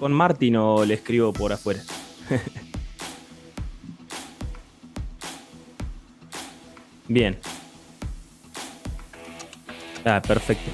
con Martín o le escribo por afuera. Bien. Ah, perfecto.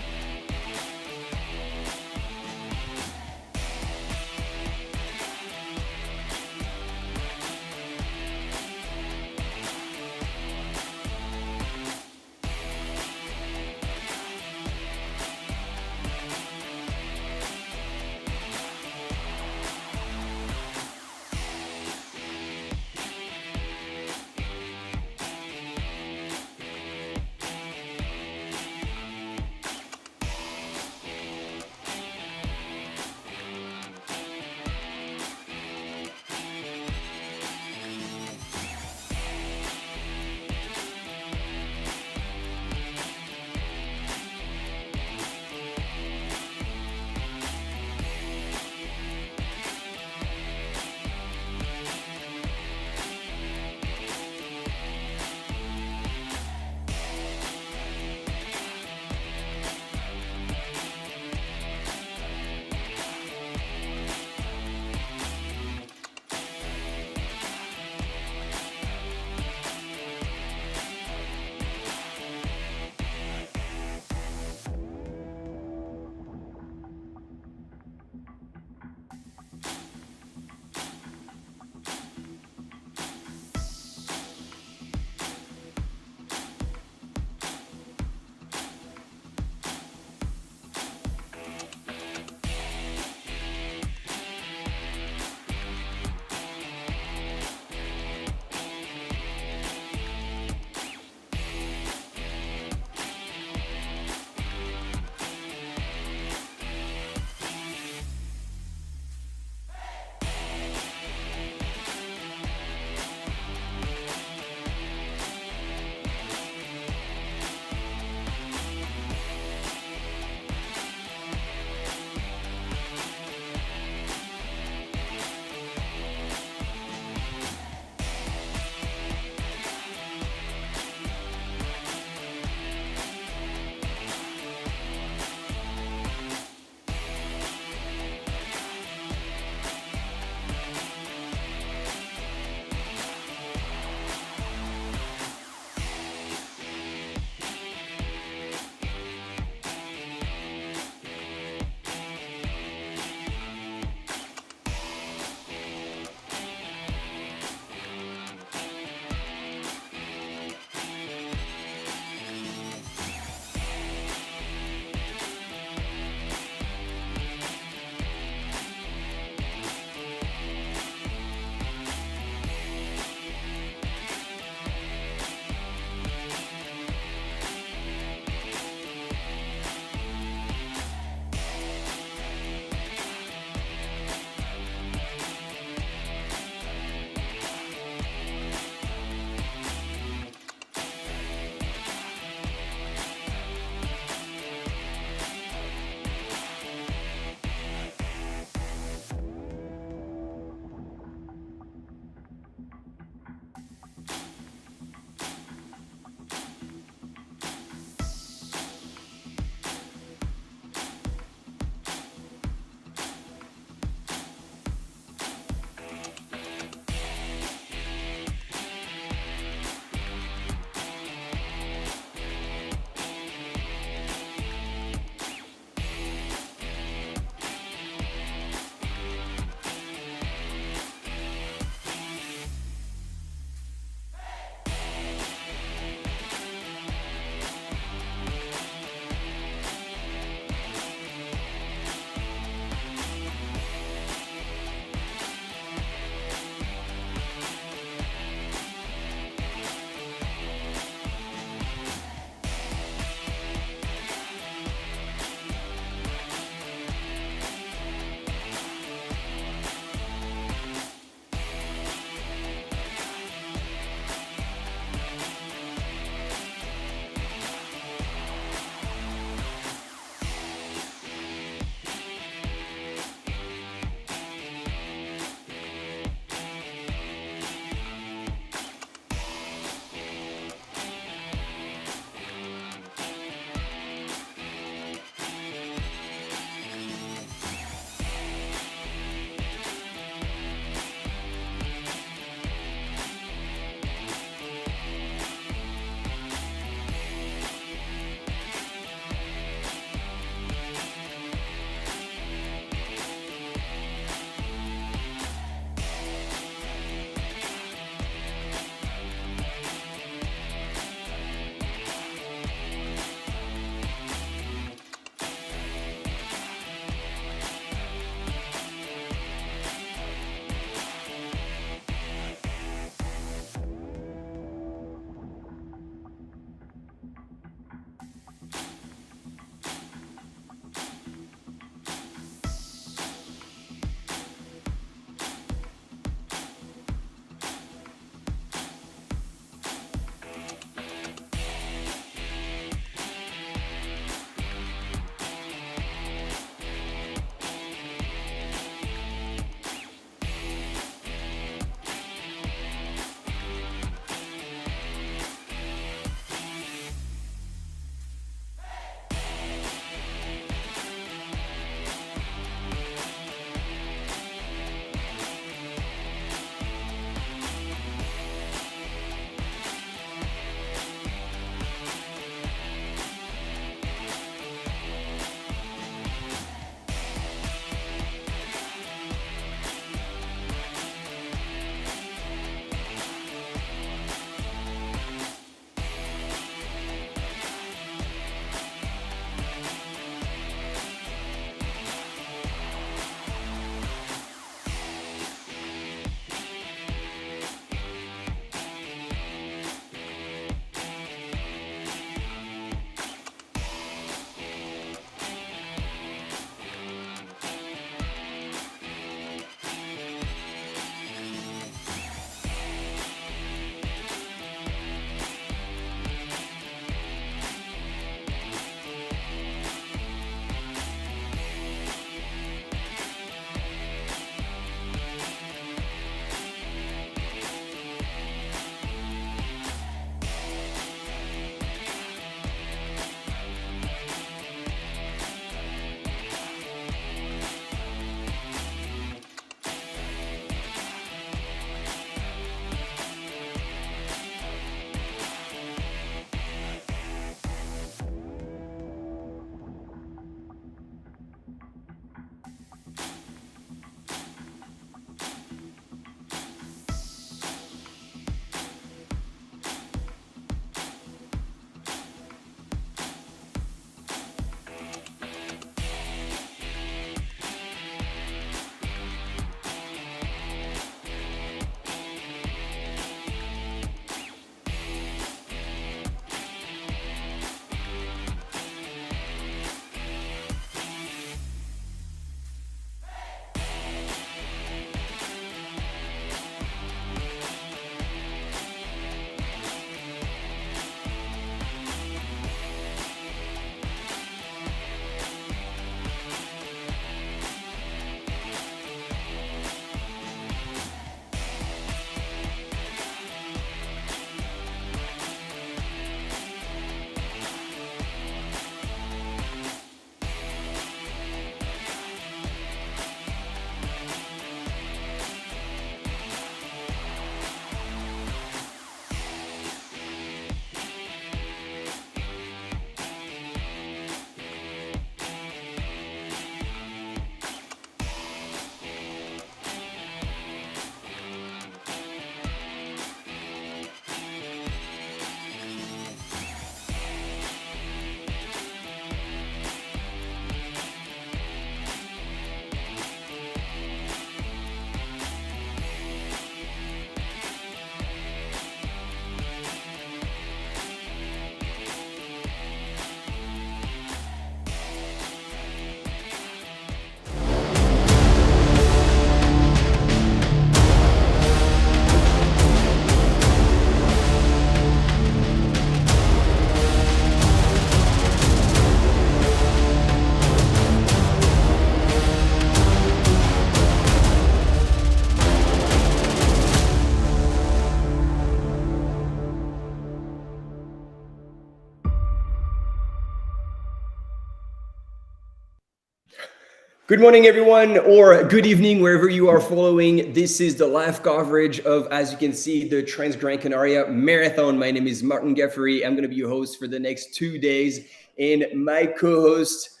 Good morning, everyone, or good evening, wherever you are following. This is the live coverage of, as you can see, the Transgrancanaria Marathon. My name is Martin Geffery. I'm going to be your host for the next 2 days. And my co-host,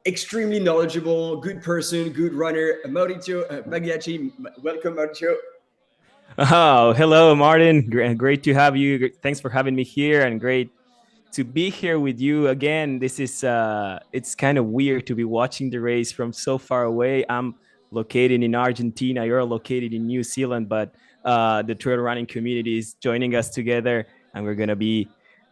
extremely knowledgeable, good person, good runner, Mauricio Bagliacci. Welcome, Mauricio. Oh, hello, Martin. Great to have you. Thanks for having me here, and great to be here with you again. This is it's kind of weird to be watching the race from so far away. I'm located in Argentina. You're located in New Zealand, but the trail running community is joining us together, and we're gonna be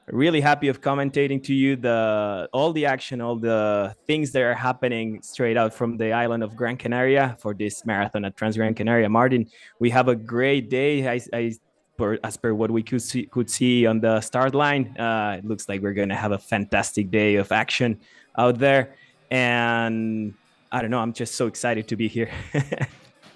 really happy of commentating to you the all the action, all the things that are happening straight out from the island of Gran Canaria for this marathon at Transgrancanaria. Martin, we have a great day. As per what we could see on the start line, it looks like we're gonna have a fantastic day of action out there, and I don't know. I'm just so excited to be here.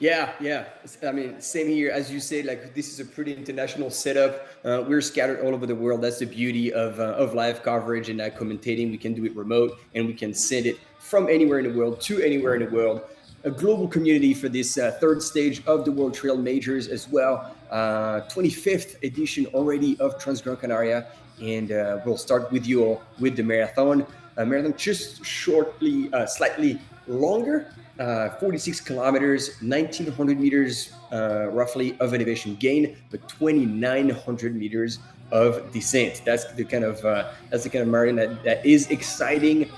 Yeah. I mean, same here. As you say, like this is a pretty international setup. We're scattered all over the world. That's the beauty of live coverage and commentating. We can do it remote and we can send it from anywhere in the world to anywhere in the world. A global community for this third stage of the World Trail Majors as well. 25th edition already of Transgrancanaria. And we'll start with you all with the marathon. Marathon just shortly, slightly longer. 46 kilometers, 1900 meters roughly of elevation gain, but 2900 meters of descent. That's the kind of marathon that is exciting.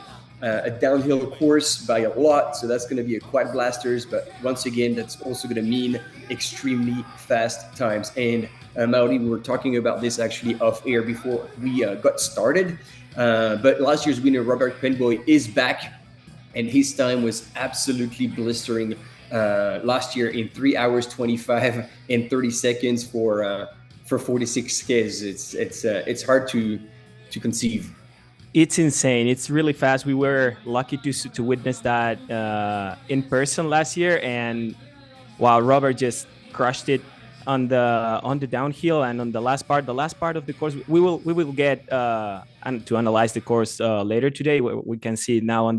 A downhill course by a lot, so that's going to be a quad blasters, but once again that's also going to mean extremely fast times. And Mauri, we were talking about this actually off air before we got started, but last year's winner Robert Penboy is back, and his time was absolutely blistering last year in 3 hours 25 and 30 seconds for 46 Ks. It's hard to conceive. It's insane. It's really fast. We were lucky to witness that in person last year, and wow, Robert just crushed it on the downhill and on the last part of the course. We will get and to analyze the course later today. We can see it now on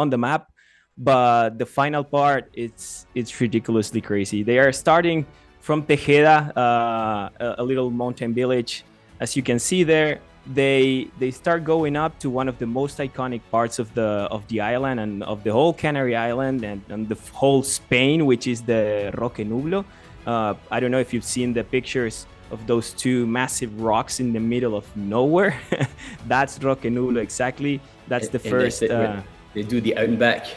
the map, but the final part, it's ridiculously crazy. They are starting from Tejeda, a little mountain village, as you can see there. They start going up to one of the most iconic parts of the island and of the whole Canary Island and the whole Spain, which is the Roque Nublo. I don't know if you've seen the pictures of those two massive rocks in the middle of nowhere. That's Roque Nublo, exactly. That's the first. They do the out and back.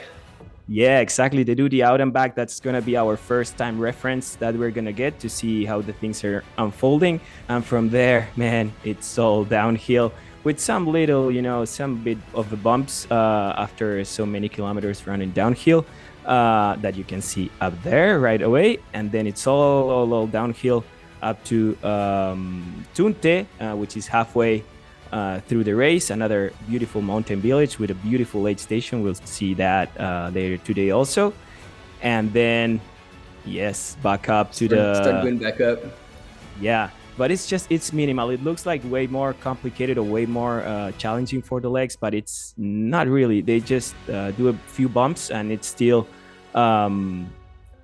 Yeah, exactly. They do the out and back. That's going to be our first time reference that we're going to get to see how the things are unfolding. And from there, man, it's all downhill with some little, some bit of the bumps after so many kilometers running downhill that you can see up there right away. And then it's all downhill up to Tunte, which is halfway through the race. Another beautiful mountain village with a beautiful aid station. We'll see that later today also. And then, yes, back up to start going back up. Yeah, but it's minimal. It looks like way more complicated or way more challenging for the legs, but it's not really. They just do a few bumps, and it's still,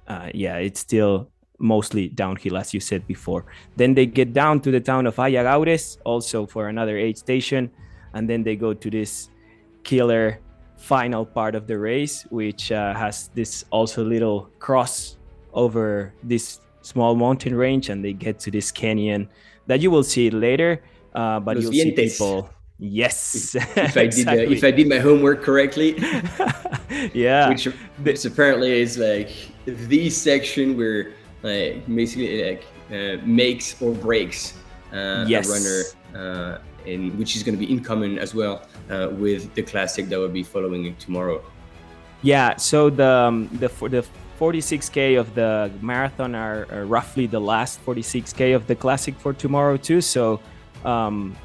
it's still mostly downhill, as you said before. Then they get down to the town of Ayagaures, also for another aid station, and then they go to this killer final part of the race, which has this also little cross over this small mountain range, and they get to this canyon that you will see later, but Los you'll Dientes. See people. Yes, if I did my homework correctly. Yeah, which apparently is like the section where basically makes or breaks a runner, and which is going to be in common as well with the classic that will be following tomorrow. Yeah, so the 46K of the marathon are roughly the last 46K of the classic for tomorrow too. So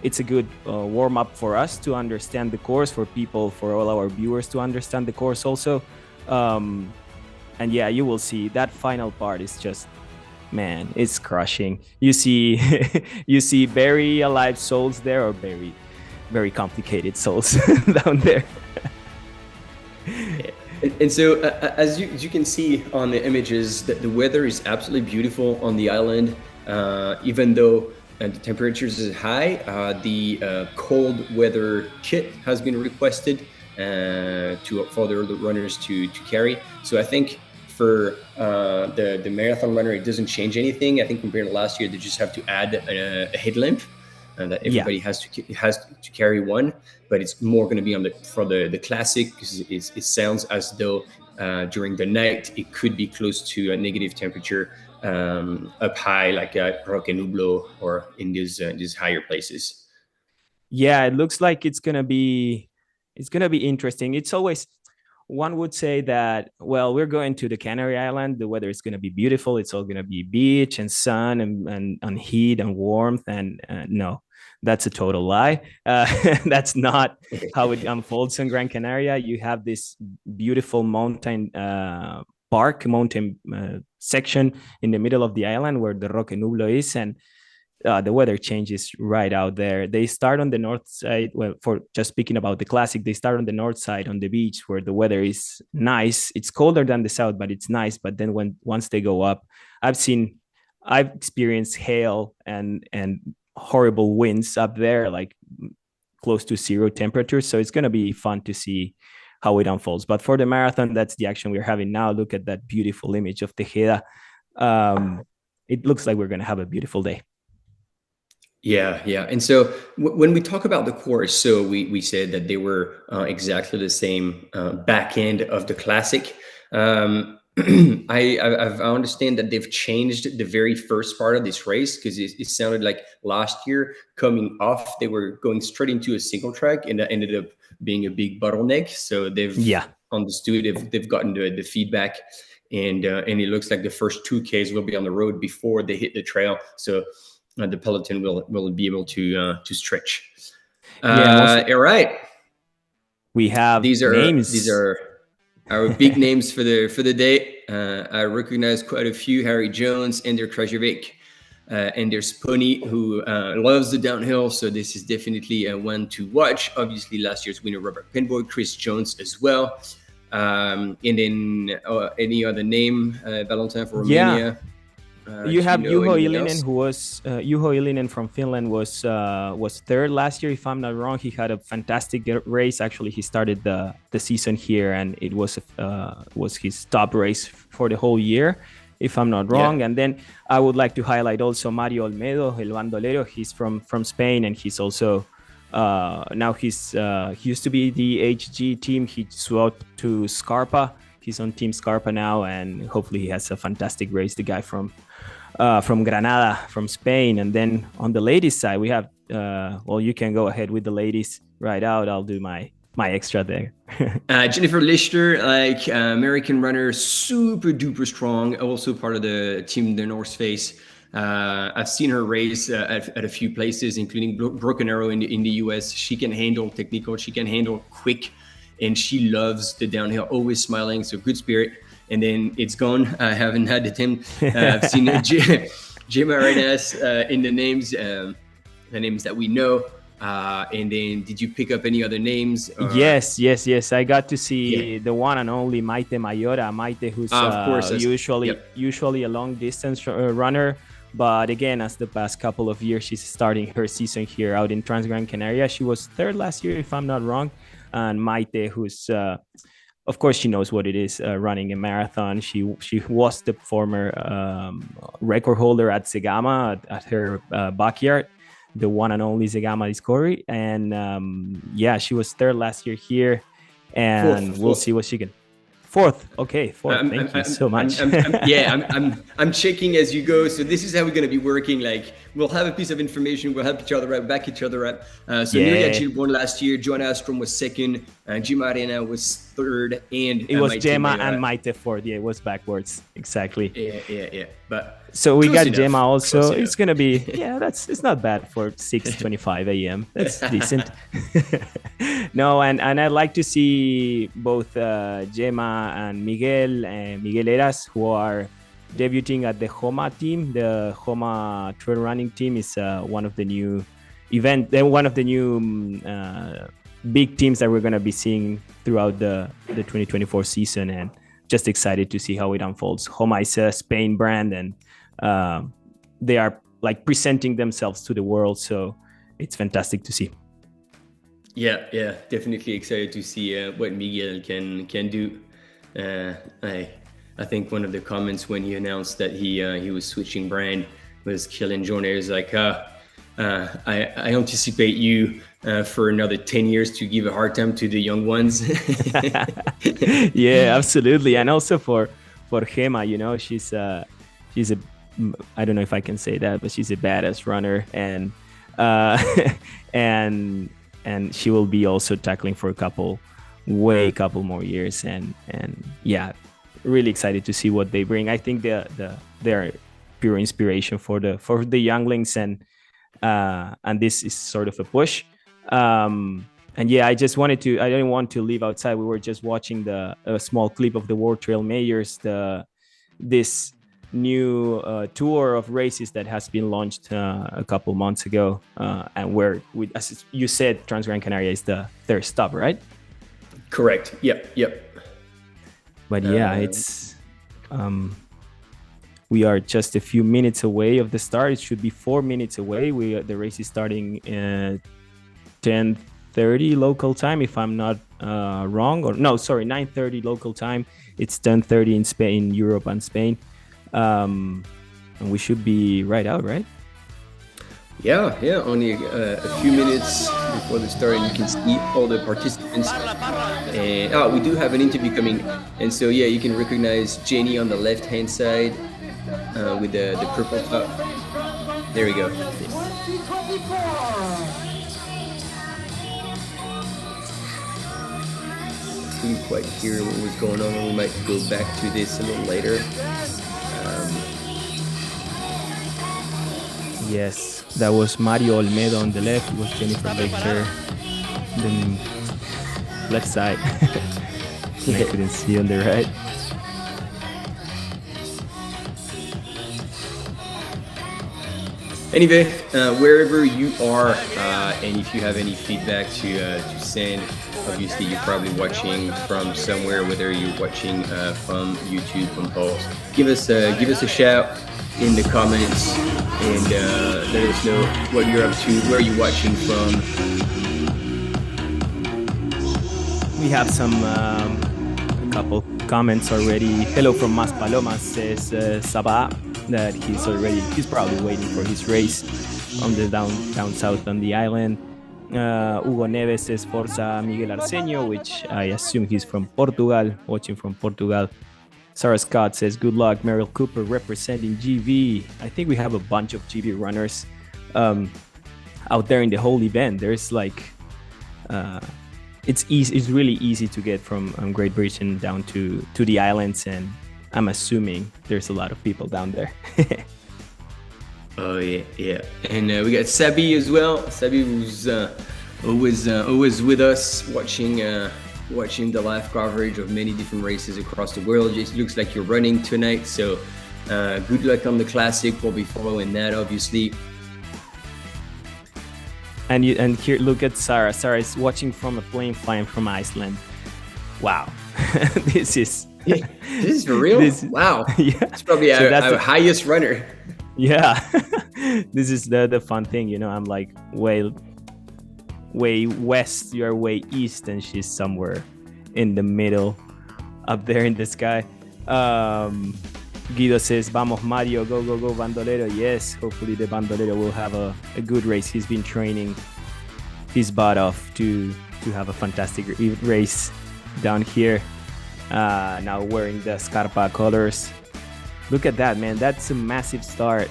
it's a good warm up for us to understand the course, for all our viewers to understand the course also. And yeah, you will see that final part is just, man, it's crushing. You see very alive souls there, or very, very complicated souls down there. And so, as you can see on the images, that the weather is absolutely beautiful on the island. Even though the temperatures is high, the cold weather kit has been requested for the runners to carry. So I think for the marathon runner, it doesn't change anything. I think compared to last year, they just have to add a headlamp. That Yeah. everybody has to carry one, but it's more going to be for the classic, because it sounds as though during the night it could be close to a negative temperature up high, like at Roque Nublo or in these higher places. Yeah, it looks like it's gonna be interesting. It's always, one would say that, well, we're going to the Canary Island, the weather is going to be beautiful, it's all going to be beach and sun and heat and warmth, and no, that's a total lie. That's not how it unfolds in Gran Canaria. You have this beautiful mountain mountain section in the middle of the island where the Roque Nublo is, and the weather changes right out there. They start on the north side. Well, for just speaking about the classic, they start on the north side on the beach where the weather is nice. It's colder than the south, but it's nice. But then once they go up, I've experienced hail and horrible winds up there, like close to zero temperatures. So it's going to be fun to see how it unfolds. But for the marathon, that's the action we're having now. Look at that beautiful image of Tejeda. It looks like we're going to have a beautiful day. Yeah, yeah. And so when we talk about the course, so we said that they were exactly the same back end of the classic. I understand that they've changed the very first part of this race, because it sounded like last year coming off, they were going straight into a single track, and that ended up being a big bottleneck. So they've understood, they've gotten the feedback, and it looks like the first 2Ks will be on the road before they hit the trail. So the peloton will be able to stretch. All right. We have these names. are our big names for the day. I recognize quite a few: Harry Jones, Ender Krajewicz, and there's Pony, who loves the downhill. So this is definitely one to watch. Obviously, last year's winner Robert Penboy, Chris Jones as well. And then any other name, Valentin for Romania. You have Juho Ilinen, who was Juho Ilinen from Finland was third last year, if I'm not wrong. He had a fantastic race. Actually, he started the season here, and it was his top race for the whole year, if I'm not wrong. And then I would like to highlight also Mario Olmedo, El Bandolero. He's from Spain, and he's also now he used to be the HG team. He swapped to Scarpa. He's on Team Scarpa now, and hopefully he has a fantastic race. The guy from Granada, from Spain. And then on the ladies side, we have well, you can go ahead with the ladies right out. I'll do my extra there. Jennifer Lichter, like American runner, super duper strong, also part of the team, the North Face. I've seen her race at a few places, including Broken Arrow in the US. She can handle technical, she can handle quick, and she loves the downhill, always smiling, so good spirit. And then it's gone. I haven't had the time. I've seen Jim Arenas in the names that we know. And then did you pick up any other names? Yes. I got to see the one and only Maite Mayora. Maite, who's usually a long distance runner. But again, as the past couple of years, she's starting her season here out in Transgrancanaria. She was third last year, if I'm not wrong. And Maite, who's of course, she knows what it is running a marathon. She was the former record holder at Zegama at her backyard, the one and only Zegama Discovery. And she was third last year here, and we'll see what she can. Fourth. Okay, fourth. Thank you so much. I'm checking as you go. So this is how we're going to be working. Like, we'll have a piece of information. We'll help each other out, back each other up. Nuria Gil won last year. Joanna Astrom was second. Gemma Arena was third. And it was Gemma and Maite fourth. Yeah, it was backwards. Exactly. Yeah. But so we got Gemma also. It's going to be, it's not bad for 6:25 a.m. That's decent. No, and I'd like to see both Gemma and Miguel Eras, who are debuting at the Homa team. The Homa trail running team is one of the new big teams that we're going to be seeing throughout the 2024 season, and just excited to see how it unfolds. Homa is a Spain brand, and they are like presenting themselves to the world, so it's fantastic to see. Yeah, definitely excited to see what Miguel can do. I think one of the comments when he announced that he was switching brand was Kylian Jornet is like, I anticipate you for another 10 years to give a hard time to the young ones. Yeah, absolutely. And also for Gema, you know, she's a, I don't know if I can say that, but she's a badass runner, and and she will be also tackling for a couple more years, and yeah, really excited to see what they bring. I think they're pure inspiration for the younglings, and this is sort of a push. And yeah, I didn't want to leave outside. We were just watching a small clip of the World Trail Majors, this new tour of races that has been launched a couple months ago, and where, as you said, Transgrancanaria is the third stop, right? Correct. Yep. But yeah, it's we are just a few minutes away of the start. It should be 4 minutes away. The race is starting at 10:30 local time, if I'm not wrong. Or no, sorry, 9:30 local time. It's 10:30 in Spain, Europe, and Spain. And we should be right out, right? Yeah. Only a few minutes before the start, and you can see all the participants. And we do have an interview coming, and so yeah, you can recognize Jenny on the left-hand side with the purple top. There we go. Couldn't quite hear what was going on. We might go back to this a little later. Yes, that was Mario Olmedo on the left. It was Jennifer Victor on the left side. I couldn't see on the right. Anyway, wherever you are, and if you have any feedback to send, obviously you're probably watching from somewhere, whether you're watching from YouTube, from Pulse, give us a shout in the comments, and let us know what you're up to, where you're watching from. We have a couple comments already. Hello from Mas Palomas, says Sabah, that he's probably waiting for his race on the down south on the island. Hugo Neves says Forza Miguel Arsenio, which I assume he's from Portugal, watching from Portugal. Sarah Scott says good luck, Meryl Cooper representing GV. I think we have a bunch of GV runners out there in the whole event. There's like it's really easy to get from Great Britain down to the islands, and I'm assuming there's a lot of people down there. Oh yeah. And we got Sabi as well. Sabi who's always with us, watching the live coverage of many different races across the world. It looks like you're running tonight, so good luck on the classic. We'll be following that, obviously. And here, look at Sarah. Sarah is watching from a plane flying from Iceland. Wow, this is for real. Wow, yeah, it's probably our highest runner. Yeah, this is the fun thing, you know. I'm like way west, you're way east, and she's somewhere in the middle, up there in the sky. Guido says, "Vamos Mario, go Bandolero." Yes, hopefully the Bandolero will have a good race. He's been training his butt off to have a fantastic race down here. Now wearing the Scarpa colors. Look at that, man. That's a massive start.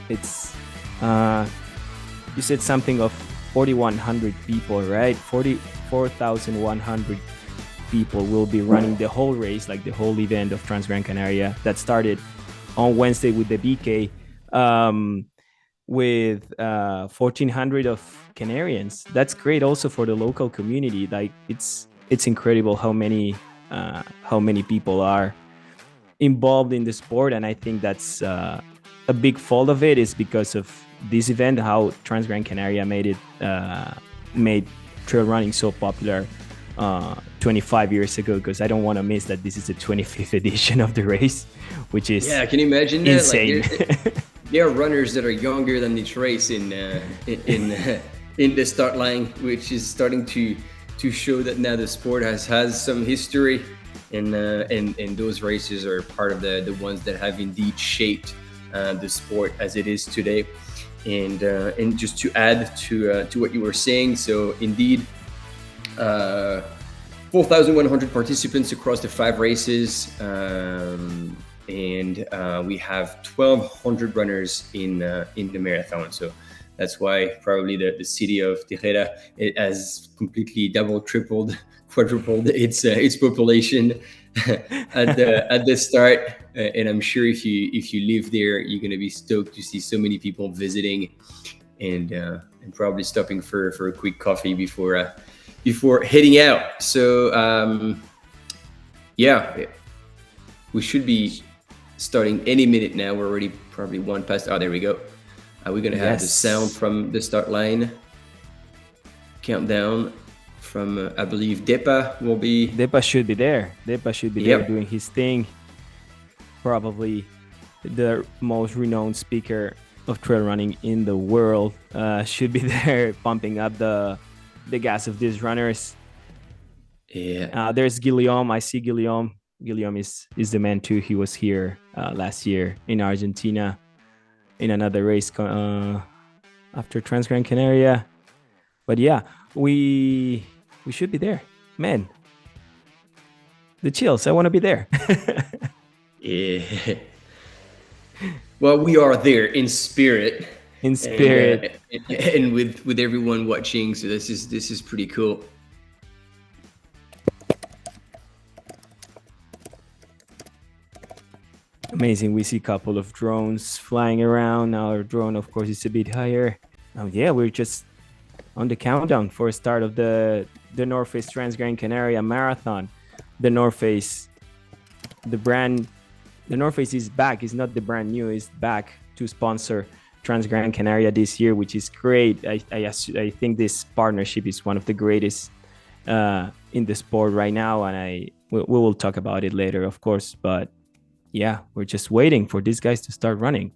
It's you said something of 4,100 people, right? 44,100 people will be running the whole race, like the whole event of Transgrancanaria that started on Wednesday with the BK, with 1,400 of Canarians. That's great also for the local community. Like it's incredible how many people are involved in the sport, and I think that's a big fault of it is because of this event, how Transgrancanaria made trail running so popular 25 years ago, because I don't want to miss that this is the 25th edition of the race, which is can you imagine that? insane. Like, there are runners that are younger than this race in the start line, which is starting to show that now the sport has some history, and those races are part of the ones that have indeed shaped the sport as it is today. And just to add to what you were saying, so indeed, 4,100 participants across the 5 races, and we have 1,200 runners in the marathon. So that's why probably the city of Tejeda, it has completely doubled, tripled, quadrupled its population at the start. And I'm sure if you live there, you're going to be stoked to see so many people visiting, and probably stopping for a quick coffee before heading out. So we should be starting any minute now. We're already probably one past. Oh, there we go. We're gonna have the sound from the start line. Countdown from I believe Depa will be. Depa should be there. Depa should be there doing his thing. Probably the most renowned speaker of trail running in the world should be there, pumping up the gas of these runners. There's Guillaume. I see Guillaume. Guillaume is the man too. He was here last year in Argentina in another race after Transgrancanaria. But yeah, we should be there, man. The chills. I want to be there. Yeah. Well, we are there in spirit. In spirit, and with everyone watching. So this is pretty cool. Amazing. We see a couple of drones flying around. Our drone, of course, is a bit higher. We're just on the countdown for a start of the North Face Transgrancanaria Marathon. The North Face, the North Face is back. It's not the brand new. It's back to sponsor Transgrancanaria this year, which is great. I think this partnership is one of the greatest in the sport right now, and we will talk about it later, of course. But yeah, we're just waiting for these guys to start running.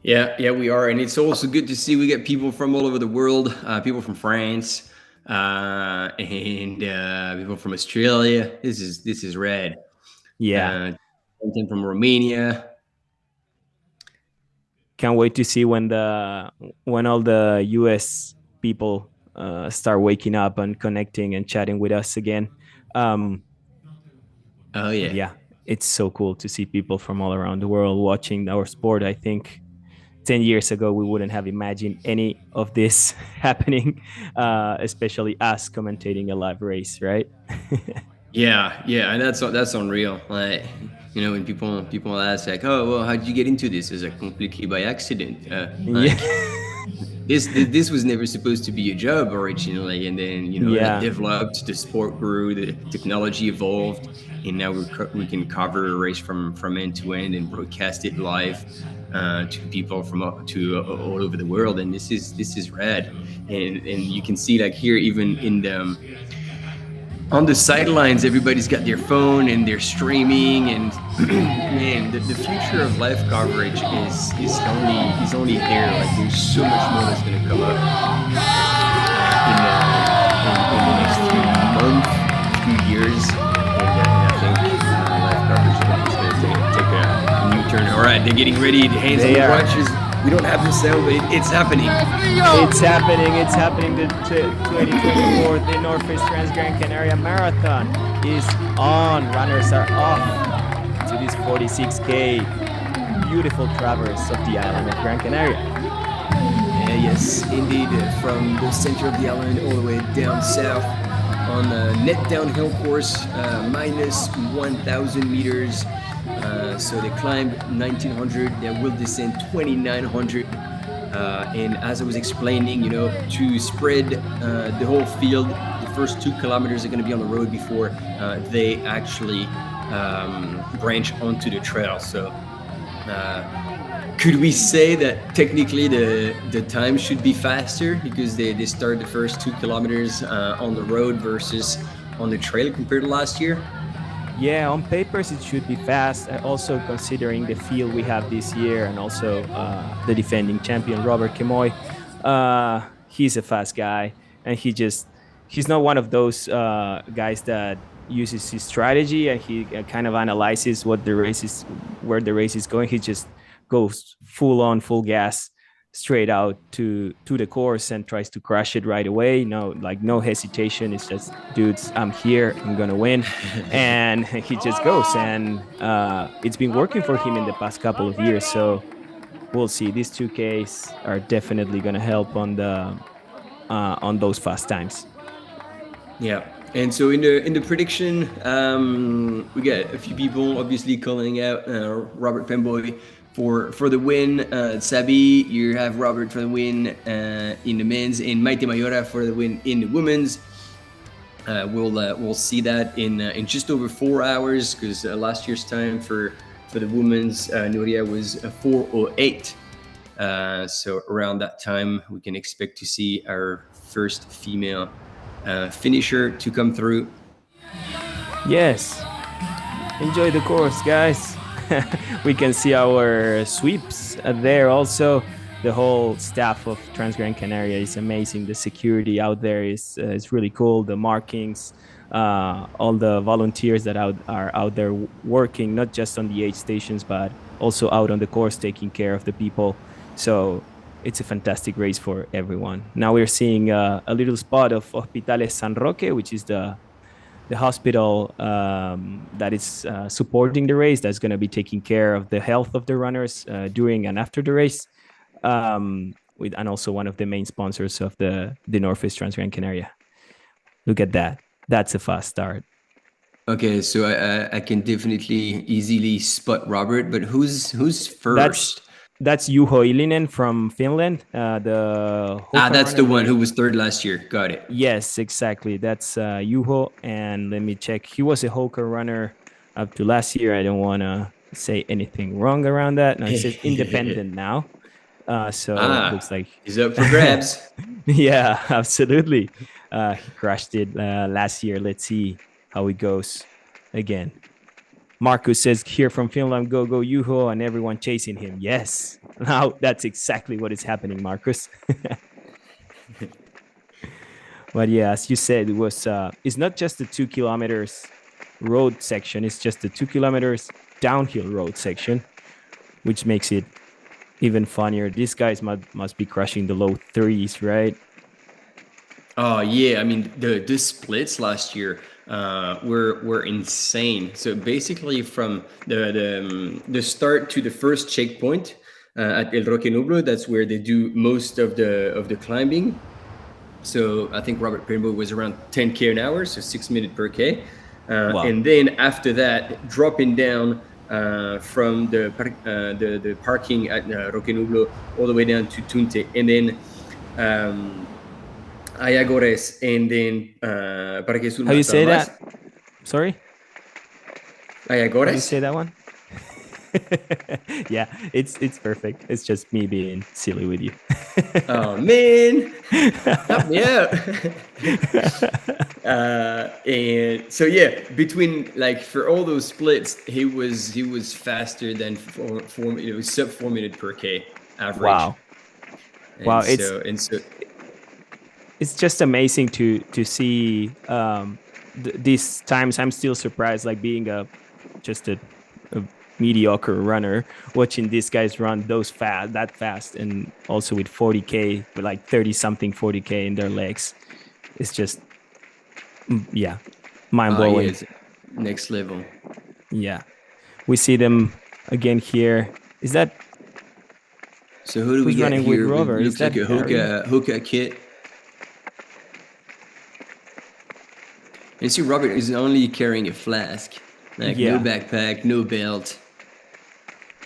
Yeah, we are, and it's also good to see we get people from all over the world. People from France, and people from Australia. This is rad. Yeah, from Romania. Can't wait to see when all the US people start waking up and connecting and chatting with us again. Yeah, it's so cool to see people from all around the world watching our sport. I think 10 years ago we wouldn't have imagined any of this happening, especially us commentating a live race, right? Yeah, and that's unreal. Like, when people ask like, oh, well, how did you get into this? It's like completely by accident. This was never supposed to be a job originally, and then it developed. The sport grew, the technology evolved, and now we can cover a race from end to end and broadcast it live to people from all over the world. And this is rad. And you can see, like, here, even in the on the sidelines, everybody's got their phone and they're streaming, and man, the future of live coverage is only here. Like, there's so much more that's going to come up in the next few years, and I think live coverage is going to take a new turn. All right, they're getting ready. The hands on the watches. We don't have the sound, but it's happening. It's happening. The 2024 the North Face Transgrancanaria Marathon is on. Runners are off to this 46K beautiful traverse of the island of Gran Canaria. Yes, indeed. From the center of the island all the way down south on a net downhill course, minus 1,000 meters. So they climbed 1,900, they will descend 2,900. And as I was explaining, to spread the whole field, the first 2 kilometers are going to be on the road before they actually branch onto the trail. So Could we say that technically the time should be faster because they start the first 2 kilometers on the road versus on the trail compared to last year? Yeah, on papers it should be fast. Also considering the field we have this year, and also the defending champion Robert Kemoy. He's a fast guy, and he's not one of those guys that uses his strategy and he kind of analyzes where the race is going. He just goes full on, full gas, straight out to the course and tries to crush it right away. No, like no hesitation. It's just, dudes, I'm here, I'm gonna win. And he just goes, and it's been working for him in the past couple of years. So we'll see. These 2Ks are definitely gonna help on those fast times. Yeah. And so in the prediction, we got a few people obviously calling out Robert Pemboy for the win. Sabi, you have Robert for the win in the men's, and Maite Mayora for the win in the women's. We'll see that in just over 4 hours, because last year's time for the women's Nuria was 4:08. So around that time, we can expect to see our first female finisher to come through. Yes, enjoy the course, guys. We can see our sweeps there also. The whole staff of Transgrancanaria is amazing. The security out there is really cool. The markings, all the volunteers that are out there working, not just on the aid stations, but also out on the course, taking care of the people. So it's a fantastic race for everyone. Now we're seeing a little spot of Hospitales San Roque, which is the hospital that is supporting the race, that's going to be taking care of the health of the runners during and after the race, and also one of the main sponsors of the Northeast Transgrancanaria. Look at that. That's a fast start. Okay, so I can definitely easily spot Robert, but who's first? That's Juho Ilinen from Finland. That's the one who was third last year. Got it. Yes, exactly. That's Juho. And let me check. He was a Hoka runner up to last year. I don't want to say anything wrong around that. No, it says independent now. So it looks like he's up for grabs. Yeah, absolutely. He crushed it last year. Let's see how it goes again. Marcus says here from Finland, go Juho, and everyone chasing him. Yes, now that's exactly what is happening, Marcus. But yeah, as you said, it was it's not just the 2 kilometers road section, it's just the 2 kilometers downhill road section, which makes it even funnier. These guys must be crushing the low threes, right? Oh yeah, I mean the splits last year were insane. So basically, from the start to the first checkpoint at El Roque Nublo, that's where they do most of the climbing. So I think Robert Pemboy was around 10k an hour, so 6 minutes per k. Wow. And then after that, dropping down from the parking at Roque Nublo all the way down to Tunte, and then Ayagores, and then Parque Sur. How you say that? Sorry? Ayagores? How you say that one? Yeah, it's perfect. It's just me being silly with you. Oh man, help me out. And so yeah, between, like, for all those splits, he was faster than sub 4 minutes per k average. Wow. And wow, so it's just amazing to see these times. I'm still surprised, like being just a mediocre runner, watching these guys run that fast, and also with 40k, with like 30 something 40k in their legs. It's just mind blowing. Yeah, next level. Yeah, we see them again here. Is that so? Who do we get here? Robert? Looks like a Hoka kit. And see, Robert is only carrying a flask, like no backpack, no belt.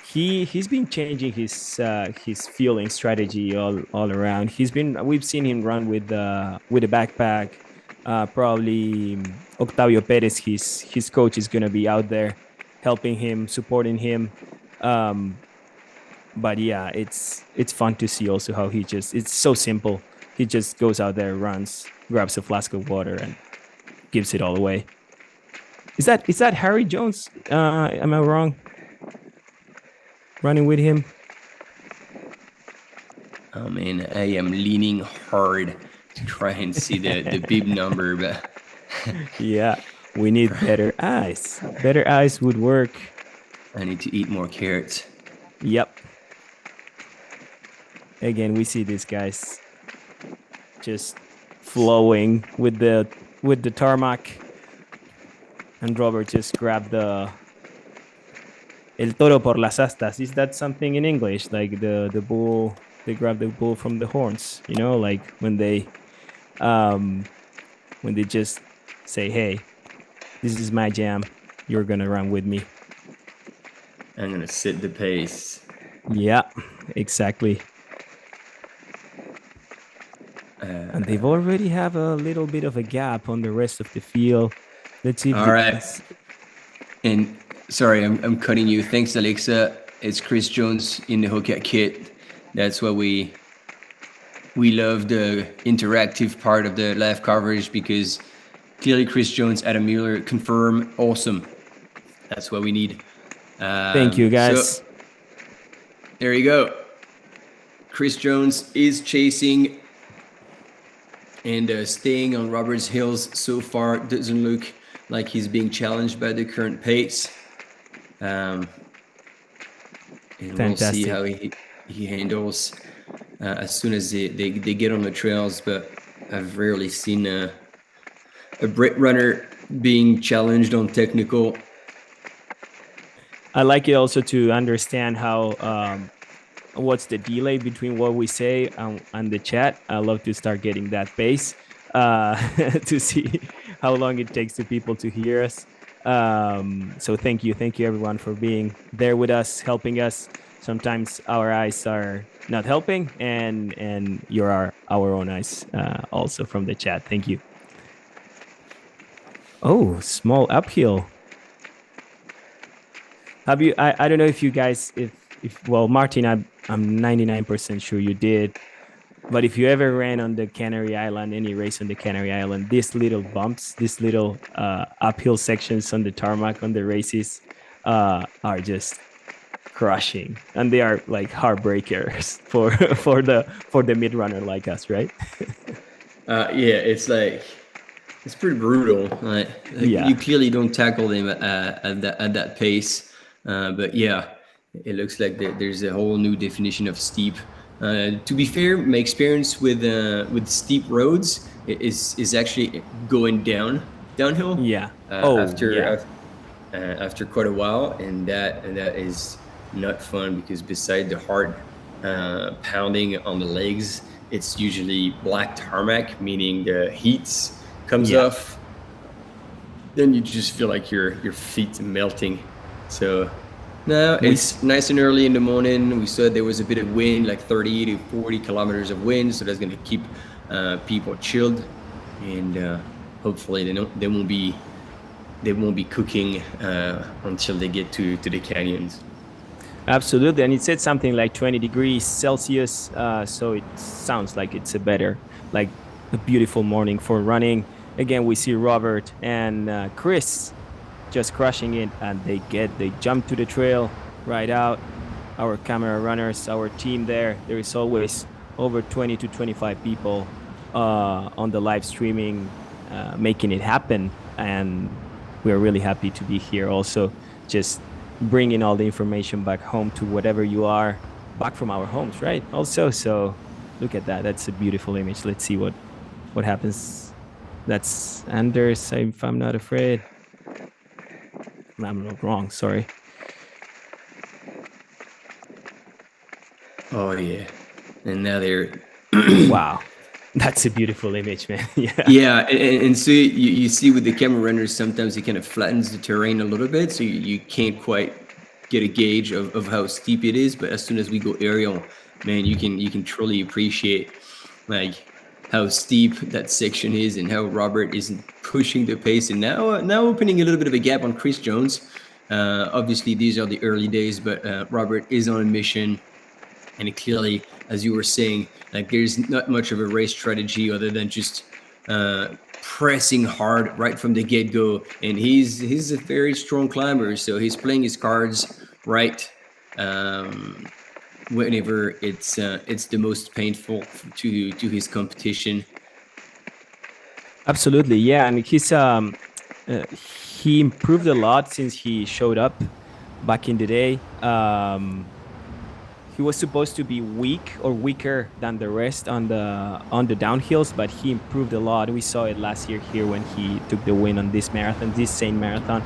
He's been changing his fueling strategy all around. We've seen him run with a backpack. Probably Octavio Perez, his coach, is gonna be out there helping him, supporting him. but yeah, it's fun to see also how it's so simple. He just goes out there, runs, grabs a flask of water, and gives it all away. Is that Harry Jones? Am I wrong? Running with him? Oh man, I am leaning hard to try and see the bib number, but Yeah, we need better eyes. Better eyes would work. I need to eat more carrots. Yep. Again, we see these guys just flowing with the tarmac, and Robert just grabbed the el toro por las astas. Is that something in English? Like the bull, they grab the bull from the horns, like um when they just say, "Hey, this is my jam. You're gonna run with me." I'm gonna set the pace. Yeah, exactly. And they've already have a little bit of a gap on the rest of the field. Let's see. All right. And sorry, I'm cutting you. Thanks, Alexa. It's Chris Jones in the Hoka kit. That's why we love the interactive part of the live coverage, because clearly Chris Jones, Adam Mueller confirm awesome. That's what we need. Thank you, guys. So, there you go. Chris Jones is chasing and staying on Robert's heels so far. Doesn't look like he's being challenged by the current pace. And Fantastic. we'll see how he handles as soon as they get on the trails. But I've rarely seen a Brit runner being challenged on technical. I like it also to understand how what's the delay between what we say and the chat. I love to start getting that pace to see how long it takes to people to hear us. So thank you everyone for being there with us, helping us. Sometimes our eyes are not helping, and you're our own eyes also from the chat. Thank you. Oh, small uphill. Have you? I don't know if you guys, if well, Martin, I'm 99% sure you did. But if you ever ran on the Canary Island, any race on the Canary Island, these little bumps, these little uphill sections on the tarmac on the races are just crushing, and they are like heartbreakers for the mid runner like us, right? Yeah, it's pretty brutal. Yeah. You clearly don't tackle them at that pace. But yeah, it looks like there's a whole new definition of steep. To be fair, my experience with steep roads is actually going downhill. Yeah. After quite a while, and that is not fun, because beside the hard pounding on the legs, it's usually black tarmac, meaning the heat comes off. Then you just feel like your feet melting. So no, it's nice and early in the morning. We saw there was a bit of wind, like 30 to 40 kilometers of wind, so that's going to keep people chilled, and hopefully they won't be cooking until they get to the canyons. Absolutely, and it said something like 20 degrees Celsius, so it sounds like it's like a beautiful morning for running. Again, we see Robert and Chris just crushing it, and they jump to the trail right out. Our camera runners, our team there is always over 20 to 25 people on the live streaming, making it happen, and we're really happy to be here also, just bringing all the information back home to whatever you are, back from our homes, right? Also, so look at that. That's a beautiful image. Let's see what happens. That's Anders, if I'm not afraid. I'm not wrong, sorry. Oh yeah, and now they're wow, that's a beautiful image, man. Yeah, and so you see with the camera runners, sometimes it kind of flattens the terrain a little bit, so you can't quite get a gauge of how steep it is. But as soon as we go aerial, man, you can truly appreciate like how steep that section is, and how Robert isn't pushing the pace, and now opening a little bit of a gap on Chris Jones. Obviously, these are the early days, but Robert is on a mission. And it clearly, as you were saying, like there's not much of a race strategy other than just pressing hard right from the get-go. And he's a very strong climber, so he's playing his cards right whenever it's the most painful to his competition. Absolutely, yeah, and he improved a lot since he showed up back in the day. He was supposed to be weak or weaker than the rest on the downhills, but he improved a lot. We saw it last year here when he took the win on this same marathon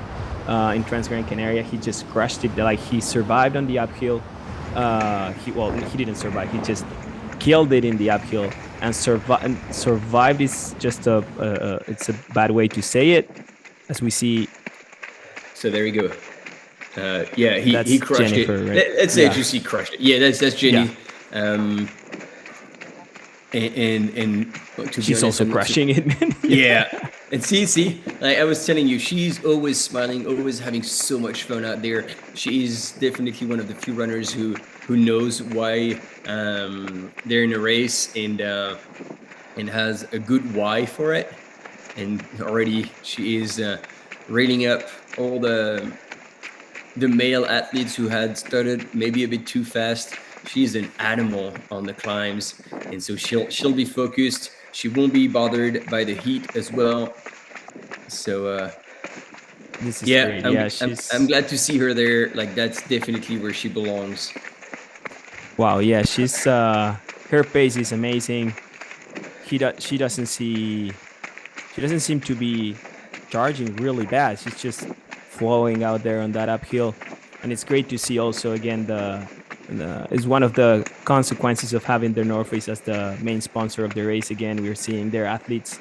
in Transgrancanaria. He just crushed it. Like he survived on the uphill. He didn't survive. He just killed it in the uphill, and survived is just it's a bad way to say it, as we see. So there you go. Yeah, he crushed Jennifer, it. Right? Let's say just he crushed it. Yeah, that's Jenny. Yeah. And to she's be honest, also crushing it, man. Yeah. And see, like I was telling you, she's always smiling, always having so much fun out there. She is definitely one of the few runners who knows why they're in a race and has a good why for it. And already she is railing up all the male athletes who had started maybe a bit too fast. She's an animal on the climbs, and so she'll be focused. She won't be bothered by the heat as well. So this is great. I'm glad to see her there. Like that's definitely where she belongs. Wow, yeah, she's her pace is amazing. She doesn't seem to be charging really bad. She's just flowing out there on that uphill, and it's great to see also again is one of the consequences of having the North Face as the main sponsor of the race. Again, we're seeing their athletes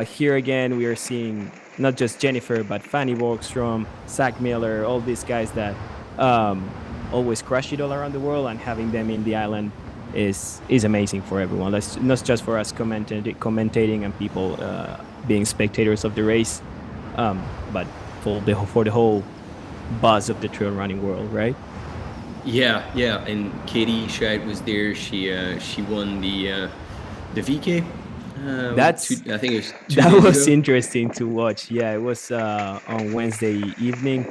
here again. We are seeing not just Jennifer, but Fanny Borgstrom, Zach Miller, all these guys that always crush it all around the world, and having them in the island is amazing for everyone. That's not just for us commentating and people being spectators of the race, but for the whole buzz of the trail running world, right? Yeah, and Katie Scheid was there. She won the VK. I think it was that was interesting to watch. Yeah, it was on Wednesday evening.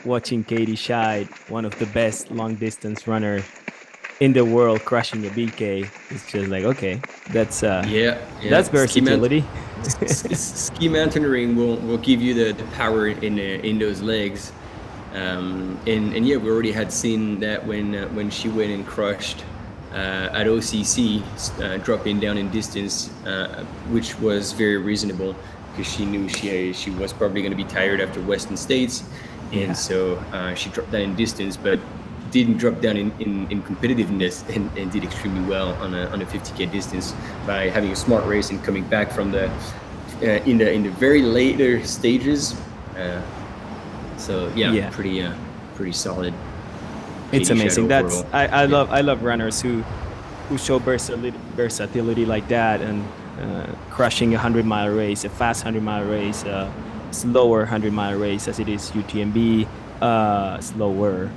Watching Katie Scheid, one of the best long distance runners in the world, crushing a VK. It's just like, okay, that's that's versatility. Ski mountaineering will give you the power in those legs. And yeah, we already had seen that when she went and crushed at OCC, dropping down in distance, which was very reasonable because she knew she was probably going to be tired after Western States, and so she dropped down in distance, but didn't drop down in competitiveness, and did extremely well on a 50K distance by having a smart race and coming back from the in the very later stages. So pretty solid. It's amazing. That's I love runners who show versatility like that, and crushing a 100-mile race, a fast 100-mile race, a slower 100-mile race as it is UTMB, slower,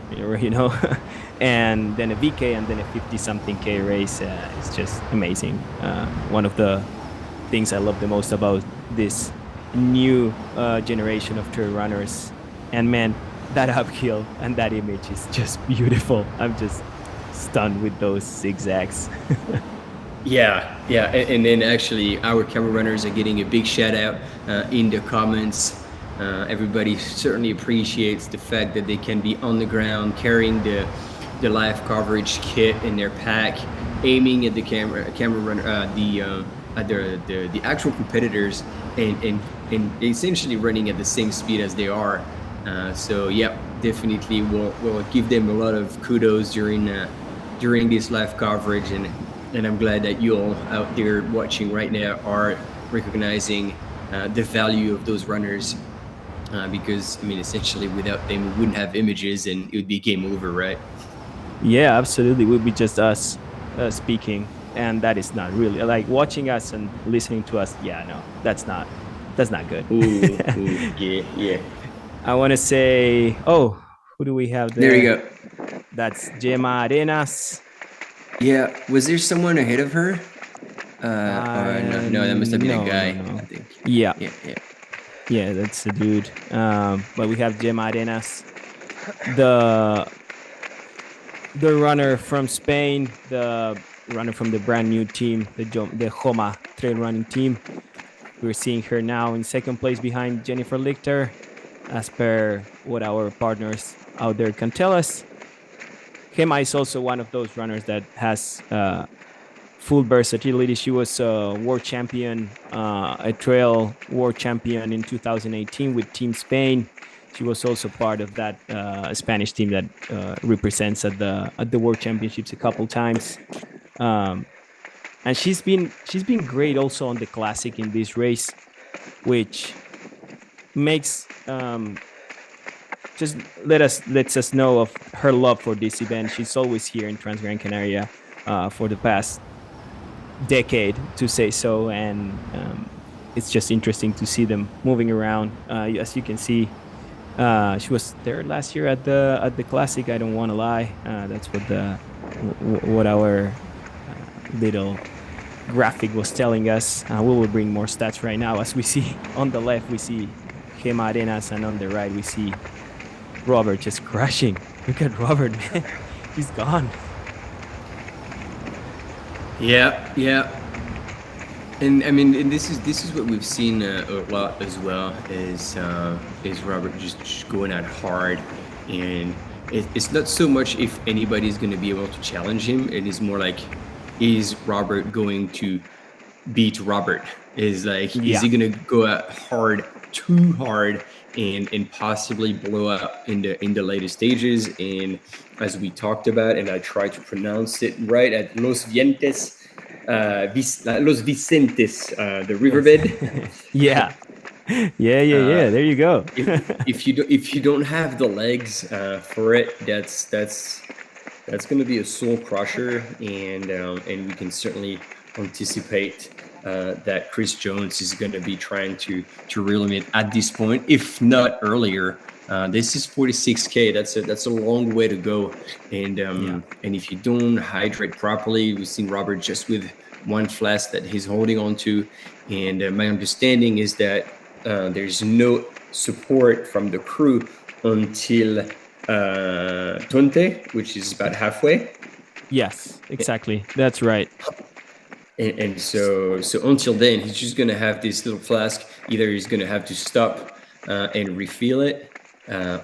and then a VK, and then a 50-something K race. It's just amazing. One of the things I love the most about this new generation of trail runners. And man, that uphill and that image is just beautiful. I'm just stunned with those zigzags. Yeah. And then actually our camera runners are getting a big shout out in the comments. Everybody certainly appreciates the fact that they can be on the ground carrying the live coverage kit in their pack, aiming at the camera runner, the actual competitors, and essentially running at the same speed as they are. So yeah, definitely we'll give them a lot of kudos during this live coverage, and I'm glad that you all out there watching right now are recognizing the value of those runners, because I mean, essentially without them we wouldn't have images and it would be game over, right? Yeah, absolutely. It would be just us speaking, and that is not really like watching us and listening to us. Yeah, no, that's not good. Yeah. I want to say, who do we have there? There you go. That's Gemma Arenas. Yeah, was there someone ahead of her? No, that must have been a guy. No. I think. Yeah, Yeah. yeah, that's a dude. But we have Gemma Arenas, the runner from Spain, the runner from the brand new team, the Joma trail running team. We're seeing her now in second place behind Jennifer Lichter, as per what our partners out there can tell us. Gemma is also one of those runners that has full versatility. She was a world champion, a trail world champion in 2018 with Team Spain. She was also part of that Spanish team that represents at the World Championships a couple times. And she's been great also on the classic in this race, which makes just lets us know of her love for this event. She's always here in Transgrancanaria for the past decade, to say so, and it's just interesting to see them moving around. As you can see, she was there last year at the classic. I don't want to lie. That's what our little graphic was telling us. We will bring more stats right now. As we see on the left, we see Gemma Arenas, and on the right we see Robert just crushing. Look at Robert, man. He's gone. Yeah. And I mean, and this is what we've seen a lot as well, is Robert just going out hard, and it's not so much if anybody's going to be able to challenge him. It is more like, is Robert going to beat Robert? Is he going to go out hard, too hard, and possibly blow up in the later stages? And as we talked about, and I tried to pronounce it right, at Los Vicentes, the riverbed. Yeah. There you go. if you don't have the legs for it, that's going to be a soul crusher, and we can certainly anticipate that Chris Jones is going to be trying to reel him in at this point, if not earlier. This is 46K. That's a long way to go, and if you don't hydrate properly, we've seen Robert just with one flask that he's holding on to, and my understanding is that there's no support from the crew until Tonte, which is about halfway. Yes, exactly. That's right. And so until then, he's just going to have this little flask. Either he's going to have to stop and refill it,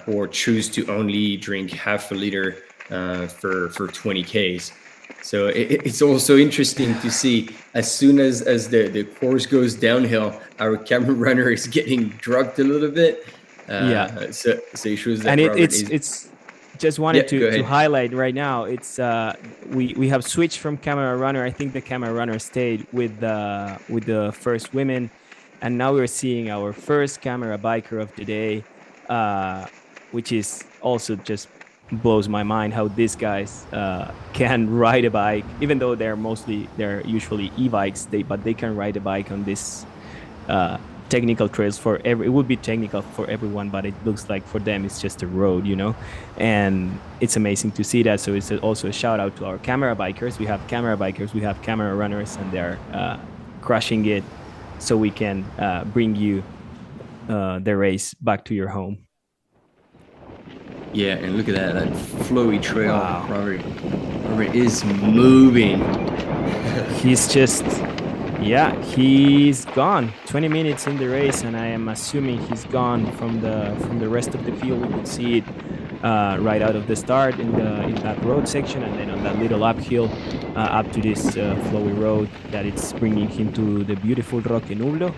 or choose to only drink half a liter for 20Ks. So it's also interesting to see, as soon as the course goes downhill, our camera runner is getting dropped a little bit. So it shows that. And it's just wanted to highlight right now. It's we have switched from camera runner. I think the camera runner stayed with the first women, and now we're seeing our first camera biker of the day, which is also just blows my mind how these guys can ride a bike, even though they're usually e-bikes, but they can ride a bike on this technical trails. It would be technical for everyone, but it looks like for them it's just a road, and it's amazing to see that. So it's also a shout out to our camera bikers. We have camera bikers, we have camera runners, and they're crushing it, so we can bring you the race back to your home. Yeah, and look at that flowy trail. Wow. Robert is moving. He's gone. 20 minutes in the race, and I am assuming he's gone from the rest of the field. We could see it right out of the start in that road section, and then on that little uphill up to this flowy road that it's bringing him to the beautiful Roque Nublo.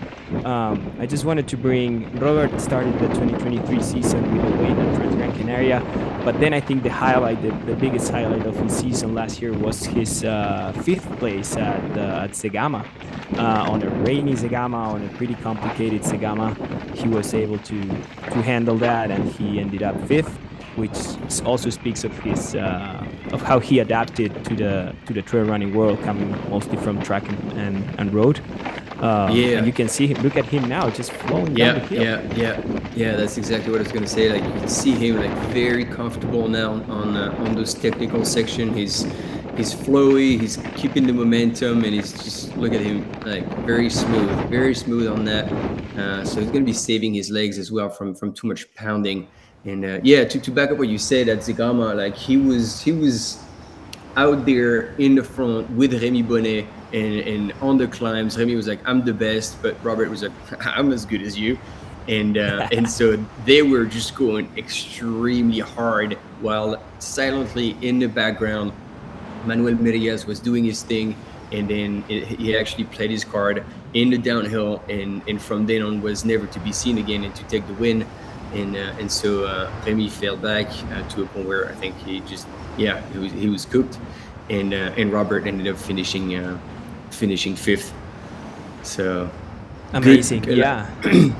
I just wanted to bring, Robert started the 2023 season with a win at Transgrancanaria, but then I think the biggest highlight of his season last year was his 5th place at Zegama. On a rainy Zegama, on a pretty complicated Zegama. He was able to handle that, and he ended up 5th, which also speaks of his of how he adapted to the trail running world, coming mostly from track and road. And you can see him. Look at him now, just flowing down the hill. Yeah, that's exactly what I was gonna say. Like you can see him like very comfortable now on those technical section. He's flowy. He's keeping the momentum, and he's just look at him like very smooth on that. So he's gonna be saving his legs as well from too much pounding. And yeah, to back up what you said at Zegama, like he was out there in the front with Remy Bonnet and on the climbs. Remy was like, "I'm the best," but Robert was like, "I'm as good as you." And so they were just going extremely hard while silently in the background, Manuel Merias was doing his thing, and then he actually played his card in the downhill, and from then on was never to be seen again and to take the win. And so Remy fell back to a point where I think he just he was cooked, and Robert ended up finishing fifth. So Amazing. good. Yeah.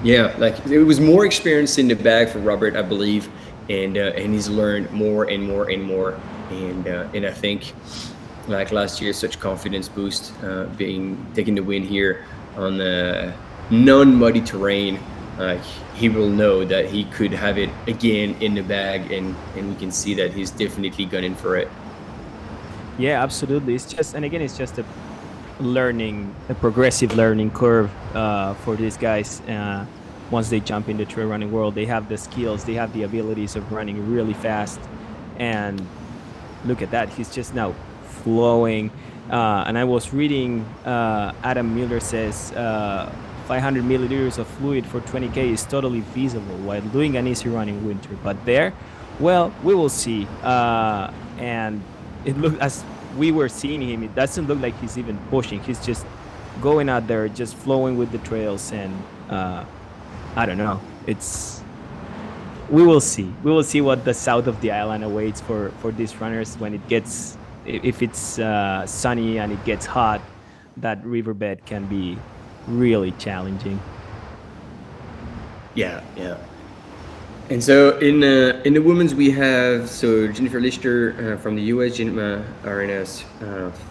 Yeah, like it was more experience in the bag for Robert, I believe, and he's learned more and more and more, and I think like last year, such confidence boost, taking the win here on the non-muddy terrain. Like he will know that he could have it again in the bag, and we can see that he's definitely gunning for it. Yeah, absolutely. It's just, and again, it's just a progressive learning curve for these guys. Once they jump in the trail running world, they have the skills, they have the abilities of running really fast. And look at that, he's just now flowing. And I was reading, Adam Mueller says 500 milliliters of fluid for 20K is totally feasible while doing an easy run in winter. But there, well, we will see. And it looked, as we were seeing him, it doesn't look like he's even pushing. He's just going out there, just flowing with the trails. And I don't know. We will see. We will see what the south of the island awaits for these runners when it gets, if it's sunny and it gets hot. That riverbed can be really challenging. Yeah. And so in the women's we have Jennifer Lister from the US, Gemma Arenas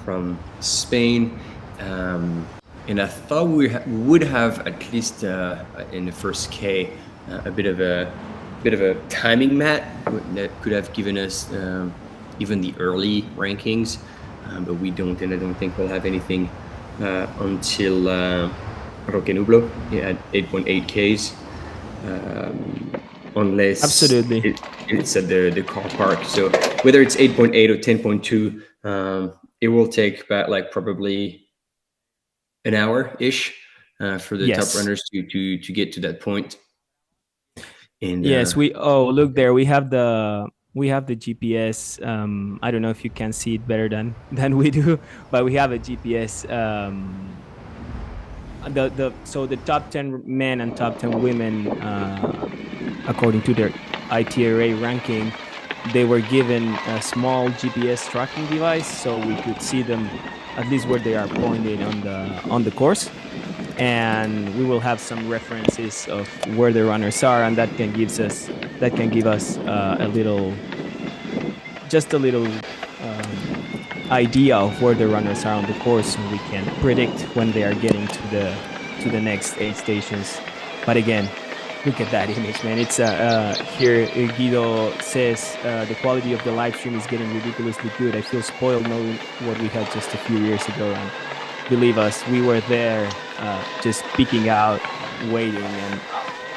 from Spain, and I thought we would have at least in the first K a bit of a timing mat that could have given us even the early rankings, but we don't, and I don't think we'll have anything until Roque Nublo at 8.8 Ks. Unless absolutely it's at the car park. So whether it's 8.8 or 10.2, it will take about like probably an hour ish for the top runners to get to that point. And yes, look there, we have the GPS. I don't know if you can see it better than we do, but we have a GPS. So the top 10 men and top 10 women, according to their ITRA ranking, they were given a small GPS tracking device, so we could see them at least where they are pointed on the course, and we will have some references of where the runners are, and that can give us a little idea of where the runners are on the course, so we can predict when they are getting to the next 8 stations. But again, look at that image, man. It's here Guido says the quality of the live stream is getting ridiculously good. I feel spoiled knowing what we had just a few years ago, and believe us, we were there just peeking out, waiting, and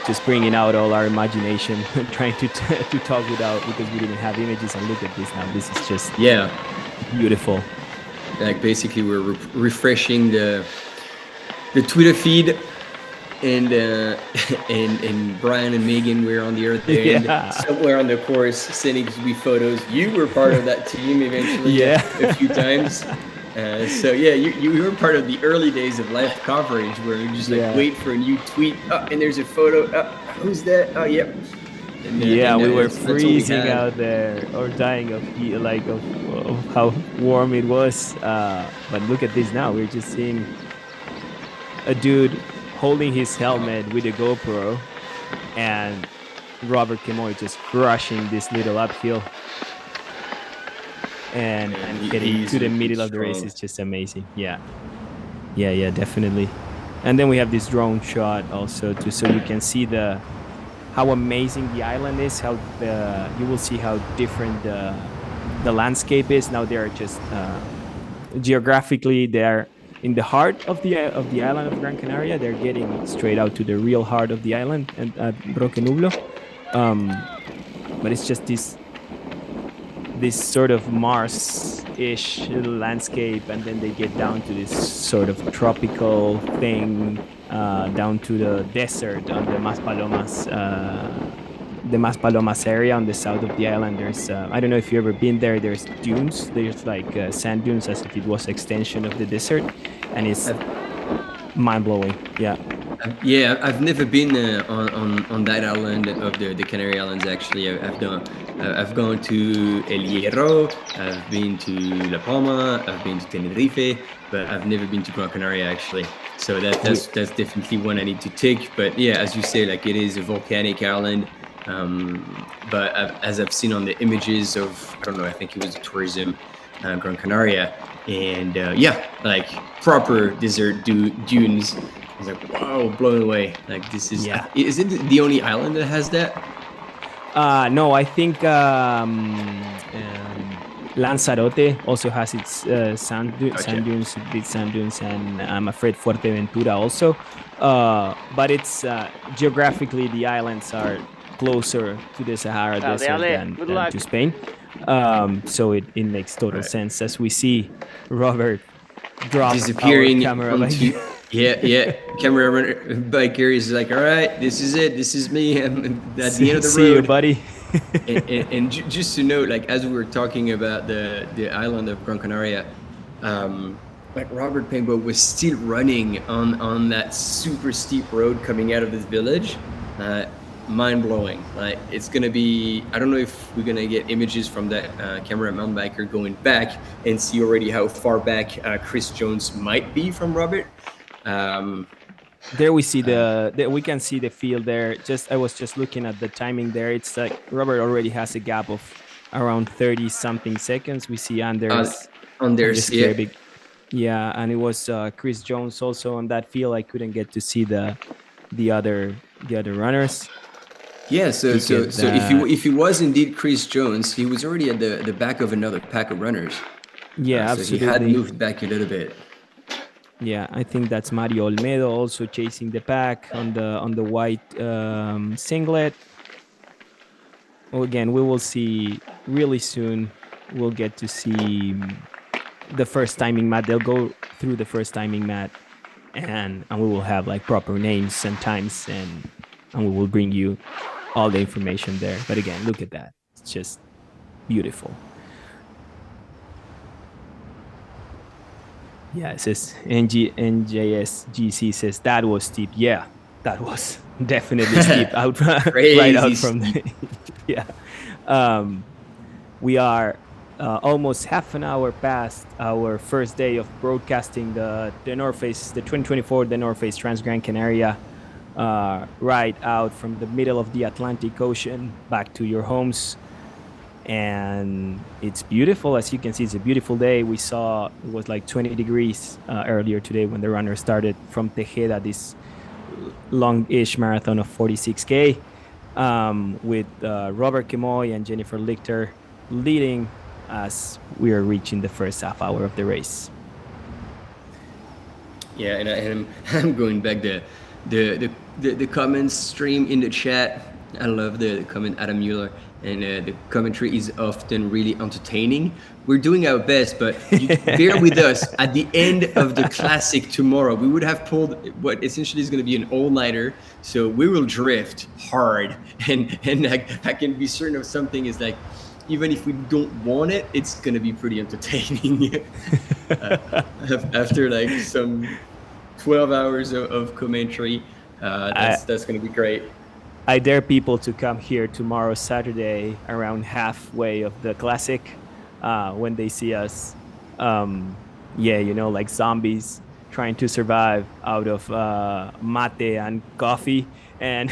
just bringing out all our imagination, trying to talk because we didn't have images. And look at this now. This is just beautiful. Like basically we're refreshing the Twitter feed, and Brian and Megan were on the other end, somewhere on the course, sending me photos. You were part of that team eventually, a few times. So you were part of the early days of live coverage, where you just wait for a new tweet, and there's a photo. Who's that? Oh, yep. We were freezing out there or dying of heat, like of how warm it was. But look at this now. We're just seeing a dude holding his helmet with a GoPro, and Robert Kemoy just crushing this little uphill. And getting to the middle of the race is just amazing. Yeah, definitely. And then we have this drone shot also too, so you can see the how amazing the island is. How you will see how different the landscape is. Now they're just geographically they're in the heart of the island of Gran Canaria. They're getting straight out to the real heart of the island and at Roque Nublo. But it's just this sort of Mars-ish landscape, and then they get down to this sort of tropical thing, down to the desert on the Maspalomas area on the south of the island. There's I don't know if you've ever been there. There's dunes. There's like sand dunes, as if it was extension of the desert, and it's mind-blowing. Yeah. Yeah, I've never been on that island of the Canary Islands. Actually, I've gone to El Hierro, I've been to La Palma, I've been to Tenerife, but I've never been to Gran Canaria actually. So that's definitely one I need to take. But yeah, as you say, like it is a volcanic island. But as I've seen on the images of, I don't know, I think it was tourism Gran Canaria, and yeah, like proper desert dunes. I was like, wow, blown away. Like this is, Yeah. Is it the only island that has that? No, I think Lanzarote also has its sand dunes, big sand dunes, and I'm afraid Fuerteventura also. But it's geographically the islands are closer to the Sahara Desert than to Spain. So it makes total sense, as we see Robert drop Disappearing our camera. Yeah. Camera biker is like, all right, this is it. This is me. I'm at the end of the road. See you, buddy. and just to note, like as we were talking about the island of Gran Canaria, like Robert Pengbo was still running on that super steep road coming out of this village. Mind blowing. Like it's gonna be, I don't know if we're gonna get images from that camera mountain biker going back and see already how far back Chris Jones might be from Robert. There we see we can see the field there. I was just looking at the timing there. It's like Robert already has a gap of around 30 something seconds. We see Anders yeah. Yeah, and it was Chris Jones also on that field. I couldn't get to see the other runners. Yeah, so if he was indeed Chris Jones, he was already at the back of another pack of runners. Yeah, so absolutely. He had moved back a little bit. Yeah, I think that's Mario Olmedo also chasing the pack on the white singlet. Well, again, we will see really soon. We'll get to see the first timing mat. They'll go through the first timing mat, and we will have like proper names and times, and we will bring you all the information there. But again, look at that. It's just beautiful. Yeah, it says NJSGC says that was steep. Yeah, that was definitely steep. Right out from the yeah. We are almost half an hour past our first day of broadcasting the North Face, the 2024 the North Face Transgrancanaria, right out from the middle of the Atlantic Ocean back to your homes. And it's beautiful. As you can see, it's a beautiful day. We saw it was like 20 degrees earlier today when the runner started from Tejeda, this long-ish marathon of 46K, with Robert Kemoy and Jennifer Lichter leading as we are reaching the first half hour of the race. Yeah, and I'm going back the comments stream in the chat. I love the comment, Adam Mueller. And the commentary is often really entertaining. We're doing our best, but bear with us. At the end of the classic tomorrow, we would have pulled what essentially is going to be an all-nighter. So we will drift hard. And I can be certain of something is like, even if we don't want it, it's going to be pretty entertaining. After like some 12 hours of commentary, that's going to be great. I dare people to come here tomorrow, Saturday, around halfway of the classic, when they see us, like zombies trying to survive out of mate and coffee. And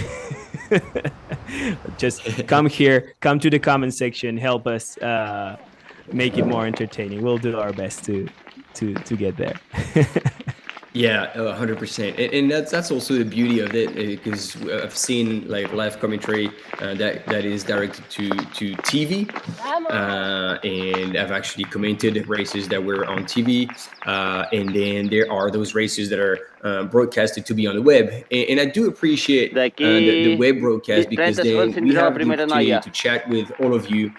just come here, come to the comment section, help us make it more entertaining. We'll do our best to get there. Yeah, 100%, and that's also the beauty of it, because I've seen like live commentary that is directed to TV, and I've actually commented races that were on TV, and then there are those races that are broadcasted to be on the web, and I do appreciate the Daqui web broadcast, because 30 segundos then we iniciamos a have the primeira opportunity noia. to chat with all of you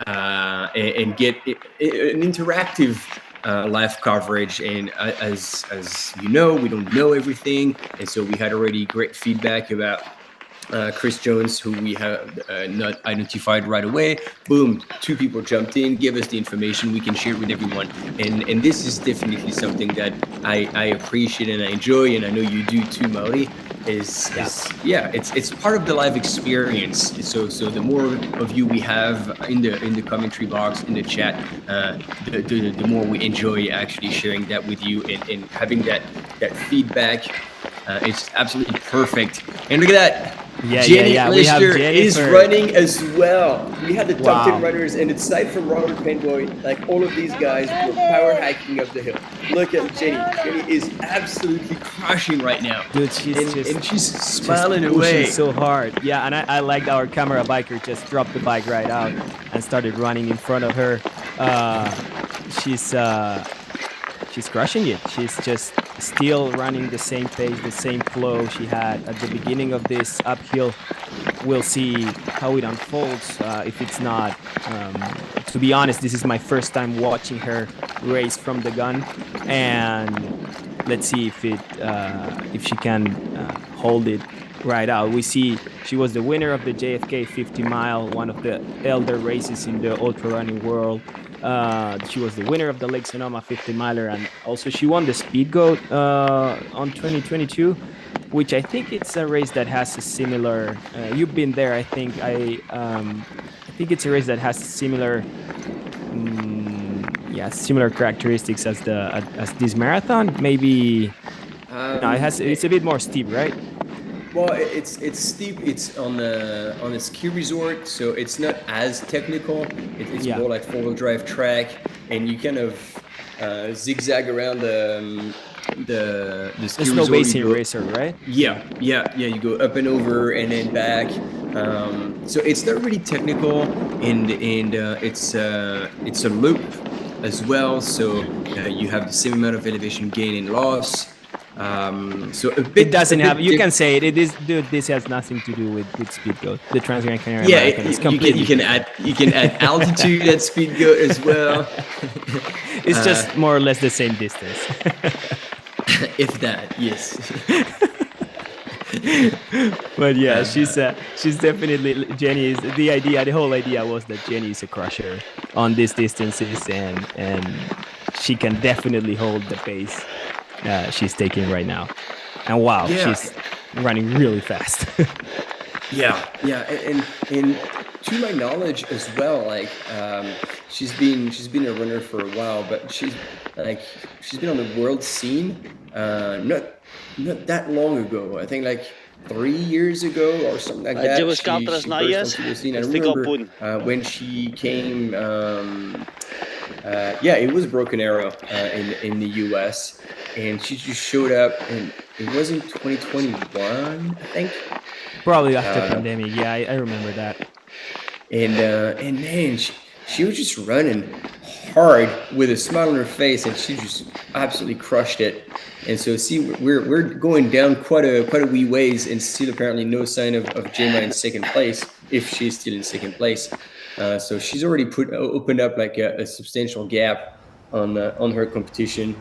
and get an interactive live coverage. And as you know, we don't know everything, and so we had already great feedback about Chris Jones, who we have not identified right away. Boom, two people jumped in, give us the information, we can share it with everyone. And this is definitely something that I appreciate and I enjoy, and I know you do too, Mauri. It's part of the live experience. So the more of you we have in the commentary box, in the chat, the more we enjoy actually sharing that with you, and having that feedback. It's absolutely perfect. And look at that. Jenny Lister is running as well. We had the top 10 runners, and aside from Robert Penboy, like all of these guys were power hiking up the hill. Look at Jenny. Jenny is absolutely crushing right now. Dude, she's smiling away so hard. Yeah, and I liked our camera biker just dropped the bike right out and started running in front of her. She's crushing it. She's just still running the same pace, the same flow she had at the beginning of this uphill. We'll see how it unfolds. If it's not, to be honest, this is my first time watching her race from the gun, and let's see if she can hold it right out. We see she was the winner of the JFK 50 mile, one of the elder races in the ultra running world. She was the winner of the Lake Sonoma 50 miler, and also she won the Speed Goat on 2022, which I think it's a race that has a similar. You've been there, I think. I think it's a race that has similar, similar characteristics as this marathon. Maybe it's a bit more steep, right? Well, it's steep. It's on a ski resort, so it's not as technical. It's more like 4-wheel drive track, and you kind of zigzag around the ski resort. Snow basin racer, right? Yeah. You go up and over and then back. So it's not really technical, and it's a loop as well. So you have the same amount of elevation gain and loss. So it doesn't have. You can say it. It is, dude. This has nothing to do with Speed Goat. The Transgrancanaria. Yeah, you can add altitude at Speed Goat as well. It's just more or less the same distance. If that, yes. But yeah, she's definitely Jenny is the idea. The whole idea was that Jenny is a crusher on these distances, and she can definitely hold the pace she's taking right now. And wow, she's running really fast. yeah, and to my knowledge as well, like she's been a runner for a while, but she's been on the world scene not that long ago. I think like 3 years ago or something like that. She burst onto the scene. I remember when she came. It was Broken Arrow in the US, and she just showed up, and it was in 2021, I think. Probably after pandemic. Yeah, I remember that. And man, she was just running hard with a smile on her face, and she just absolutely crushed it. And so, see, we're going down quite a wee ways, and still apparently no sign of Gemma in second place, if she's still in second place. So she's already opened up like a substantial gap on her competition.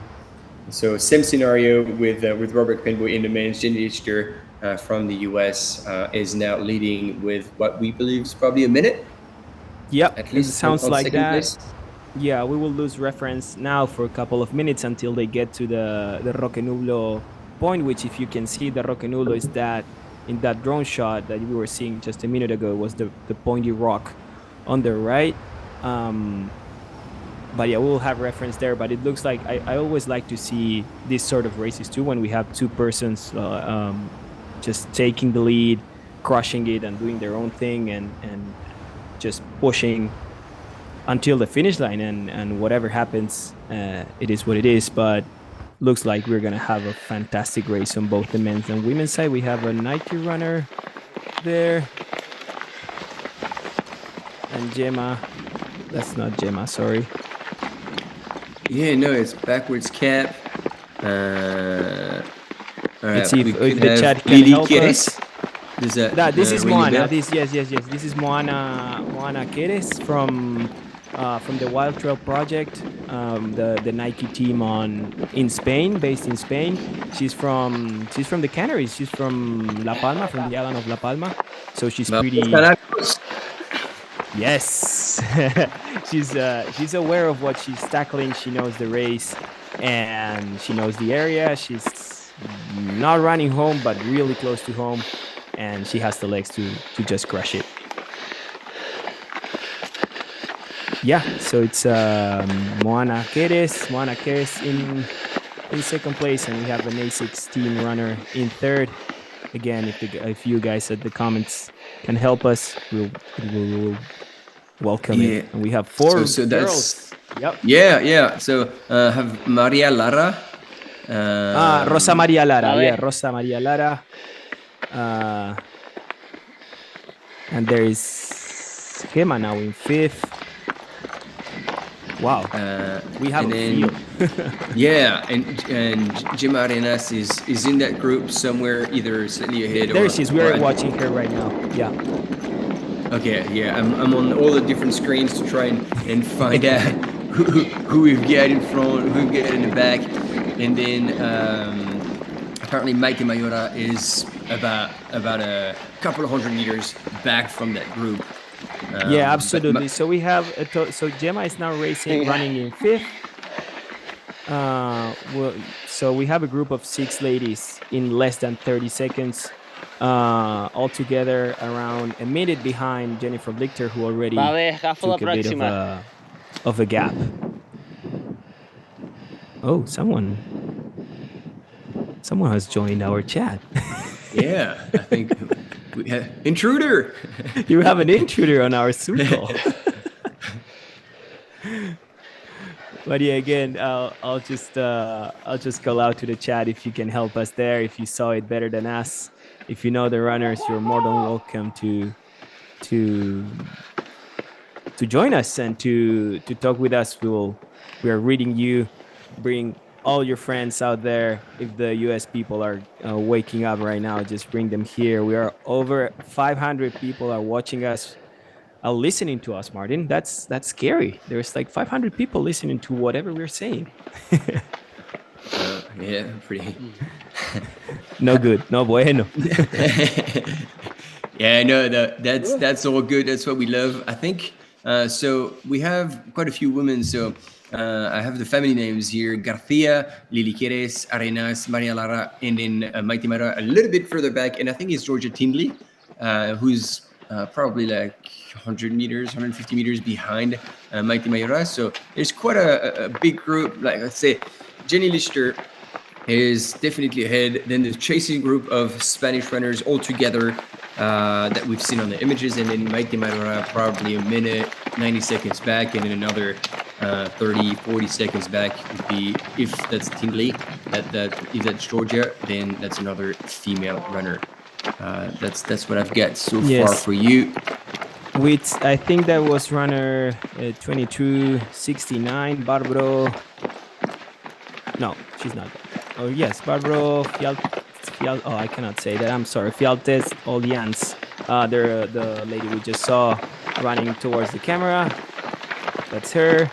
So same scenario with Robert Penboy in the men's. Jenny Lister from the US is now leading with what we believe is probably a minute. Yep, at least it sounds like that. Place. Yeah, we will lose reference now for a couple of minutes until they get to the Roque Nublo point, which, if you can see, the Roque Nublo is that in that drone shot that we were seeing just a minute ago, was the pointy rock on the right. But yeah, we'll have reference there. But it looks like I always like to see these sort of races too, when we have two persons just taking the lead, crushing it, and doing their own thing, and just pushing until the finish line, and whatever happens, it is what it is. But looks like we're gonna have a fantastic race on both the men's and women's side. We have a Nike runner there, and Gemma. That's not Gemma. Sorry. Yeah, no, it's backwards cap. Let's see if could the have chat can Lily help Quieres. us. Does that This is ring a Moana. bell? Yes. This is Moana Queres from the Wild Trail Project, the Nike team in Spain, based in Spain. She's from the Canaries. She's from La Palma, from the island of La Palma. So she's pretty. Yes, she's aware of what she's tackling. She knows the race, and she knows the area. She's not running home, but really close to home, and she has the legs to just crush it. Yeah, so it's Moana Queres in second place, and we have an A6 team runner in third. Again, if you guys at the comments can help us, we'll welcome it. And we have four girls. Yep. Yeah. So have Maria Lara. Rosa Maria Lara. Yeah, Rosa Maria Lara. And there is Gemma now in fifth. Wow. We have a few. Yeah, and Gemma Arenas is in that group somewhere, either slightly ahead. There she is. We're watching her right now. Yeah. Okay, yeah, I'm on all the different screens to try and find out who we've got in front, who we've got in the back, and then apparently Maite Mayora is about a couple of 100 meters back from that group. Yeah, absolutely. So we have so Gemma is now running in fifth. So we have a group of 6 ladies in less than 30 seconds. Altogether around a minute behind Jennifer Lichter, who already took a bit of a gap. Oh, someone has joined our chat. Yeah, I think we have intruder. You have an intruder on our circle. But yeah, again, I'll just call out to the chat if you can help us there. If you saw it better than us, if you know the runners, you're more than welcome to join us and to talk with us. We are reading you. Bring all your friends out there. If the US people are waking up right now, just bring them here. We are over 500 people are watching us, are listening to us, Martin. That's scary. There's like 500 people listening to whatever we're saying. Yeah, pretty. No good. No bueno. Yeah, no, that's all good. That's what we love. I think so. We have quite a few women. So I have the family names here: Garcia, Lili Quieres, Arenas, Maria Lara, and then Maite Mayora a little bit further back. And I think it's Georgia Tindley, who's probably like 100 meters, 150 meters behind Maite Mayora. So there's quite a big group. Like, let's say Jenny Lichter is definitely ahead. Then the chasing group of Spanish runners all together that we've seen on the images, and then Maite Mayora probably a minute, 90 seconds back, and then another 30, 40 seconds back would be, if that's Tindley, if that's Georgia, then that's another female runner. That's what I've got so far for you. With, I think that was runner 2269, Barbaro. No, she's not. Oh yes, Barbaro oh, I cannot say that. I'm sorry. Fialtes Olians. They're the lady we just saw running towards the camera. That's her.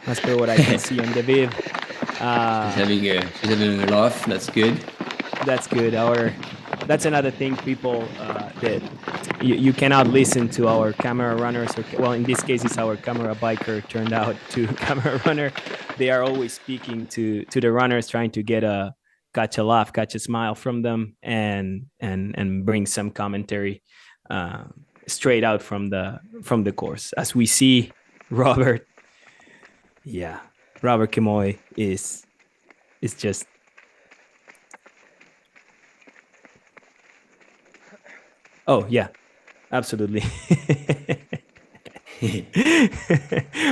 As per what I can see on the vid. She's having a laugh. That's good. That's good. That's another thing, people, that you cannot listen to our camera runners. Well, in this case, it's our camera biker turned out to camera runner. They are always speaking to the runners, trying to catch a laugh, catch a smile from them, and bring some commentary straight out from the course. As we see, Robert Kimoy is just. Oh yeah, absolutely.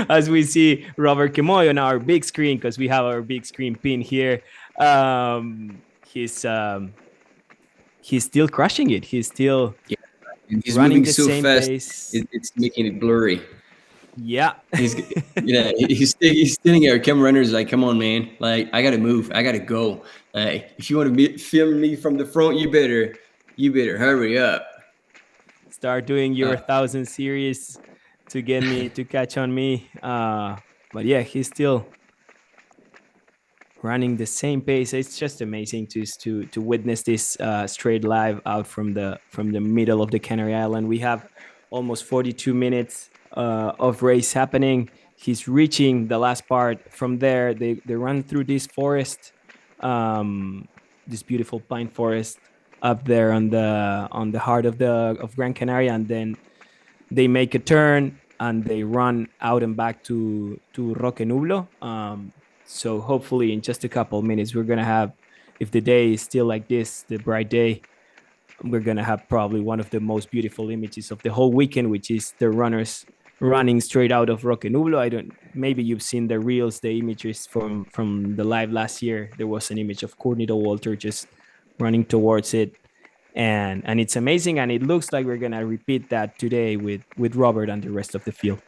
As we see Robert Kemoy on our big screen, because we have our big screen pin here. He's still crushing it. He's still He's running moving the so same fast, pace. it's making it blurry. Yeah. He's he's sitting there. Camera runner's like, come on, man. Like, I gotta move. I gotta go. If you want to film me from the front, you better hurry up. Start doing your 1,000 series to get me to catch on me. But yeah, he's still running the same pace. It's just amazing to witness this straight live out from the middle of the Canary Island. We have almost 42 minutes of race happening. He's reaching the last part. From there, they run through this forest, this beautiful pine forest up there on the heart of Gran Canaria, and then they make a turn and they run out and back to Roque Nublo. So hopefully in just a couple of minutes, we're going to have, if the day is still like this, the bright day, we're going to have probably one of the most beautiful images of the whole weekend, which is the runners running straight out of Roque Nublo. Maybe you've seen the reels, the images from the live last year. There was an image of Cornito Walter just running towards it. And it's amazing. And it looks like we're going to repeat that today with Robert and the rest of the field.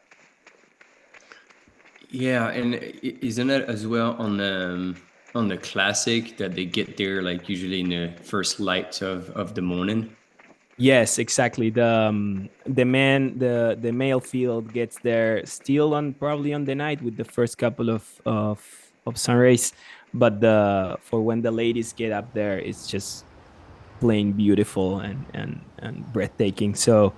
Yeah, and isn't it as well on the classic that they get there like usually in the first light of the morning? Yes, exactly. The male field gets there still probably on the night with the first couple of sun rays, but for when the ladies get up there, it's just plain beautiful and breathtaking. So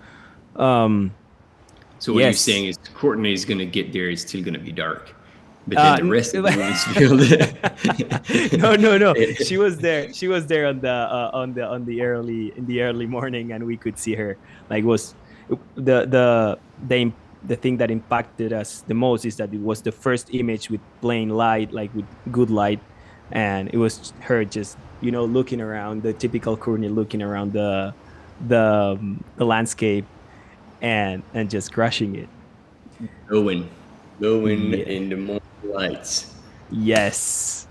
So what you're saying is Courtney is going to get there, it's still going to be dark. But then the rest of the women's field. No. She was there on the early morning, and we could see her. Like, was the thing that impacted us the most is that it was the first image with plain light, like with good light, and it was her just looking around, the typical Courtney looking around the landscape and just crushing it. Glowing in the morning lights. Yes,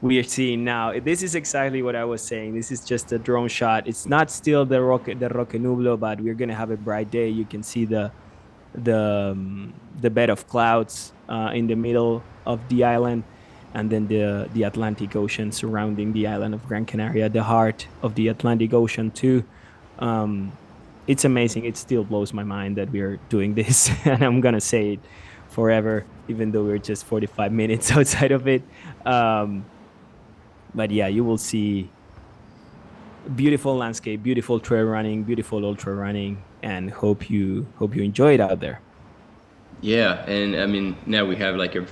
we are seeing now. This is exactly what I was saying. This is just a drone shot. It's not still the Roque Nublo, but we're gonna have a bright day. You can see the bed of clouds in the middle of the island, and then the Atlantic Ocean surrounding the island of Gran Canaria, the heart of the Atlantic Ocean too. It's amazing. It still blows my mind that we are doing this, and I'm gonna say it forever, even though we're just 45 minutes outside of it. But yeah, you will see beautiful landscape, beautiful trail running, beautiful ultra running, and hope you enjoy it out there. Yeah, and I mean now we have like a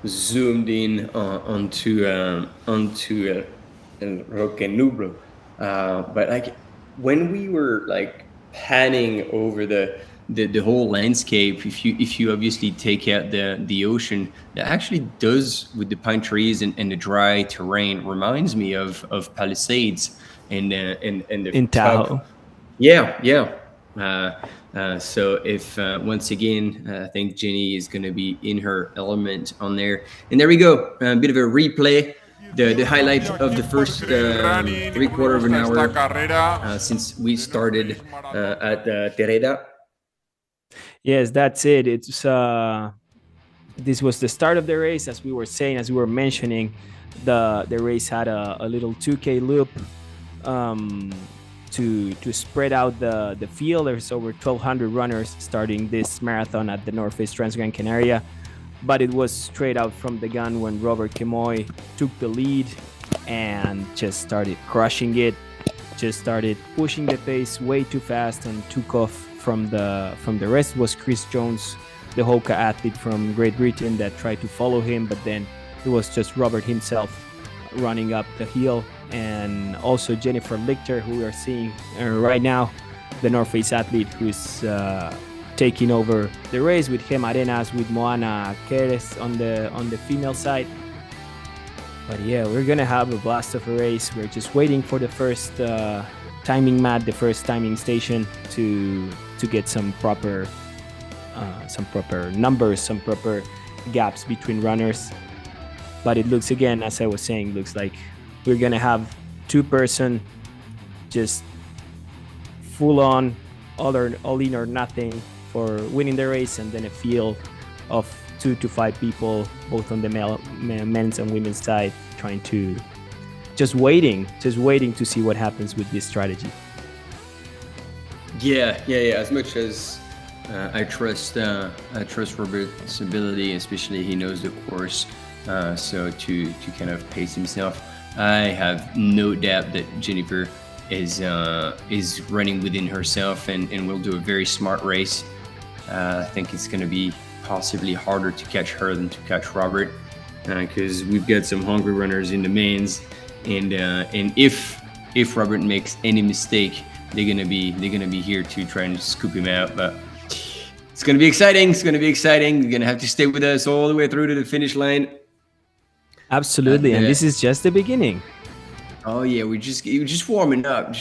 zoomed in onto Roque Nublo, but like when we were like panning over the whole landscape, if you obviously take out the ocean, that actually does, with the pine trees and the dry terrain, reminds me of Palisades and the in Tahoe. Yeah. So if once again, I think Jenny is going to be in her element on there, and there we go, a bit of a replay. The highlight of the first 3/4 of an hour since we started at Tereda. Yes, that's it. It's this was the start of the race, as we were saying, as we were mentioning. The race had a little 2K loop to spread out the field. There's over 1,200 runners starting this marathon at the North Face Transgrancanaria. But it was straight out from the gun when Robert Kemoy took the lead and just started crushing it, just started pushing the pace way too fast and took off from the rest. It was Chris Jones, the Hoka athlete from Great Britain, that tried to follow him, but then it was just Robert himself running up the hill. And also Jennifer Lichter, who we are seeing right now, the North Face athlete who's taking over the race with Gem Arenas, with Moana Queres on the female side. But yeah, we're gonna have a blast of a race. We're just waiting for the first timing mat, the first timing station to get some proper some proper numbers, some proper gaps between runners. But it looks, again, as I was saying, looks like we're gonna have 2-person, just full on, all in or nothing for winning the race, and then a field of 2 to 5 people, both on the men's and women's side, trying to just waiting to see what happens with this strategy. Yeah. As much as I trust Robert's ability, especially he knows the course, so to kind of pace himself, I have no doubt that Jennifer is running within herself and will do a very smart race. I think it's going to be possibly harder to catch her than to catch Robert, because we've got some hungry runners in the mains, and if Robert makes any mistake, they're gonna be here to try and scoop him out. But it's gonna be exciting. You're gonna have to stay with us all the way through to the finish line. Absolutely, and this is just the beginning. Oh yeah, we're just warming up.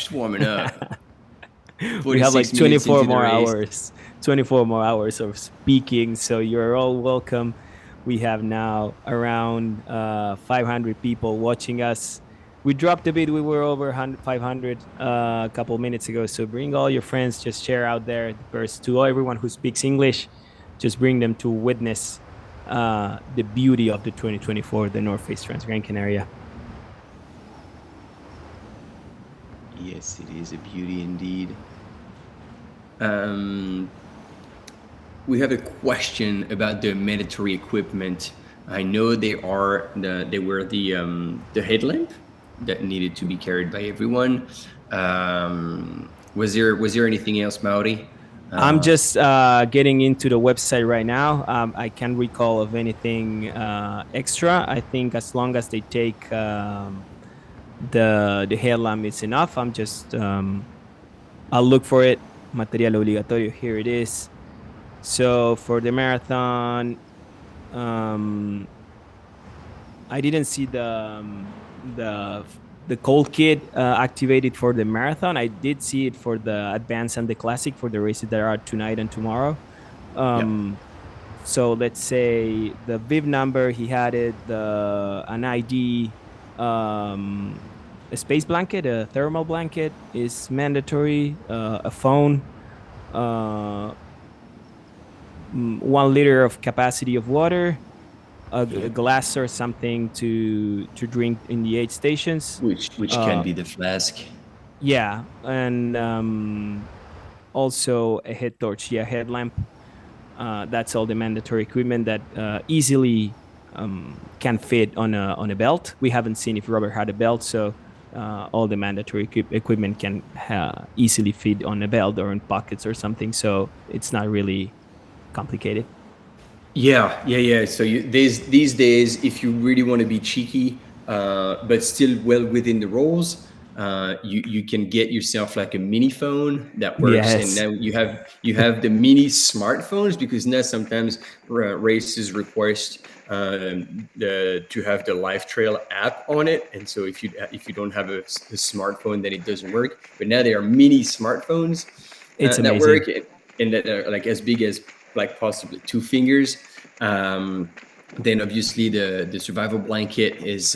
We have like 24 more hours. 24 more hours of speaking, so you're all welcome. We have now around 500 people watching us. We dropped a bit. We were over 500 a couple minutes ago. So bring all your friends. Just share out there. First, to everyone who speaks English, just bring them to witness the beauty of the 2024, the North Face Transgrancanaria. Yes, it is a beauty indeed. We have a question about the mandatory equipment. I know they were the headlamp that needed to be carried by everyone. Was there anything else, Mauri? I'm just getting into the website right now. I can't recall of anything extra. I think as long as they take the headlamp, it's enough. I'm just I'll look for it. Material obligatorio. Here it is. So for the marathon, I didn't see the cold kit activated for the marathon. I did see it for the advanced and the classic, for the races that are tonight and tomorrow. So let's say the bib number, he had it, an ID, a space blanket, a thermal blanket is mandatory, a phone, 1 liter of capacity of water, a glass or something to drink in the aid stations, which can be the flask. Yeah, and also a head torch, headlamp. That's all the mandatory equipment that easily can fit on a belt. We haven't seen if Robert had a belt, so all the mandatory equipment can easily fit on a belt or in pockets or something. So it's not really complicated. Yeah. So these days, if you really want to be cheeky, but still well within the rules, you can get yourself like a mini phone that works. Yes. And now you have the mini smartphones, because now sometimes races request to have the Life Trail app on it, and so if you don't have a smartphone, then it doesn't work. But now there are mini smartphones that work, and that are like as big as like possibly 2 fingers. Then obviously the survival blanket is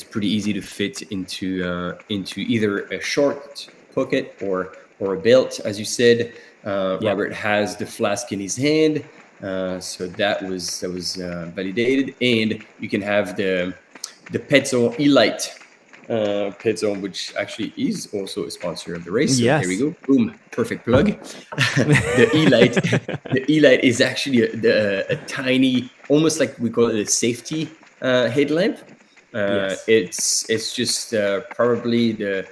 pretty easy to fit into either a short pocket or a belt, as you said. Robert has the flask in his hand, so that was validated, and you can have the Petzl E-Light. Petzl, which actually is also a sponsor of the race. So yes. There we go. Boom. Perfect plug. The E-Light is actually a tiny, almost like we call it a safety headlamp. Yes. It's just probably the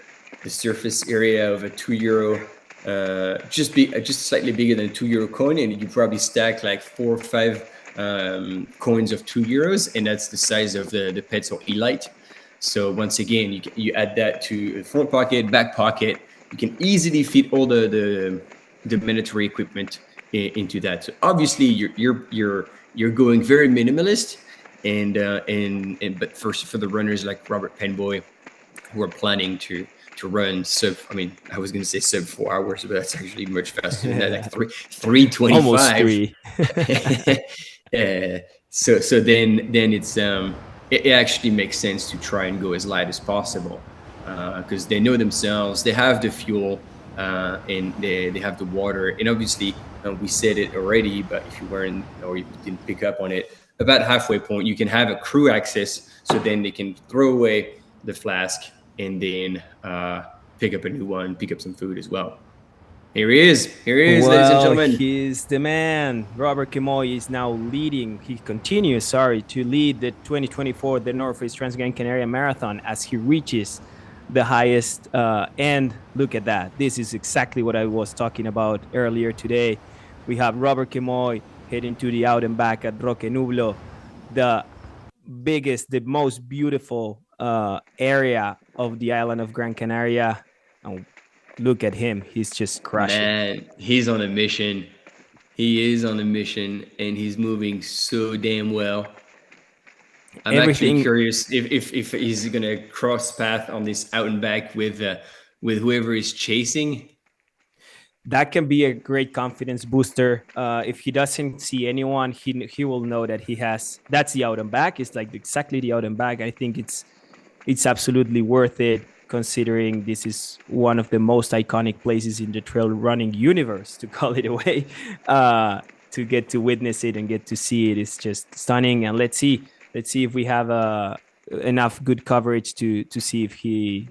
surface area of a €2, just slightly bigger than a €2 coin, and you probably stack like 4 or 5 coins of €2, and that's the size of the Petzl E-Light. So once again, you add that to front pocket, back pocket. You can easily fit all the mandatory equipment into that. So obviously, you're going very minimalist, but first for the runners like Robert Penboy, who are planning to to run sub. I mean, I was going to say sub 4 hours, but that's actually much faster than that. Like 3:25. Almost 3. So then it's it actually makes sense to try and go as light as possible, because they know themselves, they have the fuel, and they have the water, and obviously we said it already, but if you weren't or you didn't pick up on it, about halfway point you can have a crew access, so then they can throw away the flask and then pick up a new one, pick up some food as well. Here he is, ladies and gentlemen. He's the man. Robert Kimoy is now leading. He continues, to lead the 2024 the North Face Transgrancanaria Marathon as he reaches the highest end. Look at that. This is exactly what I was talking about earlier today. We have Robert Kimoy heading to the out and back at Roque Nublo, the biggest, the most beautiful area of the island of Gran Canaria. And look at him. He's just crushing. Man, he's on a mission. He is on a mission, and he's moving so damn well. I'm actually curious if he's going to cross path on this out and back with whoever is chasing. That can be a great confidence booster. If he doesn't see anyone, he will know that that's the out and back. It's like exactly the out and back. I think it's absolutely worth it, considering this is one of the most iconic places in the trail running universe, to call it a way. To get to witness it and get to see it is just stunning. And let's see if we have enough good coverage to see if he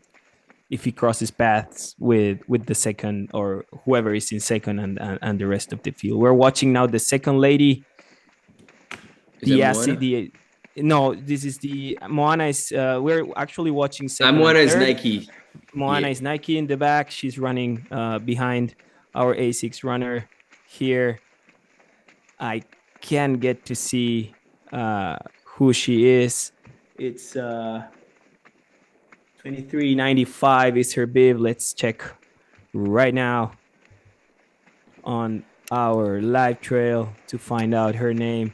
crosses paths with the second, or whoever is in second, and the rest of the field. We're watching now the second lady. No, this is the Moana. We're actually watching second. Moana is Nike. Moana is Nike in the back. She's running behind our ASICS runner here. I can't get to see who she is. It's 2395 is her bib. Let's check right now on our live trail to find out her name.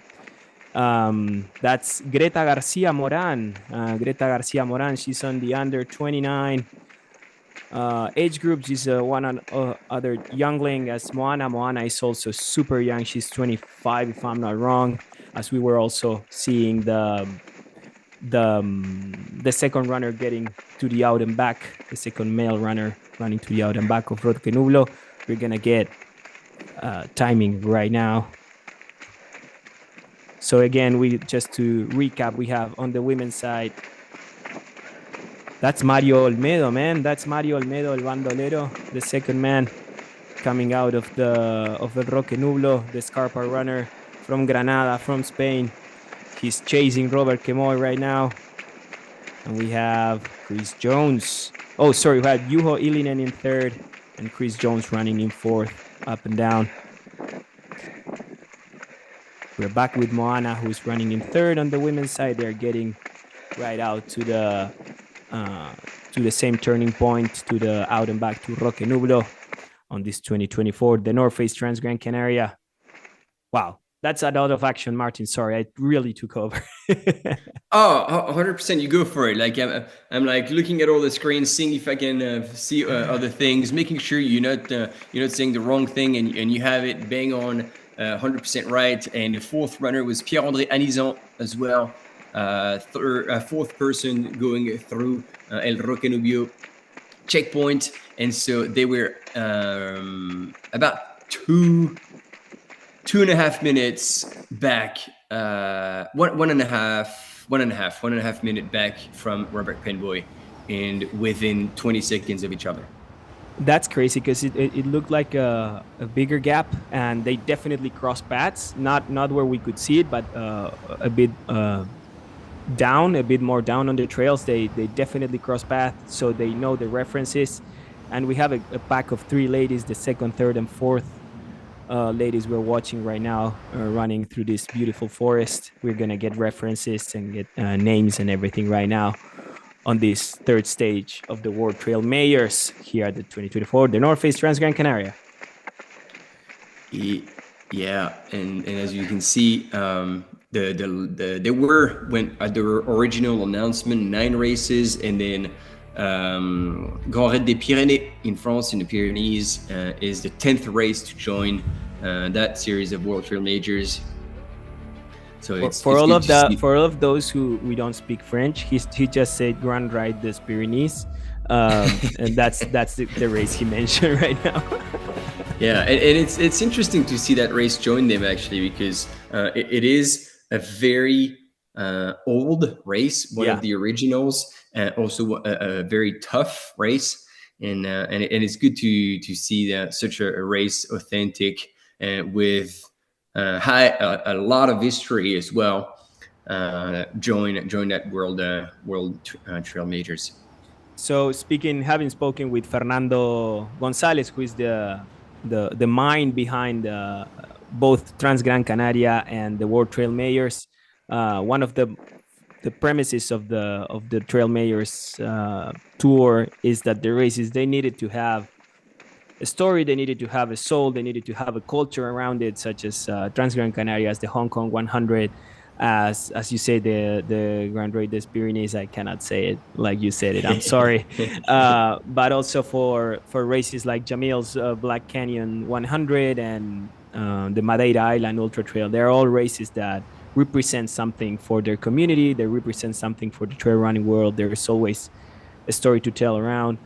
That's Greta Garcia Moran. She's on the under 29 age group. She's one other youngling as Moana. Moana is also super young. She's 25, if I'm not wrong, as we were also seeing the second runner getting to the out and back, the second male runner running to the out and back of Roque Nublo. We're gonna get timing right now. So again, just to recap, we have on the women's side, that's Mario Olmedo, man. That's Mario Olmedo, el bandolero, the second man coming out of the Roque Nublo, the Scarpa runner from Granada, from Spain. He's chasing Robert Kimoy right now. And we have Chris Jones. We have Juho Ilinen in third and Chris Jones running in fourth, up and down. We're back with Moana, who's running in third on the women's side. They're getting right out to the same turning point, to the out and back to Roque Nublo on this 2024, the North Face Transgrancanaria. Wow, that's a lot of action, Martin. Sorry, I really took over. 100%. You go for it. Like I'm like looking at all the screens, seeing if I can see other things, making sure you're not saying the wrong thing, and you have it bang on. 100% right. And the fourth runner was Pierre-André Anizan as well. Fourth person going through El Roque Nubio checkpoint. And so they were about two and a half minutes back, one and a half minute back from Robert Penboy, and within 20 seconds of each other. That's crazy, because it looked like a bigger gap, and they definitely crossed paths. Not where we could see it, but a bit down, a bit more down on the trails. They definitely crossed paths, so they know the references. And we have a pack of three ladies, the second, third, and fourth ladies we're watching right now, running through this beautiful forest. We're gonna get references and get names and everything right now on this third stage of the World Trail Mayors here at the 2024, the North Face Transgrancanaria. Yeah, and as you can see, there were, when at the original announcement, 9 races, and then Grand Raid des Pyrénées in France, in the Pyrenees, is the 10th race to join that series of World Trail Majors. So it's all good to see. For all of those who we don't speak French, he just said Grand Raid des Pyrénées, and that's the race he mentioned right now. Yeah, and it's interesting to see that race join them actually, because it is a very old race, one of the originals, and also a very tough race, and it's good to see that such a race authentic and with a lot of history as well. Join that world trail majors. So having spoken with Fernando Gonzalez, who is the mind behind both Transgrancanaria and the World Trail Majors, one of the premises of the Trail Majors tour is that the races, they needed to have a story, they needed to have a soul, they needed to have a culture around it, such as Transgrancanaria, as the Hong Kong 100, as you say, the Grand Raid des Pyrenees. I cannot say it like you said it, I'm sorry. But also for races like Jamil's Black Canyon 100 and the Madeira Island Ultra Trail. They're all races that represent something for their community, they represent something for the trail running world. There's always a story to tell around.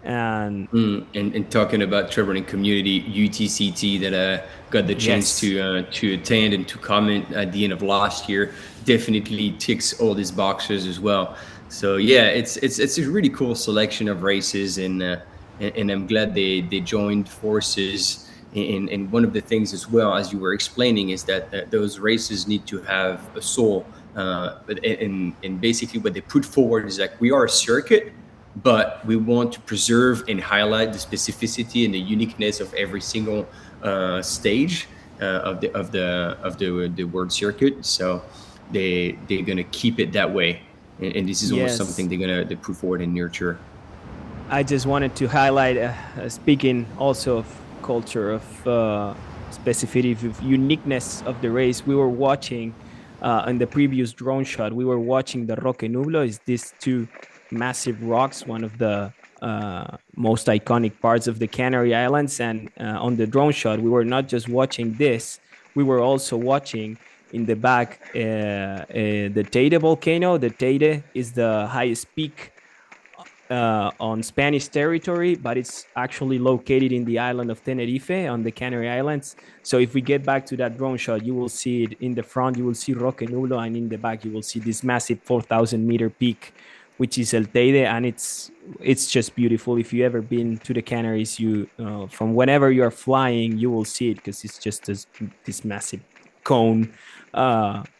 And talking about trail running community, UTCT that got the chance to attend and to comment at the end of last year definitely ticks all these boxes as well. So yeah, it's a really cool selection of races, and I'm glad they joined forces. And one of the things as well, as you were explaining, is that those races need to have a soul. And basically what they put forward is like, we are a circuit, but we want to preserve and highlight the specificity and the uniqueness of every single stage of the world circuit. So they're gonna keep it that way, and this is almost something they put forward and nurture. I just wanted to highlight, speaking also of culture, of specificity, of uniqueness of the race. We were watching in the previous drone shot, we were watching the Roque Nublo. Is these two massive rocks, one of the most iconic parts of the Canary Islands. And on the drone shot, we were not just watching this, we were also watching in the back the Teide volcano. The Teide is the highest peak on Spanish territory, but it's actually located in the island of Tenerife on the Canary Islands. So if we get back to that drone shot, you will see it in the front, you will see Roque Nublo, and in the back, you will see this massive 4,000 meter peak, which is El Teide, and it's just beautiful. If you ever been to the Canaries, you from whenever you are flying, you will see it, because it's just this massive cone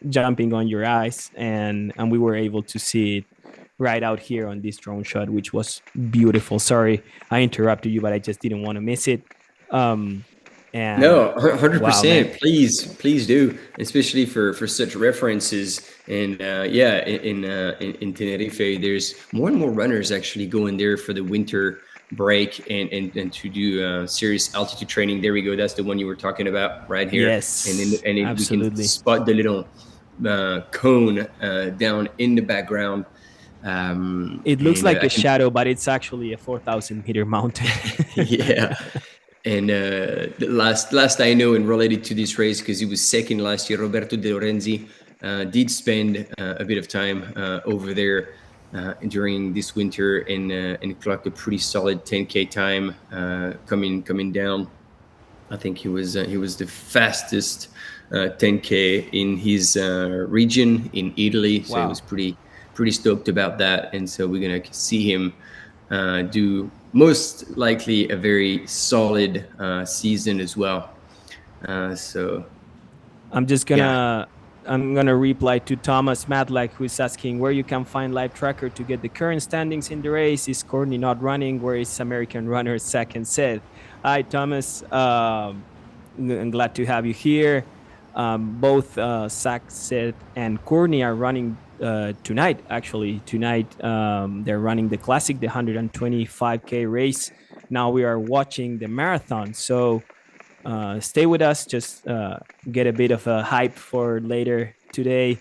jumping on your eyes, and we were able to see it right out here on this drone shot, which was beautiful. Sorry, I interrupted you, but I just didn't want to miss it. And no, 100%. Wow, please do, especially for such references. And in Tenerife, there's more and more runners actually going there for the winter break and to do serious altitude training. There we go. That's the one you were talking about right here. Yes, and we can spot the little cone down in the background. It looks like a shadow, but it's actually a 4,000 meter mountain. Yeah. And last I know, and related to this race, because he was second last year, Roberto De Lorenzi did spend a bit of time over there during this winter and clocked a pretty solid 10K time coming down. I think he was the fastest 10K in his region in Italy. So he was pretty stoked about that, and so we're gonna see him do most likely a very solid season as well. So I'm just gonna I'm gonna reply to Thomas Matlack, who is asking where you can find live tracker to get the current standings in the race. Is Courtney not running? Where is American runner Zach and Seth? Hi Thomas, I'm glad to have you here. Both Zach, Seth, and Courtney are running tonight. Actually, tonight they're running the classic, the 125K race. Now we are watching the marathon. So stay with us. Just get a bit of a hype for later today,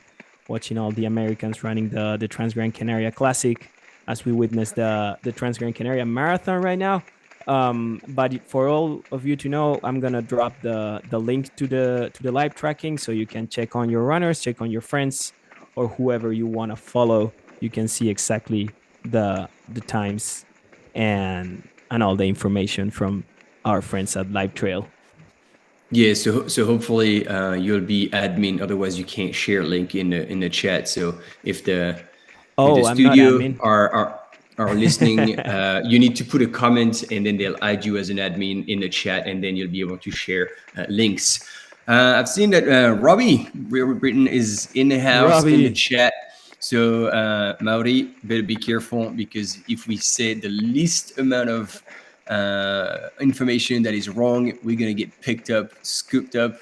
watching all the Americans running the Transgrancanaria Classic. as we witness the Transgrancanaria marathon right now. But for all of you to know, I'm gonna drop the link to the live tracking, so you can check on your runners, check on your friends, or whoever you want to follow. You can see exactly the times and all the information from our friends at Live Trail. Yeah, so hopefully you'll be admin. Otherwise, you can't share link in the chat. So if the I'm not studio admin. are listening, you need to put a comment, and then they'll add you as an admin in the chat, and then you'll be able to share links. I've seen that Robbie Britain is in the house in the chat. So Mauri, better be careful, because if we say the least amount of information that is wrong, we're gonna get picked up, scooped up,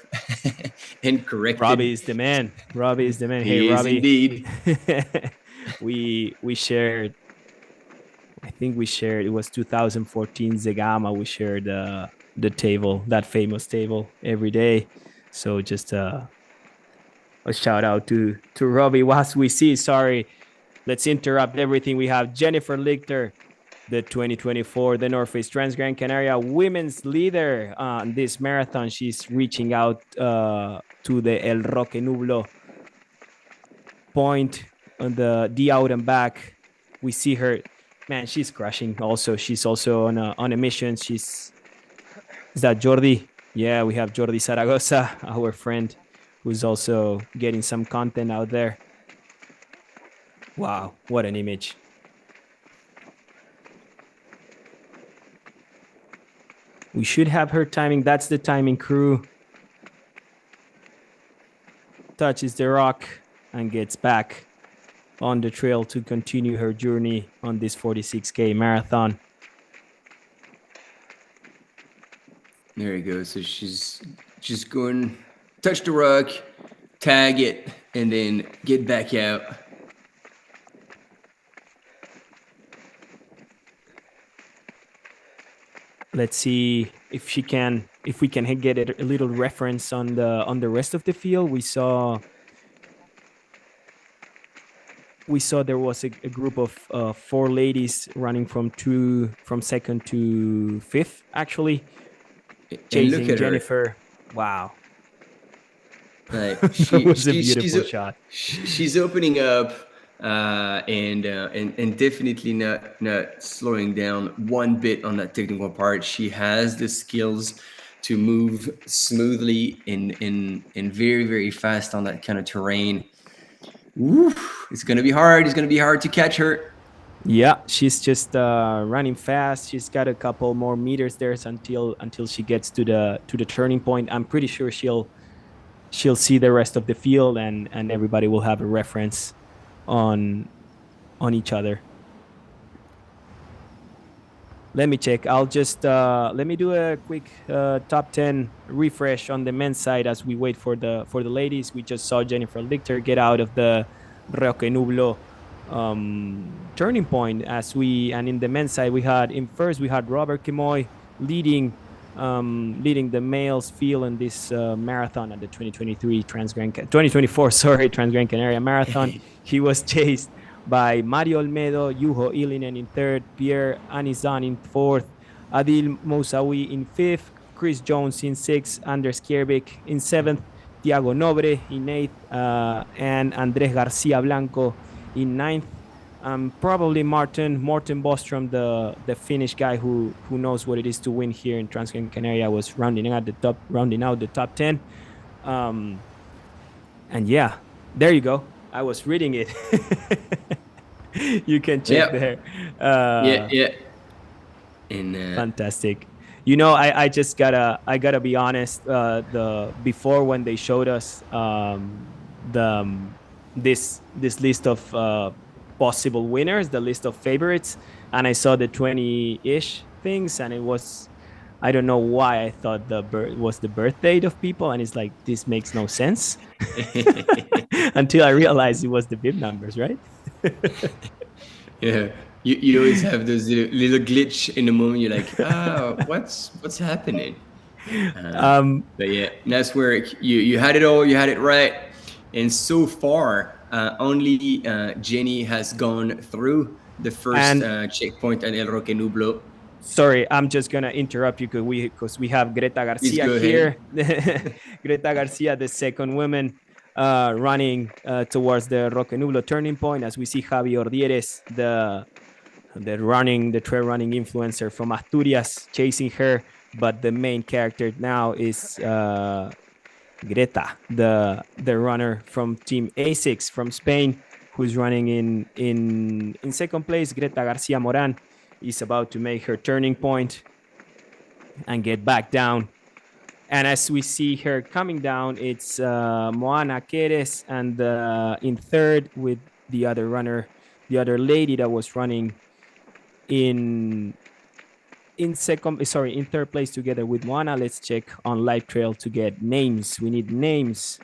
and corrected. Robbie is the man. Robbie is the man. He hey, is Robbie. Indeed. we shared. I think we shared. It was 2014 Zegama. We shared the table, that famous table, every day. So just a shout out to Robbie. As we see, sorry, let's interrupt everything. We have Jennifer Lichter, the 2024 the North Face Transgrancanaria women's leader on this marathon. She's reaching out to the El Roque Nublo point on the out and back. We see her, man, she's crushing. Also, she's also on a mission. Is that Jordi? Yeah, we have Jordi Zaragoza, our friend, who's also getting some content out there. Wow, what an image. We should have her timing. That's the timing crew. Touches the rock and gets back on the trail to continue her journey on this 46K marathon. There you go. So she's just going, touch the rock, tag it, and then get back out. Let's see if we can get a little reference on the rest of the field. We saw there was a group of 4 ladies running from second to fifth, actually, chasing Jennifer. Her. Wow. Like, it was a beautiful shot. She's opening up and definitely not slowing down one bit on that technical part. She has the skills to move smoothly and very, very fast on that kind of terrain. Oof, it's gonna be hard. It's gonna be hard to catch her. Yeah, she's just running fast. She's got a couple more meters there until she gets to the turning point. I'm pretty sure she'll see the rest of the field, and everybody will have a reference on each other. Let me check. I'll just let me do a quick top 10 refresh on the men's side as we wait for the ladies. We just saw Jennifer Lichter get out of the Roque Nublo turning point, and in the men's side we had Robert Kemoy leading the males field in this marathon at the 2024 Transgrancanaria marathon. He was chased by Mario Olmedo, Juho Ilinen in third, Pierre Anizan in fourth, Adil Moussaoui in fifth, Chris Jones in sixth, Anders Kierbik in seventh, Thiago Nobre in eighth, and Andres Garcia Blanco in ninth. Probably Morten Bostrom, the Finnish guy who knows what it is to win here in Transgrancanaria, was rounding out the top 10. And yeah, there you go. I was reading it. You can check there. Yeah. And fantastic. You know, I just gotta be honest. Before, when they showed us this list of possible winners, the list of favorites, and I saw the 20-ish things, and it was, I don't know why I thought was the birth date of people, and it's like, this makes no sense. Until I realized it was the bib numbers, right? Yeah, you always have those little glitch in the moment. You're like, what's happening? But yeah, nice work. You had it all. You had it right. And so far, only Jenny has gone through the first checkpoint at El Roque Nublo. Sorry, I'm just gonna interrupt you because we have Greta Garcia here. Greta Garcia, the second woman, running towards the Roque Nublo turning point. As we see Javi Ordieres, the trail running influencer from Asturias, chasing her. But the main character now is Greta, the runner from Team A6 from Spain, who's running in second place. Greta Garcia Moran is about to make her turning point and get back down. And as we see her coming down, it's Moana Queres, and in third with the other runner, the other lady that was running in third place together with Moana. Let's check on Live Trail to get names. We need names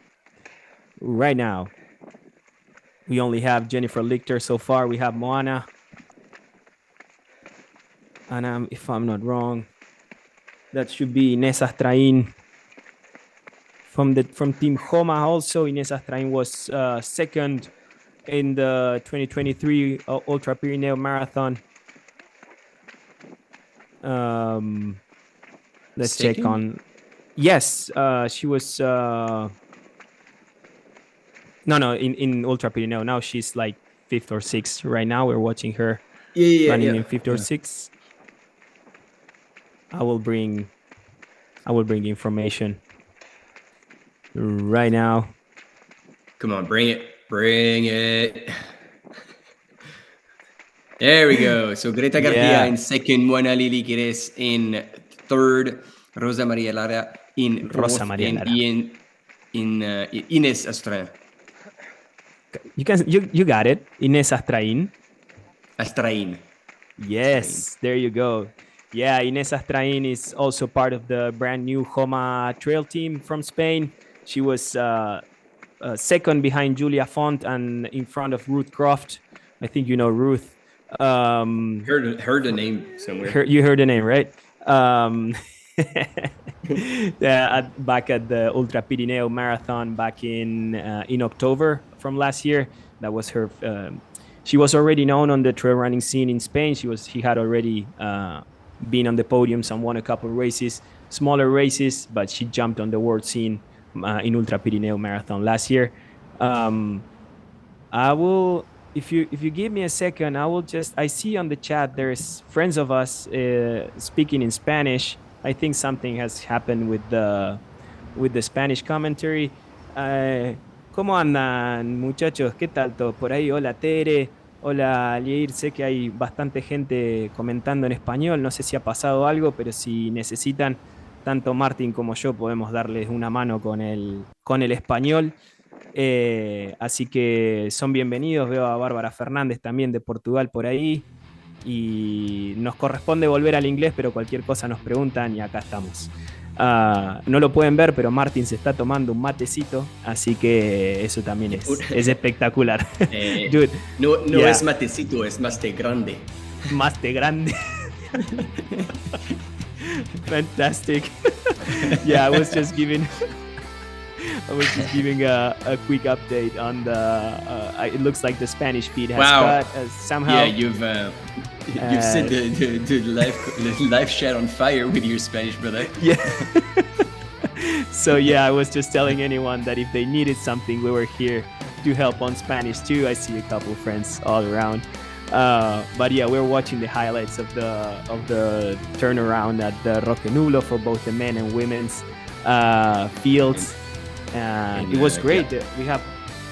right now. We only have Jennifer Lichter so far. We have Moana. And if I'm not wrong, that should be Inés Astrain from Team Homa. Also, Inés Astrain was second in the 2023 Ultra Pyreneo Marathon. Let's check on. Yes, she was. In Ultra Pyreneo. Now she's like fifth or sixth right now. We're watching her running in fifth or sixth. I will bring information right now. Come on, bring it. There we go. So Greta Garcia in second, Moana Lili Queres in third, Rosa Maria Lara in fourth, and Inés Astrain. You got it. Inés Astrain. Astrain. Yes, there you go. Yeah, Inés Astrain is also part of the brand new Homa trail team from Spain. She was second behind Julia Font and in front of Ruth Croft. I think you know Ruth. Heard the name somewhere. You heard the name, right? Back at the Ultra Pyreneo Marathon back in October from last year. That was her. She was already known on the trail running scene in Spain. She had already been on the podiums and won a couple of races, smaller races, but she jumped on the world scene in Ultra Pyreneo Marathon last year. I will, if you give me a second, I see on the chat there's friends of us speaking in Spanish. I think something has happened with the Spanish commentary. ¿Cómo andan, muchachos? ¿Qué tal todo por ahí? Hola, Tere. Hola, Lier. Sé que hay bastante gente comentando en español. No sé si ha pasado algo, pero si necesitan, tanto Martín como yo podemos darles una mano con el español. Así que son bienvenidos. Veo a Bárbara Fernández también de Portugal por ahí. Y nos corresponde volver al inglés, pero cualquier cosa nos preguntan y acá estamos. No lo pueden ver, pero Martín se está tomando un matecito, así que eso también es espectacular. Dude, no es matecito, es más té grande. Más té grande. Fantastic. Yeah, I was just giving a quick update on the. It looks like the Spanish feed has cut somehow. Yeah, you've set the live chat on fire with your Spanish, brother. Yeah. So yeah, I was just telling anyone that if they needed something, we were here to help on Spanish too. I see a couple of friends all around. But yeah, we're watching the highlights of the turnaround at the Roque Nublo for both the men and women's fields. It was great. Yeah. We have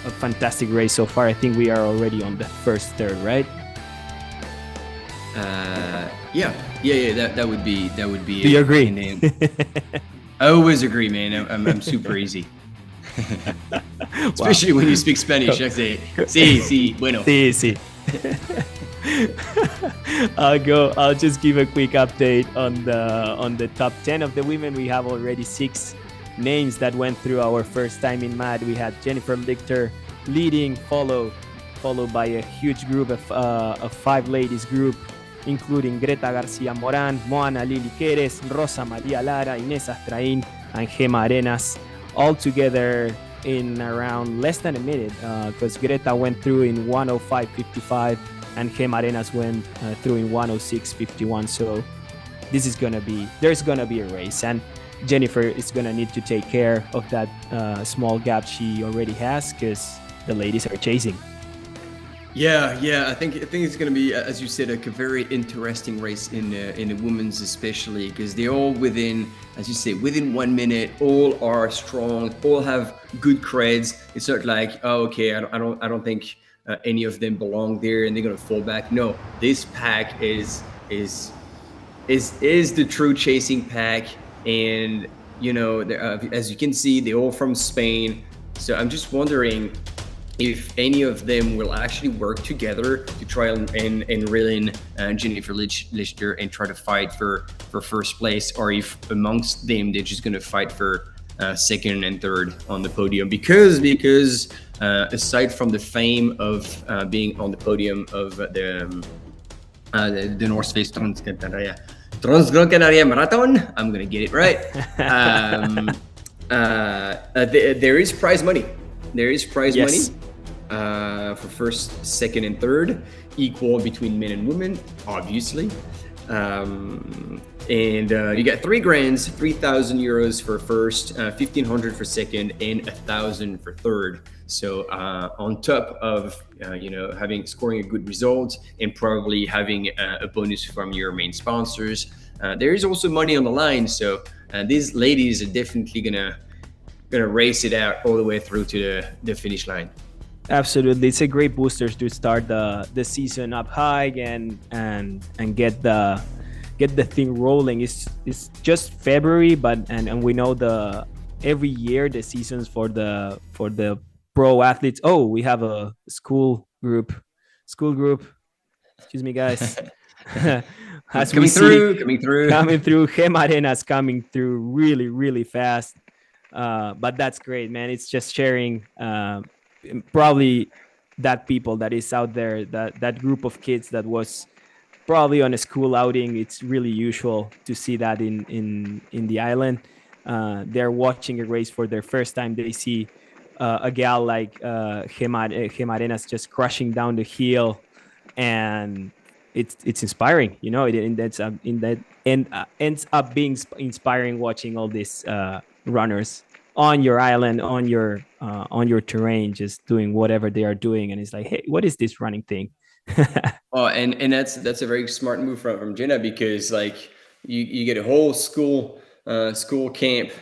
a fantastic race so far. I think we are already on the first third, right? Yeah. That would be. Do you agree? I always agree, man. I'm super easy. Especially when you speak Spanish. I say, sí, bueno. Sí. I'll just give a quick update on the top 10 of the women. We have already 6 names that went through our first time in MAD. We had Jennifer Lichter leading, followed by a huge group of 5 ladies group, including Greta Garcia Moran, Moana Lili Queres, Rosa Maria Lara, Inés Astrain, and Gema Arenas, all together in around less than a minute, because Greta went through in 1:05:55, and Gem Arenas went through in 106.51. So there's gonna be a race, and Jennifer is gonna need to take care of that small gap she already has, because the ladies are chasing. Yeah. I think it's going to be, as you said, like a very interesting race in the women's, especially because they're all within, as you say, within 1 minute. All are strong. All have good creds. It's not like, oh, okay, I don't think any of them belong there, and they're going to fall back. No, this pack is the true chasing pack, and as you can see, they're all from Spain. So I'm just wondering if any of them will actually work together to try and reel in Jennifer Lichter and try to fight for first place, or if amongst them they're just going to fight for second and third on the podium. Because aside from the fame of being on the podium of the North Face Transgrancanaria Marathon, I'm going to get it right, there is prize money. There is prize money for first, second, and third, equal between men and women, obviously. And you got 3 grands, 3,000 euros for first, 1,500 for second, and 1,000 for third. So on top of scoring a good result and probably having a bonus from your main sponsors, there is also money on the line. So these ladies are definitely gonna race it out all the way through to the finish line. Absolutely, it's a great booster to start the season up high and get the thing rolling. It's just February, but we know every year the seasons for the pro athletes. Oh, we have a school group. Excuse me, guys. Coming through. Gem Arenas coming through really, really fast. But that's great, man. It's just sharing probably that people that is out there, that group of kids that was probably on a school outing. It's really usual to see that in the island. They're watching a race for their first time. They see a gal like Gem Arenas just crushing down the hill, and it's inspiring. It ends up being inspiring watching all these runners on your island, on your terrain, just doing whatever they are doing, and it's like, hey, what is this running thing? Oh, and that's a very smart move from Jenna, because like you get a whole school camp.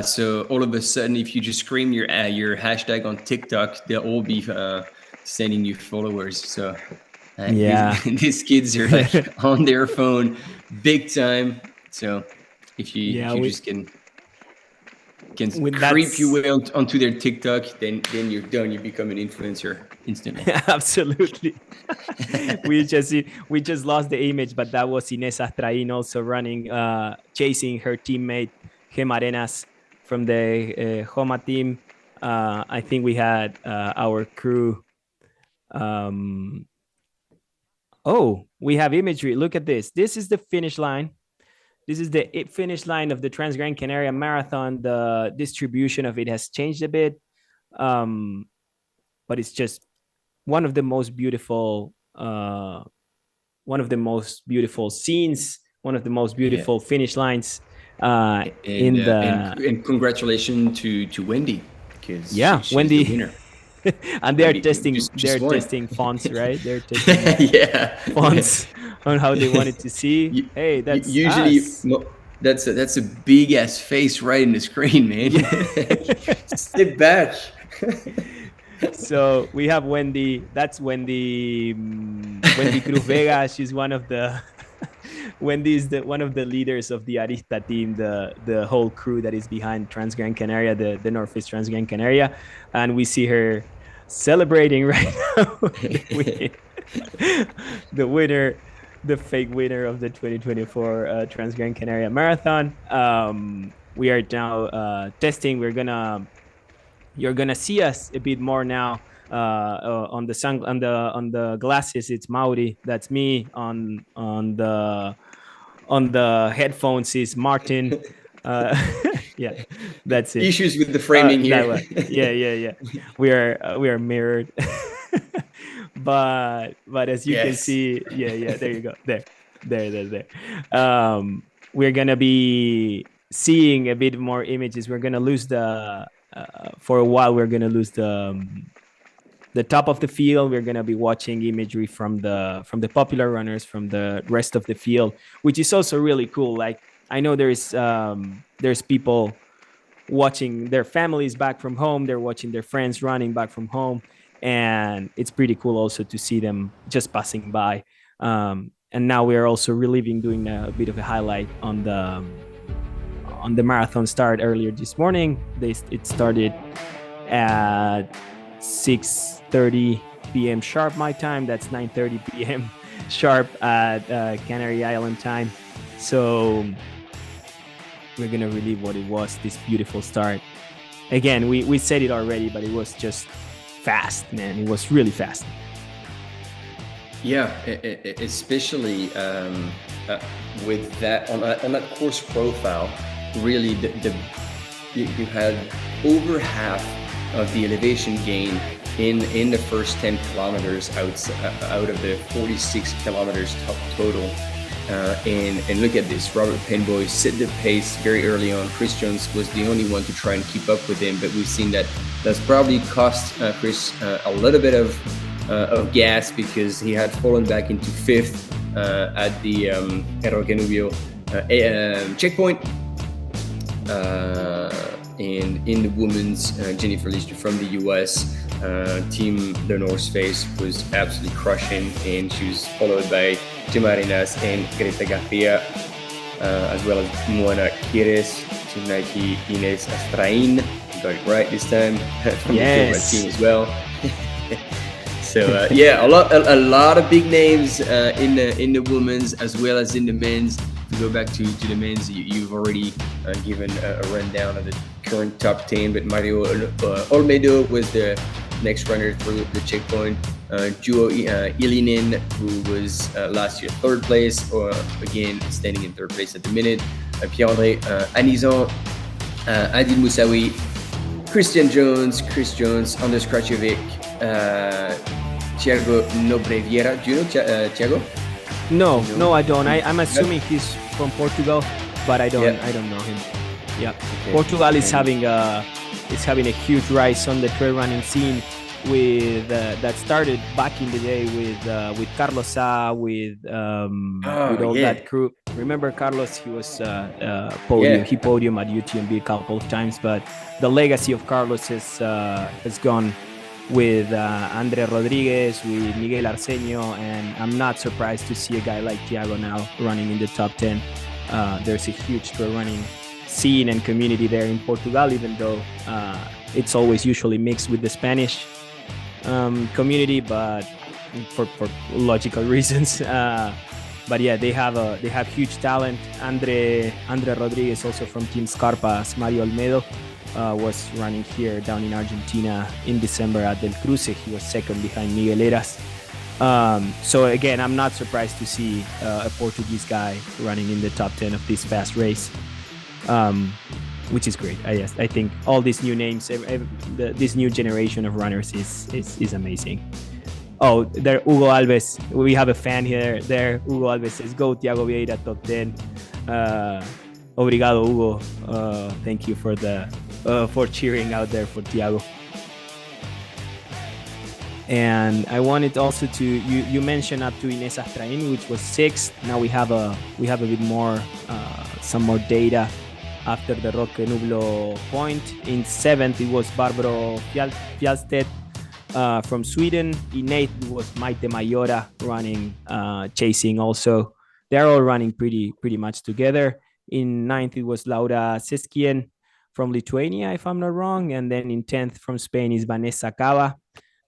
So all of a sudden, if you just scream your hashtag on TikTok, they'll all be sending you followers. So these kids are like on their phone big time. So if you just can creep you will onto their TikTok, then you're done. You become an influencer instantly. Absolutely. we just lost the image, but that was Inés Astrain also running, chasing her teammate Gem Arenas from the Homa team. I think we had our crew. We have imagery. Look at this. This is the finish line. This is the finish line of the Transgrancanaria Marathon. The distribution of it has changed a bit, but it's just one of the most beautiful scenes, one of the most beautiful finish lines. And congratulations to Wendy, because she's Wendy, the winner. And they're testing fonts, right? They're testing fonts on how they want it to see. Hey, that's usually us. That's a big ass face right in the screen, man. Step back. So we have Wendy. That's Wendy Cruz Vega. She's one of the Wendy is one of the leaders of the Arista team, the whole crew that is behind Transgrancanaria, the North Face Transgrancanaria, and we see her celebrating right now. The winner, the fake winner of the 2024 Transgrancanaria Marathon. We are now testing. You're gonna see us a bit more now on the glasses. It's Mauri. That's me. On the headphones is Martin. Yeah, that's it. Issues with the framing here. Yeah. We are mirrored. but as you can see, yeah, there you go, there. We're gonna be seeing a bit more images. We're gonna lose for a while. We're gonna lose the top of the field. We're gonna be watching imagery from the popular runners from the rest of the field, which is also really cool. Like, I know there's people watching their families back from home. They're watching their friends running back from home, and it's pretty cool also to see them just passing by. And now we are also reliving, doing a bit of a highlight on the marathon start earlier this morning. It started at 6:30 p.m. sharp my time. That's 9:30 p.m. sharp at Canary Island time. So we're gonna relive what it was, this beautiful start. Again, we said it already, but it was just fast, man. It was really fast. Yeah, especially with that on that course profile. Really, you had over half of the elevation gain in the first 10 kilometers out of the 46 kilometers total. And look at this, Robert Penboy set the pace very early on. Chris Jones was the only one to try and keep up with him, but we've seen that's probably cost Chris a little bit of gas, because he had fallen back into fifth at the Roque Nubio checkpoint. And in the women's, Jennifer Lister from the US team, the North Face, was absolutely crushing, and she was followed by Gemma Arenas and Greta Garcia, as well as Moana Quires, Team Nike, Ines Astrain, got it right this time, from yes. the team as well. So yeah, a lot of big names in the women's as well as in the men's. To go back to the men's, you've already given a rundown of the current top 10, but Mario Olmedo was the next runner through the checkpoint. Juho Ilinen, who was last year third place, or again standing in third place at the minute. Pierre-André Anizan, Adil Moussaoui, Chris Jones, Anders Krajovic, Thiago Nobreviera. Do you know Thiago? No, I don't. I'm assuming he's from Portugal, but I don't know him. Yeah, okay. Portugal is having a huge rise on the trail running scene with that started back in the day with Carlos Sa, with all that crew. Remember Carlos? He was he podium at UTMB a couple of times, but the legacy of Carlos has gone with Andre Rodriguez, with Miguel Arceño, and I'm not surprised to see a guy like Thiago now running in the top 10. There's a huge trail running scene and community there in Portugal, even though it's always usually mixed with the Spanish community, but for logical reasons. But yeah, they have huge talent. Andre Rodriguez, also from Team Scarpa, Mario Olmedo, was running here down in Argentina in December at Del Cruce. He was second behind Miguel Eras. So again, I'm not surprised to see a Portuguese guy running in the top 10 of this fast race, which is great. I think all these new names, this new generation of runners is amazing. Oh, there, Hugo Alves. We have a fan here. There, Hugo Alves says, "Go Thiago Vieira, top 10." Obrigado, Hugo. Thank you for cheering out there for Thiago. And I wanted also to you mentioned up to Ines Astrain, which was sixth. Now we have a bit more some more data after the Roque Nublo point. In seventh, it was Barbro Fjallstedt from Sweden. In eighth, it was Maite Mayora running, chasing also. They're all running pretty much together. In ninth, it was Laura Seskien from Lithuania, if I'm not wrong. And then in 10th from Spain is Vanessa Cava.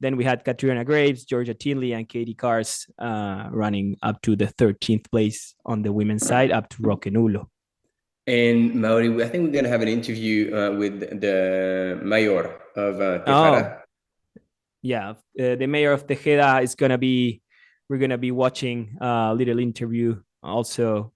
Then we had Katrina Graves, Georgia Tinley, and Katie Kars running up to the 13th place on the women's side, up to Roque Nublo. And Mauri, I think we're going to have an interview with the mayor of Tejeda. Yeah, the mayor of Tejeda is going to be, we're going to be watching a little interview also.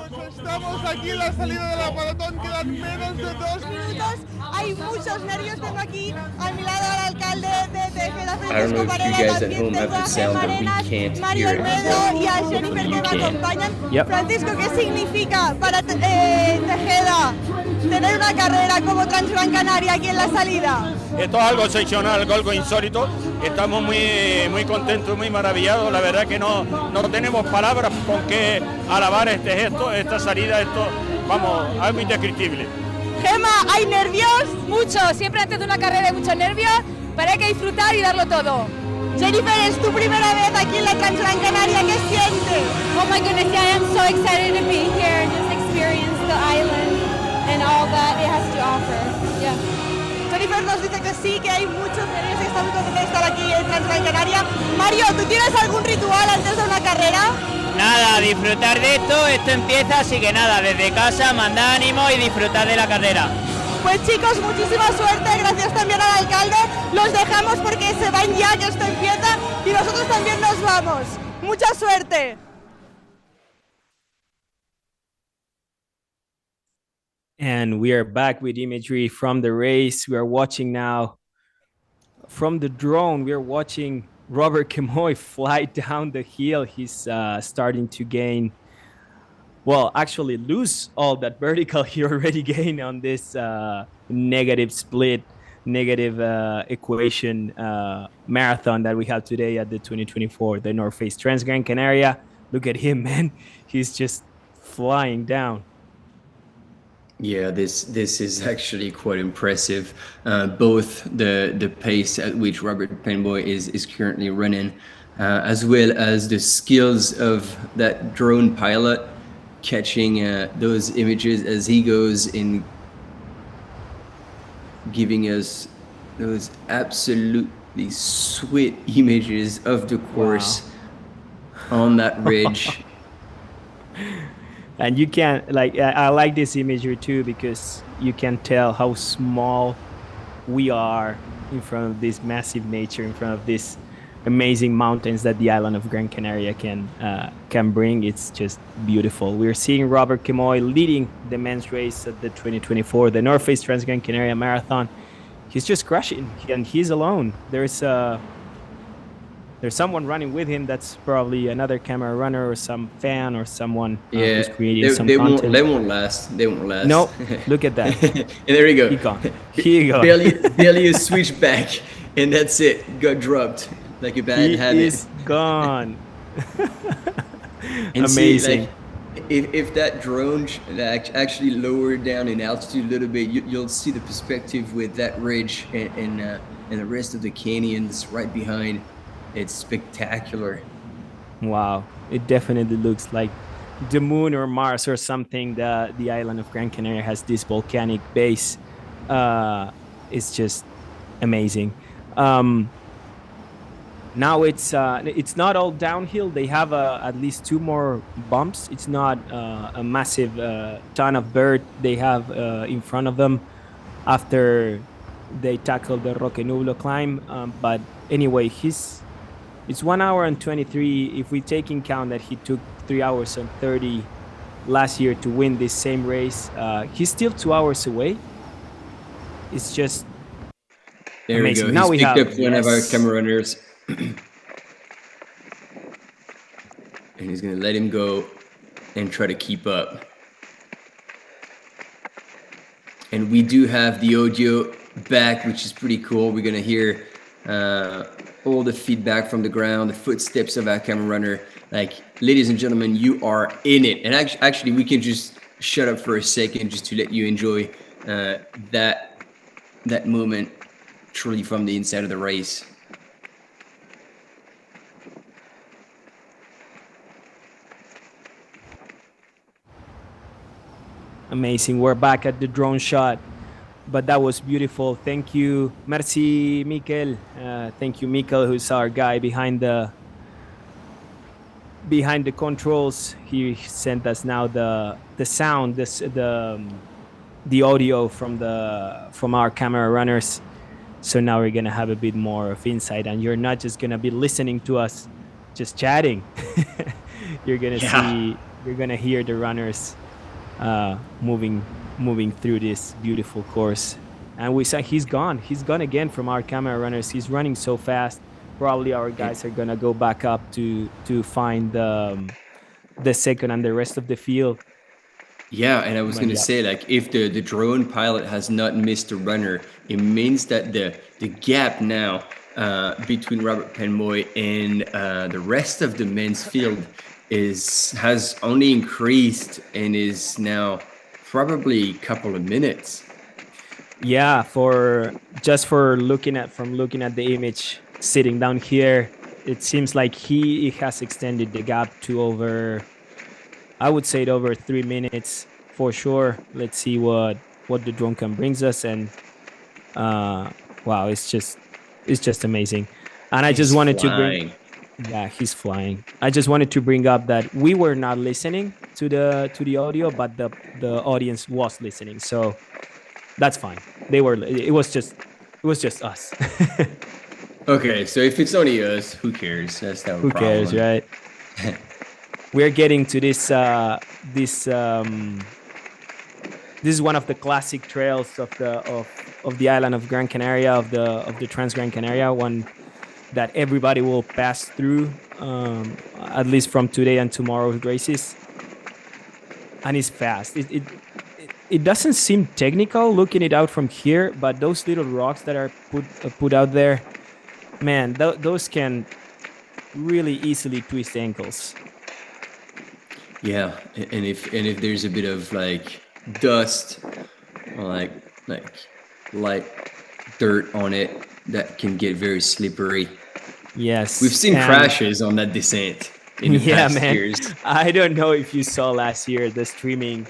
Pues estamos aquí en la salida de la maratón, quedan menos de 2 minutos. Hay muchos nervios, tengo aquí a mi lado al alcalde de Tejeda, Francisco Varela, también tengo a Gemma Arenas, Mario Olmedo y a Jennifer que me acompañan. Francisco, ¿qué significa para Tejeda tener una carrera como Transgrancanaria aquí en la salida? Esto es algo excepcional, algo insólito. Estamos muy contentos, muy maravillados. La verdad que no tenemos palabras con que alabar este gesto, esta salida, vamos, algo indescriptible. Gemma, ¿hay nervios? Mucho, siempre antes de una carrera hay muchos nervios, pero hay que disfrutar y darlo todo. Jennifer, es tu primera vez aquí en la Transgrancanaria, ¿qué sientes? Oh my goodness, yeah, I am so excited to be here and just experience the island and all that it has to offer. Yeah. Jennifer nos dice que sí, que hay muchos nervios y está muy contenta de estar aquí en Transgrancanaria. Mario, ¿tú tienes algún ritual antes de una carrera? Nada, disfrutar de esto empieza, así que nada, desde casa, mandar ánimo y disfrutar de la carrera. Pues chicos, muchísima suerte, gracias también al alcalde. Los dejamos porque se van ya, que esto empieza, y nosotros también nos vamos. Mucha suerte. And we are back with imagery from the race. We are watching now from the drone. We are watching Robert Kemoy fly down the hill. He's starting to gain, well, actually lose all that vertical he already gained on this negative split, negative equation marathon that we have today at the 2024, the North Face Transgrancanaria. Look at him, man. He's just flying down. Yeah, this is actually quite impressive. Both the pace at which Robert Penboy is currently running, as well as the skills of that drone pilot catching those images as he goes in, giving us those absolutely sweet images of the course on that ridge. And you can, like, I like this imagery too, because you can tell how small we are in front of this massive nature, in front of these amazing mountains that the island of Gran Canaria can bring. It's just beautiful. We're seeing Robert Kemoy leading the men's race at the 2024, the North Face Transgrancanaria Marathon. He's just crushing, and he's alone. There's someone running with him. That's probably another camera runner or some fan or someone who's creating some content. They won't last. No, look at that. And there you go. He gone. Barely a switch back, and that's it. Got dropped like a bad habit. He is gone. And amazing. See, like, if that drone actually lowered down in altitude a little bit, you'll see the perspective with that ridge and the rest of the canyons right behind. It's spectacular. Wow, it definitely looks like the moon or Mars or something. The island of Gran Canaria has this volcanic base. It's just amazing. Now it's not all downhill. They have at least 2 more bumps. It's not a massive ton of dirt they have in front of them after they tackle the Roque Nublo climb. But anyway, it's 1 hour and 23. If we take in count that he took 3 hours and 30 last year to win this same race, he's still 2 hours away. It's just there amazing. We go. Now He's picked up one of our camera runners, and he's gonna let him go and try to keep up. And we do have the audio back, which is pretty cool. We're gonna hear all the feedback from the ground, the footsteps of our camera runner. Like, ladies and gentlemen, you are in it. And actually, we can just shut up for a second just to let you enjoy that moment truly from the inside of the race. Amazing. We're back at the drone shot, but that was beautiful. Thank you. Merci, Mikel. Thank you, Mikel, who's our guy behind the controls. He sent us now the sound, the audio from our camera runners. So now we're gonna have a bit more of insight, and you're not just gonna be listening to us just chatting. You're gonna see you're gonna hear the runners moving through this beautiful course. And we saw he's gone again from our camera runners. He's running so fast. Probably our guys are gonna go back up to find the second and the rest of the field. Yeah, and I was going to say, like, if the drone pilot has not missed a runner, it means that the gap now between Robert Penmoy and the rest of the men's field has only increased and is now probably a couple of minutes. Yeah, for looking at the image sitting down here, it seems like he has extended the gap to over 3 minutes for sure. Let's see what the drone cam brings us, and wow, it's just amazing. And I just wanted to bring, he's flying. I just wanted to bring up that we were not listening to the audio, but the audience was listening, so that's fine. It was just us. Okay, so if it's only us, who cares? That's not a problem. Who cares, right? We're getting to this. This is one of the classic trails of the island of Gran Canaria, of the Transgrancanaria, one that everybody will pass through, at least from today and tomorrow's races. And it's fast. It doesn't seem technical looking it out from here, but those little rocks that are put out there, man, those can really easily twist ankles. Yeah, and if there's a bit of like dust or like light dirt on it, that can get very slippery. Yes, we've seen crashes on that descent in the past years. I don't know if you saw last year the streaming.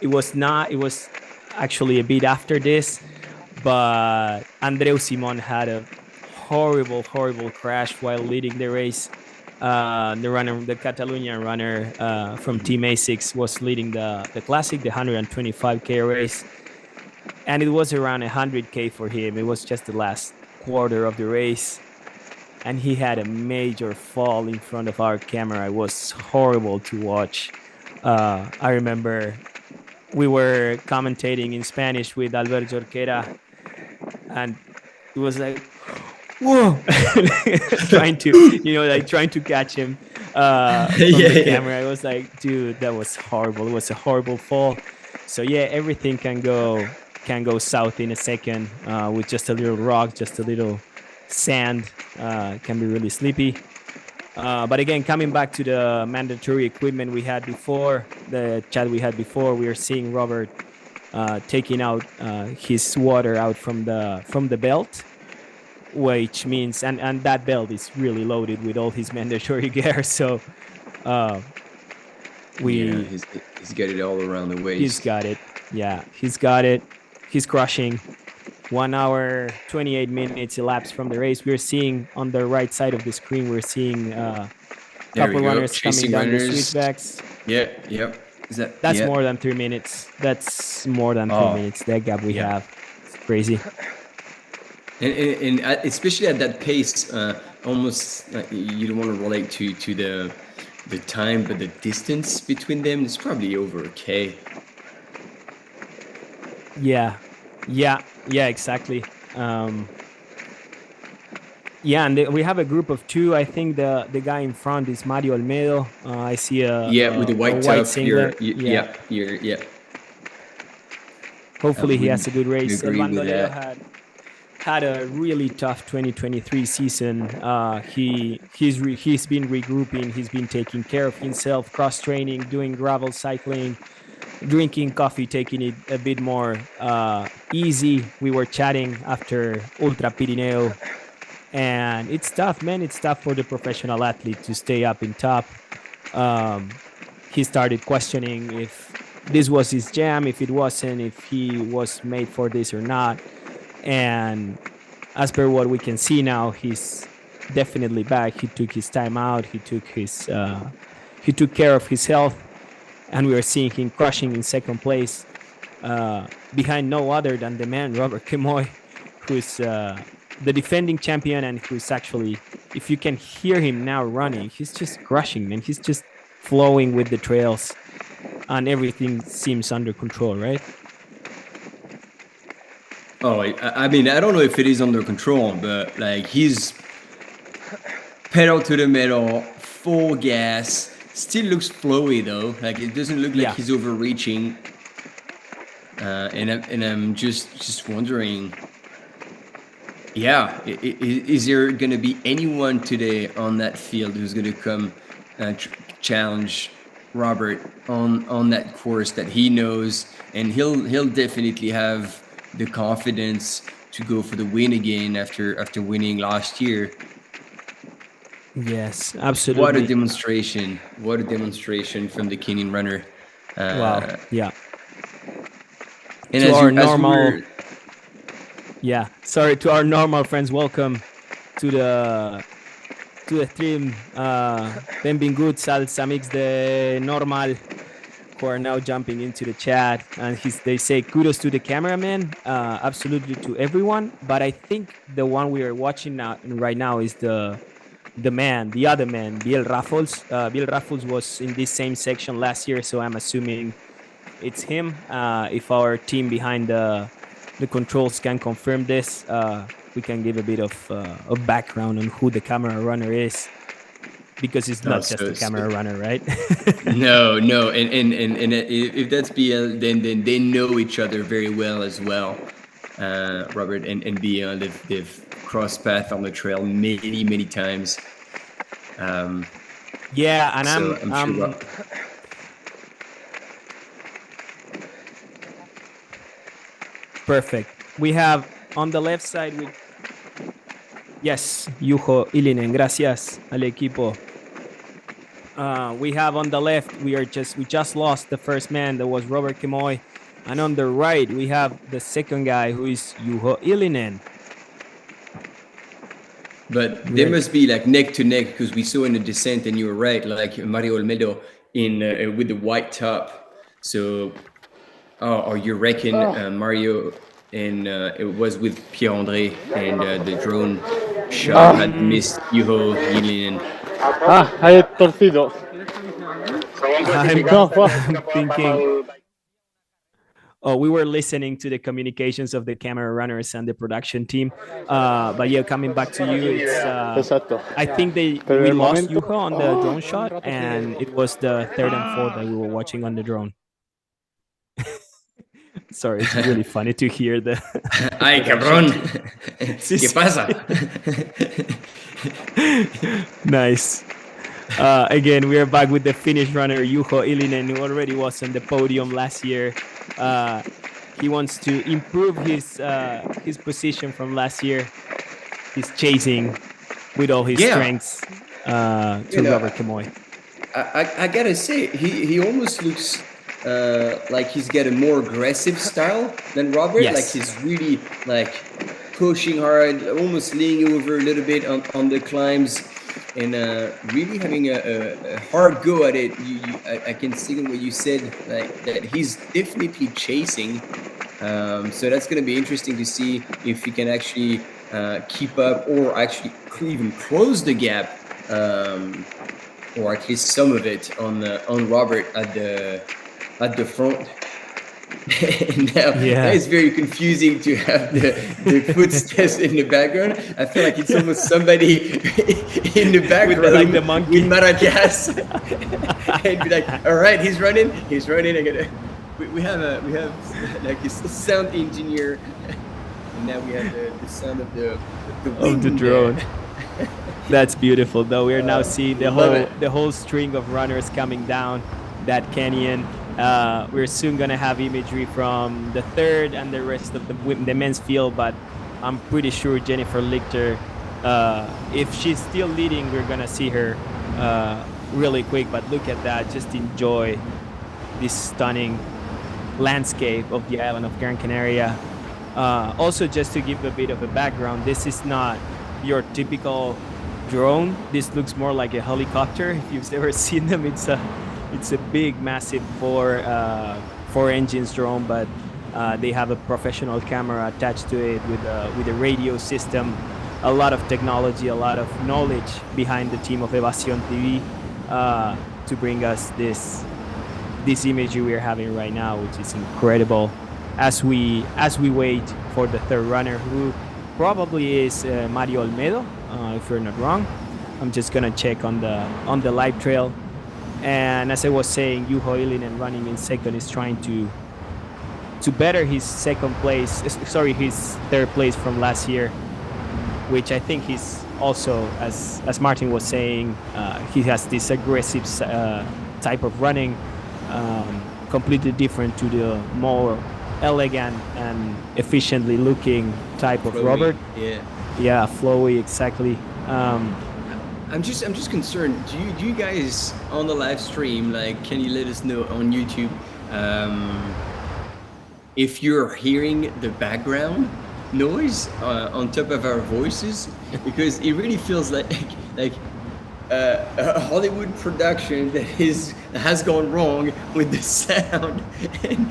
It was actually a bit after this, but Andreu Simon had a horrible crash while leading the race. The Catalonian runner from Team A6 was leading the classic, the 125k race, and it was around 100k for him. It was just the last quarter of the race, and he had a major fall in front of our camera. It was horrible to watch. I remember we were commentating in Spanish with Alberto Jorquera, and it was like, whoa, trying to catch him from the camera. I was like, dude, that was horrible. It was a horrible fall. So yeah, everything can go south in a second with just a little rock, just a little sand. Can be really sleepy. But again, coming back to the mandatory equipment we had before, the chat we had before, we are seeing Robert taking out his water out from the belt, which means and that belt is really loaded with all his mandatory gear. So he's got it all around the waist. He's got it. Yeah, he's got it. He's crushing. 1 hour 28 minutes elapsed from the race. We're seeing on the right side of the screen, we're seeing a couple runners coming down the switchbacks. Yep. That's more than 3 minutes. That's more than 3 minutes. That gap we have. It's crazy. And especially at that pace, almost like you don't want to relate to the time, but the distance between them is probably over a K. Yeah, exactly. And we have a group of two. I think the guy in front is Mario Olmedo. I see with the white top. Singlet. Yeah. Hopefully he has a good race. El Bandolero had a really tough 2023 season. He's been regrouping. He's been taking care of himself, cross training, doing gravel cycling, drinking coffee, taking it a bit more easy. We were chatting after Ultra Pirineo, and it's tough, man. It's tough for the professional athlete to stay up in top. He started questioning if this was his jam, if it wasn't, if he was made for this or not. And as per what we can see now, he's definitely back. He took his time out. He took care of his health. And we are seeing him crushing in second place behind no other than the man, Robert Kemoy, who's the defending champion and who's actually, if you can hear him now running, he's just crushing, man. He's just flowing with the trails, and everything seems under control, right? Oh, I mean, I don't know if it is under control, but like he's pedal to the metal, full gas. Still looks flowy though. Like it doesn't look like he's overreaching. And I'm just wondering. Yeah, is there gonna be anyone today on that field who's gonna come challenge Robert on that course that he knows, and he'll definitely have the confidence to go for the win again after winning last year. Yes, absolutely. What a demonstration! What a demonstration from the Kenyan runner. Wow. Yeah. And to our normal. Yeah. Sorry to our normal friends. Welcome to the stream. Benvinguts als amics de normal, who are now jumping into the chat, and they say kudos to the cameraman, absolutely to everyone. But I think the one we are watching right now is the other man, Biel Raffles. Biel Raffles was in this same section last year, so I'm assuming it's him. If our team behind the controls can confirm this, we can give a bit of background on who the camera runner is, because it's not just a camera runner, right? No, and if that's BL, then they know each other very well as well. Robert and BL, they've crossed paths on the trail many times. Yeah, and so I'm sure. Perfect. We have on the left side yes, Juho Ilinen, gracias al equipo. We have on the left, we just lost the first man, that was Robert Kemoy, and on the right we have the second guy, who is Juho Ilinen. But they must be like neck to neck, because we saw in the descent, and you were right, like Mario Olmedo with the white top. So, or you reckon Mario and it was with Pierre-André, and the drone shot had missed Juho Ilinen. Hay torcido. I'm thinking. Oh, we were listening to the communications of the camera runners and the production team. But yeah, coming back to you, it's, I think we lost Juho on the drone shot, and it was the third and fourth that we were watching on the drone. Sorry, it's really funny to hear the... Ay, cabrón. ¿Qué pasa? Nice. Again, we are back with the Finnish runner, Juho Ilinen, who already was on the podium last year. He wants to improve his position from last year. He's chasing with all his strengths to Robert Kemoy. I gotta say, he almost looks like he's got a more aggressive style than Robert. Yes. Like he's really like pushing hard, almost leaning over a little bit on the climbs, and really having a hard go at it. I can see what you said, like that he's definitely chasing. So that's going to be interesting to see if he can actually keep up, or actually even close the gap, or at least some of it on Robert at the front. And now it's very confusing to have the footsteps in the background. I feel like it's almost somebody in the background with like the monkey with maracas, and be like, "All right, he's running. We have like a sound engineer, and now we have the sound of the drone." That's beautiful, though. We are now seeing the whole string of runners coming down that canyon. We're soon gonna have imagery from the third and the rest of the men's field, but I'm pretty sure Jennifer Lichter, if she's still leading, we're gonna see her really quick. But look at that, just enjoy this stunning landscape of the island of Gran Canaria. Also, just to give a bit of a background, this is not your typical drone. This looks more like a helicopter. If you've ever seen them, it's a big, massive four engines drone, but they have a professional camera attached to it with a radio system, a lot of technology, a lot of knowledge behind the team of Evasion TV. to bring us this imagery we are having right now, which is incredible. As we wait for the third runner, who probably is Mario Olmedo, if you're not wrong. I'm just gonna check on the live trail. And as I was saying, Juho Ilinen running in second is trying to better his his third place from last year, which I think he's also, as Martin was saying, he has this aggressive type of running, completely different to the more elegant and efficiently looking type of Flowy, Robert. Yeah, flowy, exactly. I'm just concerned. Do you guys on the live stream, like, can you let us know on YouTube if you're hearing the background noise on top of our voices? Because it really feels like a Hollywood production that has gone wrong with the sound, and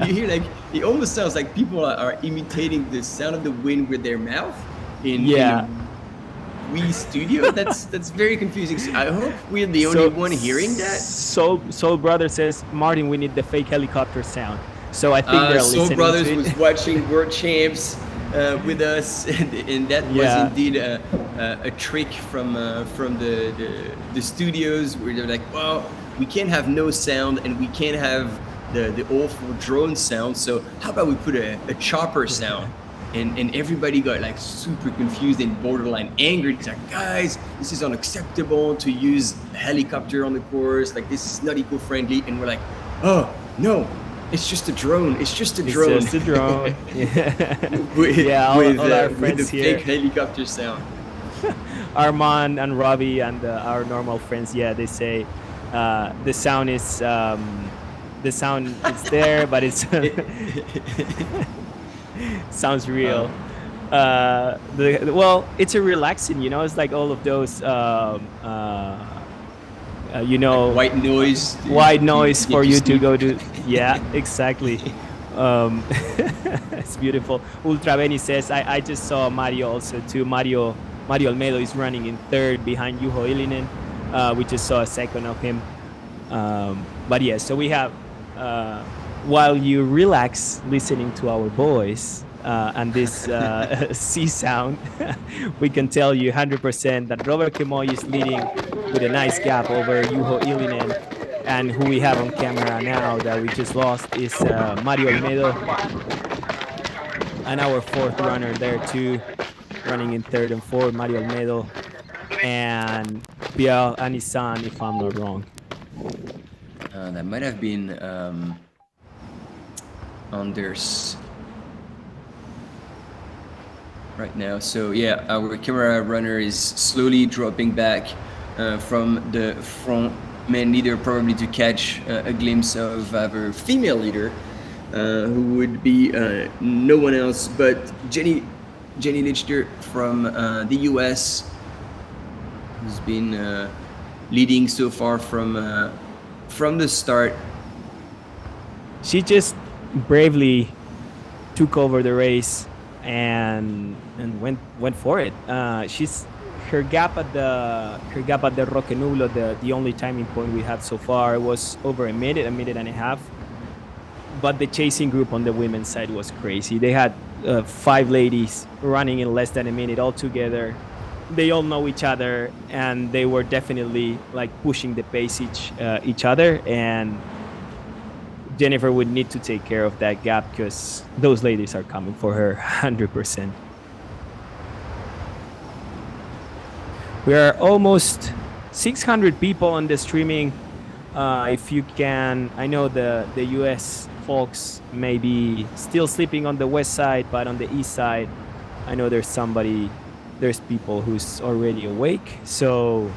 you hear, like, it almost sounds like people are imitating the sound of the wind with their mouth in a Wii studio. That's very confusing. So I hope we're the only one hearing that. Soul Brother says, Martin, we need the fake helicopter sound. So I think they're listening. Soul Brothers to it. was watching World Champs with us, and that was indeed a trick from the studios, where they're like, well, we can't have no sound and we can't have the awful drone sound, so how about we put a chopper sound? And everybody got, like, super confused and borderline angry. It's like, guys, this is unacceptable to use a helicopter on the course. Like, this is not eco-friendly. And we're like, oh no, it's just a drone. It's just a drone. It's just a drone. with our the friends here. fake helicopter sound. Armand and Robbie and our normal friends, they say the sound is it's there, but it's sounds real. It's a relaxing, it's like all of those like white noise for you to go to. Exactly. It's beautiful. Ultra Benny says, I just saw Mario also too. Mario Olmedo is running in third behind Juho Ilinen. We just saw a second of him. So we have while you relax listening to our voice and this sea sound, we can tell you 100% that Robert Kemoy is leading with a nice gap over Juho Ilinen, and who we have on camera now that we just lost is Mario Olmedo, and our fourth runner there too, running in third and fourth, Mario Olmedo and Pierre Anissan, if I'm not wrong. That might have been Anders right now. So our camera runner is slowly dropping back from the front man leader, probably to catch a glimpse of our female leader, who would be no one else but Jenny Lichter from the US, who's been leading so far from the start. She just bravely took over the race and went for it. Her gap at the Roque Nublo, the only timing point we had so far, was over a minute and a half. But the chasing group on the women's side was crazy. They had 5 ladies running in less than a minute all together. They all know each other, and they were definitely, like, pushing the pace each other. And Jennifer would need to take care of that gap, because those ladies are coming for her 100%. We are almost 600 people on the streaming. If you can, I know the US folks may be still sleeping on the west side, but on the east side, I know there's people who's already awake. So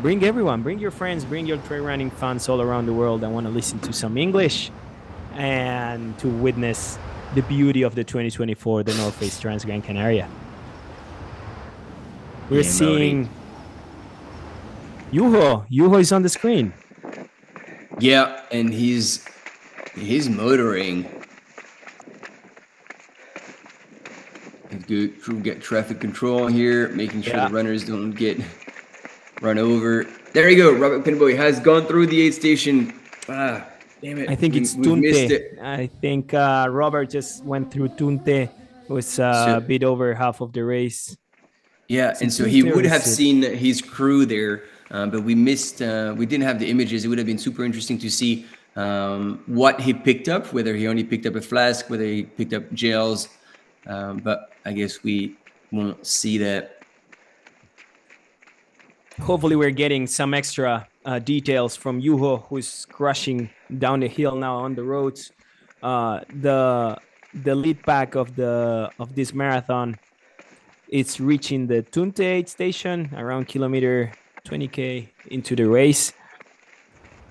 bring everyone, bring your friends, bring your trail running fans all around the world that want to listen to some English and to witness the beauty of the 2024, the North Face Transgrancanaria. We're seeing Juho is on the screen. Yeah, and he's motoring. Good crew, get traffic control here, making sure the runners don't get run over. There you go. Robert Pinboy has gone through the aid station. Ah, damn it. I think it's we missed Tunte. it. I think Robert just went through Tunte. It was a bit over half of the race. Yeah, and so he would have seen his crew there, but we missed. We didn't have the images. It would have been super interesting to see what he picked up, whether he only picked up a flask, whether he picked up gels. But I guess we won't see that. Hopefully we're getting some extra details from Juho, who's crushing down the hill now on the roads. The lead pack of this marathon, it's reaching the Tunte aid station around kilometer 20k into the race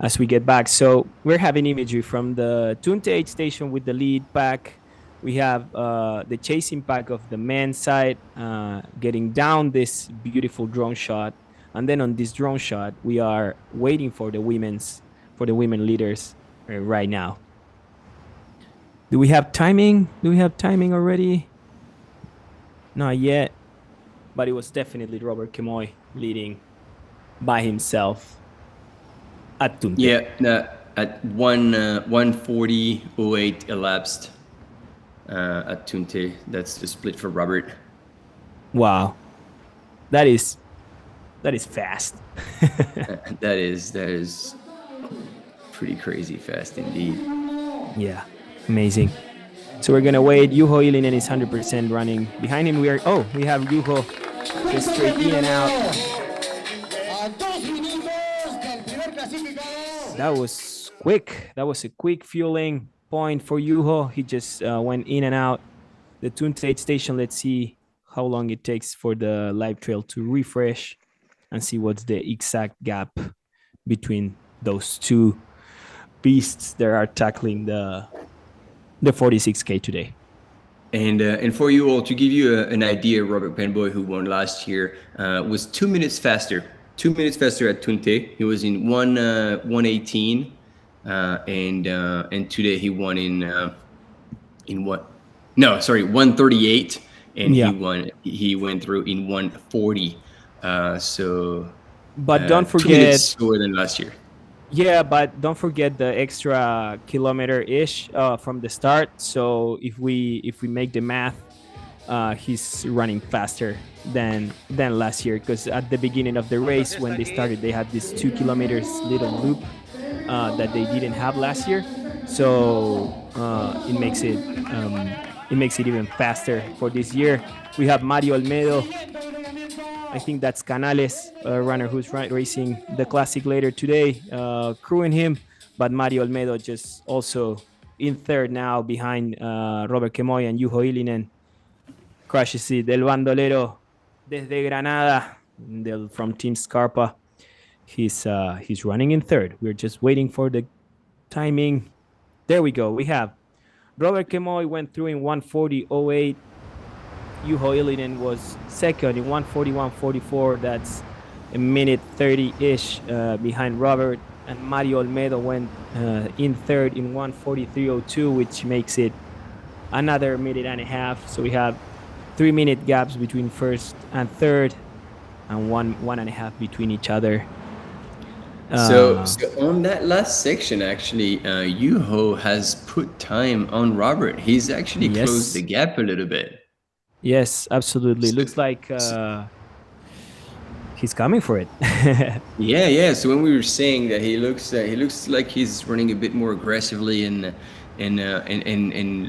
as we get back. So we're having imagery from the Tunte aid station with the lead pack. We have the chasing pack of the men's side getting down this beautiful drone shot. And then on this drone shot, we are waiting for the women leaders right now. Do we have timing? Already? Not yet. But it was definitely Robert Kemoy leading by himself at Tunte. Yeah, at 1:40:08 elapsed at Tunte. That's the split for Robert. Wow. That is fast. that is pretty crazy fast indeed. Yeah, amazing. So we're gonna wait. Juho Ilinen is 100% running. Behind him we have Juho just straight in and out. That was quick. That was a quick fueling point for Juho. He just went in and out. The Tunte aid station, let's see how long it takes for the live trail to refresh and see what's the exact gap between those two beasts that are tackling the 46K today. And for you all, to give you an idea, Robert Penboy, who won last year, was 2 minutes faster. 2 minutes faster at Tunte. He was in 1:18, and today he won in what? No, sorry, 1:38, and he went through in 1:40. But don't forget, 2 minutes slower than last year. Yeah, but don't forget the extra kilometer-ish from the start. So if we make the math, he's running faster than last year, because at the beginning of the race when they started, they had this 2 kilometers little loop that they didn't have last year. So it makes it even faster for this year. We have Mario Olmedo. I think that's Canales, a runner who's racing the classic later today, crewing him. But Mario Olmedo just also in third now behind Robert Kemoy and Juho Ilinen. Crushes it. El Bandolero desde Granada from Team Scarpa. He's running in third. We're just waiting for the timing. There we go. We have Robert Kemoy went through in 1:40:08. Juho Ilinen was second in 1:41:44. That's a minute 30-ish behind Robert. And Mario Olmedo went in third in 1:43:02, which makes it another minute and a half. So we have 3-minute gaps between first and third, and one and a half between each other. So on that last section, actually, Juho has put time on Robert. He's actually closed the gap a little bit. Yes, absolutely. Looks like he's coming for it. Yeah. So when we were saying that he looks like he's running a bit more aggressively and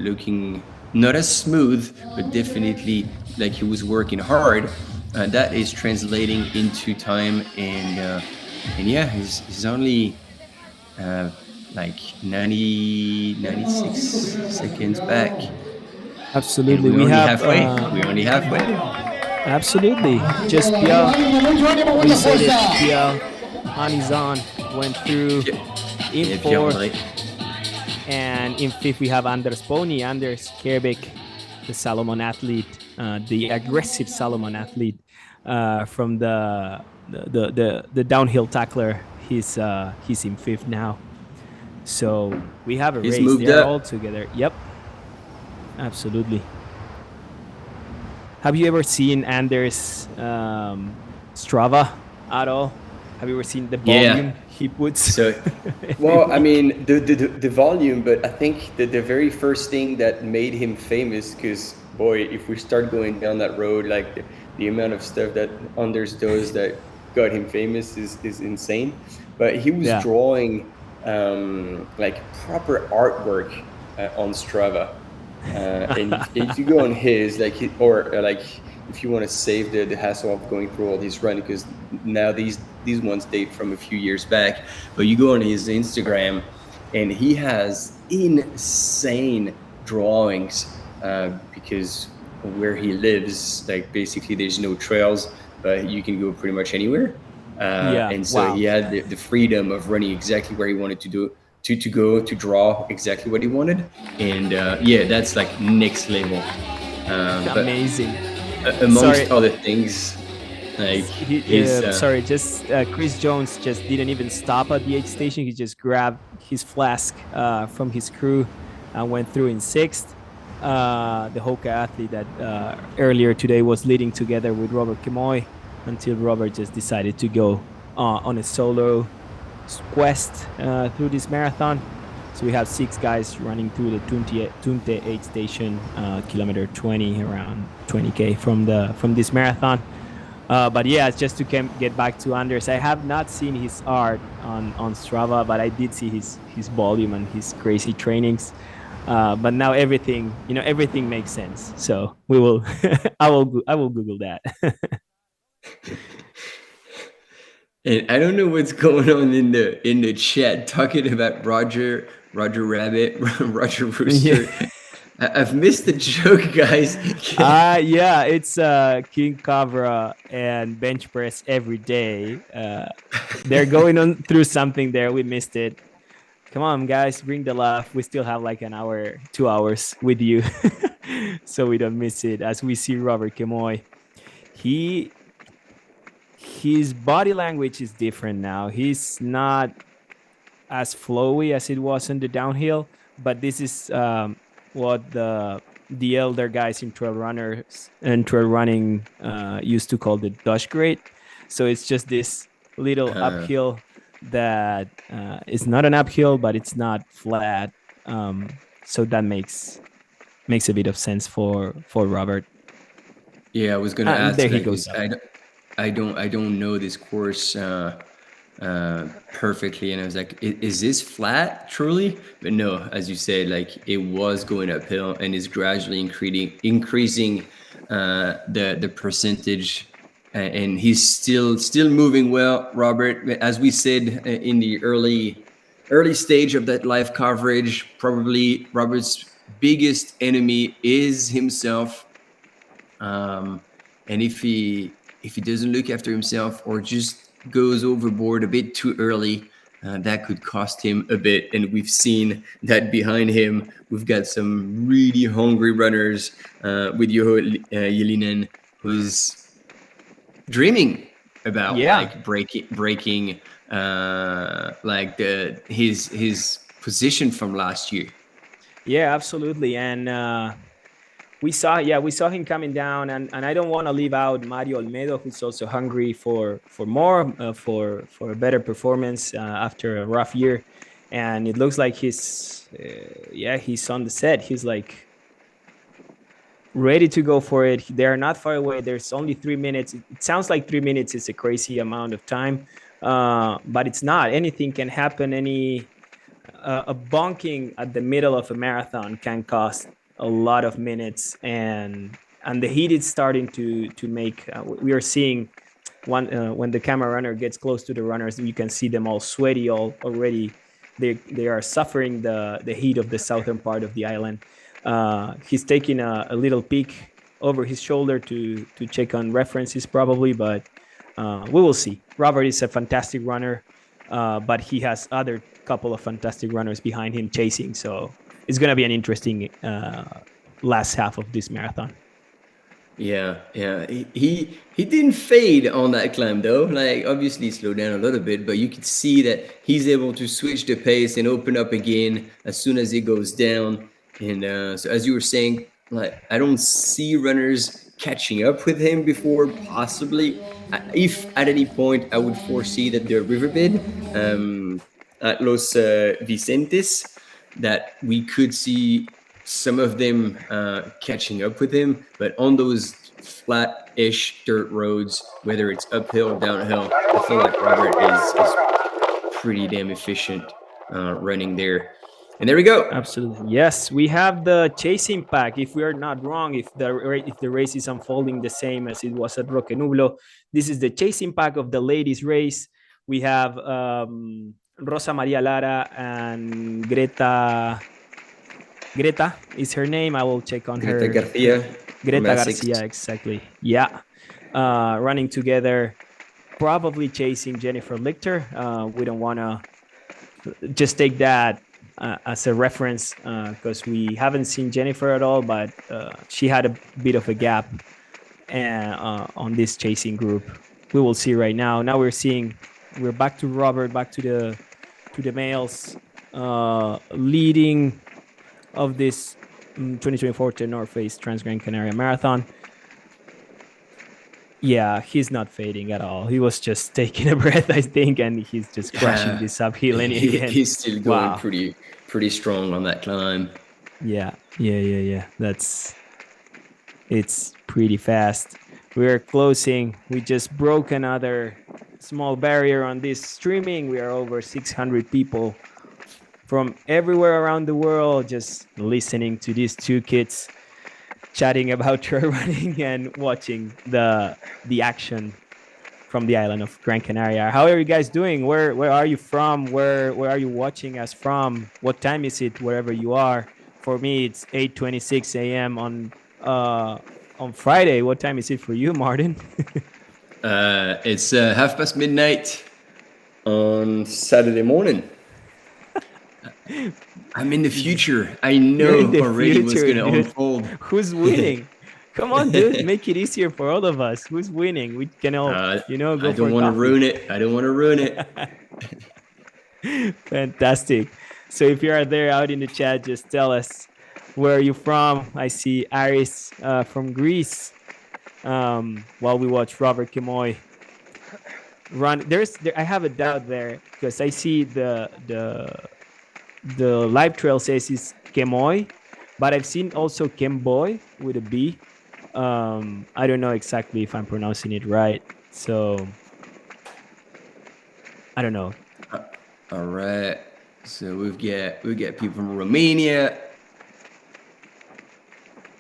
looking not as smooth, but definitely like he was working hard. That is translating into time, and yeah, he's only like 96 seconds back. Absolutely. We're only halfway. Absolutely. Just Piel. We said it. Piel on his own went through in fourth. And in fifth, we have Anders Pony, Anders Kerbek, the Salomon athlete, the aggressive Salomon athlete from the downhill tackler. He's in fifth now. So we have a race. They're all together. Yep. Absolutely. Have you ever seen Anders Strava? at all? Have you ever seen the Yeah. volume he puts? So, well, I mean, the volume, but I think that the very first thing that made him famous, because boy, if we start going down that road, like the amount of stuff that Anders does that got him famous is insane. But he was Yeah. drawing like proper artwork on Strava, and if you go on his like if you want to save the hassle of going through all these runs, because now these ones date from a few years back, but you go on his Instagram and he has insane drawings because where he lives, like basically there's no trails, but you can go pretty much anywhere. And so he had the freedom of running exactly where he wanted to do to go to draw exactly what he wanted. And yeah, that's like next level. But Amazing. amongst other things, like Chris Jones just didn't even stop at the aid station. He just grabbed his flask from his crew and went through in sixth. The Hoka athlete that earlier today was leading together with Robert Kemoy, until Robert just decided to go on a solo quest through this marathon. So we have 6 guys running through the Tunte aid station, kilometer 20, around 20K from this marathon. But yeah, just to get back to Anders, I have not seen his art on Strava, but I did see his volume and his crazy trainings. But now everything makes sense. So we will, I will Google that. And I don't know what's going on in the chat talking about Roger Rabbit, Roger Rooster. Yeah. I've missed the joke, guys. Yeah, it's King Cobra and bench press every day. They're going on through something there. We missed it. Come on, guys, bring the laugh. We still have like an hour, 2 hours with you, so we don't miss it. As we see Robert Kemoy, his body language is different now. He's not as flowy as it was in the downhill, but this is what the elder guys in trail runners and trail running used to call the Dutch grade. So it's just this little uphill that is not an uphill, but it's not flat. So that makes a bit of sense for Robert. Yeah, I was going to ask. There he goes. I don't know this course perfectly, and I was like, is this flat truly? But no, as you said, like it was going uphill and is gradually increasing the percentage, and he's still moving well, Robert. As we said in the early stage of that live coverage, probably Robert's biggest enemy is himself, and if he doesn't look after himself or just goes overboard a bit too early, that could cost him a bit. And we've seen that behind him. We've got some really hungry runners with Juho Jelinen, who's dreaming about like breaking like his position from last year. Yeah, absolutely. And we saw him coming down, and I don't want to leave out Mario Olmedo, who's also hungry for more, for a better performance after a rough year. And it looks like he's on the set. He's like ready to go for it. They're not far away. There's only 3 minutes. It sounds like 3 minutes is a crazy amount of time, but it's not. Anything can happen. A bonking at the middle of a marathon can cost a lot of minutes, and the heat is starting to make. We are seeing when the camera runner gets close to the runners, you can see them all sweaty already. They are suffering the heat of the southern part of the island. He's taking a little peek over his shoulder to check on references probably, but we will see. Robert is a fantastic runner, but he has other couple of fantastic runners behind him chasing, so it's going to be an interesting last half of this marathon. Yeah. He didn't fade on that climb though. Like obviously slowed down a little bit, but you could see that he's able to switch the pace and open up again as soon as it goes down. And so as you were saying, like I don't see runners catching up with him before possibly, if at any point I would foresee that the riverbed at Los Vicentes, that we could see some of them catching up with him, but on those flat-ish dirt roads, whether it's uphill or downhill, I feel like Robert is pretty damn efficient running there. And there we go. Absolutely. Yes, we have the chasing pack. If we are not wrong, if the race is unfolding the same as it was at Roque Nublo, this is the chasing pack of the ladies' race. We have Rosa Maria Lara and Greta is her name. I will check on her. Greta Garcia. Greta Garcia, exactly. Yeah. Running together, probably chasing Jennifer Lichter. We don't want to just take that as a reference because we haven't seen Jennifer at all, but she had a bit of a gap on this chasing group. We will see right now. Now we're back to Robert, back to the males leading of this 2024 North Face Transgrancanaria Marathon. Yeah, he's not fading at all. He was just taking a breath, I think, and he's just crushing this uphill again. He's still going pretty strong on that climb. Yeah. It's pretty fast. We're closing. We just broke another small barrier on this streaming. We are over 600 people from everywhere around the world just listening to these two kids chatting about trail running and watching the action from the island of Gran Canaria. How are you guys doing? Where are you from? Where are you watching us from? What time is it wherever you are? For me, it's 8:26 a.m. on Friday. What time is it for you, Martin? It's midnight on Saturday morning. I'm in the future. I know already what's going to unfold. Who's winning? Come on, dude. Make it easier for all of us. Who's winning? We can all, go I don't want to ruin it. I don't want to ruin it. Fantastic. So if you are there out in the chat, just tell us where are you from. I see Aris from Greece. While we watch Robert Kemoy run. I have a doubt there because I see the live trail says it's Kemoy, but I've seen also Kemboy with a B. I don't know exactly if I'm pronouncing it right, so I don't know. All right, so we've got people from Romania.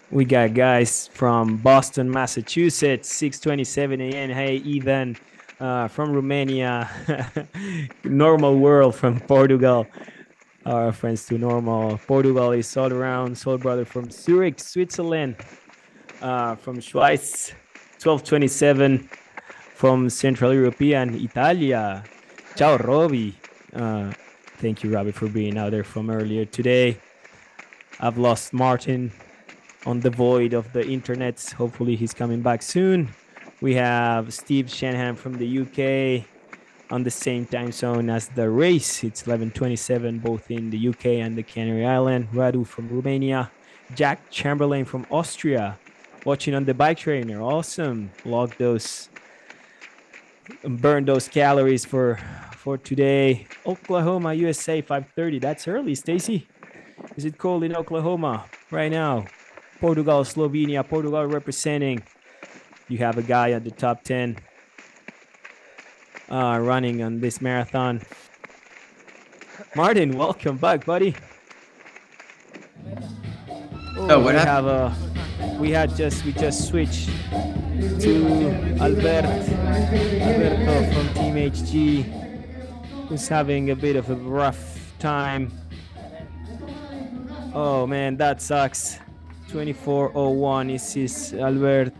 We got guys from Boston, Massachusetts, 6:27 a.m. Hey, Ethan from Romania. Normal World from Portugal. Our friends to Normal. Portugal is all around. Soul Brother from Zurich, Switzerland. From Schweiz, 12:27. From Central European, Italia. Ciao, Robbie. Thank you, Robbie, for being out there from earlier today. I've lost Martin on the void of the internet. Hopefully he's coming back soon. We have Steve Shanahan from the UK on the same time zone as the race. It's 11:27 both in the UK and the Canary Island. Radu from Romania. Jack Chamberlain from Austria watching on the bike trainer. Awesome. Burn those calories for today. Oklahoma, USA, 5:30. That's early, Stacy. Is it cold in Oklahoma right now? Portugal, Slovenia, Portugal representing. You have a guy at the top 10 running on this marathon. Martin, welcome back, buddy. What happened? We just switched to Alberto from Team HG, who's having a bit of a rough time. Oh man, that sucks. 24:01 is his Albert.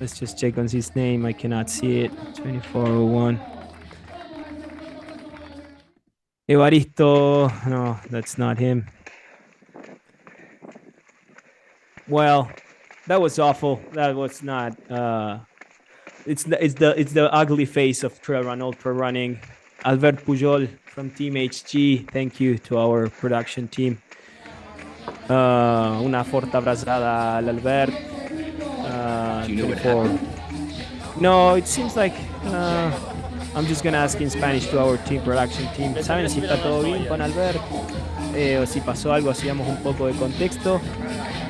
Let's just check on his name. I cannot see it. 24:01. Evaristo. No, that's not him. Well, that was awful. That was not. It's the ugly face of trail run, ultra running. Albert Pujol from Team HG. Thank you to our production team. Una forte abbracciata all'Albert. Do you know what 24. happened? No, it seems like I'm just gonna ask in Spanish to our team production team. ¿Saben si está todo bien con Albert? O si pasó algo, hacíamos un poco de contexto.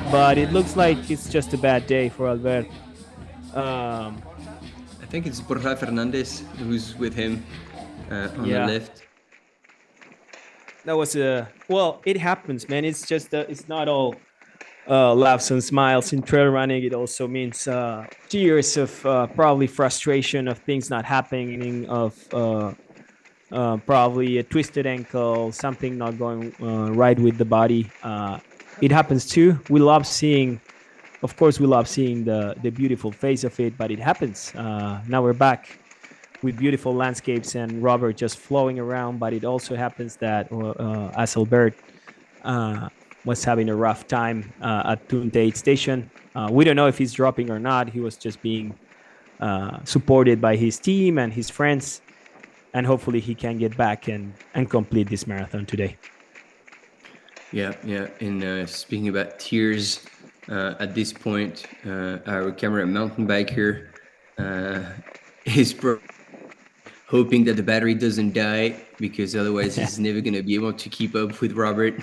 But it looks like it's just a bad day for Albert. I think it's Borja Fernandez who's with him on the left. That was well, it happens, man. It's just it's not all laughs and smiles in trail running. It also means years of probably frustration of things not happening, of probably a twisted ankle, something not going right with the body. It happens too. We love seeing, of course, we love seeing the beautiful face of it, but it happens. Now we're back with beautiful landscapes and Robert just flowing around, but it also happens that as Albert was having a rough time at Tunte Aid Station. We don't know if he's dropping or not. He was just being supported by his team and his friends, and hopefully he can get back and complete this marathon today. Yeah. And speaking about tears, at this point, our camera mountain biker is hoping that the battery doesn't die, because otherwise he's never going to be able to keep up with Robert.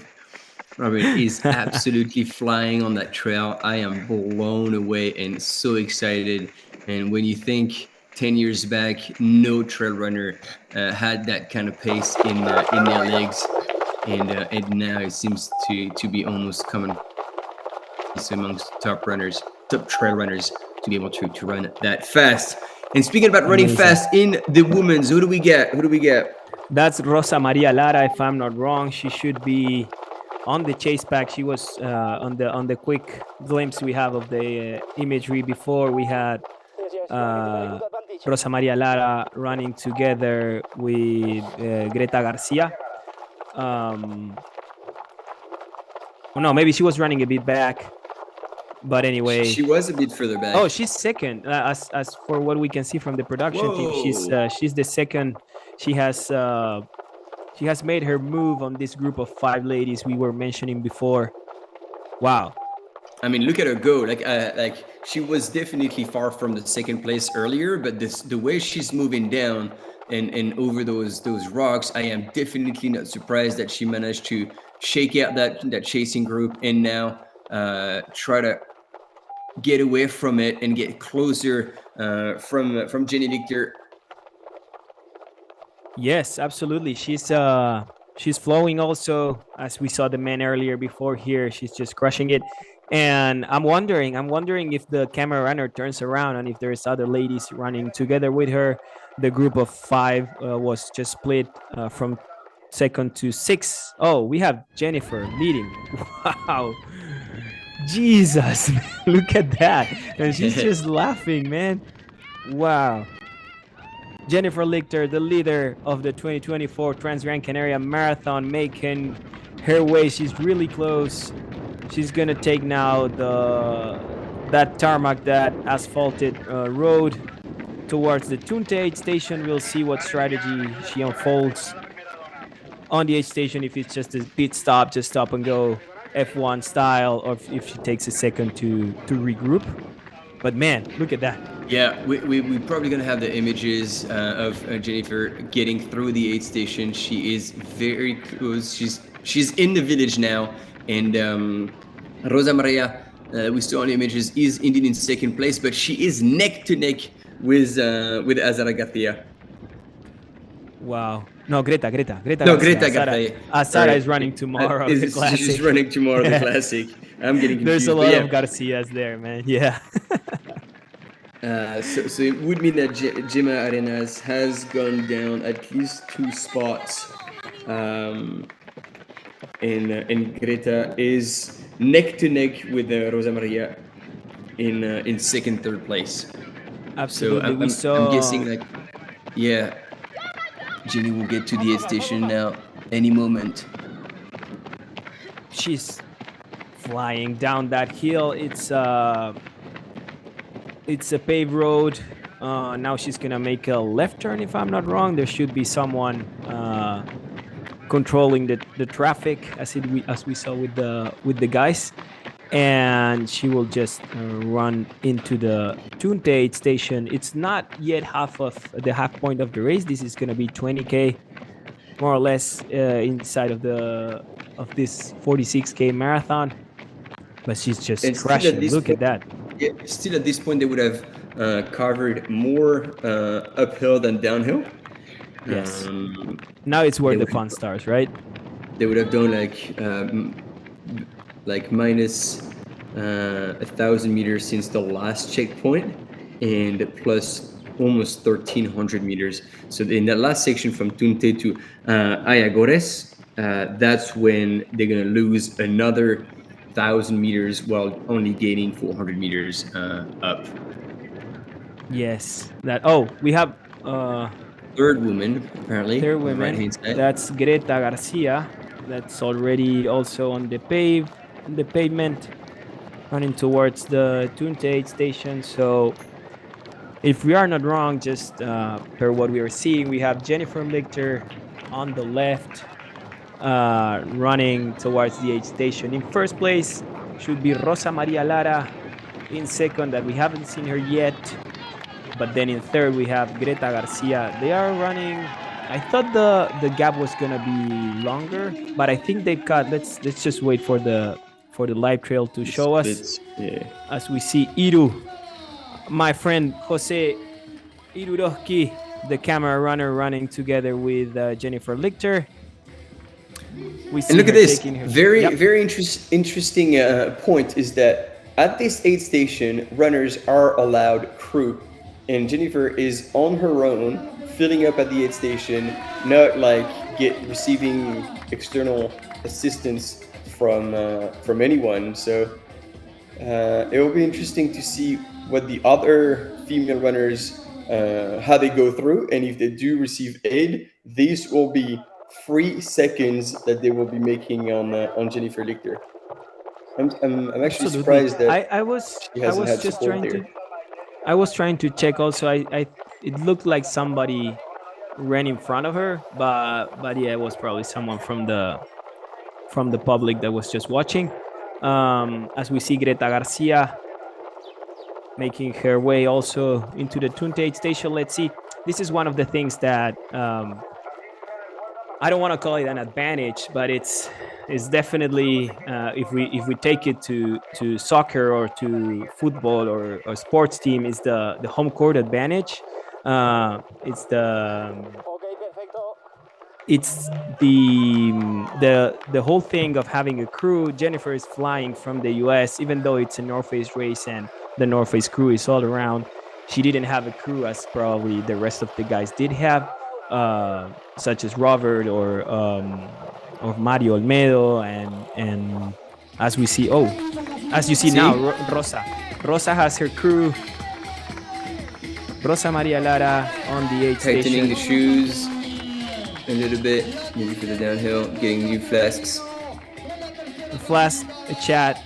Robert is absolutely flying on that trail. I am blown away and so excited. And when you think 10 years back, no trail runner had that kind of pace in their legs. And now it seems to be almost common amongst top trail runners to be able to run that fast. And speaking about running fast in the women's, who do we get? That's Rosa Maria Lara, if I'm not wrong. She should be on the chase pack. She was on the quick glimpse we have of the imagery before. We had Rosa Maria Lara running together with Greta Garcia. No, maybe she was running a bit back. But anyway, she was a bit further back. Oh, she's second. As for what we can see from the production team, she's the second. She has made her move on this group of 5 ladies we were mentioning before. Wow. I mean, look at her go. Like she was definitely far from the second place earlier, but the way she's moving down and over those rocks, I am definitely not surprised that she managed to shake out that chasing group and now try to get away from it and get closer from Jenny Lichter. Yes, absolutely. She's flowing also, as we saw the men earlier before here. She's just crushing it. And I'm wondering if the camera runner turns around and if there's other ladies running together with her. The group of 5 was just split from second to 6. Oh, we have Jennifer leading. Wow. Jesus, look at that. And she's just laughing, man. Wow. Jennifer Lichter, the leader of the 2024 Transgrancanaria Marathon, making her way. She's really close. She's going to take now that tarmac, that asphalted road towards the Tunte Aid Station. We'll see what strategy she unfolds on the aid station, if it's just a pit stop, just stop and go F1 style, or if she takes a second to regroup. But man, look at that. Yeah, we're probably going to have the images of Jennifer getting through the aid station. She is very close. She's in the village now. And Rosa Maria, we saw on the images, is indeed in second place, but she is neck to neck with Azara Garcia. Wow. No, Greta. No, Greta Garcia. Azara is running tomorrow. The classic. She's running tomorrow, the classic. I'm getting confused. There's a lot of Garcias there, man. Yeah. So it would mean that Gemma Arenas has gone down at least 2 spots. And Greta is neck to neck with Rosa Maria in second, third place. Absolutely. So I'm guessing Jenny will get to the aid station now any moment. She's flying down that hill. It's a paved road. Now she's gonna make a left turn, if I'm not wrong. There should be someone controlling the traffic, as we saw with the guys. and she will just run into the Tunte aid station. It's not yet half point of the race. This is going to be 20K, more or less, inside of this 46K marathon. But she's just And crushing. Look at that. Yeah, still at this point, they would have covered more uphill than downhill. Yes. Now it's where the fun starts, right? They would have done like minus 1,000 meters since the last checkpoint, and plus almost 1,300 meters. So in that last section from Tunte to Ayagores, that's when they're gonna lose another 1,000 meters while only gaining 400 meters up. Yes. We have third woman, apparently. Third woman. Right-hand side. That's Greta Garcia. That's already also on the pavement, running towards the Tunte aid station. So if we are not wrong, just per what we are seeing, we have Jennifer Lichter on the left, running towards the aid station. In first place should be Rosa Maria Lara. In second, that we haven't seen her yet. But then in third, we have Greta Garcia. They are running. I thought the gap was gonna be longer, but I think they've got. Let's just wait for the live trail to show us. Yeah. As we see Iru, my friend Jose Iruroski, the camera runner, running together with Jennifer Lichter. We see. And look at this. Very interesting point is that at this aid station, runners are allowed crew. And Jennifer is on her own, filling up at the aid station, not like receiving external assistance from anyone. So it will be interesting to see what the other female runners, how they go through, and if they do receive aid, these will be 3 seconds that they will be making on Jennifer Lichter. I'm actually surprised that I was trying to check also. It looked like somebody ran in front of her, but yeah, it was probably someone from the public that was just watching. As we see Greta Garcia making her way also into the Tunte aid station. Let's see. This is one of the things that I don't want to call it an advantage, but it's definitely if we take it to soccer or to football or sports team, is the home court advantage. It's the whole thing of having a crew. Jennifer is flying from the US, even though it's a North Face race and the North Face crew is all around. She didn't have a crew as probably the rest of the guys did have. Such as Robert or Mario Olmedo, and as we see, as you see now, Rosa has her crew. Rosa Maria Lara on the aid station. Tightening the shoes a little bit, maybe for the downhill, getting new flasks. A flask, a chat,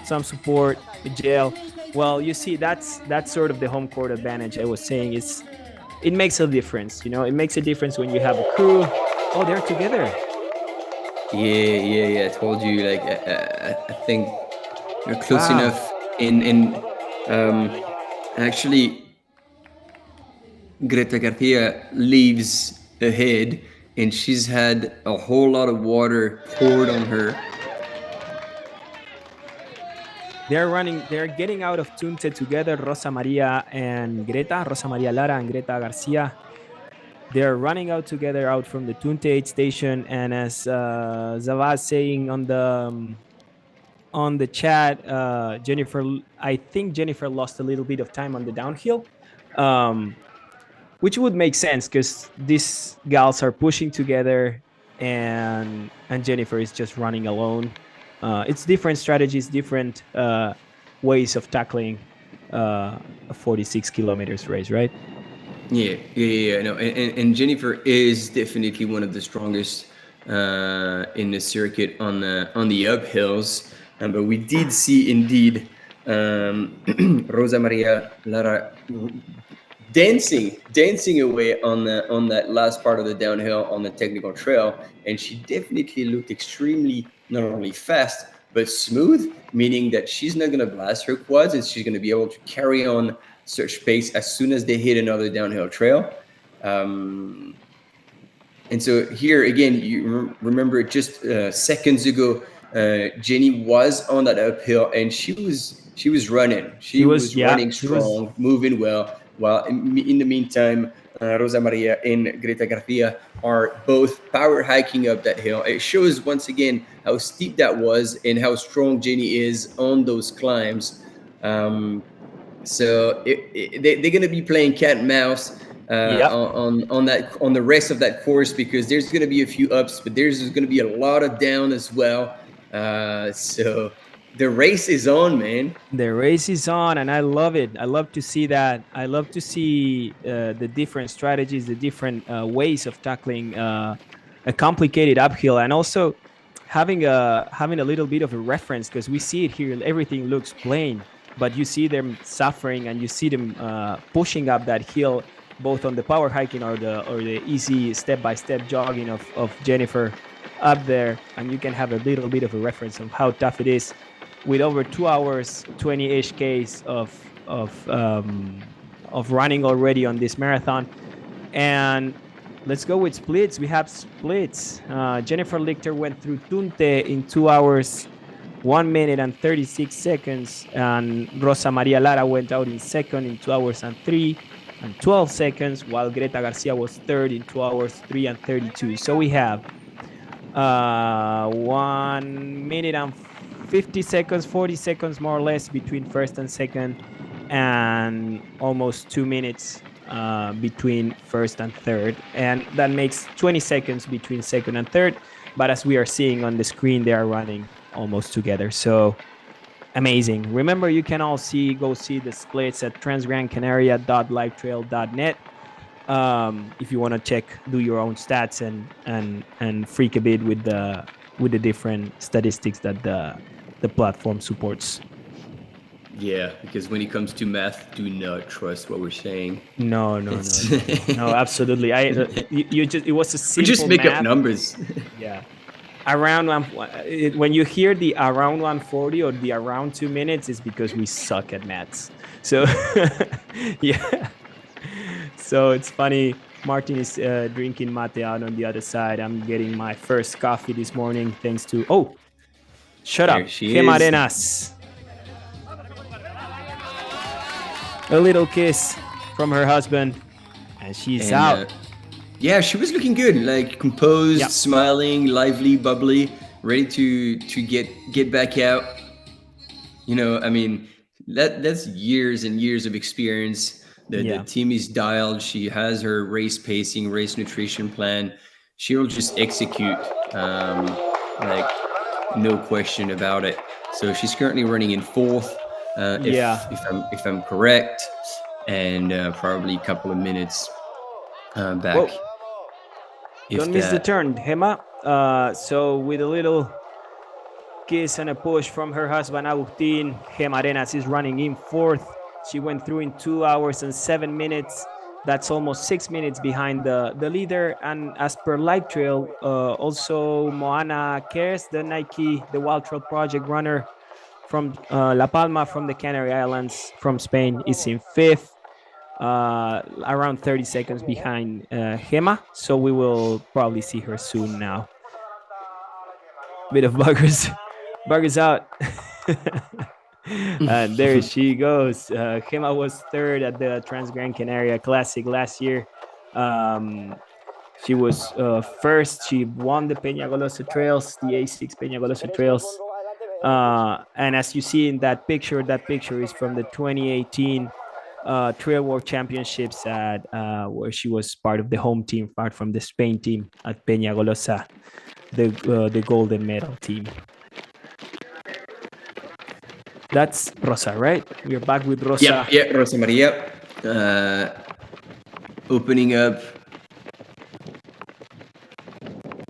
some support, a gel. Well, you see, that's sort of the home court advantage I was saying. It makes a difference, it makes a difference when you have a crew. Oh, they're together. Yeah. I told you, like, I think they're close enough. And actually, Greta Garcia leaves ahead, and she's had a whole lot of water poured on her. They're getting out of Tunte together, Rosa Maria Lara and Greta Garcia. They're running out together out from the Tunte aid station. And as Zavaz saying on the chat, I think Jennifer lost a little bit of time on the downhill, which would make sense because these gals are pushing together and Jennifer is just running alone. It's different strategies, different ways of tackling a 46 kilometers race, right? Yeah. No, and Jennifer is definitely one of the strongest in the circuit on the uphills. But we did see indeed Rosa Maria Lara dancing away on that last part of the downhill on the technical trail, and she definitely looked extremely not only fast but smooth, meaning that she's not going to blast her quads, and she's going to be able to carry on such pace as soon as they hit another downhill trail. And so here again, you remember just seconds ago, Jenny was on that uphill, and she was running. She was running strong, moving well. While in the meantime, Rosa Maria and Greta Garcia are both power hiking up that hill. It shows once again how steep that was and how strong Jenny is on those climbs. So they're going to be playing cat and mouse on the rest of that course, because there's going to be a few ups, but there's going to be a lot of down as well. So the race is on, man. The race is on, and I love it. I love to see that. I love to see the different strategies, the different ways of tackling a complicated uphill, and also having a little bit of a reference, because we see it here. Everything looks plain, but you see them suffering, and you see them pushing up that hill, both on the power hiking or the easy step-by-step jogging of Jennifer up there, and you can have a little bit of a reference of how tough it is, with over 2 hours 20-ish Ks of running already on this marathon. And let's go with splits. We have splits. Jennifer Lichter went through Tunte in 2 hours 1 minute and 36 seconds, and Rosa Maria Lara went out in second in 2 hours and 3 and 12 seconds, while Greta Garcia was third in 2 hours 3 and 32. So we have 1 minute and 50 seconds, 40 seconds more or less between first and second, and almost 2 minutes between first and third. And that makes 20 seconds between second and third. But as we are seeing on the screen, they are running almost together. So amazing. Remember, you can all go see the splits at transgrancanaria.livetrail.net. If you want to do your own stats and freak a bit with the different statistics that the platform supports. Yeah, because when it comes to math, do not trust what we're saying. No, absolutely. It was a simple. We just make math. up numbers. Yeah, when you hear the around 140 or the around 2 minutes, it's because we suck at maths. So yeah. So it's funny. Martin is drinking mate out on the other side. I'm getting my first coffee this morning thanks to... Oh, shut up. Gema Arenas. A little kiss from her husband, and she's out. Yeah, she was looking good, like composed, smiling, lively, bubbly, ready to get back out. You know, I mean, that's years and years of experience. The team is dialed. She has her race pacing, race nutrition plan. She'll just execute, like no question about it. So she's currently running in fourth, if I'm correct, and probably a couple of minutes back. Don't miss the turn, Gema. So with a little kiss and a push from her husband Agustin, Gema Arenas is running in fourth. She went through in 2 hours and 7 minutes. That's almost 6 minutes behind the leader. And as per Live Trail, also Moana Kers, the Wild Trail Project runner from La Palma, from the Canary Islands, from Spain, is in fifth, around 30 seconds behind Gema. So we will probably see her soon now. Bit of buggers out. And there she goes. Gema was third at the Transgrancanaria Classic last year. She was first. She won the Peñagolosa Trails, the A6 Peñagolosa Trails. And as you see in that picture is from the 2018 Trail World Championships where she was part of the home team, part from the Spain team at Peñagolosa, the golden medal team. That's Rosa, right? We're back with Rosa. Yeah, Rosa Maria. Opening up.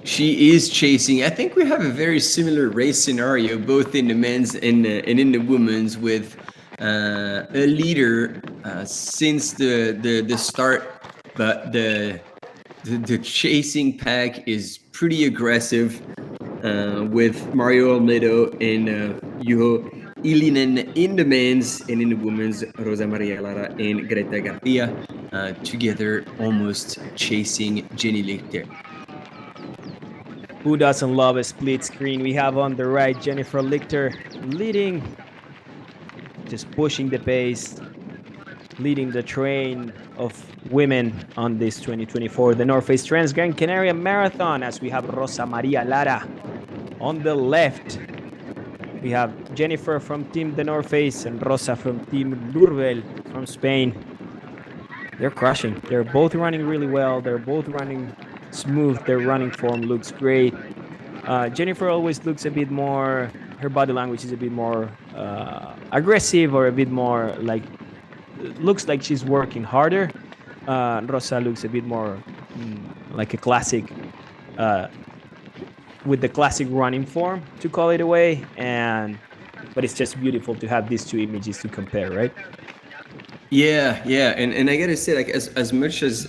She is chasing. I think we have a very similar race scenario, both in the men's and in the women's, with a leader since the start, but the chasing pack is pretty aggressive. with Mario Almedo and Juho Ilinen in the men's, and in the women's, Rosa Maria Lara and Greta Garcia together, almost chasing Jenny Lichter. Who doesn't love a split screen? We have on the right Jennifer Lichter leading, just pushing the pace, leading the train of women on this 2024, the North Face Transgrancanaria Marathon, as we have Rosa Maria Lara on the left. We have Jennifer from Team The North Face and Rosa from Team Lurbel from Spain. They're crushing. They're both running really well. They're both running smooth. Their running form looks great. Jennifer always looks a bit more, her body language is a bit more aggressive, or a bit more like, looks like she's working harder. Rosa looks a bit more like a classic, with the classic running form, to call it a way. But it's just beautiful to have these two images to compare, right? Yeah, and I gotta say, like, as much as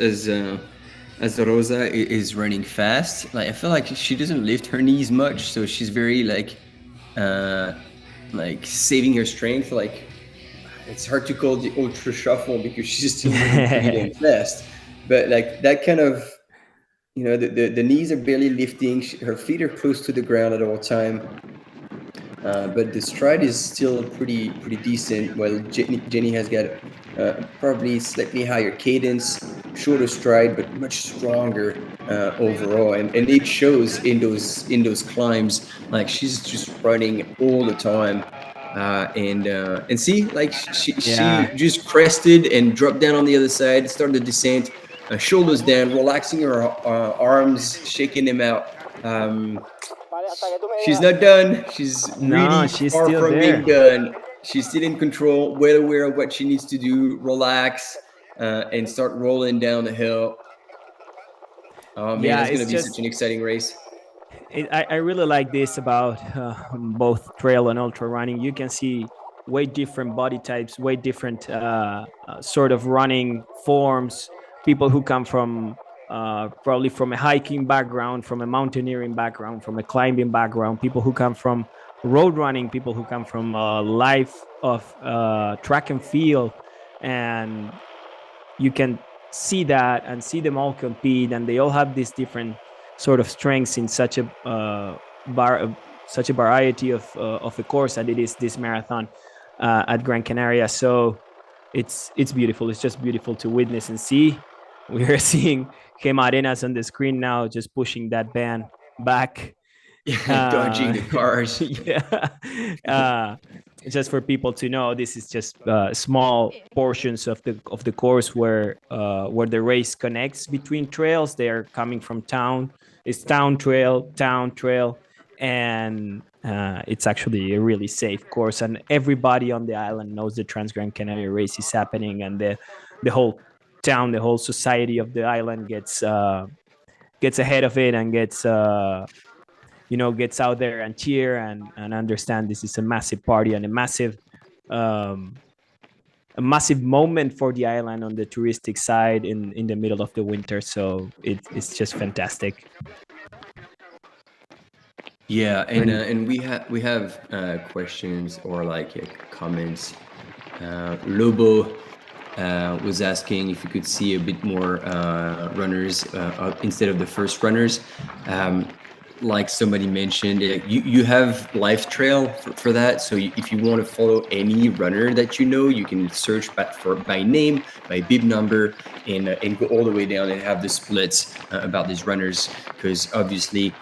Rosa is running fast, like, I feel like she doesn't lift her knees much, so she's very like saving her strength. Like, it's hard to call the ultra shuffle because she's still moving pretty damn fast, but like that kind of, you know, the knees are barely lifting, her feet are close to the ground at all time. But the stride is still pretty decent. While Jenny has got probably slightly higher cadence, shorter stride, but much stronger overall. And it shows in those climbs. Like, she's just running all the time. And see, like, she just crested and dropped down on the other side, started the descent, shoulders down, relaxing her arms, shaking them out. She's not done. She's far from being done. She's still in control, well aware of what she needs to do, relax, and start rolling down the hill. Oh man, it's going to be such an exciting race. I really like this about both trail and ultra running. You can see way different body types, way different sort of running forms. People who come from probably from a hiking background, from a mountaineering background, from a climbing background, people who come from road running, people who come from a life of track and field. And you can see that and see them all compete, and they all have these different sort of strengths in such a variety of a course that it is this marathon at Gran Canaria. So it's beautiful. It's just beautiful to witness and see. We are seeing Gema Arenas on the screen now, just pushing that band back, dodging the cars. Just for people to know, this is just small portions of the course where the race connects between trails. They are coming from town. It's town trail, and it's actually a really safe course. And everybody on the island knows the Transgrancanaria race is happening, and the whole town, the whole society of the island gets ahead of it and gets out there and cheer and understand this is a massive party and a massive moment for the island on the touristic side in the middle of the winter. So it's just fantastic. Yeah, and we have questions or like comments. Lobo was asking if you could see a bit more runners instead of the first runners. Like somebody mentioned, you have Life Trail for that. So if you want to follow any runner that you know, you can search by name, by bib number, and go all the way down and have the splits about these runners. Because obviously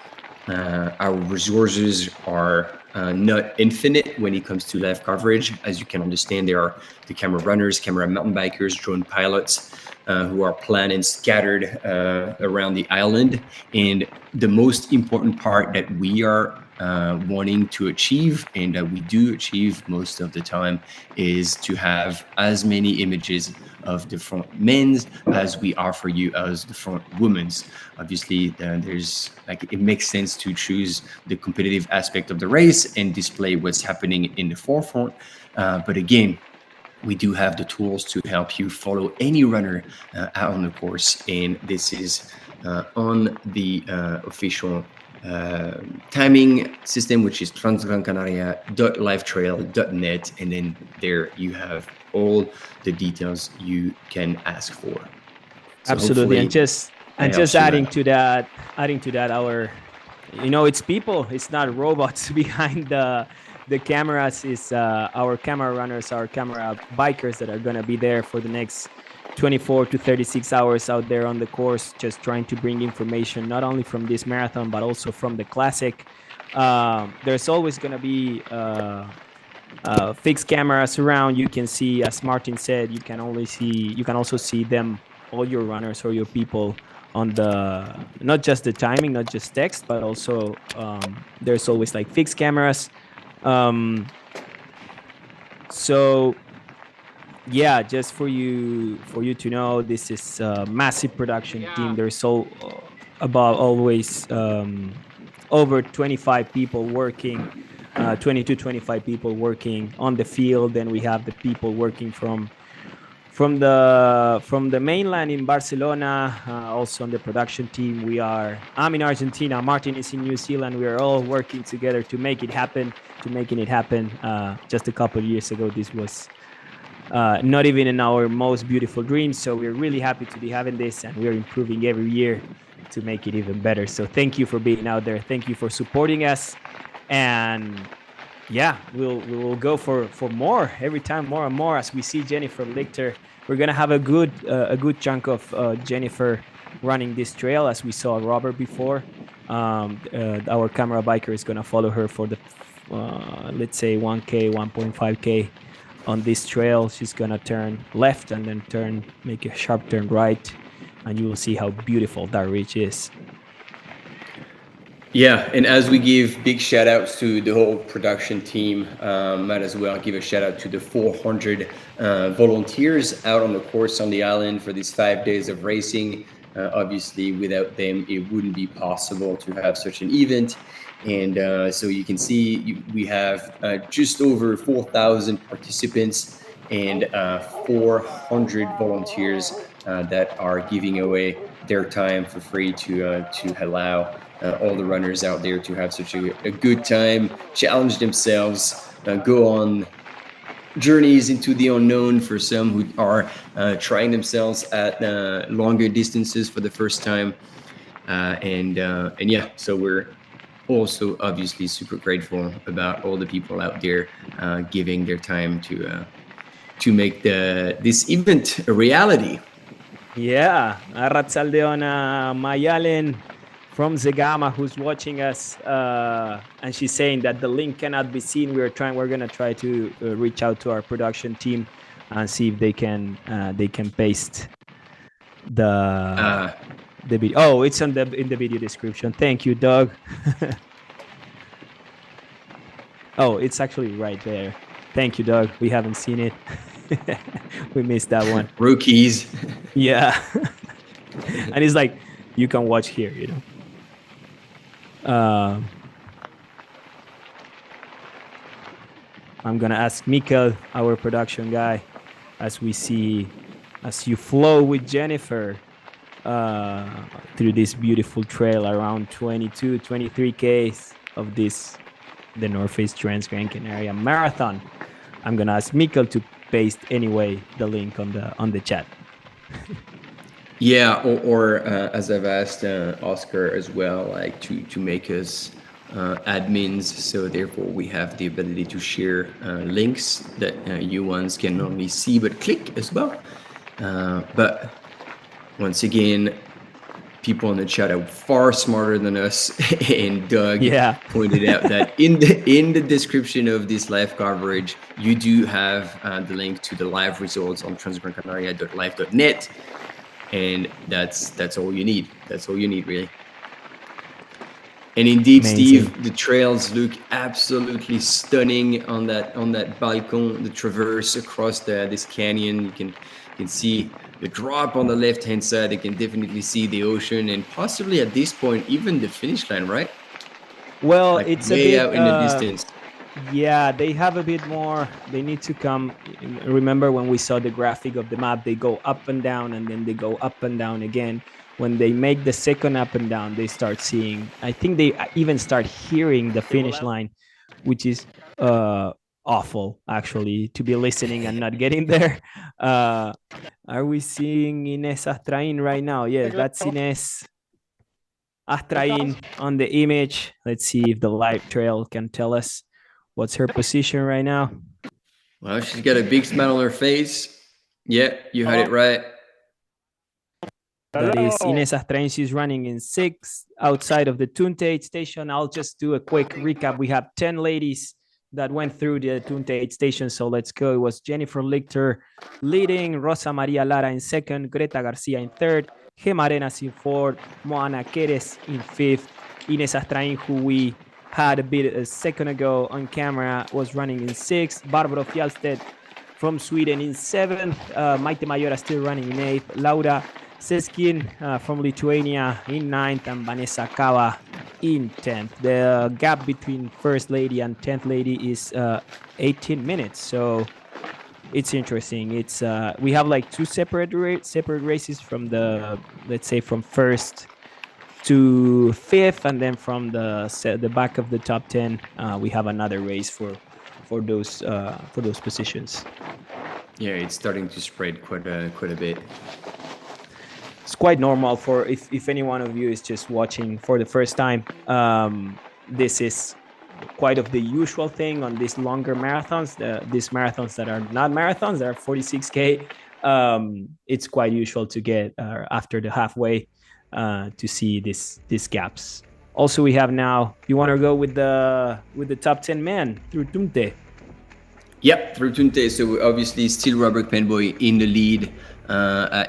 our resources are not infinite when it comes to live coverage. As you can understand, there are the camera runners, camera mountain bikers, drone pilots, who are planned and scattered around the island. And the most important part that we are wanting to achieve, and that we do achieve most of the time, is to have as many images of the front men's as we offer you as the front women's. Obviously, there's it makes sense to choose the competitive aspect of the race and display what's happening in the forefront. But again, we do have the tools to help you follow any runner out on the course, and this is on the official timing system, which is transgrancanaria.livetrail.net, and then there you have all the details you can ask for. So absolutely, and just adding to that, our, it's people, it's not robots behind the cameras. Is our camera runners, our camera bikers that are gonna be there for the next 24 to 36 hours out there on the course, just trying to bring information not only from this marathon but also from the classic. There's always going to be fixed cameras around. You can see, as Martin said, you can also see them, all your runners or your people, on the, not just the timing, not just text, but also there's always like fixed cameras. So yeah, just for you to know, this is a massive production team. There's always over 25 people working, 20 to 25 people working on the field. Then we have the people working from the mainland in Barcelona, also on the production team. I'm in Argentina, Martin is in New Zealand. We are all working together to make it happen. Just a couple of years ago, this was not even in our most beautiful dreams. So we're really happy to be having this, and we're improving every year to make it even better. So thank you for being out there. Thank you for supporting us. And yeah, we'll go for more every time, more and more, as we see Jennifer Lichter. We're gonna have a good chunk of Jennifer running this trail, as we saw Robert before. Our camera biker is gonna follow her for the let's say 1K, 1.5K on this trail. She's gonna turn left and then make a sharp turn right, and you will see how beautiful that ridge is. Yeah, and as we give big shout outs to the whole production team, might as well give a shout out to the 400 volunteers out on the course on the island for these 5 days of racing. Obviously, without them, it wouldn't be possible to have such an event. And so you can see we have just over 4,000 participants and 400 volunteers that are giving away their time for free to allow all the runners out there to have such a good time, challenge themselves, go on journeys into the unknown for some who are trying themselves at longer distances for the first time. And yeah, so we're also obviously super grateful about all the people out there giving their time to make this event a reality. Yeah, Arratzaldeona Mayalen from Zegama, who's watching us, and she's saying that the link cannot be seen. We're gonna try to reach out to our production team and see if they can paste the video. Oh, it's in the video description. Thank you, Doug. Oh, it's actually right there. Thank you, Doug. We haven't seen it. We missed that one. Rookies. Yeah. And it's like, you can watch here, I'm gonna ask Mikkel, our production guy, as you flow with Jennifer through this beautiful trail around 22, 23Ks of the North Face Transgrancanaria Marathon. I'm gonna ask Mikkel to paste anyway the link on the chat. Yeah, or as I've asked Oscar as well, like to make us admins, so therefore we have the ability to share links that you ones can not only see but click as well. But once again, people in the chat are far smarter than us, and Doug pointed out that in the description of this live coverage, you do have the link to the live results on transgrancanaria.live.net. And that's all you need. That's all you need, really. And indeed, amazing. Steve, the trails look absolutely stunning on that balcon, the traverse across this canyon. You can see the drop on the left-hand side. You can definitely see the ocean, and possibly at this point, even the finish line, right? Well, like it's way a bit out in the distance. Yeah, they have a bit more. They need to come. Remember when we saw the graphic of the map, they go up and down, and then they go up and down again. when they make the second up and down, they start seeing, I think they even start hearing the finish line, which is awful, actually, to be listening and not getting there. Are we seeing Ines Astrain right now? Yes, that's Ines Astrain on the image. Let's see if the live trail can tell us what's her position right now. Well, she's got a big smile on her face. Yeah, you had it right. That is Ines Astrain. She's running in 6th outside of the Tunte station. I'll just do a quick recap. We have 10 ladies that went through the Tunte station. So let's go. It was Jennifer Lichter leading, Rosa Maria Lara in 2nd, Greta Garcia in 3rd, Gema Arenas in 4th, Moana Queres in 5th, Ines Astrain, who we had a second ago on camera, was running in 6th, Barbro Fjallstedt from Sweden in 7th, Maite Mayora still running in 8th, Laura Seskin from Lithuania in 9th, and Vanessa Cava in 10th. The gap between first lady and 10th lady is 18 minutes. So it's interesting. It's we have like 2 separate races from the, let's say, from 1st to 5th, and then from the back of the top 10, we have another race for those positions. Yeah, it's starting to spread quite a bit. It's quite normal for if any one of you is just watching for the first time. This is quite of the usual thing on these longer marathons. These marathons that are not marathons, that are 46K. It's quite usual to get after the halfway to see these gaps. Also, we have now. You want to go with the top 10 men through Tunte? Yep, through Tunte. So obviously still Robert Penboy in the lead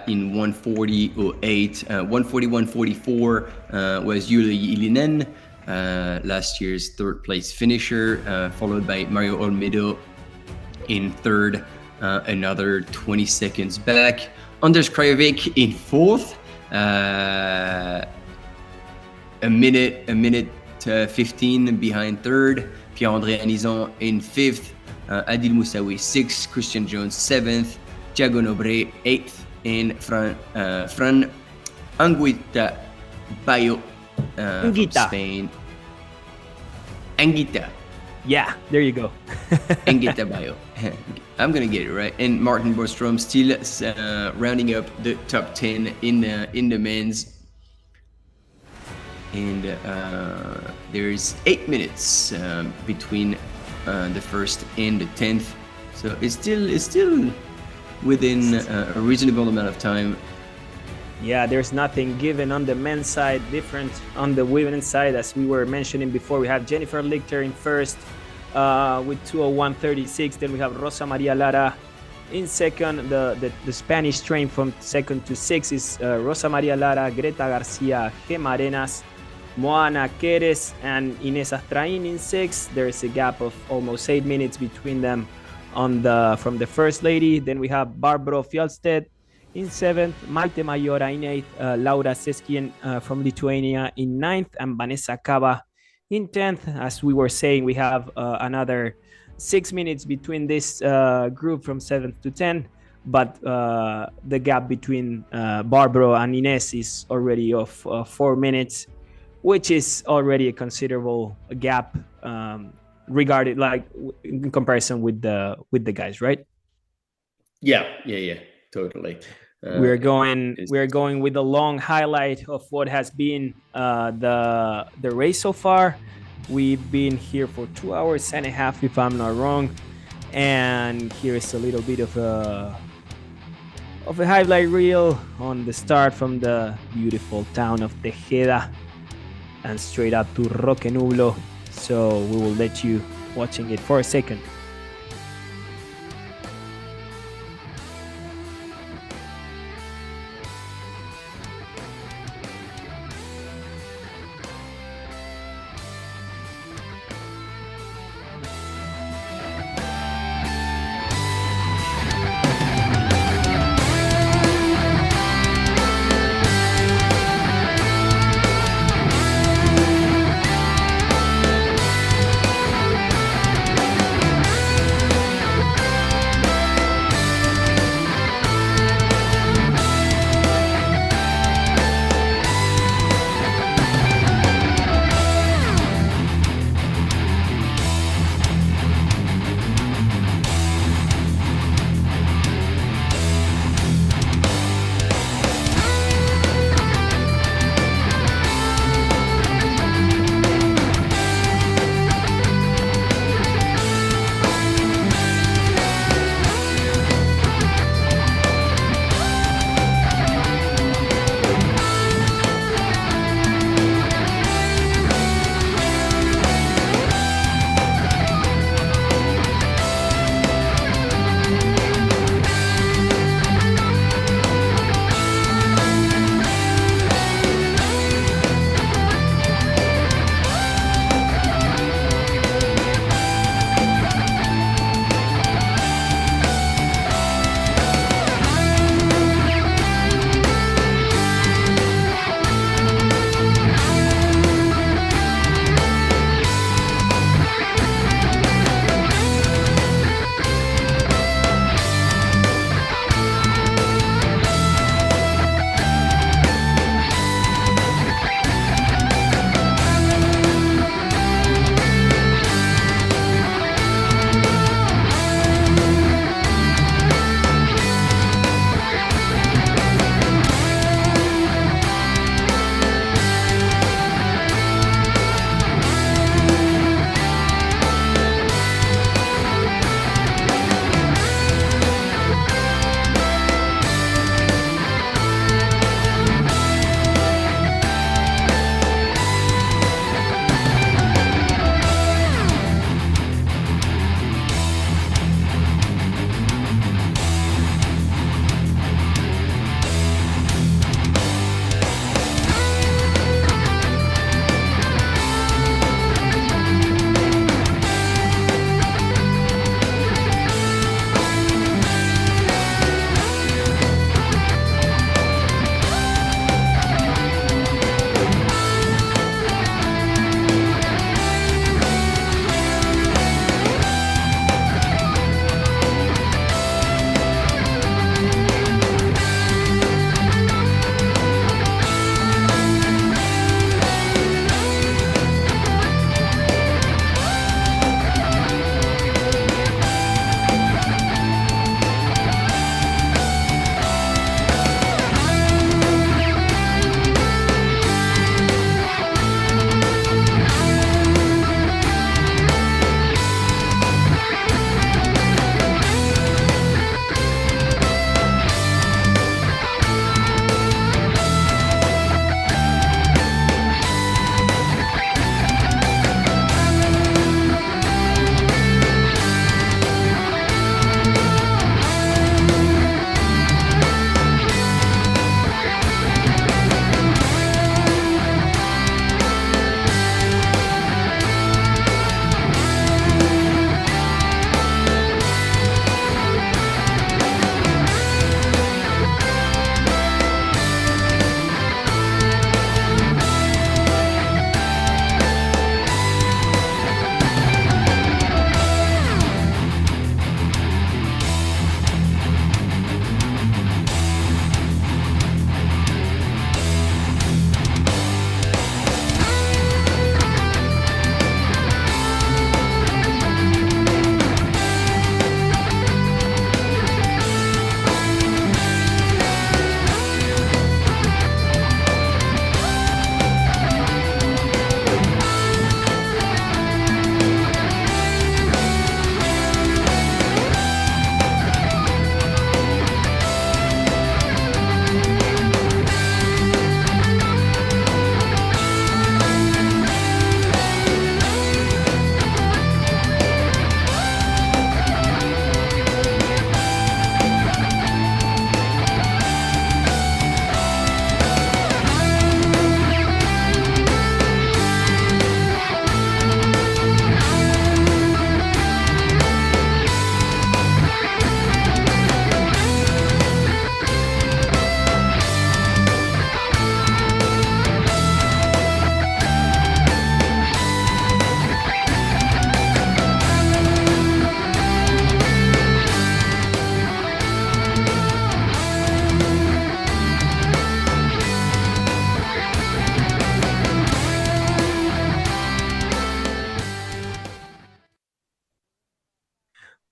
in 1:40.08. 1:41.44 was Yulia Ilinen, last year's 3rd place finisher, followed by Mario Olmedo in 3rd, another 20 seconds back. Anders Krajovic in 4th, a minute 15 behind 3rd. Pierre-André Anison in 5th, Adil Moussaoui 6th, Christian Jones 7th, Thiago Nobre 8th, and Fran Anguita Bayo from Spain. Anguita. Yeah, there you go. Anguita Bayo. I'm gonna get it right. And Martin Borstrom still rounding up the top 10 in the men's. And there's 8 minutes between the 1st and the 10th, so it's still within a reasonable amount of time. Yeah, there's nothing given on the men's side, different on the women's side. As we were mentioning before, we have Jennifer Lichter in 1st with 2:01.36. Then we have Rosa Maria Lara in 2nd. The Spanish train from 2nd to 6th is Rosa Maria Lara, Greta Garcia, Gema Arenas, Moana Queres, and Ines Astrain in 6th. There's a gap of almost 8 minutes between them from the first lady. Then we have Barbro Fjallstedt in 7th, Maite Mayora in 8th, Laura Seskin from Lithuania in 9th, and Vanessa Cava in 10th. As we were saying, we have another 6 minutes between this group from 7th to 10th, but the gap between Barbro and Ines is already of 4 minutes, which is already a considerable gap regarded, like in comparison with the guys, right? Yeah, totally. We're going with a long highlight of what has been the race so far. We've been here for 2 hours and a half, if I'm not wrong, and here is a little bit of a highlight reel on the start from the beautiful town of Tejeda and straight up to Roque Nublo. So we will let you watching it for a second.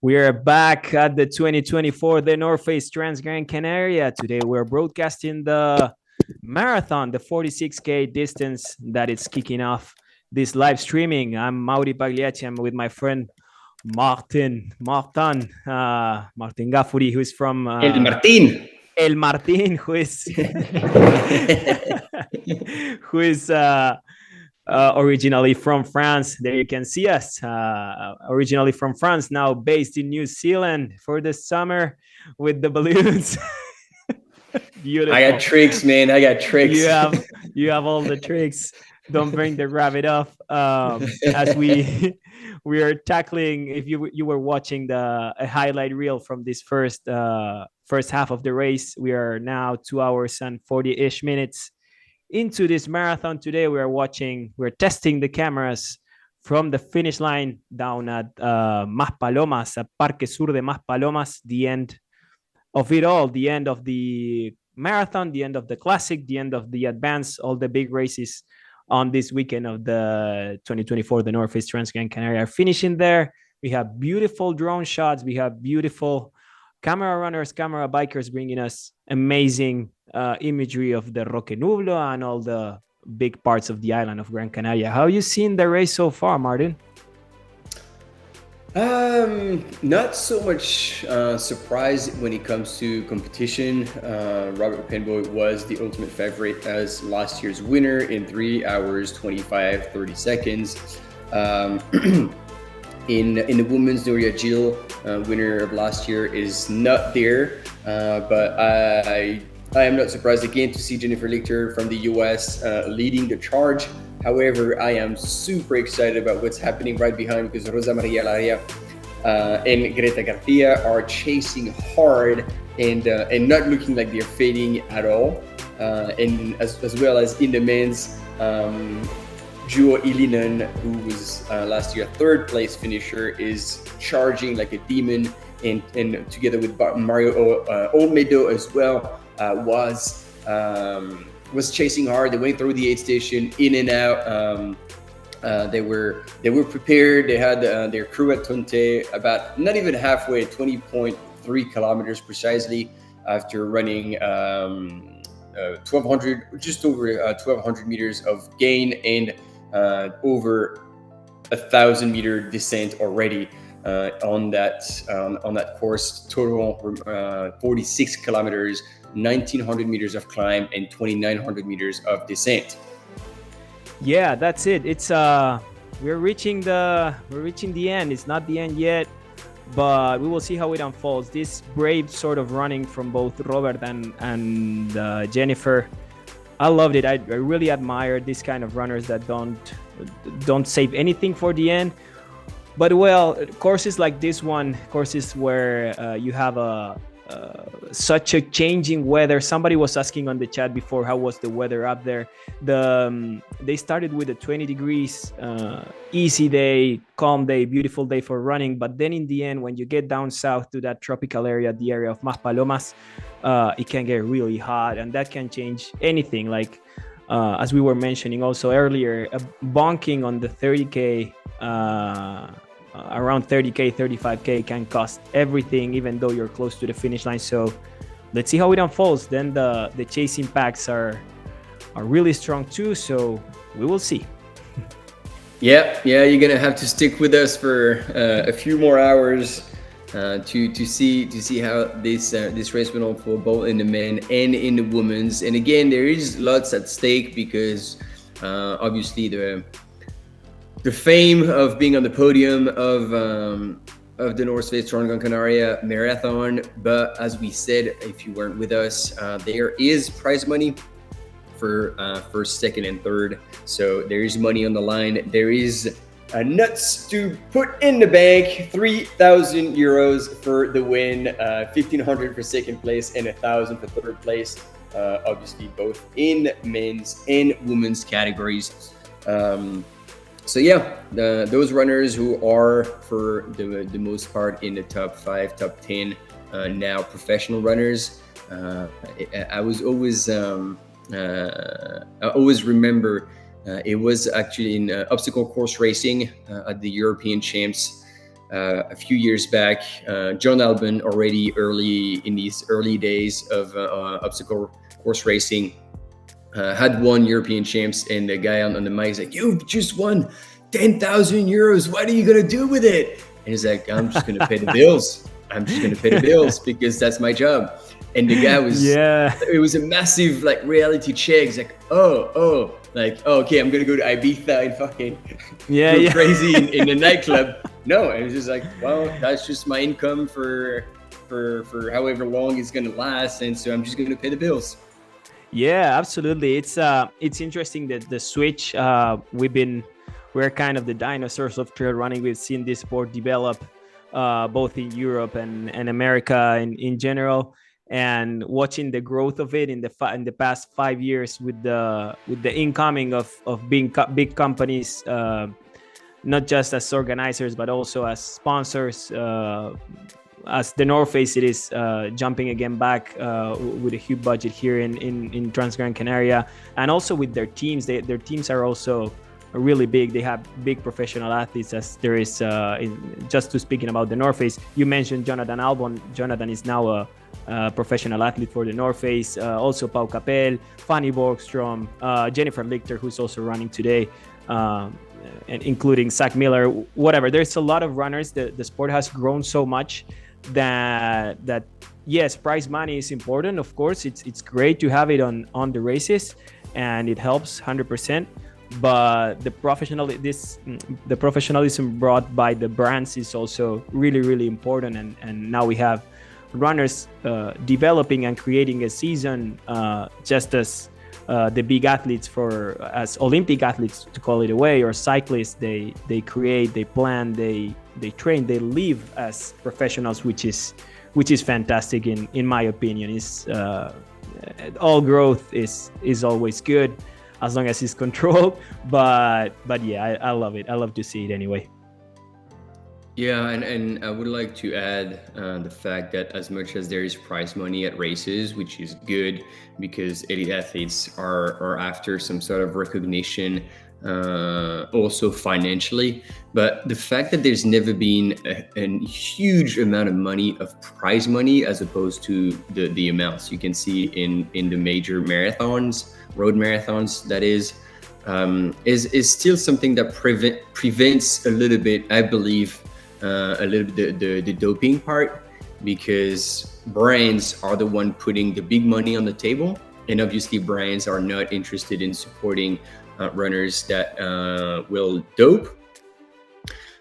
We are back at the 2024 The North Face Transgrancanaria. Today we're broadcasting the marathon, the 46K distance that is kicking off this live streaming. I'm Mauri Pagliacci. I'm with my friend Martin Gaffuri, who is from... El Martin, who is... who is... originally from France. There you can see us. Originally from France, now based in New Zealand for the summer with the balloons. Beautiful. I got tricks, man. I got tricks. You have all the tricks. Don't bring the rabbit off. As we are tackling. If you were watching a highlight reel from this first half of the race, we are now 2 hours and 40-ish minutes into this marathon. Today we're testing the cameras from the finish line down at Maspalomas, at Parque Sur de Maspalomas, the end of it all, the end of the marathon, the end of the classic, the end of the advance, all the big races on this weekend of the 2024 the North Face Transgrancanaria are finishing there. We have beautiful drone shots, we have beautiful camera runners, camera bikers bringing us amazing imagery of the Roque Nublo and all the big parts of the island of Gran Canaria. How you seen the race so far, Martin? Not so much surprise when it comes to competition. Robert Penboy was the ultimate favorite as last year's winner in 3 hours 25-30 seconds. In the women's, Nuria Gil, winner of last year, is not there, but I am not surprised again to see Jennifer Lichter from the US leading the charge. However, I am super excited about what's happening right behind, because Rosa Maria Laria and Greta Garcia are chasing hard and not looking like they're fading at all. And as well as in the men's, Juho Ilinen, who was last year a third place finisher, is charging like a demon, and together with Mario Olmedo as well, was chasing hard. They went through the aid station, in and out. They were prepared. They had their crew at Tonte about not even halfway, 20.3 kilometers precisely, after running 1,200, just over 1,200 meters of gain and over 1,000-meter descent already on that course. Total 46 kilometers, 1,900 meters of climb, and 2,900 meters of descent. Yeah, that's it. It's we're reaching the end. It's not the end yet, but we will see how it unfolds. This brave sort of running from both Robert and Jennifer, I loved it. I really admire this kind of runners that don't save anything for the end. But well, courses like this one, courses where you have such a changing weather. Somebody was asking on the chat before, how was the weather up there? They started with a 20 degrees, easy day, calm day, beautiful day for running. But then in the end, when you get down south to that tropical area, the area of Maspalomas, it can get really hot, and that can change anything. Like as we were mentioning also earlier, bonking on the 30K, around 30K, 35K can cost everything, even though you're close to the finish line. So let's see how it unfolds. Then the chasing packs are really strong too, so we will see. Yeah, you're gonna have to stick with us for a few more hours to see how this race will unfold, both in the men and in the women's. And again, there is lots at stake, because obviously the fame of being on the podium of the North Face Transgrancanaria marathon. But as we said, if you weren't with us, there is prize money for first, second, and third. So there is money on the line. There is nuts to put in the bank. 3,000 euros for the win, 1,500 for second place, and 1,000 for third place. Obviously, both in men's and women's categories. So yeah, those runners who are, for the most part, in the top 5, top 10, now professional runners. I always remember it was actually in obstacle course racing at the European Champs a few years back, John Albon, already early in these early days of obstacle course racing, had won European champs, and the guy on the mic is like, "You've just won 10,000 euros. What are you gonna do with it?" And he's like, "I'm just gonna pay the bills. I'm just gonna pay the bills because that's my job." And the guy was, it was a massive like reality check. He's like, okay, I'm gonna go to Ibiza and fucking go crazy in a nightclub. No, and it's just like, well, that's just my income for however long it's gonna last, and so I'm just gonna pay the bills. Yeah, absolutely. It's interesting that the switch. We're kind of the dinosaurs of trail running. We've seen this sport develop both in Europe and America in general. And watching the growth of it in the past 5 years with the incoming of big companies, not just as organizers but also as sponsors. As the North Face, it is jumping again back with a huge budget here in Transgrancanaria, and also with their teams. Their teams are also really big. They have big professional athletes, as there is. Just to speaking about the North Face, you mentioned Jonathan Albon. Jonathan is now a professional athlete for the North Face. Also Pau Capel, Fanny Borgstrom, Jennifer Lichter, who's also running today, and including Zach Miller. Whatever. There's a lot of runners. The sport has grown so much that yes, prize money is important. Of course, it's great to have it on the races, and it helps 100%. But the professionalism brought by the brands is also really, really important. And now we have runners developing and creating a season just as the big athletes, as Olympic athletes, to call it a way, or cyclists. They create, they plan, they train, they live as professionals, which is fantastic in my opinion. Is all growth is always good as long as it's controlled, but yeah, I love it. I love to see it anyway. Yeah, and I would like to add the fact that as much as there is prize money at races, which is good because elite athletes are after some sort of recognition, also financially, but the fact that there's never been a huge amount of money, of prize money, as opposed to the amounts you can see in the major marathons, road marathons, that is still something that prevents a little bit, I believe, the doping part, because brands are the one putting the big money on the table, and obviously brands are not interested in supporting runners that will dope,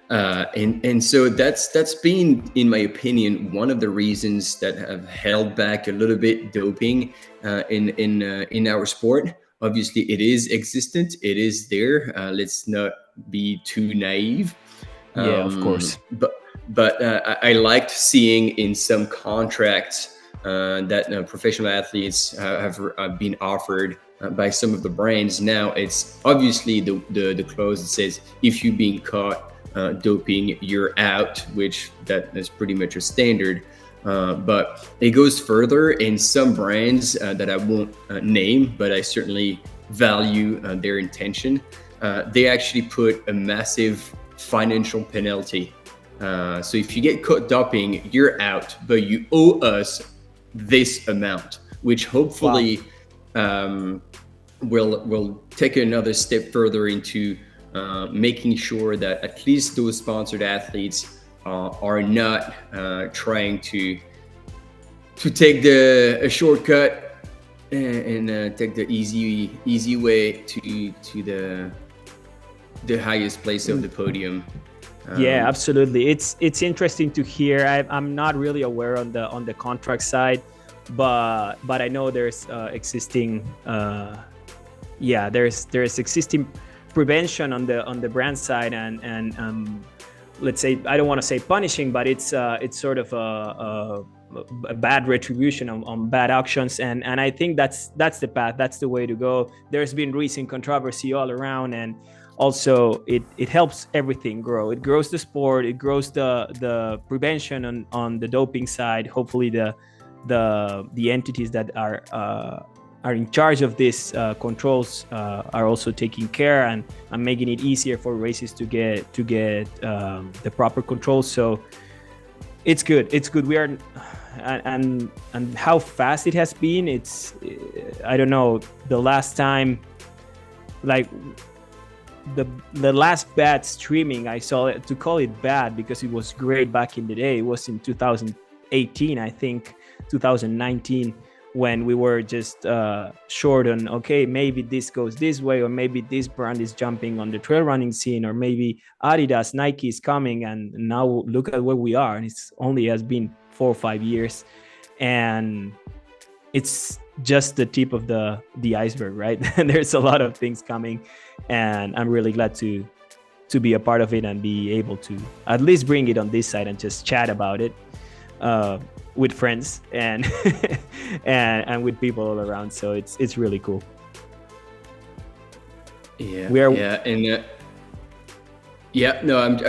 and so that's been, in my opinion, one of the reasons that have held back a little bit doping in our sport. Obviously it is existent, it is there, let's not be too naive. Yeah, of course. But I liked seeing in some contracts that professional athletes have been offered by some of the brands. Now it's obviously the clause that says if you're being caught doping, you're out, which that is pretty much a standard. But it goes further in some brands that I won't name, but I certainly value their intention. They actually put a massive financial penalty. So if you get caught doping, you're out, but you owe us this amount, which hopefully will take another step further into making sure that at least those sponsored athletes are not trying to take a shortcut and take the easy way to the highest place of the podium. Yeah, absolutely. It's interesting to hear. I'm not really aware on the contract side, but I know there's existing there's existing prevention on the brand side, and let's say, I don't want to say punishing, but it's sort of a bad retribution on bad actions, and I think that's the path, that's the way to go. There's been recent controversy all around, and also it helps everything grow. It grows the sport, it grows the prevention on the doping side. Hopefully the entities that are are in charge of these controls are also taking care and making it easier for races to get the proper controls. So it's good. We are, and how fast it has been. It's, I don't know, the last time, like the last bad streaming I saw, to call it bad because it was great back in the day, it was in 2018, I think, 2019, when we were just short on, okay, maybe this goes this way, or maybe this brand is jumping on the trail running scene, or maybe Adidas, Nike is coming, and now look at where we are, and it's only has been 4 or 5 years, and it's just the tip of the iceberg, right? There's a lot of things coming, and I'm really glad to be a part of it and be able to at least bring it on this side and just chat about it with friends and and with people all around. So it's really cool. I'm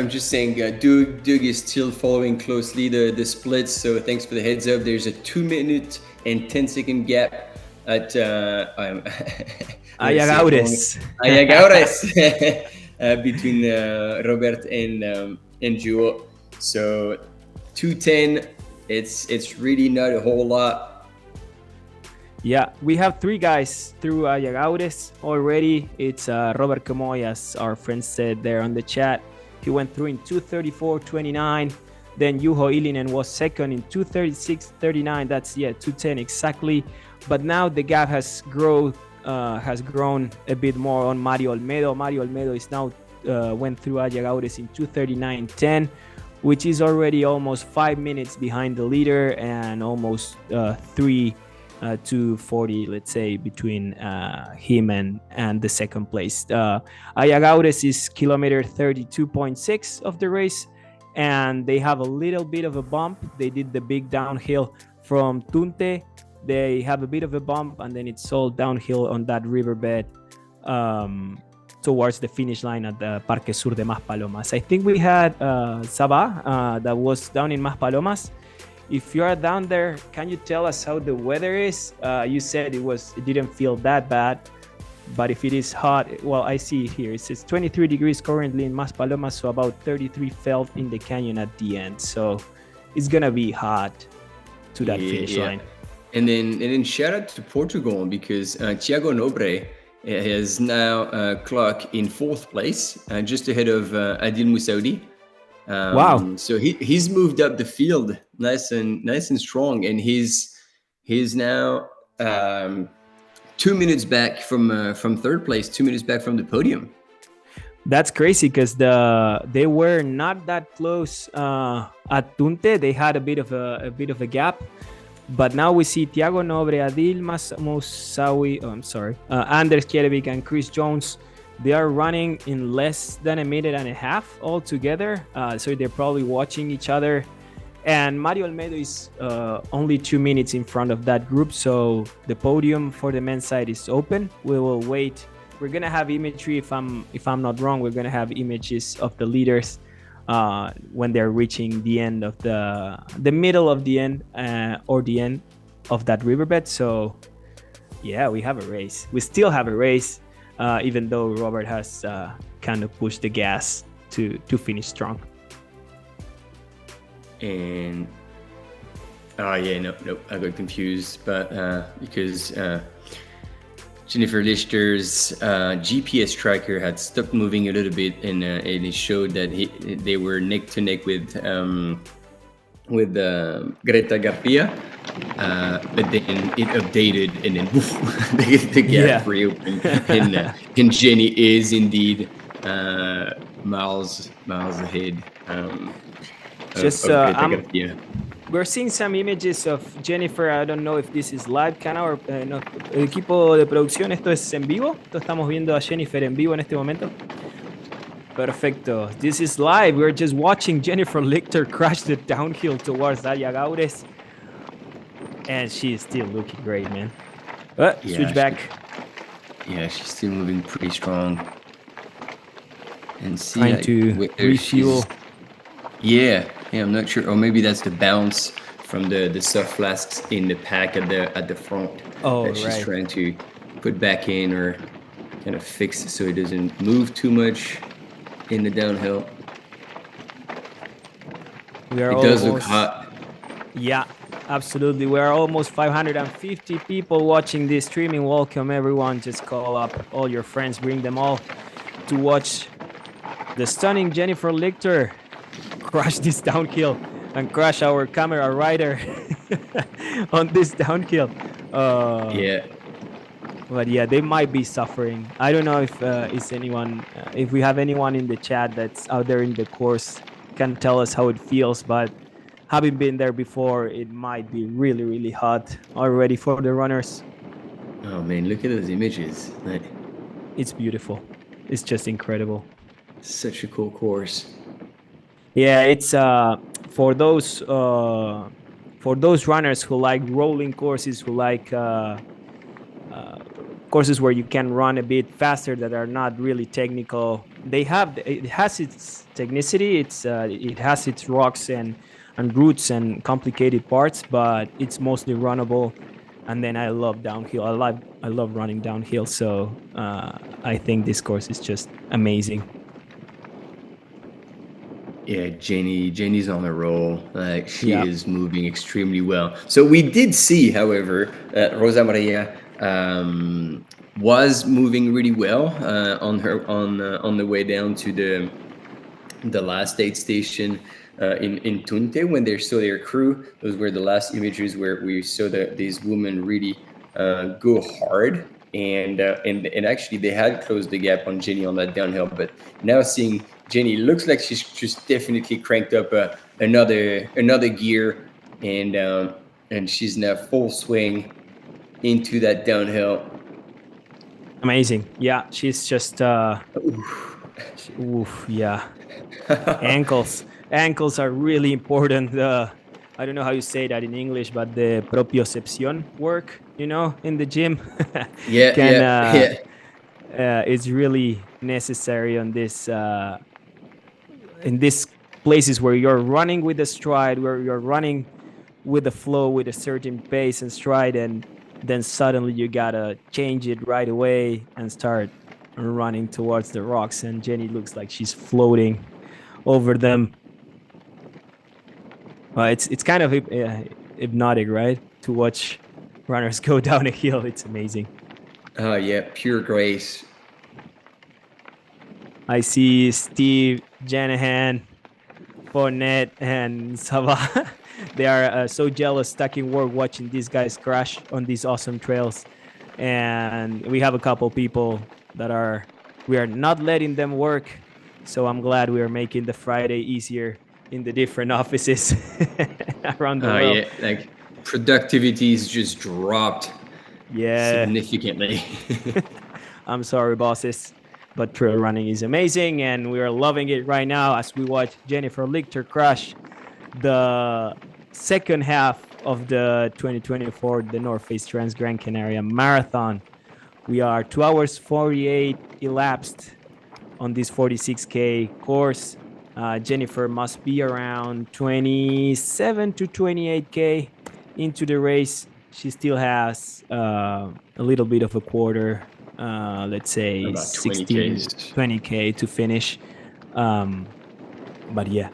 just saying, Doug is still following closely the splits, so thanks for the heads up. There's a 2 minute and 10 second gap at Ayagaures between Robert and Juho. So 2:10. It's really not a whole lot. Yeah, we have 3 guys through Ayagaures already. It's Robert Camoy, as our friend said there on the chat. He went through in 2:34.29. Then Juho Ilinen was second in 2:36.39. That's 2:10 exactly. But now the gap has grown a bit more on Mario Olmedo. Mario Olmedo is now went through Ayagaures in 2:39.10. which is already almost 5 minutes behind the leader, and almost 2:40, let's say, between him and the second place. Ayagaures is kilometer 32.6 of the race, and they have a little bit of a bump. They did the big downhill from Tunte. They have a bit of a bump, and then it's all downhill on that riverbed towards the finish line at the Parque Sur de Maspalomas. I think we had Sabah that was down in Maspalomas. If you are down there, can you tell us how the weather is? You said it didn't feel that bad, but if it is hot, well, I see it here. It says 23 degrees currently in Maspalomas, so about 33 felt in the canyon at the end. So it's gonna be hot to that finish line. And then shout out to Portugal, because Tiago Nobre has now clocked in 4th place, just ahead of Adil Moussaoudi. Wow! So he's moved up the field nice and strong, and he's now 2 minutes back from 3rd place, 2 minutes back from the podium. That's crazy, because they were not that close at Tunte. They had a bit of a gap. But now we see Tiago Nobre, Adil Moussaoui, Anders Kjærvik and Chris Jones. They are running in less than a minute and a half altogether. So they're probably watching each other. And Mario Olmedo is only 2 minutes in front of that group. So the podium for the men's side is open. We will wait. We're going to have imagery, if I'm not wrong, we're going to have images of the leaders when they're reaching the end of the middle of the end or the end of that riverbed. So yeah, we have a race. We still have a race, even though Robert has kind of pushed the gas to finish strong. And no, I got confused, but because Jennifer Lichter's GPS tracker had stopped moving a little bit, and it showed that they were neck to neck with Greta Garcia, but then it updated, and then the gap reopened, and Jenny is indeed miles ahead. We're seeing some images of Jennifer. I don't know if this is live, Kana, no, el equipo de producción, ¿esto es en vivo? Estamos viendo a Jennifer en vivo en este momento. Perfecto. This is live. We're just watching Jennifer Lichter crash the downhill towards Ayagaures. And she is still looking great, man. Switch back. She's still moving pretty strong. And see, trying to refuel. Yeah, I'm not sure. Or maybe that's the bounce from the soft flasks in the pack at the front. Oh, that she's right. trying to put back in or kind of fix so it doesn't move too much in the downhill. We are It does look almost, hot. yeah, absolutely. We are almost 550 people watching this streaming. Welcome, everyone. Just call up all your friends, bring them all to watch the stunning Jennifer Lichter crush this downhill and crush our camera rider on this downhill. Yeah. But yeah, they might be suffering. I don't know if is anyone, if we have anyone in the chat that's out there in the course can tell us how it feels. But having been there before, it might be really, really hot already for the runners. Oh man, look at those images. Like, It's beautiful. It's just incredible. such a cool course. Yeah, it's for those runners who like rolling courses, who like courses where you can run a bit faster that are not really technical. It has its technicity. It has its rocks and roots and complicated parts, but it's mostly runnable. And then I love downhill. I love running downhill. So I think this course is just amazing. Yeah, Jenny's on a roll. Like she is moving extremely well. So we did see, however, Rosa Maria was moving really well on the way down to the last aid station in Tunte when they saw their crew. Those were the last images where we saw these women really go hard. And actually they had closed the gap on Jenny on that downhill, but now seeing Jenny looks like she's just definitely cranked up another gear, and she's now full swing into that downhill. Amazing. Yeah, she's just yeah. Ankles are really important. I don't know how you say that in English, but the propioception work, in the gym, is really necessary on this in these places where you're running with the stride, where you're running with the flow, with a certain pace and stride, and then suddenly you gotta change it right away and start running towards the rocks. And Jenny looks like she's floating over them. It's kind of hypnotic, right? To watch runners go down a hill. It's amazing. Oh yeah, pure grace. I see Steve, Janahan, Fournette, and Sava. They are so jealous, stuck in work, watching these guys crash on these awesome trails. And we have a couple people that we are not letting them work. So I'm glad we are making the Friday easier in the different offices around the world. Yeah, like productivity is just dropped significantly. I'm sorry, bosses, but trail running is amazing, and we are loving it right now as we watch Jennifer Lichter crush the second half of the 2024 the North Face Transgrancanaria Marathon. We are 2 hours 48 elapsed on this 46K course. Jennifer must be around 27 to 28K into the race. She still has a little bit of a quarter, let's say about 20K to finish. But yeah,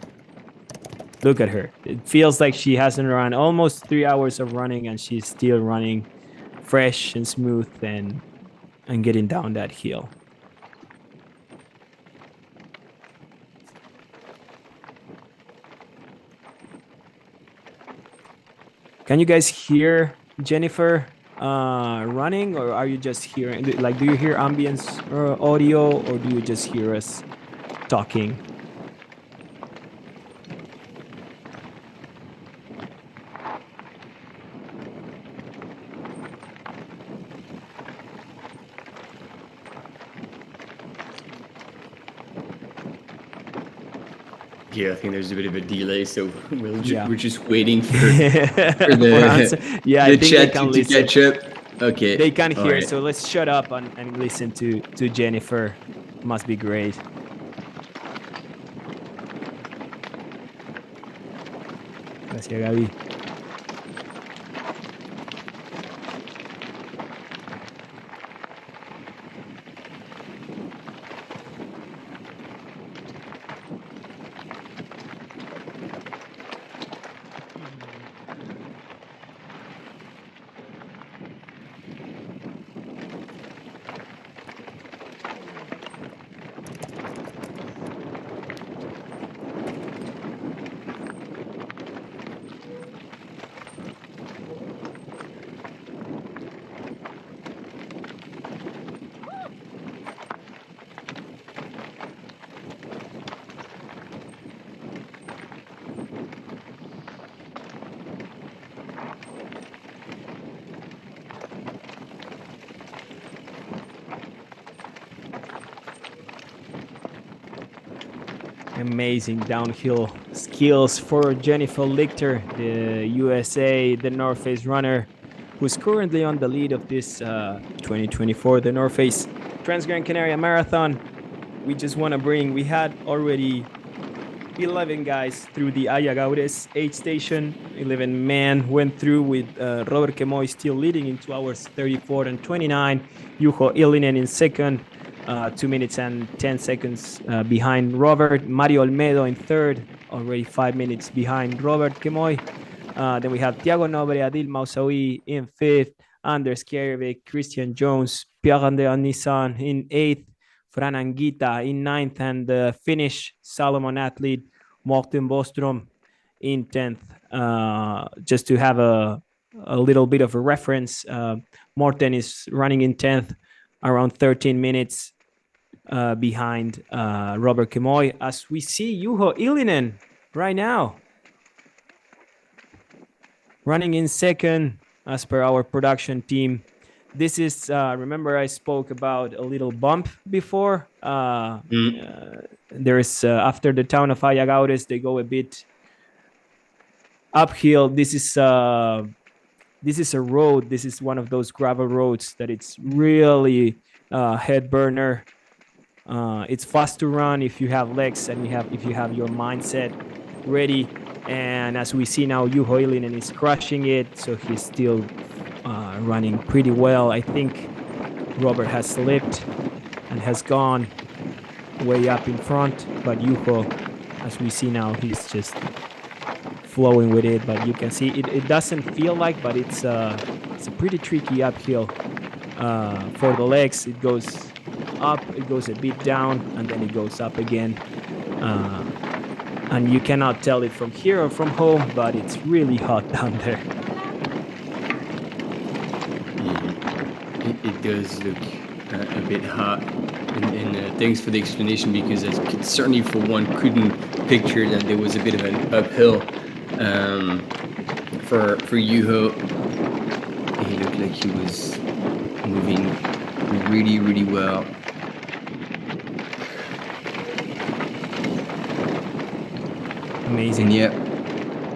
look at her. It feels like she hasn't run almost 3 hours of running, and she's still running fresh and smooth and getting down that hill. Can you guys hear Jennifer running, or are you just hearing, like, do you hear ambience audio, or do you just hear us talking? Yeah, I think there's a bit of a delay, so we're just waiting for the I think chat they can to catch up. Okay, they can hear, right. so let's shut up and listen to Jennifer. Must be great. Gracias, Gaby. Amazing downhill skills for Jennifer Lichter, the USA, the North Face runner, who's currently on the lead of this 2024, the North Face Transgrancanaria Marathon. We had already 11 guys through the Ayagaures aid station. 11 men went through with Robert Kemoy still leading in 2 hours 34 and 29. Juho Ilinen in second, 2 minutes and 10 seconds behind Robert. Mario Olmedo in third, already 5 minutes behind Robert Kemoy. Then we have Thiago Nobre, Adil Mausaoui in fifth, Anders Kjærvik, Christian Jones, Pierre-André Nissan in eighth, Fran Anguita in ninth, and the Finnish Salomon athlete Morten Bostrom in 10th. Just to have a little bit of a reference, Morten is running in 10th, around 13 minutes behind Robert Kemoy, as we see Juho Ilinen right now running in second as per our production team. This is, remember I spoke about a little bump before. There is, after the town of Ayagaures, they go a bit uphill. This is a road. This is one of those gravel roads that it's really head burner. It's fast to run if you have legs and if you have your mindset ready. And as we see now, Juho Ilinen is crushing it, so he's still running pretty well. I think Robert has slipped and has gone way up in front, but Juho, as we see now, he's just flowing with it. But you can see it doesn't feel like, but it's a pretty tricky uphill for the legs. It goes up, it goes a bit down, and then it goes up again. And you cannot tell it from here or from home, but it's really hot down there. It does look a bit hot, and thanks for the explanation, because I certainly for one couldn't picture that there was a bit of an uphill for Juho. He looked like he was moving really well. Amazing. Yeah,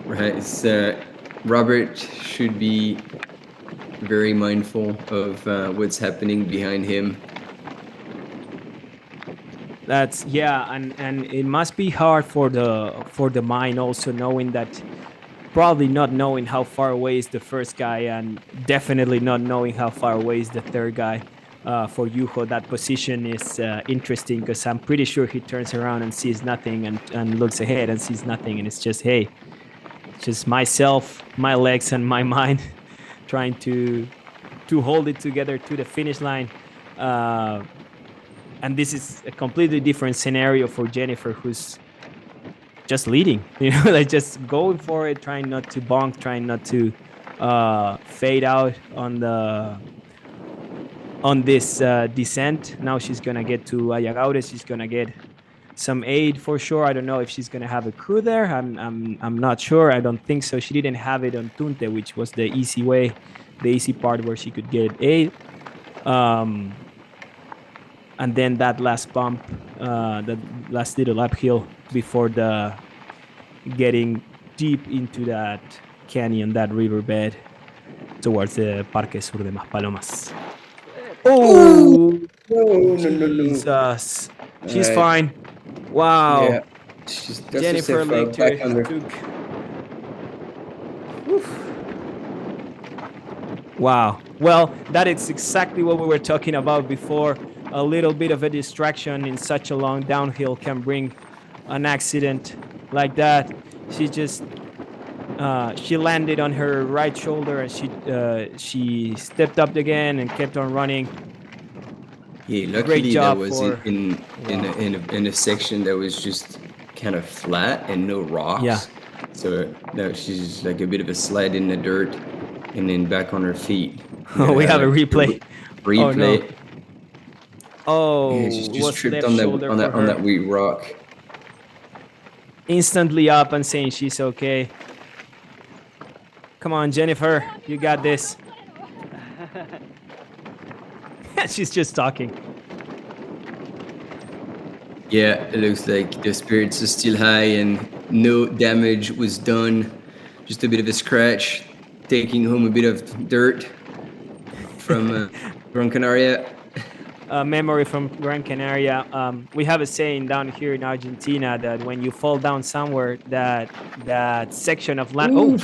right. It's, Robert should be very mindful of what's happening behind him. That's and it must be hard for the mind also, knowing that, probably not knowing how far away is the first guy, and definitely not knowing how far away is the third guy. For Juho, that position is interesting, because I'm pretty sure he turns around and sees nothing, and looks ahead and sees nothing, and it's just, hey, just myself, my legs, and my mind trying to hold it together to the finish line. And this is a completely different scenario for Jennifer, who's just leading, like just going for it, trying not to bonk, trying not to fade out on this descent. Now she's gonna get to Ayagaures. She's gonna get some aid for sure. I don't know if she's gonna have a crew there. I'm not sure. I don't think so. She didn't have it on Tunte, which was the easy way, the easy part where she could get aid. And then that last bump, that last little uphill before the getting deep into that canyon, that riverbed towards the Parque Sur de Maspalomas. Oh, no. Jesus. She's fine. Wow. Yeah. Jennifer Lichter took... Wow. Well, that is exactly what we were talking about before. A little bit of a distraction in such a long downhill can bring an accident like that. She just... she landed on her right shoulder, and she stepped up again and kept on running. Yeah, luckily that was in a section that was just kind of flat and no rocks. Yeah. So now she's like a bit of a slide in the dirt, and then back on her feet. Oh, we have a replay. Replay. Oh, no. Yeah, she just tripped on that wee rock. Instantly up and saying she's okay. Come on, Jennifer, you got this. She's just talking. Yeah, it looks like the spirits are still high and no damage was done. Just a bit of a scratch, taking home a bit of dirt from Gran Canaria. Memory from Gran Canaria. We have a saying down here in Argentina that when you fall down somewhere, that section of land. Oh,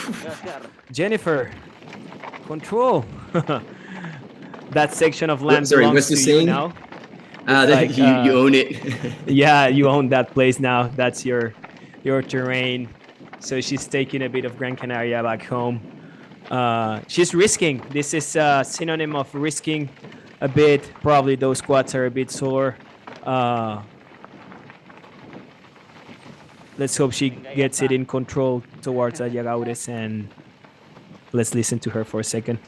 Jennifer, control. That section of land Sorry, belongs what's the to saying? you now. That you own it. Yeah, you own that place now. That's your terrain. So she's taking a bit of Gran Canaria back home. She's risking. This is a synonym of risking a bit. Probably those quads are a bit sore. Let's hope she gets it in control towards Ayagaures, and let's listen to her for a second.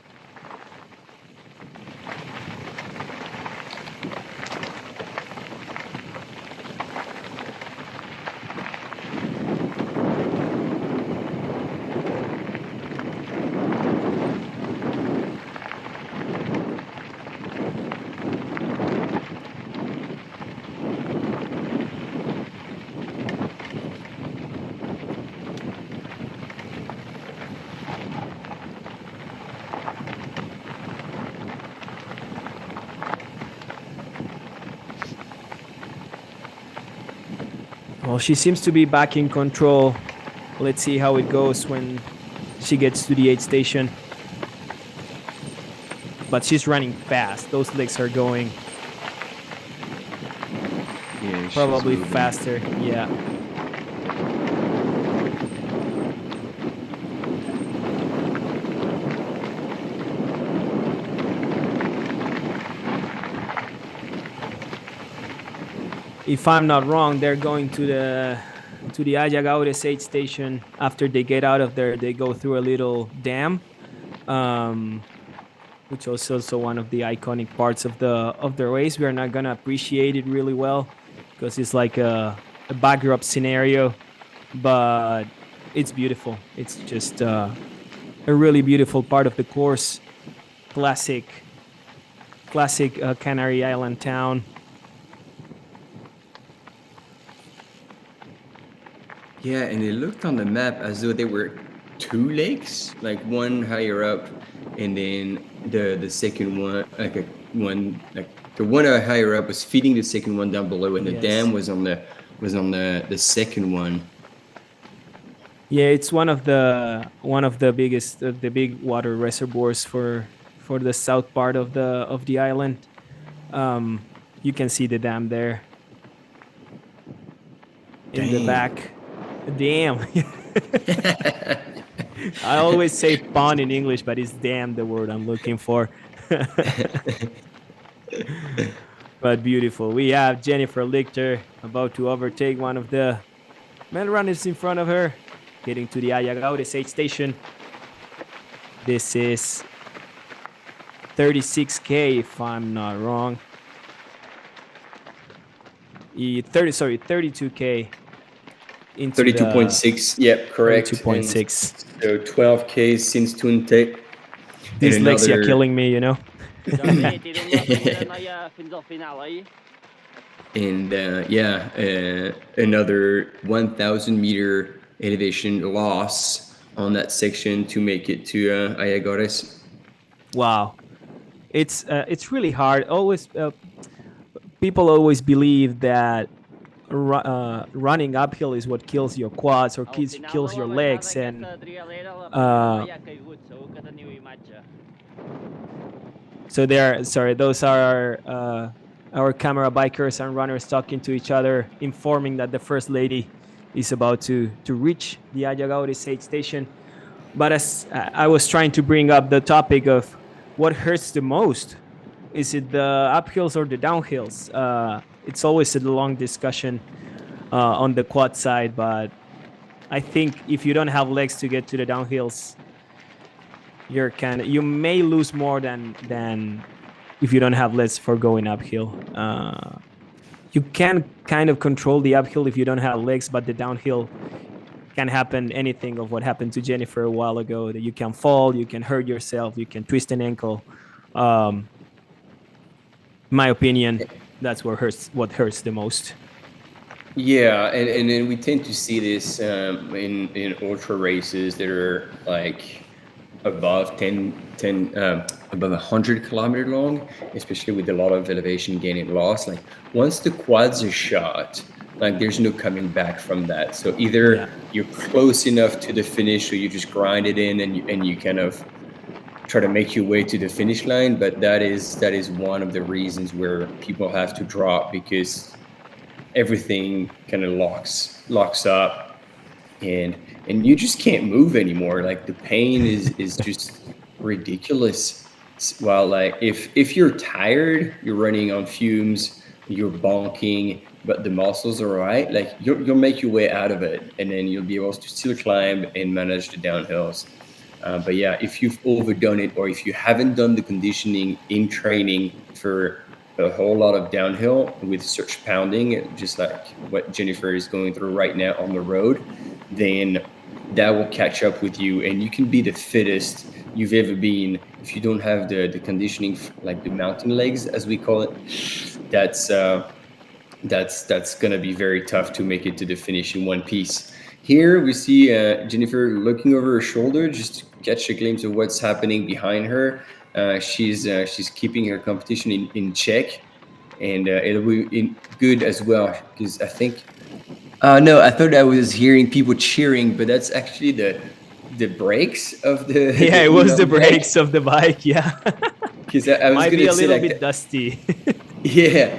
Well, she seems to be back in control. Let's see how it goes when she gets to the aid station. But she's running fast. Those legs are going probably faster. Yeah. If I'm not wrong, they're going to the Ayagaures aid station. After they get out of there, they go through a little dam, which is also one of the iconic parts of the race. We are not gonna appreciate it really well because it's like a backdrop scenario, but it's beautiful. It's just a really beautiful part of the course. Classic Canary Island town. Yeah, and it looked on the map as though there were two lakes, like one higher up, and then the second one, the one higher up was feeding the second one down below, and the dam was on the second one. Yeah, it's one of the biggest, the big water reservoirs for the south part of the island. You can see the dam there in the back. Damn. I always say pond in English, but it's damn the word I'm looking for. But beautiful. We have Jennifer Lichter about to overtake one of the male runners in front of her, getting to the Ayagaures aid station. This is 36K, if I'm not wrong. 32K. 32.6. Yep, correct. 32.6. So 12K since Tunte. Dyslexia killing me, you know. And another 1,000 meter elevation loss on that section to make it to Ayagaures. Wow, it's really hard. Always, people always believe that running uphill is what kills your quads or kills your legs, and so those are our camera bikers and runners talking to each other, informing that the First Lady is about to reach the Ayagaures aid station. But as I was trying to bring up the topic of what hurts the most, is it the uphills or the downhills? It's always a long discussion on the quad side, but I think if you don't have legs to get to the downhills, you may lose more than if you don't have legs for going uphill. You can kind of control the uphill if you don't have legs, but the downhill can happen anything of what happened to Jennifer a while ago. That you can fall, you can hurt yourself, you can twist an ankle. My opinion, that's what hurts the most. Yeah, and then we tend to see this in ultra races that are like above 10, above 100 kilometer long, especially with a lot of elevation gain and loss. Like once the quads are shot, like there's no coming back from that. So Yeah. either you're close enough to the finish, or you just grind it in, and you kind of try to make your way to the finish line. But that is one of the reasons where people have to drop, because everything kind of locks up, and you just can't move anymore. Like the pain is just ridiculous. Well, like if you're tired, you're running on fumes, you're bonking, but the muscles are all right, like you'll make your way out of it, and then you'll be able to still climb and manage the downhills. But yeah, if you've overdone it, or if you haven't done the conditioning in training for a whole lot of downhill with such pounding, just like what Jennifer is going through right now on the road, then that will catch up with you, and you can be the fittest you've ever been. If you don't have the conditioning, like the mountain legs, as we call it, that's going to be very tough to make it to the finish in one piece. Here we see Jennifer looking over her shoulder just to catch a glimpse of what's happening behind her. She's keeping her competition in check, and it'll be good as well, because I think. No, I thought I was hearing people cheering, but that's actually the brakes of the Yeah, the it was the e-mountain bike. brakes of the bike. Yeah. Because I was Might be gonna a say little like bit dusty. yeah,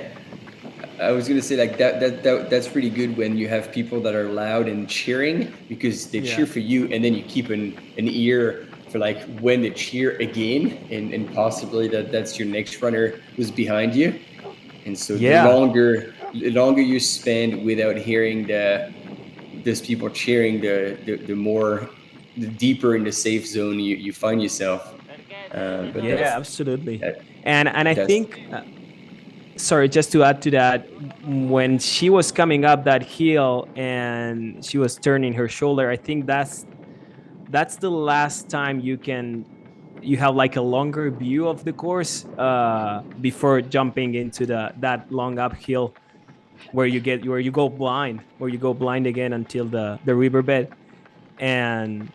I was gonna say like that's pretty good when you have people that are loud and cheering, because they Yeah. cheer for you, and then you keep an ear for like when they cheer again, and possibly that's your next runner who's behind you. And so Yeah. the longer you spend without hearing those people cheering, the deeper in the safe zone you find yourself. But Yeah, absolutely. that, And I that's think sorry, just to add to that, when she was coming up that hill and she was turning her shoulder, I think that's the last time you have like a longer view of the course before jumping into that long uphill where you go blind, or you go blind again until the riverbed. And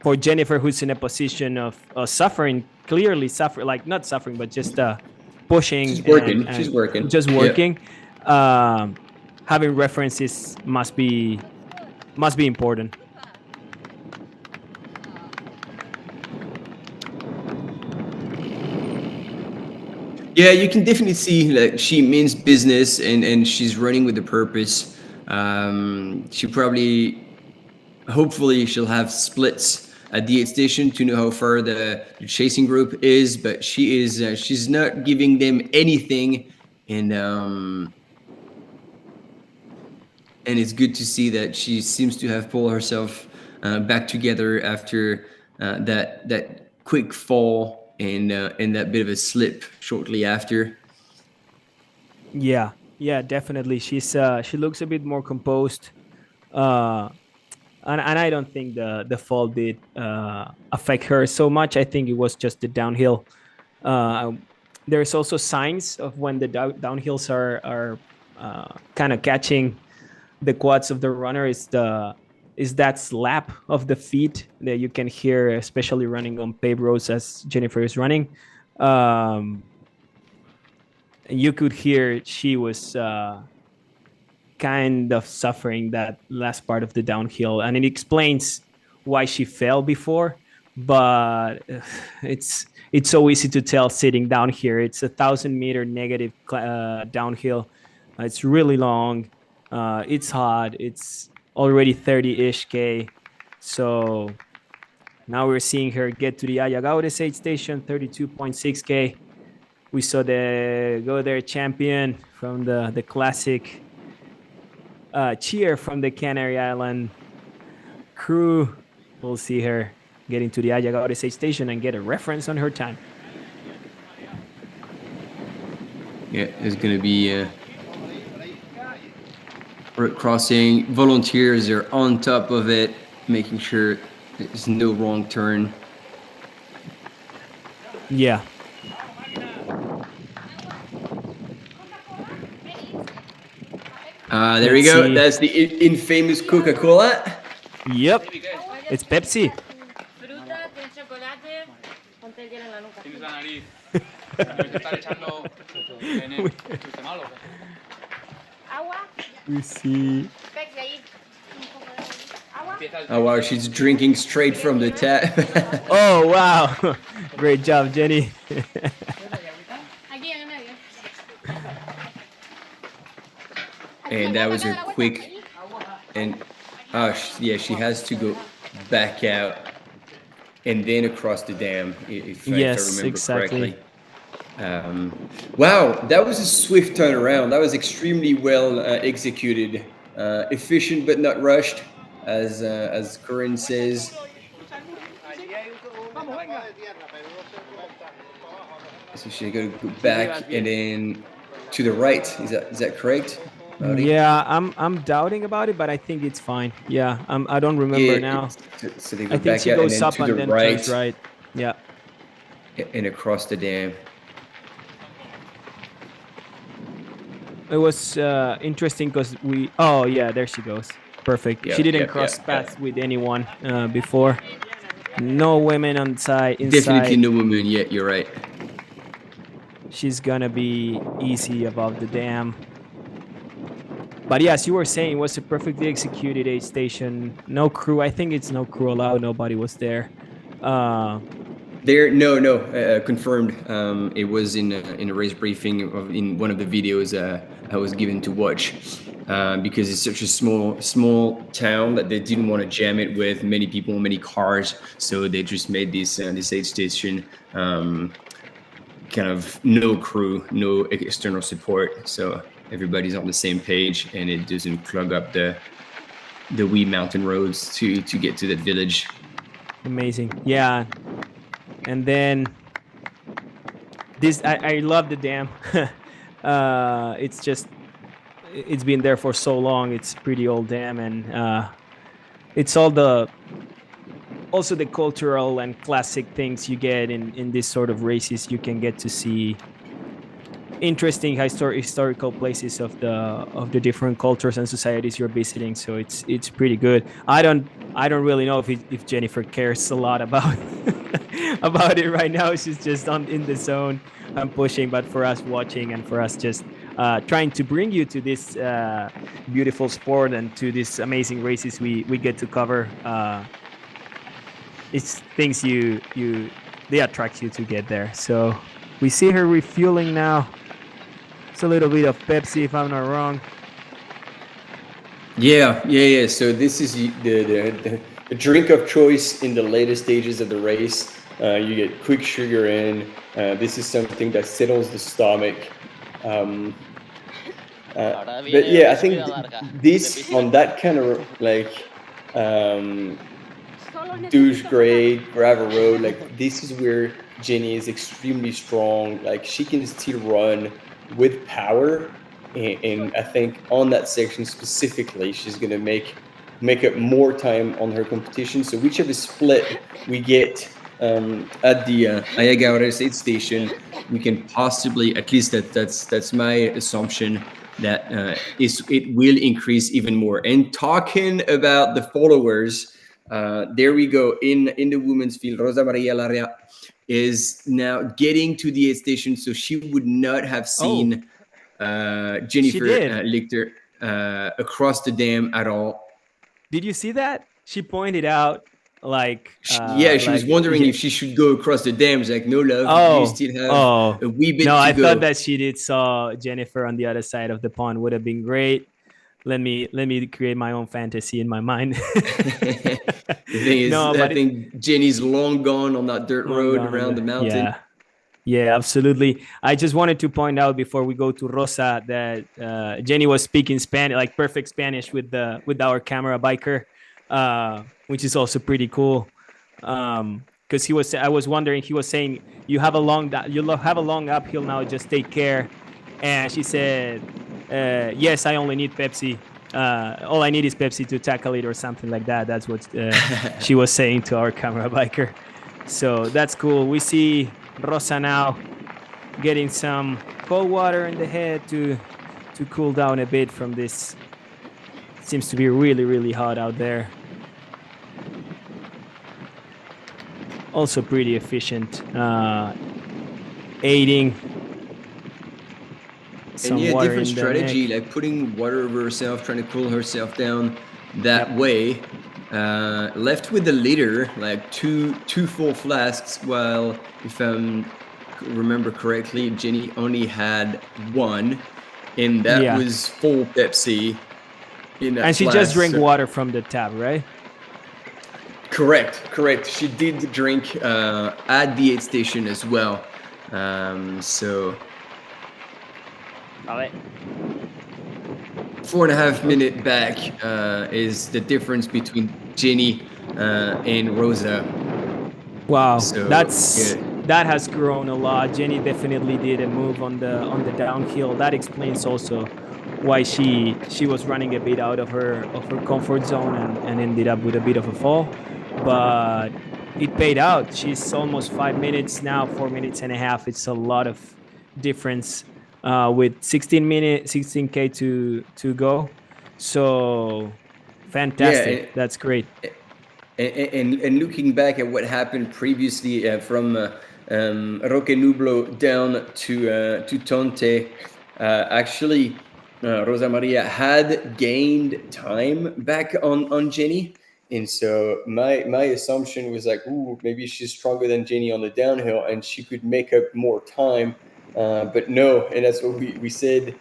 for Jennifer, who's in a position of suffering, clearly suffering, like not suffering, but just pushing she's working. She's and working. just Yep. working, um, having references must be important. Yeah, you can definitely see like she means business, and she's running with a purpose. She probably, hopefully, she'll have splits at the aid station to know how far the chasing group is, but she's not giving them anything, and it's good to see that she seems to have pulled herself back together after that quick fall and that bit of a slip shortly after. Yeah, yeah, definitely. She looks a bit more composed, uh, and I don't think the fall did affect her so much. I think it was just the downhill. Uh, there's also signs of when the downhills are kind of catching the quads of the runner. Is that slap of the feet that you can hear, especially running on paved roads as Jennifer is running. Um, you could hear she was kind of suffering that last part of the downhill, and it explains why she fell before. But it's so easy to tell sitting down here. It's 1,000 meter negative downhill. It's really long. It's hot. It's already 30-ish K. So now we're seeing her get to the Ayagaures aid station, 32.6 K. We saw the Go There champion from the classic cheer from the Canary Island crew. We'll see her getting to the Ayagaures aid station and get a reference on her time. Yeah, there's going to be road crossing. Volunteers are on top of it, making sure there's no wrong turn. There we go. That's the infamous Coca-Cola. Yep, it's Pepsi. We see. Oh wow, she's drinking straight from the tap. Oh wow, great job, Jenny. And that was a quick, and yeah, she has to go back out and then across the dam, if I remember exactly. correctly. Wow, that was a swift turnaround. That was extremely well executed, efficient but not rushed, as Corinne says. So she's gonna go back and then to the right. Is that correct, Mauri? Yeah, I'm doubting about it, but I think it's fine. Yeah, I don't remember now. So they go I think back she out goes and then up to and the then right, turns right. Yeah. and across the dam. It was interesting because oh yeah, there she goes. Perfect. She didn't cross paths with anyone before. No women inside. Definitely no woman yet. You're right. She's gonna be easy above the dam. But yeah, as you were saying, it was a perfectly executed aid station. No crew. I think it's no crew allowed. Nobody was there. Confirmed. It was in a race briefing in one of the videos I was given to watch, because it's such a small town that they didn't want to jam it with many people, many cars, so they just made this aid station kind of no crew, no external support, so everybody's on the same page and it doesn't clog up the wee mountain roads to get to that village. Amazing. Yeah. And then this, I love the dam. It's been there for so long. It's a pretty old dam, and it's also the cultural and classic things you get in this sort of races. You can get to see interesting historical places of the different cultures and societies you're visiting. So it's pretty good. I don't really know if Jennifer cares a lot about about it right now. She's just in the zone and pushing, but for us watching and for us just trying to bring you to this beautiful sport and to these amazing races we get to cover, it's things they attract you to get there. So we see her refueling now. It's a little bit of Pepsi, if I'm not wrong. Yeah. So this is the drink of choice in the later stages of the race. You get quick sugar in. This is something that settles the stomach. But yeah, I think this on that kind of like douche grade gravel road, like this is where Jenny is extremely strong. Like she can still run with power, and I think on that section specifically, she's gonna make up more time on her competition. So whichever split we get at the Ayagawa aid station, we can possibly, at least that's my assumption, that it will increase even more. And talking about the followers, there we go in the women's field. Rosa Maria Larrea is now getting to the aid station, so she would not have seen Jennifer Lichter across the dam at all. Did you see that? She pointed out like she was wondering if she should go across the dam. She's like, no, love, you still have a wee bit to go. I thought that she saw Jennifer on the other side of the pond. Would have been great. Let me create my own fantasy in my mind. The thing is, I think Jenny's long gone on that dirt road around the mountain. Yeah, absolutely. I just wanted to point out before we go to Rosa that Jenny was speaking Spanish, like perfect Spanish with our camera biker, which is also pretty cool. Because I was wondering, he was saying you'll have a long uphill now. Just take care. And she said, yes, I only need Pepsi. All I need is Pepsi to tackle it or something like that. That's what she was saying to our camera biker. So that's cool. We see Rosa now getting some cold water in the head to cool down a bit from this. Seems to be really, really hot out there. Also pretty efficient, aiding some and yeah, water different in the strategy, neck. like putting water over herself, trying to cool herself down that way. Left with the leader, like two full flasks, while if I remember correctly, Jenny only had one, and that was full Pepsi in that and she flask. just drank water from the tap, right? Correct. She did drink at the aid station as well. So 4.5 minute back is the difference between Jenny and Rosa. Wow, So, that has grown a lot. Jenny definitely did a move on the downhill. That explains also why she was running a bit out of her comfort zone and ended up with a bit of a fall. But it paid out. She's almost 5 minutes now, 4 minutes and a half. It's a lot of difference with 16K to go. So fantastic. Yeah, that's great. And looking back at what happened previously from Roque Nublo down to Tonte, actually Rosa Maria had gained time back on Jenny. And so my assumption was like, ooh, maybe she's stronger than Jenny on the downhill and she could make up more time. But no, and that's what we said.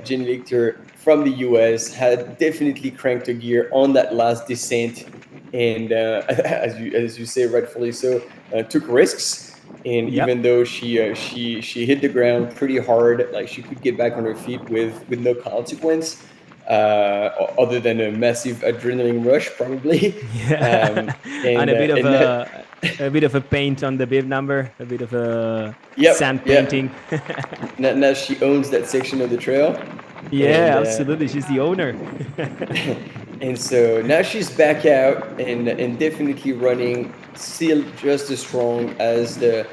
Jenny Lichter from the US had definitely cranked a gear on that last descent. And as you say, rightfully so, took risks. And even though she hit the ground pretty hard, like she could get back on her feet with no consequence, other than a massive adrenaline rush, probably. And a bit of a paint on the bib number, a bit of a sand painting. Now she owns that section of the trail. Yeah, absolutely. She's the owner. And so now she's back out and definitely running, still just as strong as the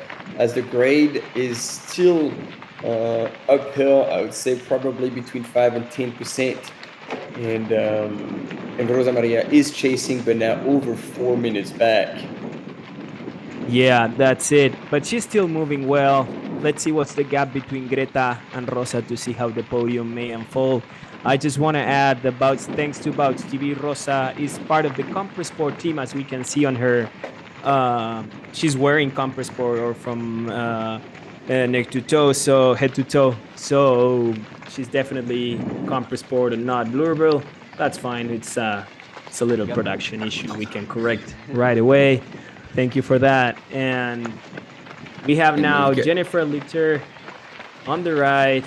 grade is still uphill. I would say probably between 5 and 10%. And Rosa Maria is chasing, but now over 4 minutes back. Yeah, that's it. But she's still moving well. Let's see what's the gap between Greta and Rosa to see how the podium may unfold. I just want to add the Bouts, thanks to Bouts TV, Rosa is part of the Compressport team, as we can see on her. She's wearing Compressport or from neck to toe, so head to toe. So she's definitely Compressport and not Blurbill. That's fine. It's a little production issue we can correct right away. Thank you for that. And we have now Jennifer Lichter on the right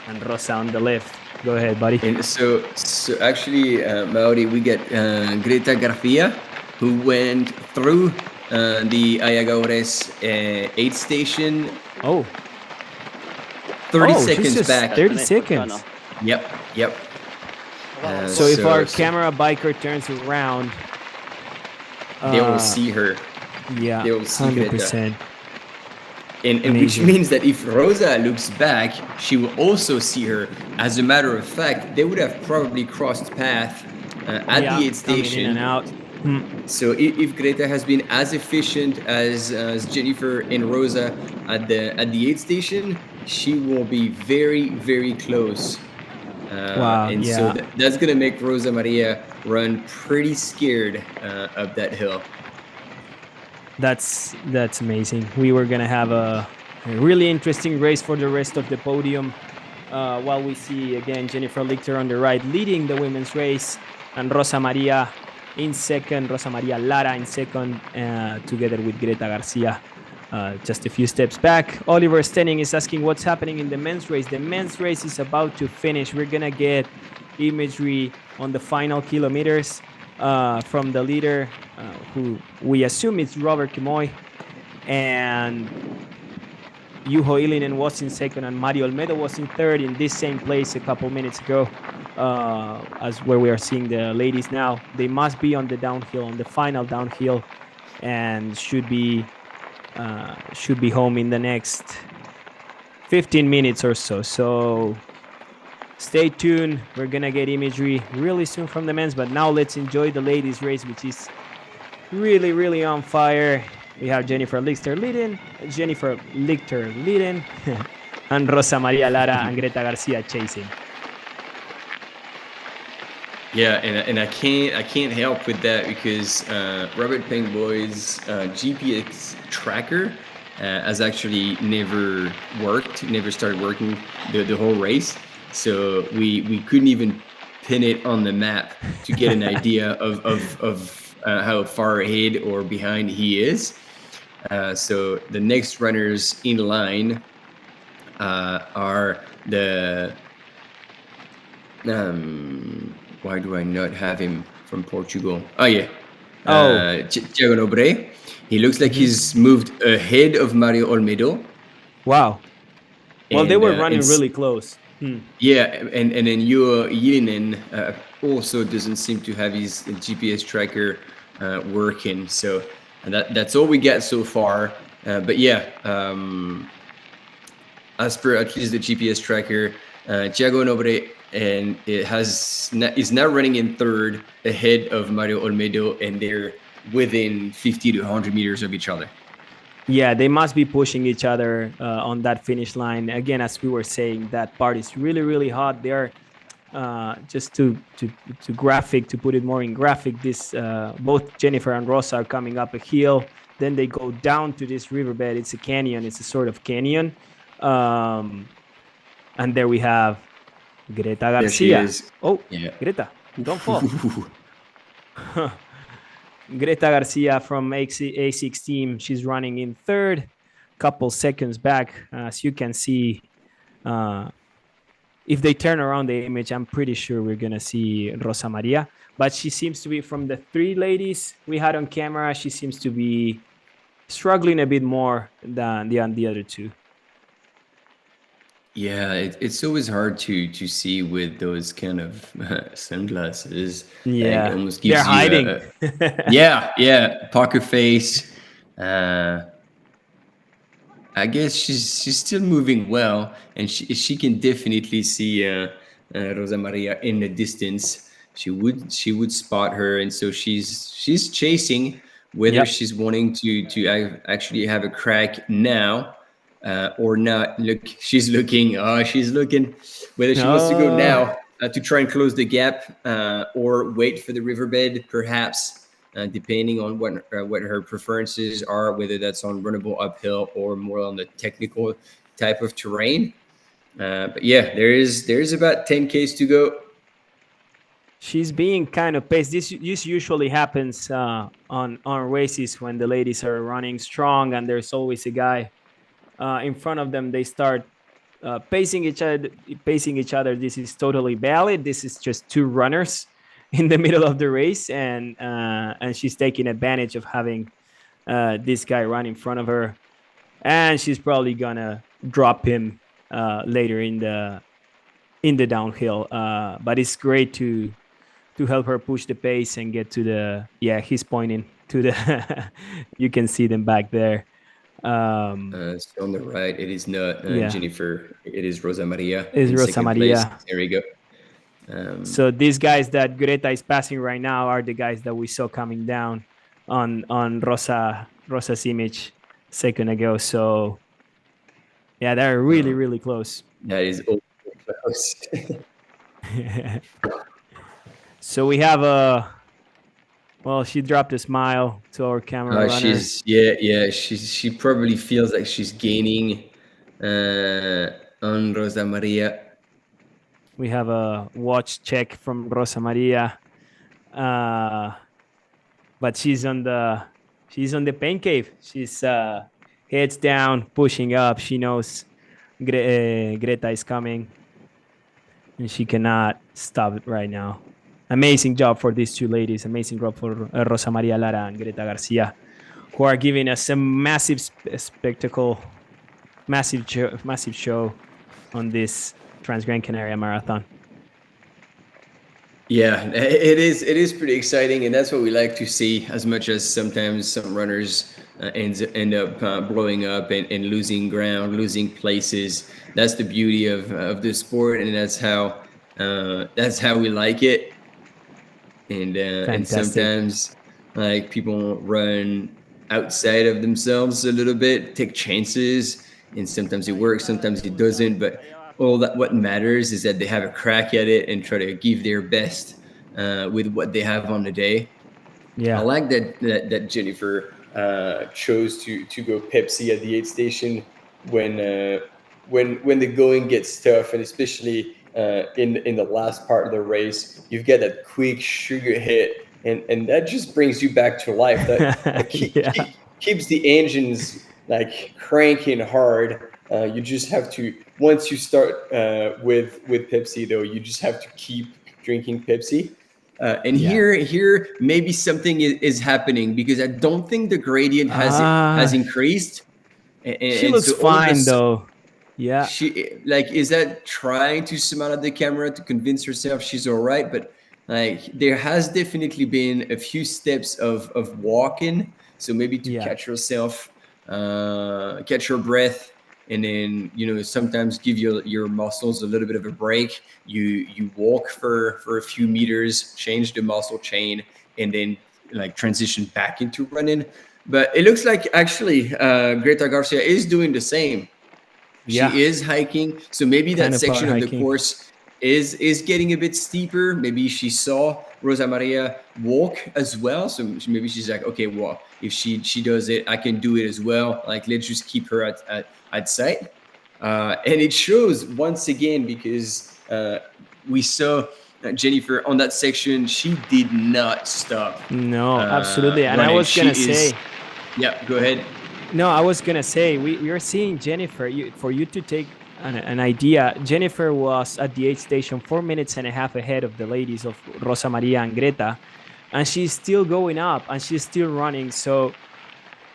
and Rosa on the left. Go ahead, buddy. And so actually, Mauri, we get Greta Garcia, who went through the Ayagaures aid station. 30 seconds back. 30 seconds. Yep. So if our camera biker turns around, they will see her. Yeah, they will see 100%. Greta. And which means that if Rosa looks back, she will also see her. As a matter of fact, they would have probably crossed path at the aid station. In and out. So if Greta has been as efficient as Jennifer and Rosa at the aid station, she will be very, very close. And so that's going to make Rosa Maria run pretty scared up that hill. That's amazing. We were going to have a really interesting race for the rest of the podium, while we see, again, Jennifer Lichter on the right leading the women's race, and Rosa Maria in second, Rosa Maria Lara in second, together with Greta Garcia just a few steps back. Oliver Stenning is asking what's happening in the men's race. The men's race is about to finish. We're going to get imagery on the final kilometers from the leader, who we assume is Robert Kimoy, and Juho Ilinen was in second, and Mario Olmedo was in third in this same place a couple minutes ago, as where we are seeing the ladies now. They must be on the downhill, on the final downhill, and should be home in the next 15 minutes or so. So Stay tuned. We're going to get imagery really soon from the men's, but now let's enjoy the ladies' race, which is really, really on fire. We have Jennifer Lichter leading, and Rosa Maria Lara and Greta Garcia chasing. Yeah, and I can't help with that because Robert Pengboy's GPS tracker has actually never started working the whole race. So we couldn't even pin it on the map to get an idea of how far ahead or behind he is. So the next runners in line are the why do I not have him from Portugal? Oh yeah, Thiago Nobre. He looks like he's moved ahead of Mario Olmedo. Wow. Well, they were running really close. Yeah, and then Juho Ylinen also doesn't seem to have his GPS tracker working. So that's all we get so far. But yeah, as per at least the GPS tracker, Thiago Nobre and is now running in third ahead of Mario Olmedo, and they're within 50 to 100 meters of each other. Yeah, they must be pushing each other on that finish line. Again, as we were saying, that part is really, really hot. They're just to put it more in graphic, this both Jennifer and Rosa are coming up a hill. Then they go down to this riverbed. It's a canyon. It's a sort of canyon. And there we have Greta Garcia. Oh, yeah. Greta, don't fall. Greta Garcia from A6 team. She's running in third, couple seconds back. As you can see, if they turn around the image, I'm pretty sure we're going to see Rosa Maria. But she seems to be, from the three ladies we had on camera, she seems to be struggling a bit more than the other two. Yeah, it's always hard to see with those kind of sunglasses. Yeah, like, almost gives they're hiding. Yeah, poker face. I guess she's still moving well, and she can definitely see Rosa Maria in the distance. She would spot her, and so she's chasing. Whether she's wanting to actually have a crack now. Or not. Look, she's looking. Whether she wants to go now to try and close the gap, or wait for the riverbed, perhaps, depending on what her preferences are. Whether that's on runnable uphill or more on the technical type of terrain. But yeah, there's about 10 Ks to go. She's being kind of paced. This usually happens on races when the ladies are running strong, and there's always a guy in front of them. They start pacing each other. This is totally valid. This is just two runners in the middle of the race, and she's taking advantage of having this guy run in front of her, and she's probably gonna drop him later in the downhill. But it's great to help her push the pace and get to the. Yeah, he's pointing to the. You can see them back there. It's on the right. It is not Jennifer. It is Rosa Maria. It's Rosa Maria. Place. There we go. So these guys that Greta is passing right now are the guys that we saw coming down on Rosa's image a second ago. So yeah, they're really, really close. That is close. So we have well, she dropped a smile to our camera runner. She probably feels like she's gaining on Rosa Maria. We have a watch check from Rosa Maria, but she's on the pain cave. She's heads down, pushing up. She knows Greta is coming, and she cannot stop it right now. Amazing job for these two ladies. Amazing job for Rosa Maria Lara and Greta Garcia, who are giving us a massive spectacle, massive show on this Transgrancanaria marathon. Yeah, it is pretty exciting, and that's what we like to see. As much as sometimes some runners end up blowing up and losing ground, losing places. That's the beauty of the sport, and that's how That's how we like it. And sometimes like people run outside of themselves a little bit, take chances, and sometimes it works, sometimes it doesn't. But what matters is that they have a crack at it and try to give their best with what they have on the day. Yeah, I like that Jennifer chose to go Pepsi at the aid station when the going gets tough, and especially in the last part of the race, you've got that quick sugar hit, and that just brings you back to life. That keeps the engines like cranking hard. You just have to, once you start with Pepsi, though, you just have to keep drinking Pepsi. Here maybe something is happening, because I don't think the gradient has increased. She looks so all of fine though. Yeah. She is that trying to smile at the camera to convince herself she's all right, but like there has definitely been a few steps of walking, so maybe to catch herself, catch her breath, and then sometimes give your muscles a little bit of a break. You walk for a few meters, change the muscle chain, and then like transition back into running. But it looks like actually Greta Garcia is doing the same. She is hiking, so maybe that section of the course is getting a bit steeper. Maybe she saw Rosa Maria walk as well, so maybe she's like, okay, well, if she does it, I can do it as well. Like, let's just keep her at sight. And it shows once again, because we saw Jennifer on that section. She did not stop. No, absolutely. And I was gonna say, yeah, go ahead. No, I was gonna say we are seeing Jennifer. For you to take an idea, Jennifer was at the aid station 4 minutes and a half ahead of the ladies of Rosa Maria and Greta, and she's still going up and she's still running. So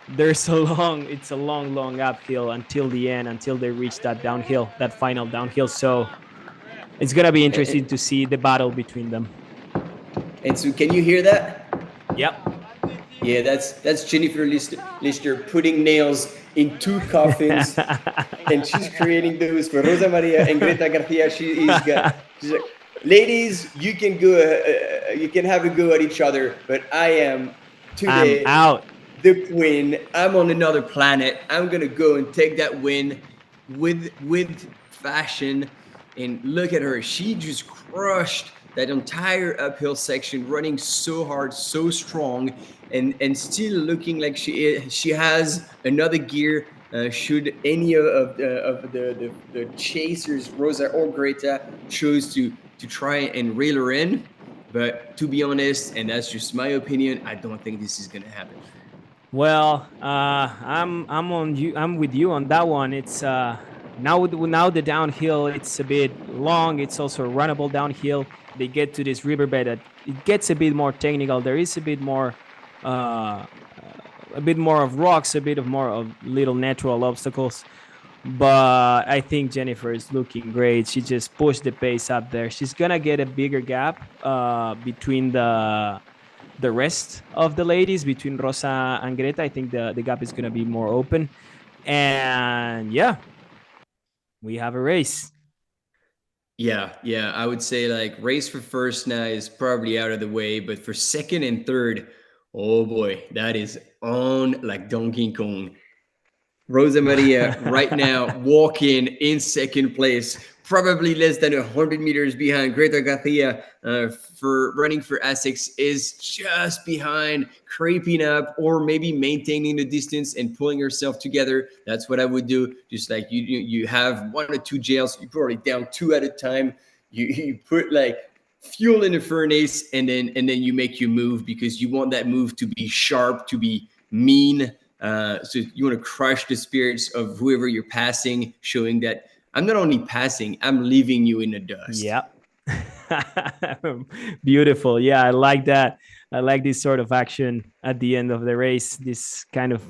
it's a long uphill until the end, until they reach that downhill, that final downhill. So it's gonna be interesting to see the battle between them. And so, can you hear that? Yep. Yeah, that's Jennifer Lister putting nails in 2 coffins, and she's creating those for Rosa Maria and Greta Garcia. She's like, ladies, you can go, you can have a go at each other, but I'm out. The queen. I'm on another planet. I'm gonna go and take that win with fashion. And look at her; she just crushed that entire uphill section, running so hard, so strong, and still looking like she has another gear. Should any of the chasers, Rosa or Greta, choose to try and reel her in. But to be honest, and that's just my opinion, I don't think this is gonna happen. Well, I'm with you on that one. It's now the downhill, it's a bit long. It's also runnable downhill. They get to this riverbed that it gets a bit more technical. There is a bit more of rocks, a bit more of little natural obstacles. But I think Jennifer is looking great. She just pushed the pace up there. She's gonna get a bigger gap between the rest of the ladies, between Rosa and Greta. I think the gap is gonna be more open. And yeah, we have a race. Yeah, I would say like race for first now is probably out of the way, but for second and third, oh boy, that is on like Donkey Kong. Rosa Maria right now walking in second place, probably less than 100 meters behind. Greta Garcia for running for Essex is just behind, creeping up, or maybe maintaining the distance and pulling herself together. That's what I would do. Just like you have 1 or 2 jails, you probably down 2 at a time. You put like fuel in the furnace, and then you make your move, because you want that move to be sharp, to be mean. So you want to crush the spirits of whoever you're passing, showing that I'm not only passing, I'm leaving you in the dust. Yeah. Beautiful. Yeah, I like that. I like this sort of action at the end of the race, this kind of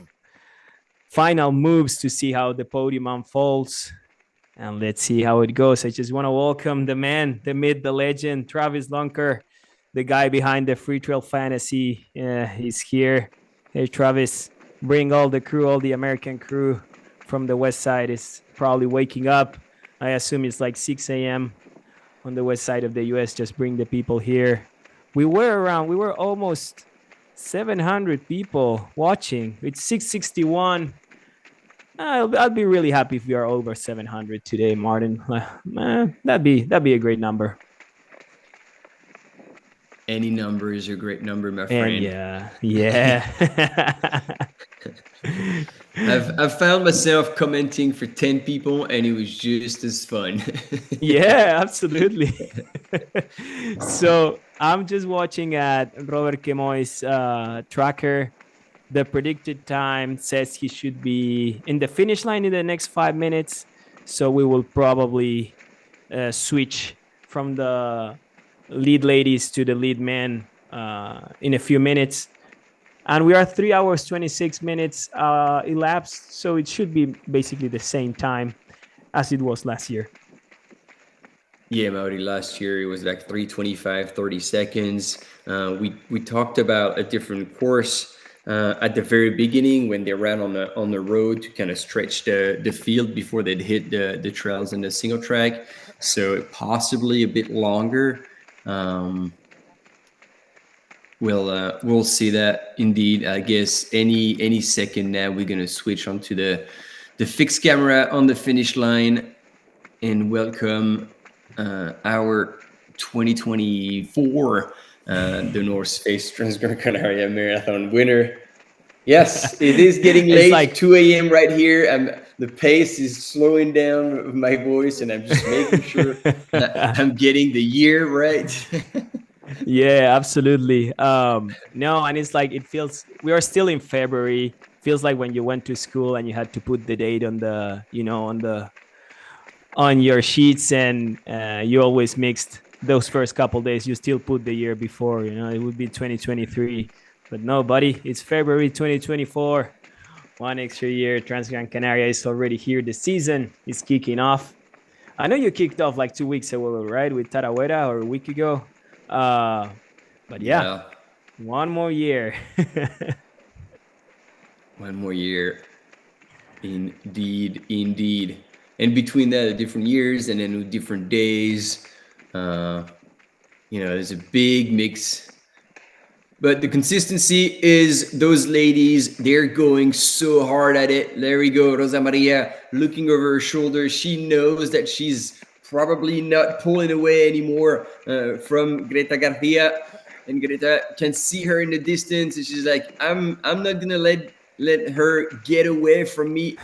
final moves to see how the podium unfolds. And let's see how it goes. I just want to welcome the man, the myth, the legend, Travis Lunker, the guy behind the Free Trail Fantasy. He's here. Hey, Travis, bring all the crew, all the American crew from the west side is probably waking up. I assume it's like 6 a.m. on the west side of the US, just bring the people here. We were almost 700 people watching. It's 661. I'll be really happy if we are over 700 today, Martin. That'd be a great number. Any number is a great number, my friend. And yeah. I've found myself commenting for 10 people, and it was just as fun. Yeah, absolutely. So I'm just watching at Robert Quemoy's tracker. The predicted time says he should be in the finish line in the next 5 minutes. So we will probably switch from the lead ladies to the lead men in a few minutes. And we are 3 hours, 26 minutes elapsed. So it should be basically the same time as it was last year. Yeah, Mauri, last year it was like 3:25, 30 seconds. We talked about a different course at the very beginning when they ran on the road to kind of stretch the field before they'd hit the trails and the single track. So possibly a bit longer. We'll see that indeed. I guess any second now we're gonna switch onto the fixed camera on the finish line and welcome our 2024 the North Face Transgrancanaria Marathon winner. Yes, it is getting late. It's like 2 a.m. right here. The pace is slowing down of my voice, and I'm just making sure that I'm getting the year right. Yeah, absolutely. No, and it's like we are still in February. Feels like when you went to school and you had to put the date on on your sheets, and you always mixed those first couple days. You still put the year before, it would be 2023. But no, buddy, it's February 2024. 1 extra year. Transgrancanaria is already here. The season is kicking off. I know you kicked off like 2 weeks ago, right? With Tarawera, or a week ago. But yeah, 1 more year. 1 more year. Indeed. And between that, the different years and then different days, there's a big mix. But the consistency is those ladies, they're going so hard at it. There we go, Rosa Maria looking over her shoulder. She knows that she's probably not pulling away anymore from Greta Garcia. And Greta can see her in the distance. And she's like, I'm not going to let her get away from me,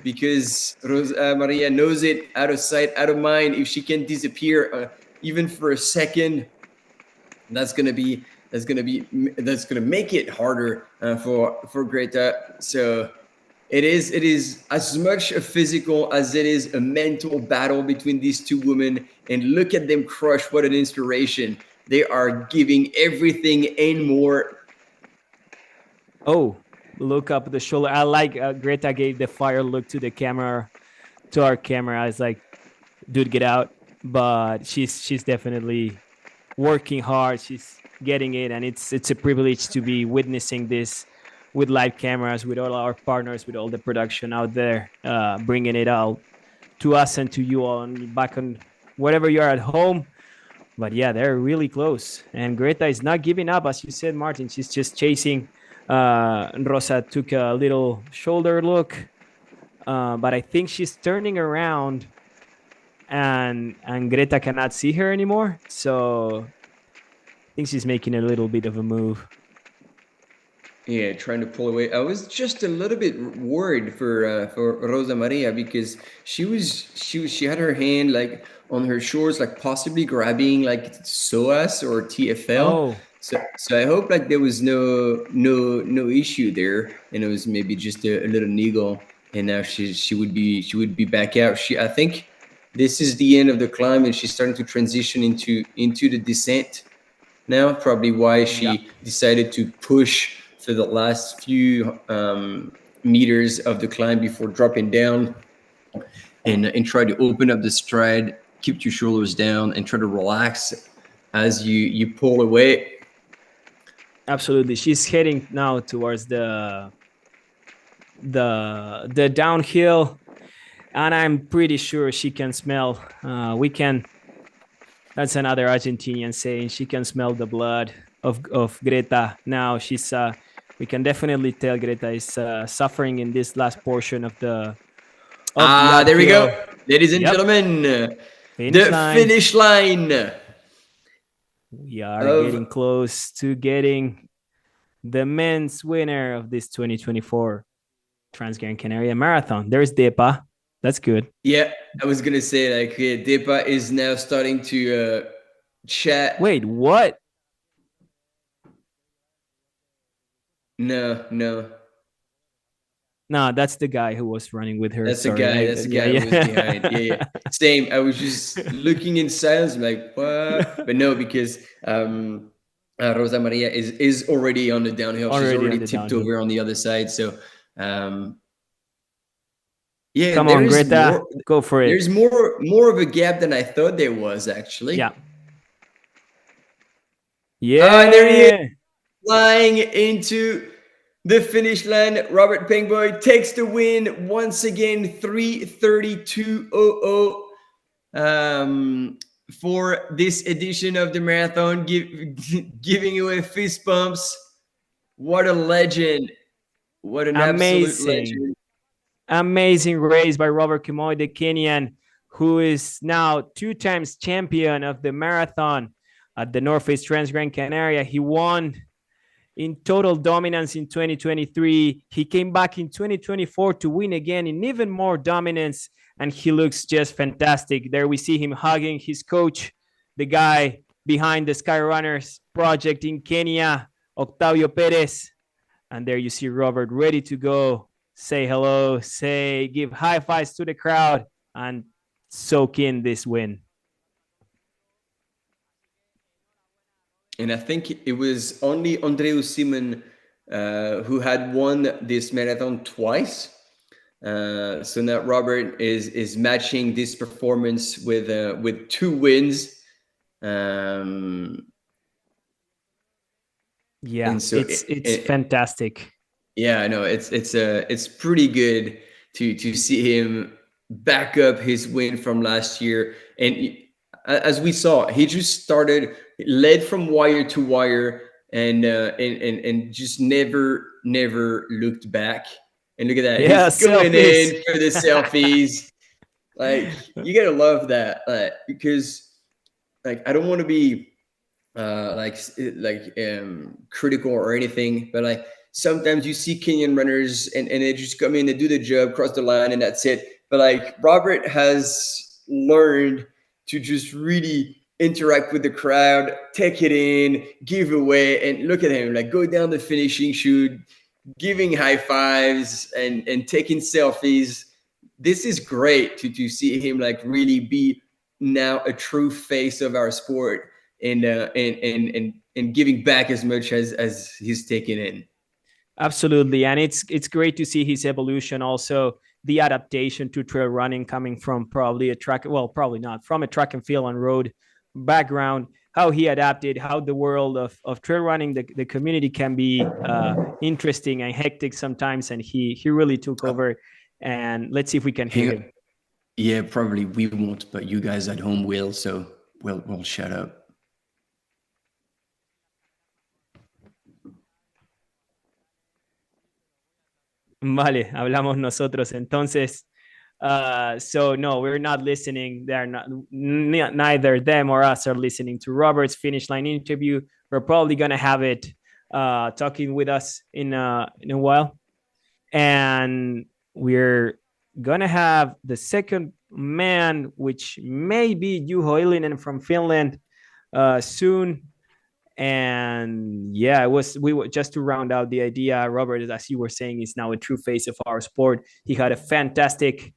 because Rosa Maria knows it, out of sight, out of mind. If she can disappear even for a second, that's gonna make it harder for Greta. So it is as much a physical as it is a mental battle between these two women. And look at them crush! What an inspiration! They are giving everything and more. Oh. Look up the shoulder. I like Greta gave the fire look to our camera. I was like, dude, get out. But she's definitely working hard. She's getting it, and it's a privilege to be witnessing this with live cameras, with all our partners, with all the production out there, bringing it out to us and to you on back on wherever you are at home. But yeah, they're really close, and Greta is not giving up, as you said, Martin. She's just chasing. Rosa took a little shoulder look, but I think she's turning around, and Greta cannot see her anymore. So I think she's making a little bit of a move. Yeah, trying to pull away. I was just a little bit worried for Rosa Maria, because she had her hand like on her shoulders, like possibly grabbing like SOAS or TFL. Oh. So I hope like there was no issue there, and it was maybe just a little niggle, and now she would be back out. I think this is the end of the climb, and she's starting to transition into the descent now. Probably why she decided to push for the last few meters of the climb before dropping down, and try to open up the stride, keep your shoulders down, and try to relax as you pull away. Absolutely. She's heading now towards the downhill, and I'm pretty sure she can smell. We can That's another Argentinian saying she can smell the blood of Greta. Now she's we can definitely tell Greta is suffering in this last portion of the there we go, uphill. ladies and Yep. gentlemen. Finish The line. finish line. We are getting close to getting the men's winner of this 2024 Transgrancanaria Marathon. There's Depa. That's good. Yeah, I was gonna say, like, Depa is now starting to chat. Wait, what? No. No, that's the guy who was running with her. That's Sorry. the guy. That's the guy who was behind. Yeah. Same. I was just looking in silence, like, what? But no, because Rosa Maria is already on the downhill. She's already tipped over on the other side. So, yeah. Come on, Greta. Go for it. There's more of a gap than I thought there was, actually. Yeah. Yeah. There he is, flying into the finish line. Robert Pengboy takes the win once again, 3:32:00 for this edition of the marathon, giving away fist bumps. What a legend. What an absolute legend. Amazing race by Robert Kimoy, the Kenyan, who is now 2 times champion of the marathon at the North Face Transgrancanaria. He won in total dominance in 2023. He came back in 2024 to win again in even more dominance, and he looks just fantastic. There we see him hugging his coach, the guy behind the Skyrunners project in Kenya, Octavio Perez. And there you see Robert ready to go, say hello, give high fives to the crowd, and soak in this win. And I think it was only Andreu Simon who had won this marathon twice. So now Robert is matching this performance with 2 wins. Yeah, so it's fantastic. Yeah, I know it's pretty good to see him back up his win from last year. And as we saw, he just led from wire to wire, and just never looked back. And look at that, he's going in for the selfies. Like, you gotta love that, because, like, I don't want to be critical or anything, but like, sometimes you see Kenyan runners and they just come in and do the job, cross the line, and that's it. But like, Robert has learned to just really interact with the crowd, take it in, give away, and look at him, like, go down the finishing chute, giving high fives and taking selfies. This is great to see him, like, really be now a true face of our sport, and giving back as much as he's taken in. Absolutely. And it's great to see his evolution, also the adaptation to trail running, coming from probably probably not from a track and field and road background, how he adapted, how the world of trail running, the community can be interesting and hectic sometimes. And he really took over, and let's see if we can hear him. Yeah, probably we won't, but you guys at home will, so we'll shut up. Vale, hablamos nosotros. Entonces, so no, we're not listening. They're not, neither them or us are listening to Robert's finish line interview. We're probably going to have it talking with us in a while. And we're going to have the second man, which may be Juho Ilinen from Finland soon. And yeah, we were just to round out the idea. Robert, as you were saying, is now a true face of our sport. He had a fantastic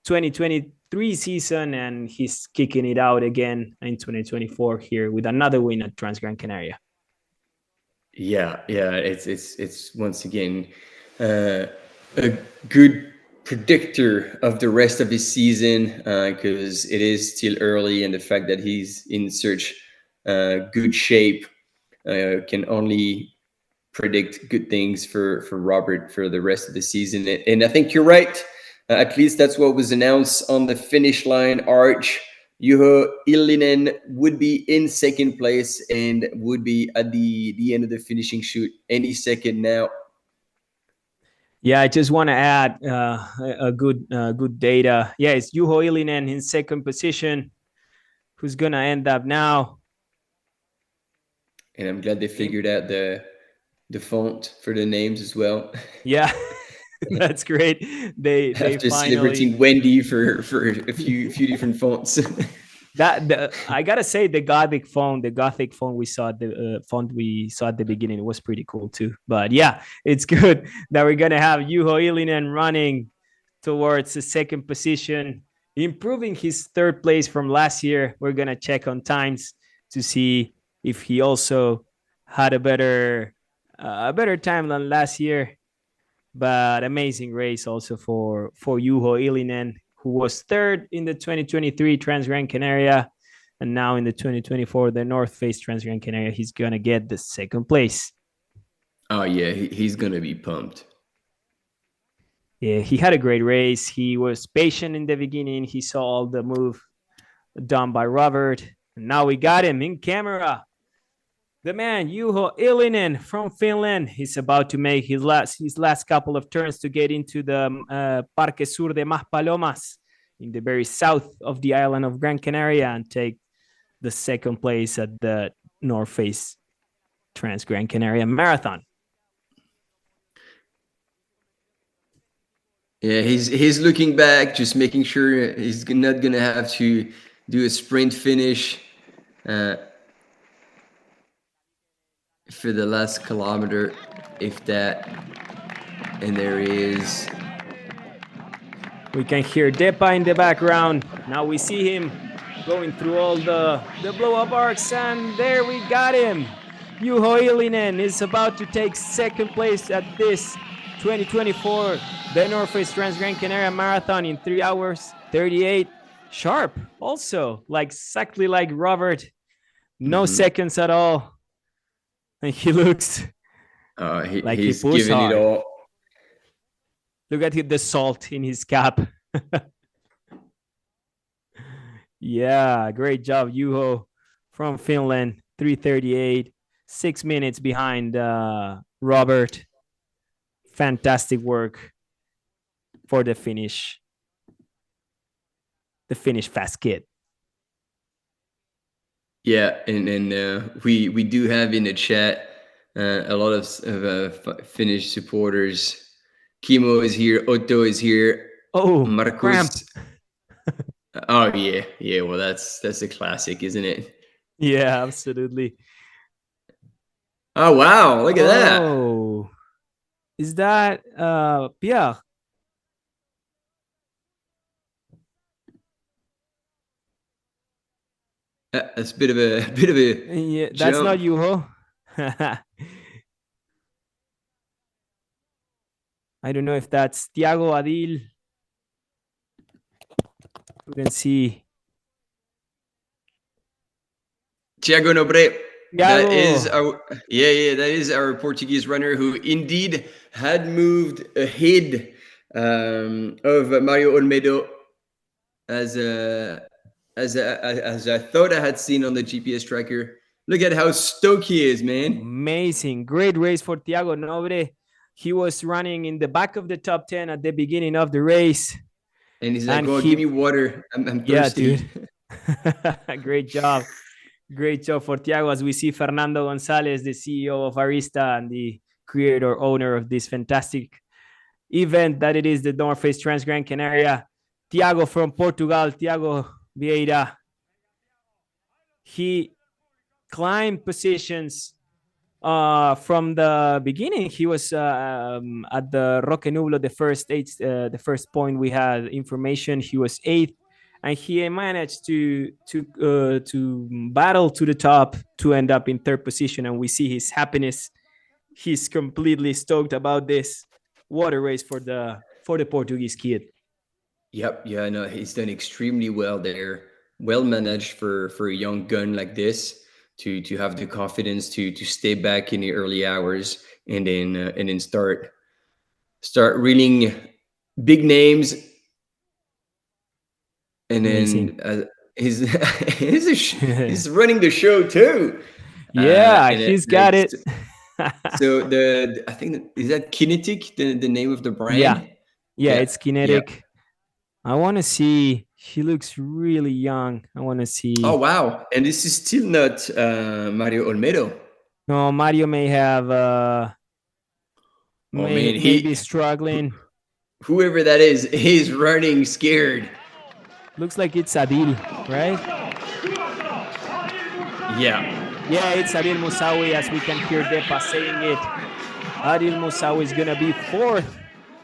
2023 season, and he's kicking it out again in 2024 here with another win at Transgrancanaria. Yeah, it's once again a good predictor of the rest of his season, because it is still early, and the fact that he's in such good shape can only predict good things for Robert for the rest of the season. And I think you're right. At least that's what was announced on the finish line arch. Juho Illinen would be in second place and would be at the end of the finishing shoot any second now. Yeah, I just want to add a good data. Yeah, it's Juho Illinen in second position, who's gonna end up now. And I'm glad they figured out the font for the names as well. Yeah, that's great. They After finally celebrating Wendy for a few different fonts. I gotta say the Gothic font we saw the font we saw at the beginning was pretty cool too. But yeah, it's good that we're gonna have Juho Illinen running towards the second position, improving his third place from last year. We're gonna check on times to see if he also had a better time than last year. But amazing race also for Juho Illinen, who was third in the 2023 Transgrancanaria, and now in the 2024 the North Face Transgrancanaria, he's gonna get the second place. Oh yeah, he's gonna be pumped. Yeah, he had a great race. He was patient in the beginning. He saw all the move done by Robert, and now we got him in camera. The man, Juho Illinen from Finland, he's about to make his last couple of turns to get into the Parque Sur de Maspalomas in the very south of the island of Gran Canaria and take the second place at the North Face Transgrancanaria Marathon. Yeah, he's looking back, just making sure he's not gonna have to do a sprint finish for the last kilometer, if that. And there he is. We can hear Depa in the background. Now we see him going through all the blow-up arcs, and there we got him. Juho Illinen is about to take second place at this 2024 the North Face Transgrancanaria Marathon in 3 hours 38 sharp. Also, exactly like Robert, no seconds at all. And he looks like he's he pushed giving hard. it all. Look at the salt in his cap. Yeah, great job, Juho from Finland. 3:38, 6 minutes behind Robert. Fantastic work for the finish. The Finnish fast kid. Yeah, and we do have in the chat a lot of Finnish supporters. Kimo is here, Otto is here. Oh, Marcus. cramp. Oh yeah. Well, that's a classic, isn't it? Yeah, absolutely. Oh wow! Look at that. Oh, is that Pierre? That's a bit of a Yeah, that's jump. not Juho. I don't know if that's Thiago Adil. Couldn't see. Thiago Nobre. Thiago. That is our Portuguese runner who indeed had moved ahead of Mario Olmedo as I thought I had seen on the GPS tracker. Look at how stoked he is, man. Amazing. Great race for Thiago Nobre. He was running in the back of the top 10 at the beginning of the race. And he's like, give me water. I'm thirsty. Yeah, dude. Great job. Great job for Thiago, as we see Fernando Gonzalez, the CEO of Arista and the creator, owner of this fantastic event that it is the North Face Transgrancanaria. Thiago from Portugal, Thiago Vieira. He climbed positions from the beginning. He was at the Roque Nublo, the first point we had information. He was 8th, and he managed to battle to the top to end up in 3rd position. And we see his happiness. He's completely stoked about this water race for the Portuguese kid. Yep. Yeah. No, he's done extremely well there. Well managed for a young gun like this to have the confidence to stay back in the early hours and then start reeling big names. And then he's he's running the show too. Yeah, he's got it. So I think is that Kinetic the name of the brand? Yeah, it's Kinetic. Yeah. I want to see. He looks really young. I want to see. Oh wow! And this is still not Mario Olmedo. No, Mario may have. Maybe struggling. Whoever that is, he's running scared. Looks like it's Adil, right? Yeah. Yeah, it's Adil Moussaoui, as we can hear Depa saying it. Adil Moussaoui is going to be fourth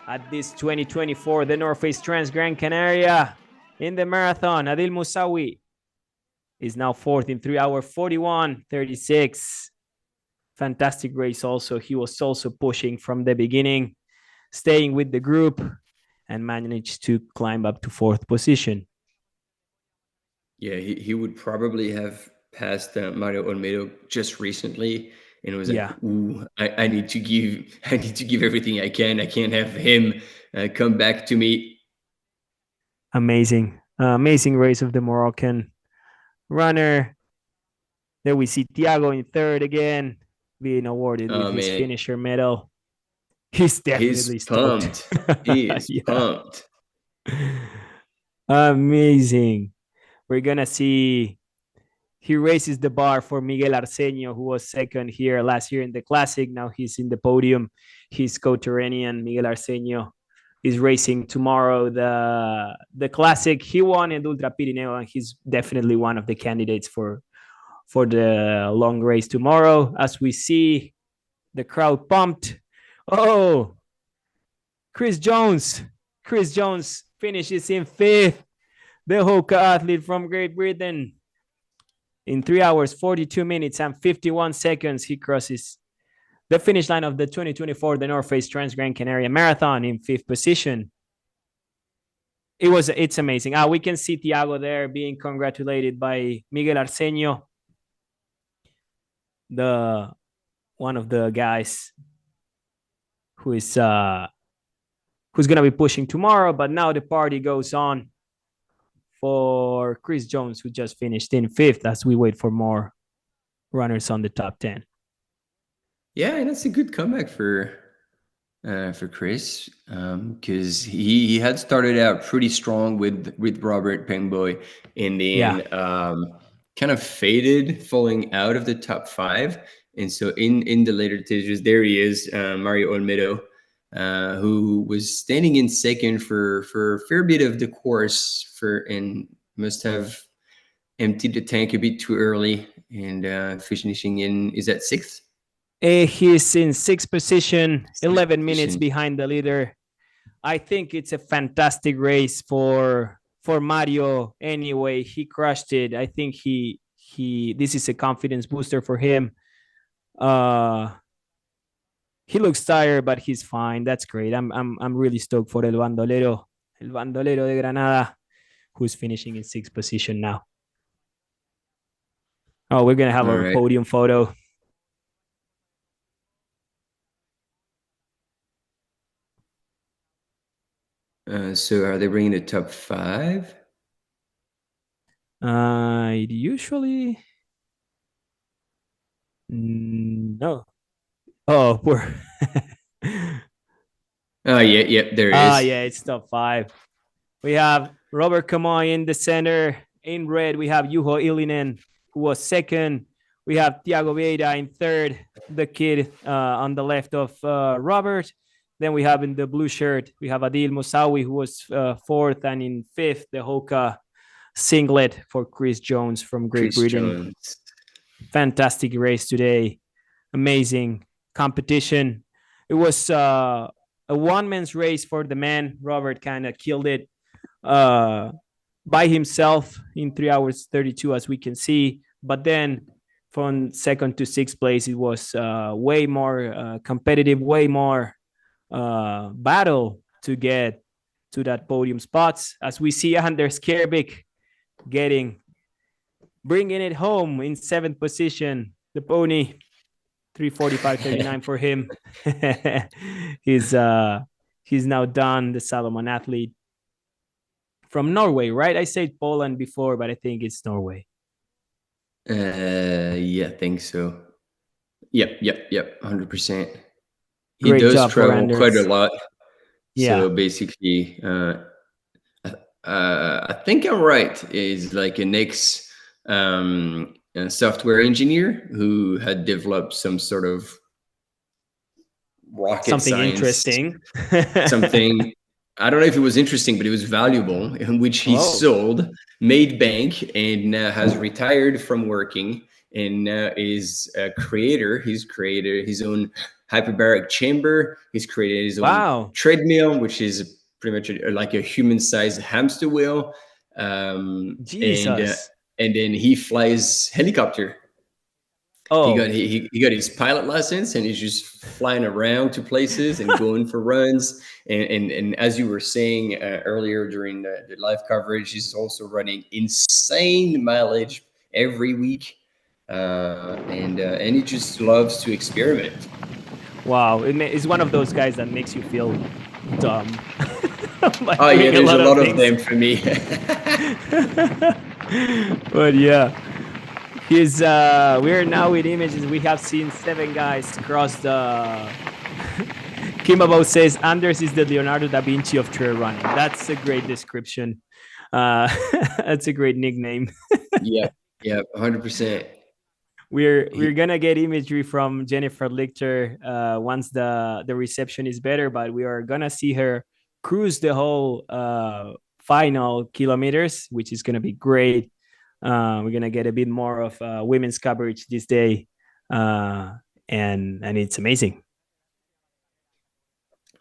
at this 2024, the North Face Transgrancanaria in the marathon. Adil Moussaoui is now fourth in 3 hours 41:36. Fantastic race also. He was also pushing from the beginning, staying with the group, and managed to climb up to fourth position. Yeah, he would probably have passed Mario Olmedo just recently, and it was like, ooh, I need to give everything I can. I can't have him come back to me. Amazing race of the Moroccan runner. There we see Thiago in third again, being awarded with his finisher medal. He's definitely pumped. He is pumped. Amazing. We're gonna see. He raises the bar for Miguel Arceño, who was second here last year in the Classic. Now he's in the podium. He's co-Turanian. Miguel Arceño is racing tomorrow the Classic. He won in Ultra Pirineo, and he's definitely one of the candidates for the long race tomorrow. As we see the crowd pumped. Oh, Chris Jones finishes in fifth. The Hoka athlete from Great Britain. In 3 hours, 42 minutes, and 51 seconds, he crosses the finish line of the 2024 the North Face Transgrancanaria Marathon in fifth position. It's amazing. We can see Thiago there being congratulated by Miguel Arceño, one of the guys who's gonna be pushing tomorrow. But now the party goes on for Chris Jones, who just finished in fifth, as we wait for more runners on the top 10. Yeah, and that's a good comeback for Chris, because he had started out pretty strong with Robert Pengboy, and then kind of faded, falling out of the top 5. And so in the later stages, there he is, Mario Olmedo, who was standing in second for a fair bit of the course and must have emptied the tank a bit too early, and finishing in, is that sixth? He's in sixth position, 11 minutes behind the leader. I think it's a fantastic race for Mario anyway. He crushed it. I think this is a confidence booster for him. He looks tired, but he's fine. That's great. I'm really stoked for El Bandolero de Granada, who's finishing in sixth position now. Oh, we're gonna have a podium photo. So are they bringing the top 5? Usually no. Oh, we're oh yeah, there is. Yeah, it's top 5. We have Robert Kamoy in the center. In red, we have Juho Ilinen, who was second. We have Thiago Vieira in third, the kid on the left of Robert. Then we have in the blue shirt, we have Adil Moussaoui, who was fourth, and in fifth, the Hoka singlet for Chris Jones from Great Britain. Fantastic race today. Amazing competition. It was a one-man's race for the men. Robert kind of killed it by himself in 3 hours 32, as we can see. But then from second to sixth place, it was way more competitive, way more battle to get to that podium spots, as we see Anders Kjærvik bringing it home in seventh position. The pony, 3:45.39 for him. He's now done, the Salomon athlete. from Norway, right? I said Poland before, but I think it's Norway. Yeah, I think so. Yep, 100%. He Great does job for travel quite a Anders. lot. Yeah. So basically, I think I'm right. Is like an ex software engineer who had developed some sort of rocket Something science, interesting. something. I don't know if it was interesting, but it was valuable, in which he sold, made bank, and now has retired from working, and now is a creator. He's created his own hyperbaric chamber. He's created his own treadmill, which is pretty much like a human-sized hamster wheel. Jesus. And then he flies helicopter. Oh, he got his pilot license, and he's just flying around to places and going for runs. And as you were saying earlier during the live coverage, he's also running insane mileage every week, and he just loves to experiment. Wow, it's one of those guys that makes you feel dumb. Oh yeah, there's a lot of them for me. But yeah. We're now with images. We have seen 7 guys cross the. Kimabo says Anders is the Leonardo da Vinci of trail running. That's a great description. That's a great nickname. Yeah, 100%. We're gonna get imagery from Jennifer Lichter once the reception is better, but we are gonna see her cruise the whole final kilometers, which is gonna be great. We're gonna get a bit more of women's coverage this day, and it's amazing.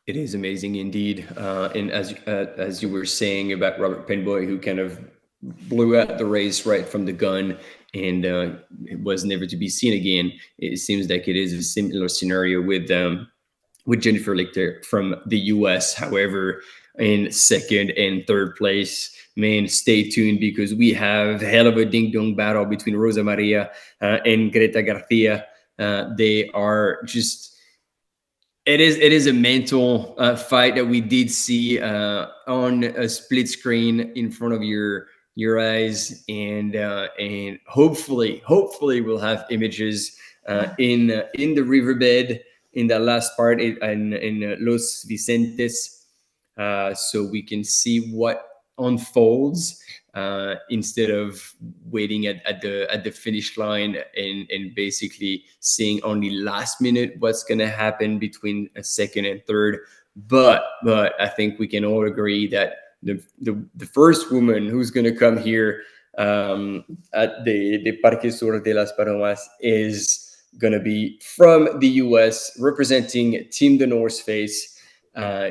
It is amazing indeed, and as you were saying about Robert Penboy, who kind of blew out the race right from the gun, and it was never to be seen again. It seems like it is a similar scenario with Jennifer Lichter from the US. However, in second and third place, man, stay tuned, because we have hell of a ding-dong battle between Rosa Maria and Greta Garcia. They are just, it is a mental fight that we did see on a split screen in front of your eyes, and hopefully we'll have images in the riverbed in that last part in Los Vicentes, so we can see what unfolds instead of waiting at the finish line and basically seeing only last minute what's going to happen between a second and third. But I think we can all agree that the first woman who's going to come here at the Parque Sur de las Palomas is going to be from the US, representing Team the North Face,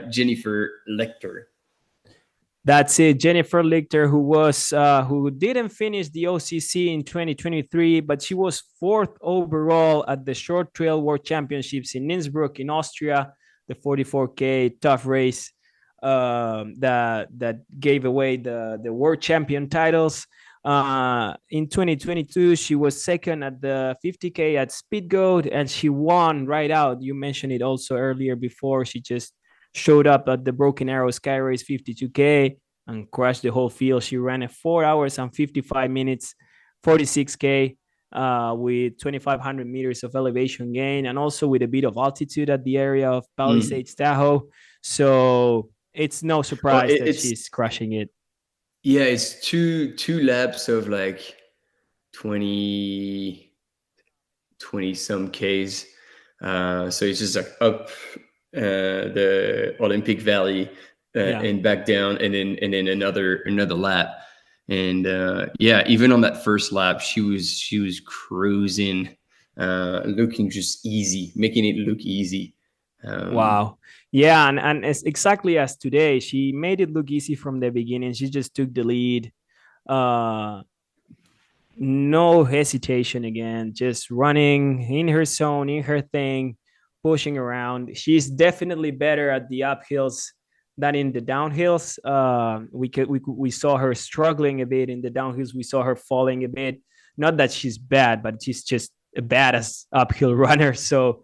Jennifer Lichter. That's it, Jennifer Lichter, who didn't finish the OCC in 2023, but she was 4th overall at the Short Trail World Championships in Innsbruck in Austria, the 44K tough race that gave away the world champion titles. In 2022, she was 2nd at the 50K at Speed Goat, and she won right out. You mentioned it also earlier before. She just showed up at the Broken Arrow Sky Race 52K and crashed the whole field. She ran a 4 hours and 55 minutes, 46K with 2,500 meters of elevation gain, and also with a bit of altitude at the area of Palisades, Tahoe. So it's no surprise that she's crushing it. Yeah, it's two laps of like 20 some Ks. So it's just like up the Olympic Valley and back down, and then another lap. And even on that first lap, she was cruising, looking just easy, making it look easy. Wow. Yeah, and it's exactly as today. She made it look easy from the beginning. She just took the lead. No hesitation again, just running in her zone, in her thing, pushing around. She's definitely better at the uphills than in the downhills. We saw her struggling a bit in the downhills. We saw her falling a bit. Not that she's bad, but she's just a badass uphill runner. So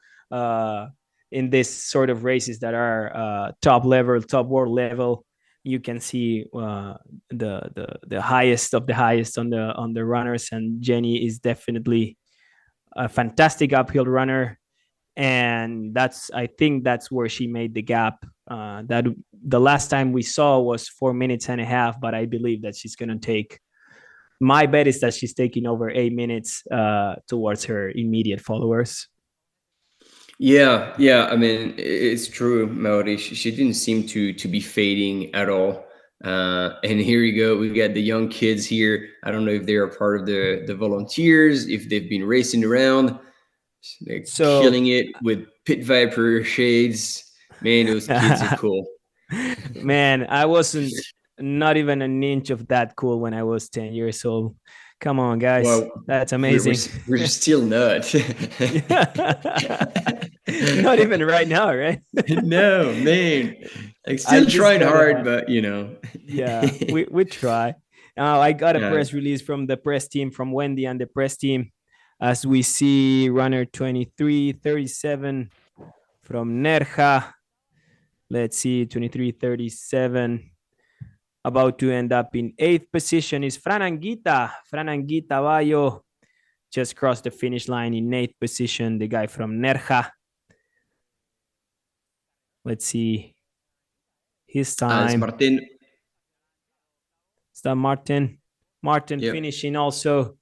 in this sort of races that are top world level, you can see the highest of the highest on the runners, and Jenny is definitely a fantastic uphill runner, and I think that's where she made the gap. That the last time we saw was 4 minutes and a half, but I believe that she's gonna take. My bet is that she's taking over 8 minutes towards her immediate followers. Yeah, yeah. I mean, it's true, Melody. She didn't seem to be fading at all. And here you go. We got the young kids here. I don't know if they're a part of the volunteers, if they've been racing around. They're killing it with Pit Viper shades. Man, those kids are cool. Man, I wasn't not even an inch of that cool when I was 10 years old. Come on, guys. Well, that's amazing. We're still not. Not even right now, right? No, man. I'm still trying hard, but Yeah, we try. I got a press release from the press team, from Wendy and the press team. As we see runner 23:37 from Nerja. Let's see, 23:37. About to end up in 8th position is Fran Anguita. Fran Anguita Bayo just crossed the finish line in 8th position, the guy from Nerja. Let's see his time. Martin. Is that Martin? Martin finishing also.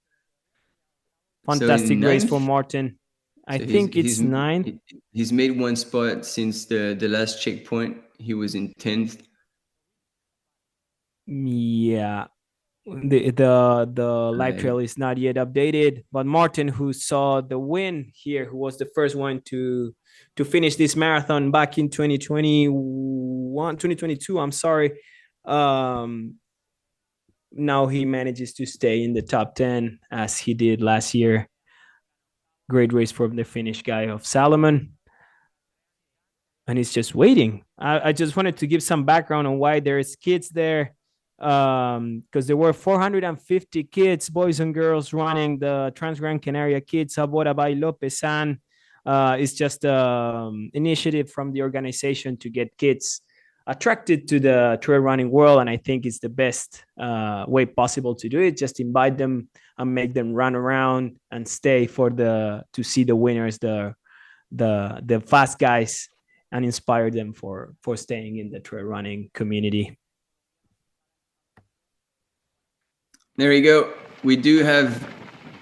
Fantastic race for Martin. I think it's 9. He's made one spot since the last checkpoint. He was in 10th. Yeah. The live trail is not yet updated, but Martin, who saw the win here, who was the first one to finish this marathon back in 2022, I'm sorry. Now he manages to stay in the top 10 as he did last year. Great race from the Finnish guy of Salomon. And he's just waiting. I just wanted to give some background on why there's kids there. Because there were 450 kids, boys and girls, running the Transgrancanaria Kids Sabora by Lopesan. It's just an initiative from the organization to get kids attracted to the trail running world, and I think it's the best way possible to do it. Just invite them and make them run around and stay to see the winners, the fast guys, and inspire them for staying in the trail running community. There you go. We do have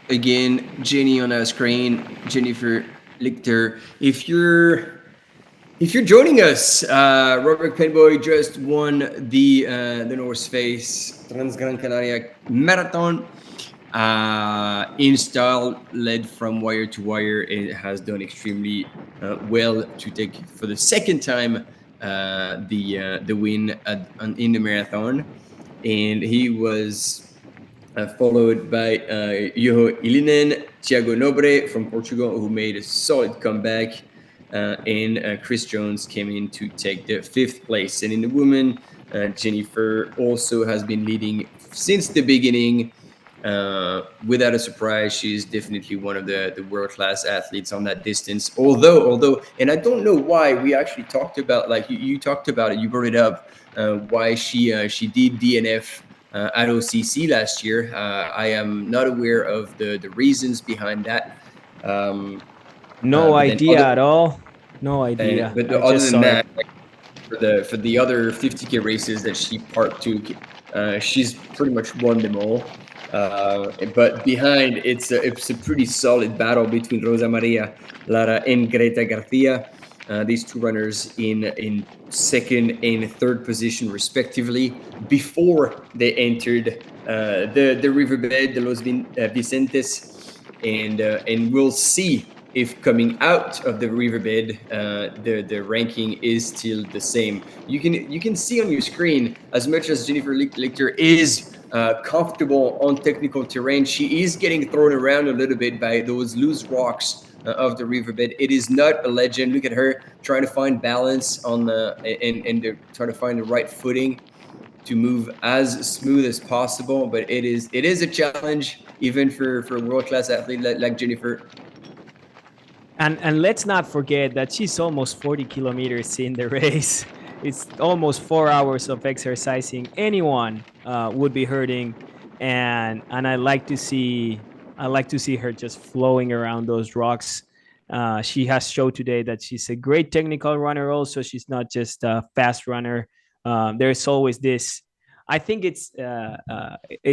again Jenny on our screen, Jennifer Lichter. If you're joining us, Robert Penboy just won the North Face Transgrancanaria Marathon in style, led from wire to wire. It has done extremely well to take for the second time the win in the marathon, and he was followed by Joho Ilinen, Thiago Nobre from Portugal, who made a solid comeback. And Chris Jones came in to take the 5th place. And in the women, Jennifer also has been leading since the beginning. Without a surprise, she's definitely one of the world-class athletes on that distance. Although, and I don't know why, we actually talked about, like you talked about it, you brought it up, why she did DNF at OCC last year. I am not aware of the reasons behind that. No idea at all. No idea. But other than that, like, for the other 50K races that she took, she's pretty much won them all. But behind, it's a pretty solid battle between Rosa Maria Lara and Greta Garcia. These two runners in 2nd and 3rd position respectively before they entered the riverbed, the Los Vicentes, and we'll see if coming out of the riverbed, the ranking is still the same. You can see on your screen, as much as Jennifer Lichter is comfortable on technical terrain, she is getting thrown around a little bit by those loose rocks of the riverbed. It is not a legend. Look at her trying to find balance on and try to find the right footing to move as smooth as possible. But it is a challenge even for a world-class athlete like Jennifer. And let's not forget that she's almost 40 kilometers in the race. it's almost 4 hours of exercising. Anyone would be hurting, and I like to see her just flowing around those rocks. She has showed today that she's a great technical runner. Also, she's not just a fast runner. There's always this. I think it's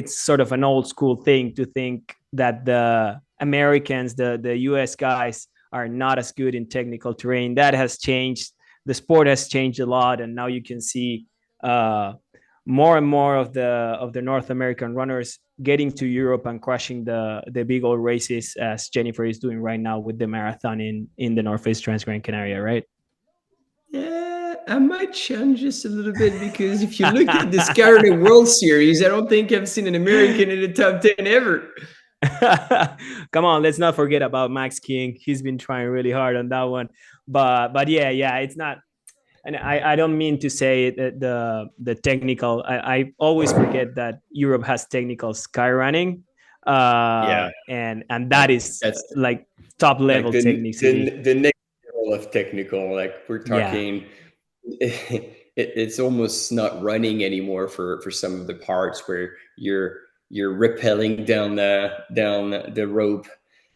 sort of an old school thing to think that the Americans, the U.S. guys, are not as good in technical terrain. That has changed. The sport has changed a lot, and now you can see uh, more and more of the North American runners getting to Europe and crushing the big old races, as Jennifer is doing right now with the marathon in the Northeast Transgrancanaria, right? Yeah, I might challenge this a little bit because if you look at the Saturday World Series, I don't think I've seen an American in the top 10 ever. Come on, let's not forget about Max King. He's been trying really hard on that one. But yeah, it's not. And I don't mean to say that the technical. I always forget that Europe has technical sky running, and that is That's like top level like techniques. the next level of technical. Like we're Yeah. talking, it's almost not running anymore for some of the parts where you're rappelling down the rope,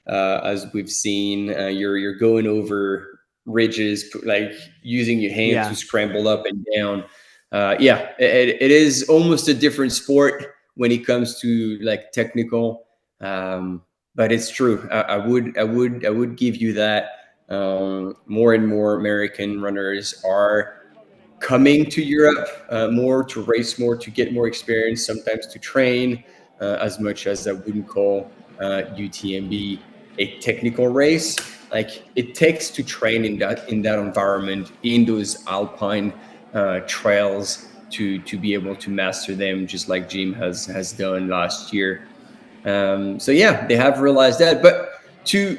as we've seen. You're going over ridges, like using your hands Yeah. to scramble up and down. It is almost a different sport when it comes to like technical. But it's true. I would give you that. More and more American runners are coming to Europe, more to race, more to get more experience, sometimes to train, as much as I wouldn't call UTMB a technical race. Like it takes to train in that environment, in those alpine trails, to be able to master them, just like Jim has done last year. So yeah, they have realized that. But to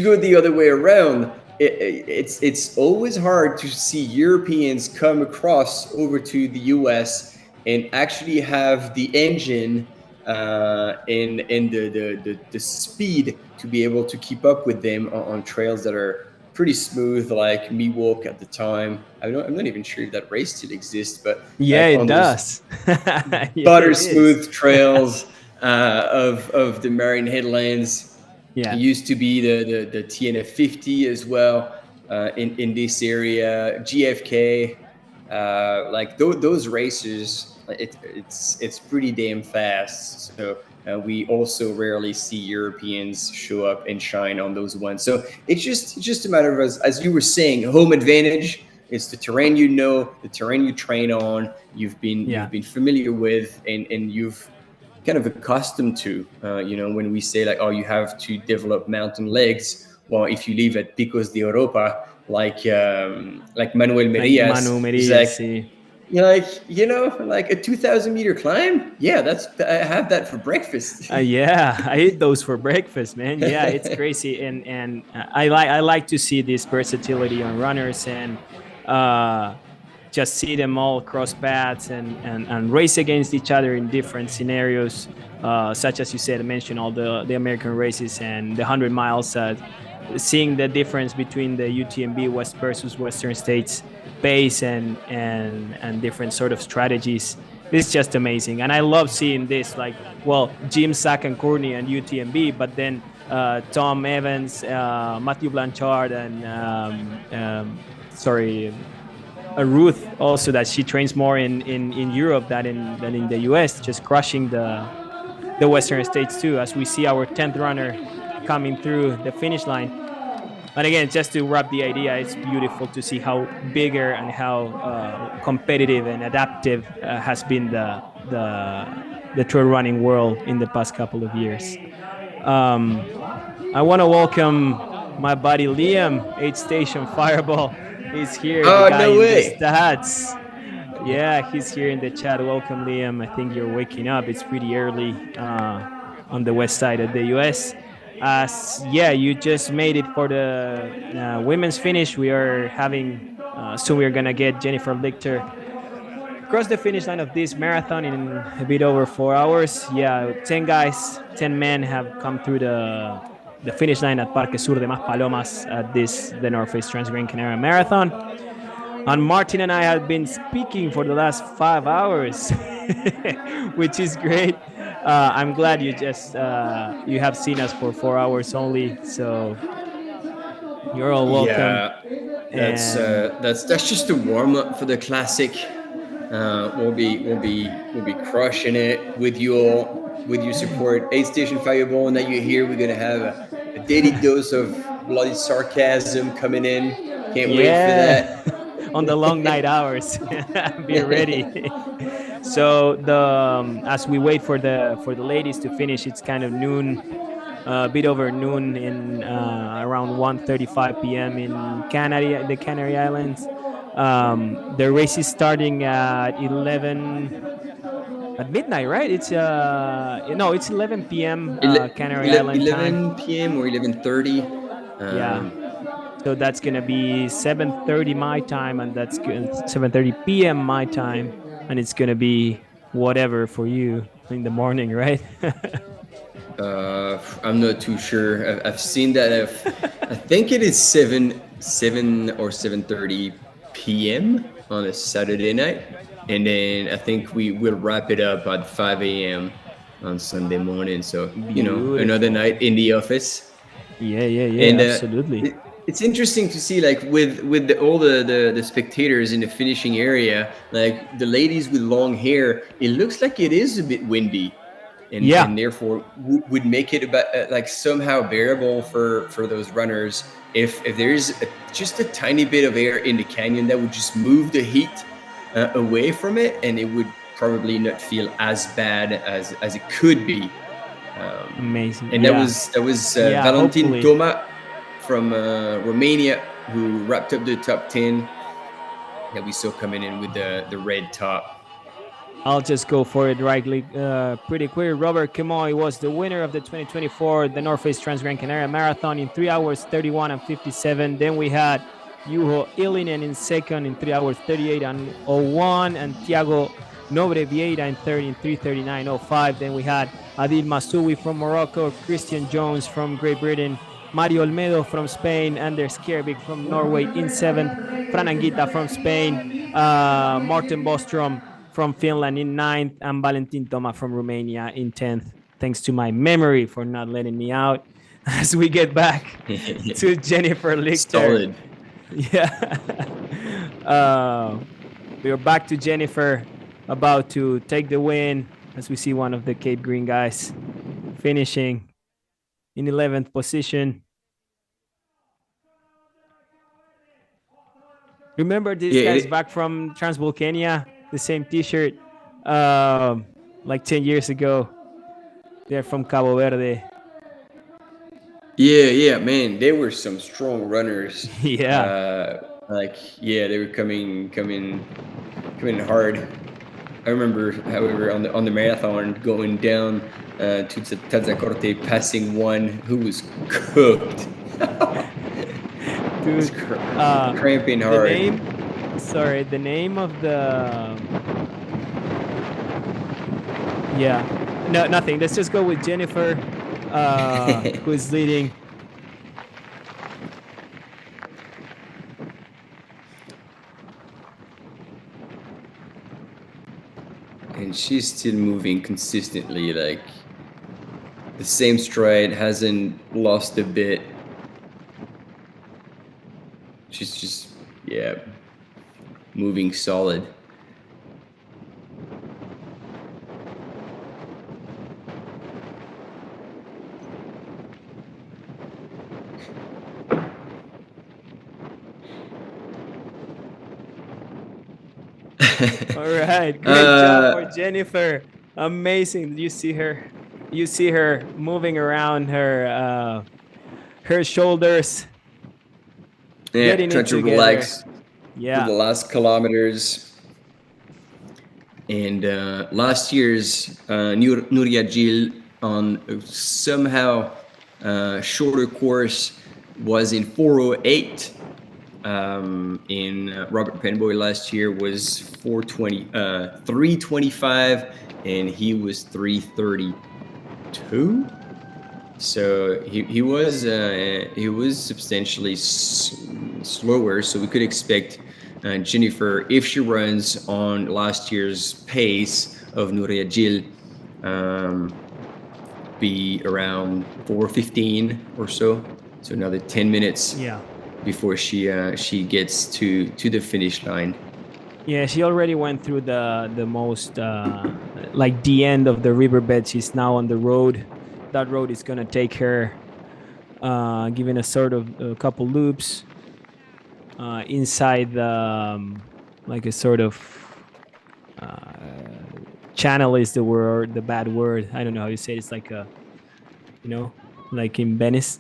go the other way around, it's always hard to see Europeans come across over to the US and actually have the engine and the speed to be able to keep up with them on trails that are pretty smooth, like Me Walk at the time. I'm not even sure if that race still exists, but Yeah, like it on those does. Yeah, butter it is. smooth trails of the Marion Headlands. Yeah. It used to be the TNF 50 as well, in this area. GFK, like those races, it's pretty damn fast. So we also rarely see Europeans show up and shine on those ones. So it's just a matter of, as you were saying, home advantage. It's the terrain you know, the terrain you train on, you've been familiar with, and you've kind of accustomed to. When we say like, oh, you have to develop mountain legs. Well, if you live at Picos de Europa, like Manuel Merias, Like Manu it's Merias, like, sí. like a 2,000-meter climb. Yeah, I have that for breakfast. Yeah, I eat those for breakfast, man. Yeah, it's crazy, and I like to see this versatility on runners, and just see them all cross paths and race against each other in different scenarios, such as you said, mention all the American races and the 100 miles. Seeing the difference between the UTMB West versus Western States pace and different sort of strategies. It's just amazing, and I love seeing this. Like, well, Jim, Zach, and Courtney and UTMB, but then Tom Evans, Matthew Blanchard, and Ruth also, that she trains more in Europe than in the US, just crushing the Western States too. As we see our 10th runner coming through the finish line. And again, just to wrap the idea, it's beautiful to see how bigger and how competitive and adaptive has been the trail running world in the past couple of years. I want to welcome my buddy Liam, 8 Station Fireball. He's here. Oh, the guy no way. in the stats. Yeah, he's here in the chat. Welcome, Liam. I think you're waking up. It's pretty early on the west side of the US. You just made it for the women's finish. We are having soon. We're gonna get Jennifer Lichter across the finish line of this marathon in a bit over 4 hours. Yeah, 10 guys, 10 men have come through the finish line at Parque Sur de Mas Palomas at the Northeast Transgrancanaria Marathon. And Martin and I have been speaking for the last 5 hours, which is great. I'm glad you have seen us for 4 hours only. So you're all welcome. Yeah, And that's just a warm up for the classic. We'll be crushing it with you all, with your support. Aid Station Fireball, and that you're here. We're gonna have a daily dose of bloody sarcasm coming in. Can't wait for that. on the long night hours, be ready. So as we wait for the ladies to finish, it's kind of noon, a bit over noon in around 1:35 p.m. in the Canary Islands. The race is starting at 11 at midnight, right? It's no, it's 11 p.m. Canary Island time. 11 p.m. or 11:30. Yeah. So that's gonna be 7:30 my time, and that's 7:30 p.m. my time, and it's gonna be whatever for you in the morning, right? I'm not too sure. I've seen that. I think it is 7 or 7:30 p.m. on a Saturday night, and then I think we will wrap it up at 5 a.m. on Sunday morning. So another night in the office. Yeah, And, absolutely. It's interesting to see, like, with all the spectators in the finishing area, like the ladies with long hair, it looks like it is a bit windy, and therefore would make it about like somehow bearable for those runners if there's just a tiny bit of air in the canyon that would just move the heat away from it, and it would probably not feel as bad as it could be. Amazing. And that was Valentin hopefully. Toma from Romania, who wrapped up the top 10 that we saw coming in with the red top. I'll just go for it pretty quick. Robert Kemoy was the winner of the 2024 the North Face Transgrancanaria Marathon in 3 hours 31 and 57. Then we had Juho Ilinen in second in 3 hours 38 and 01, and Thiago Nobre Vieira in third in 3:39:05. Then we had Adil Masoui from Morocco, Christian Jones from Great Britain, Mario Olmedo from Spain, Anders Kjærvik from Norway in seventh, Fran Anguita from Spain, Martin Bostrom from Finland in ninth, and Valentin Toma from Romania in 10th. Thanks to my memory for not letting me out. As we get back to Jennifer Lichter. Solid. Yeah. We're back to Jennifer, about to take the win, as we see one of the Cape Green guys finishing in 11th position. Remember these guys back from Transvolcania, the same t-shirt, like 10 years ago. They're from Cabo Verde. Yeah, man, they were some strong runners. Yeah. They were coming hard. I remember, however, on the marathon, going down to Tazacorte, passing one who was cooked. Dude, cramping hard. The name of the... No, nothing. Let's just go with Jennifer, who is leading. And she's still moving consistently, like the same stride, hasn't lost a bit. She's just, moving solid. All right, great job for Jennifer. Amazing. You see her moving around her shoulders. Yeah, trying to relax for the last kilometers. And last year's Nuria Gil on somehow shorter course was in 4:08. In Robert Penboy last year was 3:25, and he was 3:32. So he was substantially slower. So we could expect Jennifer, if she runs on last year's pace of Nuria Gil, be around 4:15 or so. So another 10 minutes before she gets to the finish line. Yeah, she already went through the most like the end of the riverbed. She's now on the road. That road is gonna take her, giving a sort of a couple loops inside the like a sort of channel is the word, the bad word. I don't know how you say it. It's like a, like in Venice,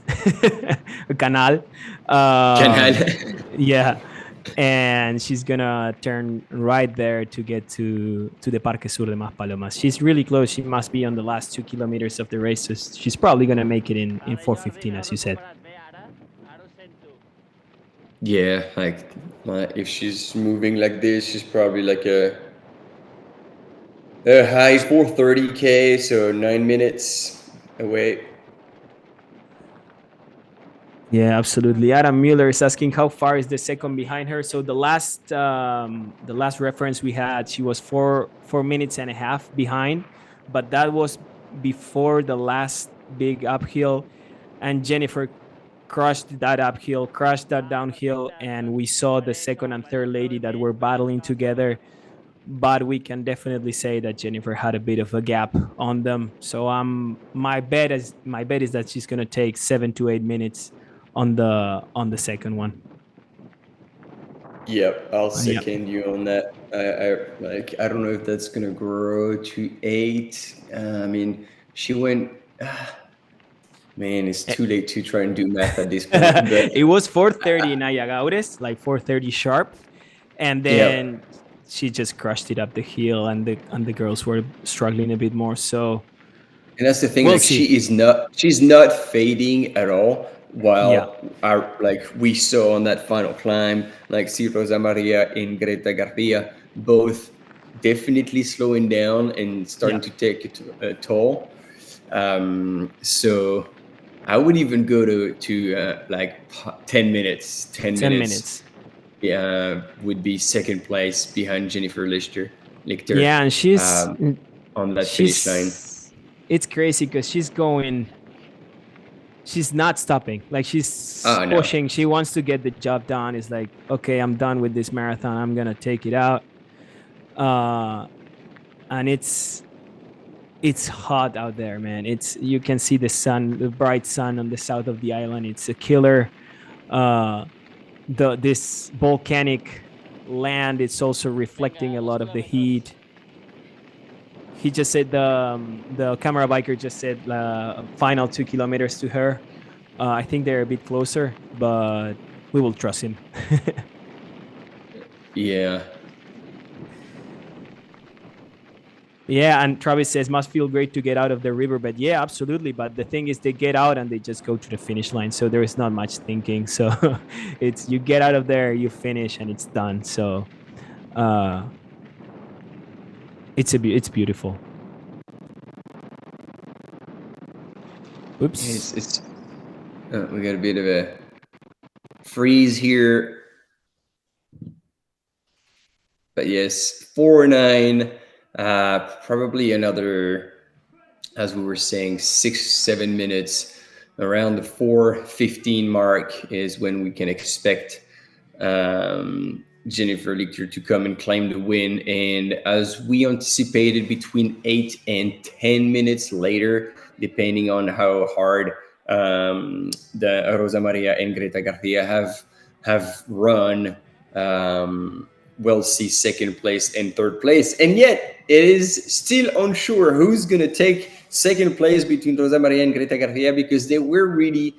a canal. Yeah. And she's gonna turn right there to get to the Parque Sur de Maspalomas. She's really close. She must be on the last 2 kilometers of the race. So she's probably gonna make it in 4:15, as you said. Yeah, like if she's moving like this, she's probably like a high 4:30K, so 9 minutes away. Yeah, absolutely. Adam Mueller is asking how far is the second behind her. So the last reference we had, she was 4 minutes and a half behind, but that was before the last big uphill, and Jennifer crushed that uphill, crushed that downhill, and we saw the second and third lady that were battling together. But we can definitely say that Jennifer had a bit of a gap on them. So my bet is that she's gonna take 7 to 8 minutes on the second one. Yep, I'll second you on that. I don't know if that's gonna grow to 8. I mean, she went. Man, it's too late to try and do math at this point. It was 4:30 in Ayagaures, like 4:30 sharp, and then she just crushed it up the hill, and the girls were struggling a bit more. So, and that's the thing. We'll see. She's not fading at all. While we saw on that final climb, like see Rosa Maria and Greta Garcia both definitely slowing down and starting to take a toll. So I would even go to like 10 minutes. 10 minutes. Yeah, would be second place behind Jennifer Lichter. Yeah, and she's on that finish line. It's crazy because she's not stopping. Like she's pushing. No. She wants to get the job done. It's like, okay, I'm done with this marathon. I'm gonna take it out. And it's hot out there, man. You can see the sun, the bright sun on the south of the island. It's a killer. This volcanic land, it's also reflecting a lot of the heat. He just said the camera biker just said final 2 kilometers to her. I think they're a bit closer, but we will trust him. Yeah. Yeah, and Travis says must feel great to get out of the riverbed. Yeah, absolutely. But the thing is, they get out and they just go to the finish line, so there is not much thinking. So it's you get out of there, you finish, and it's done. So it's beautiful. Oops. It's we got a bit of a freeze here, but yes, 4:09. Probably another, as we were saying, 6-7 minutes. Around the 4:15 mark is when we can expect Jennifer Lichter to come and claim the win. And as we anticipated, between 8 and 10 minutes later, depending on how hard the Rosa Maria and Greta Garcia have run, we'll see second place and third place. And yet it is still unsure who's going to take second place between Rosa Maria and Greta Garcia, because they were really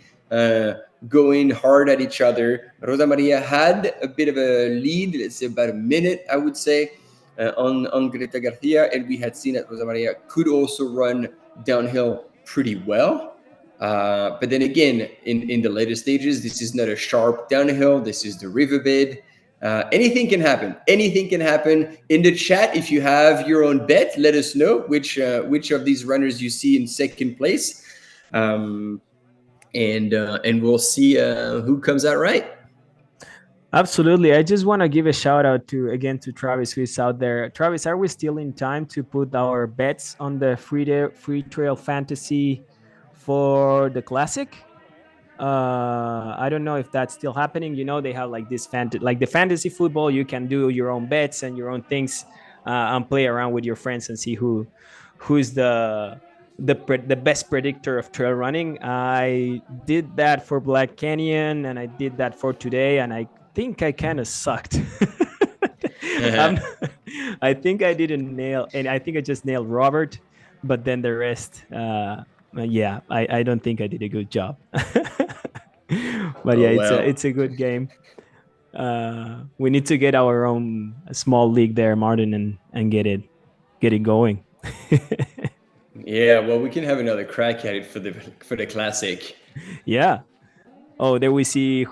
going hard at each other. Rosa Maria had a bit of a lead, let's say about a minute, I would say, on Greta Garcia. And we had seen that Rosa Maria could also run downhill pretty well. But then again, in the later stages, this is not a sharp downhill. This is the riverbed. Anything can happen. Anything can happen. In the chat, if you have your own bet, let us know which of these runners you see in second place, and we'll see who comes out right. Absolutely. I just want to give a shout out to Travis, who is out there. Travis, are we still in time to put our bets on the free trail fantasy for the classic? I don't know if that's still happening. You know, they have like this like the fantasy football. You can do your own bets and your own things, and play around with your friends and see who's the best predictor of trail running. I did that for Black Canyon, and I did that for today, and I think I kind of sucked. um, I think I didn't nail, and I think I just nailed Robert, but then the rest, yeah, I don't think I did a good job. But yeah, Oh well. it's a good game. We need to get our own small league there, Martin, and get it going. Yeah, well, we can have another crack at it for the classic. Yeah. Oh, there we see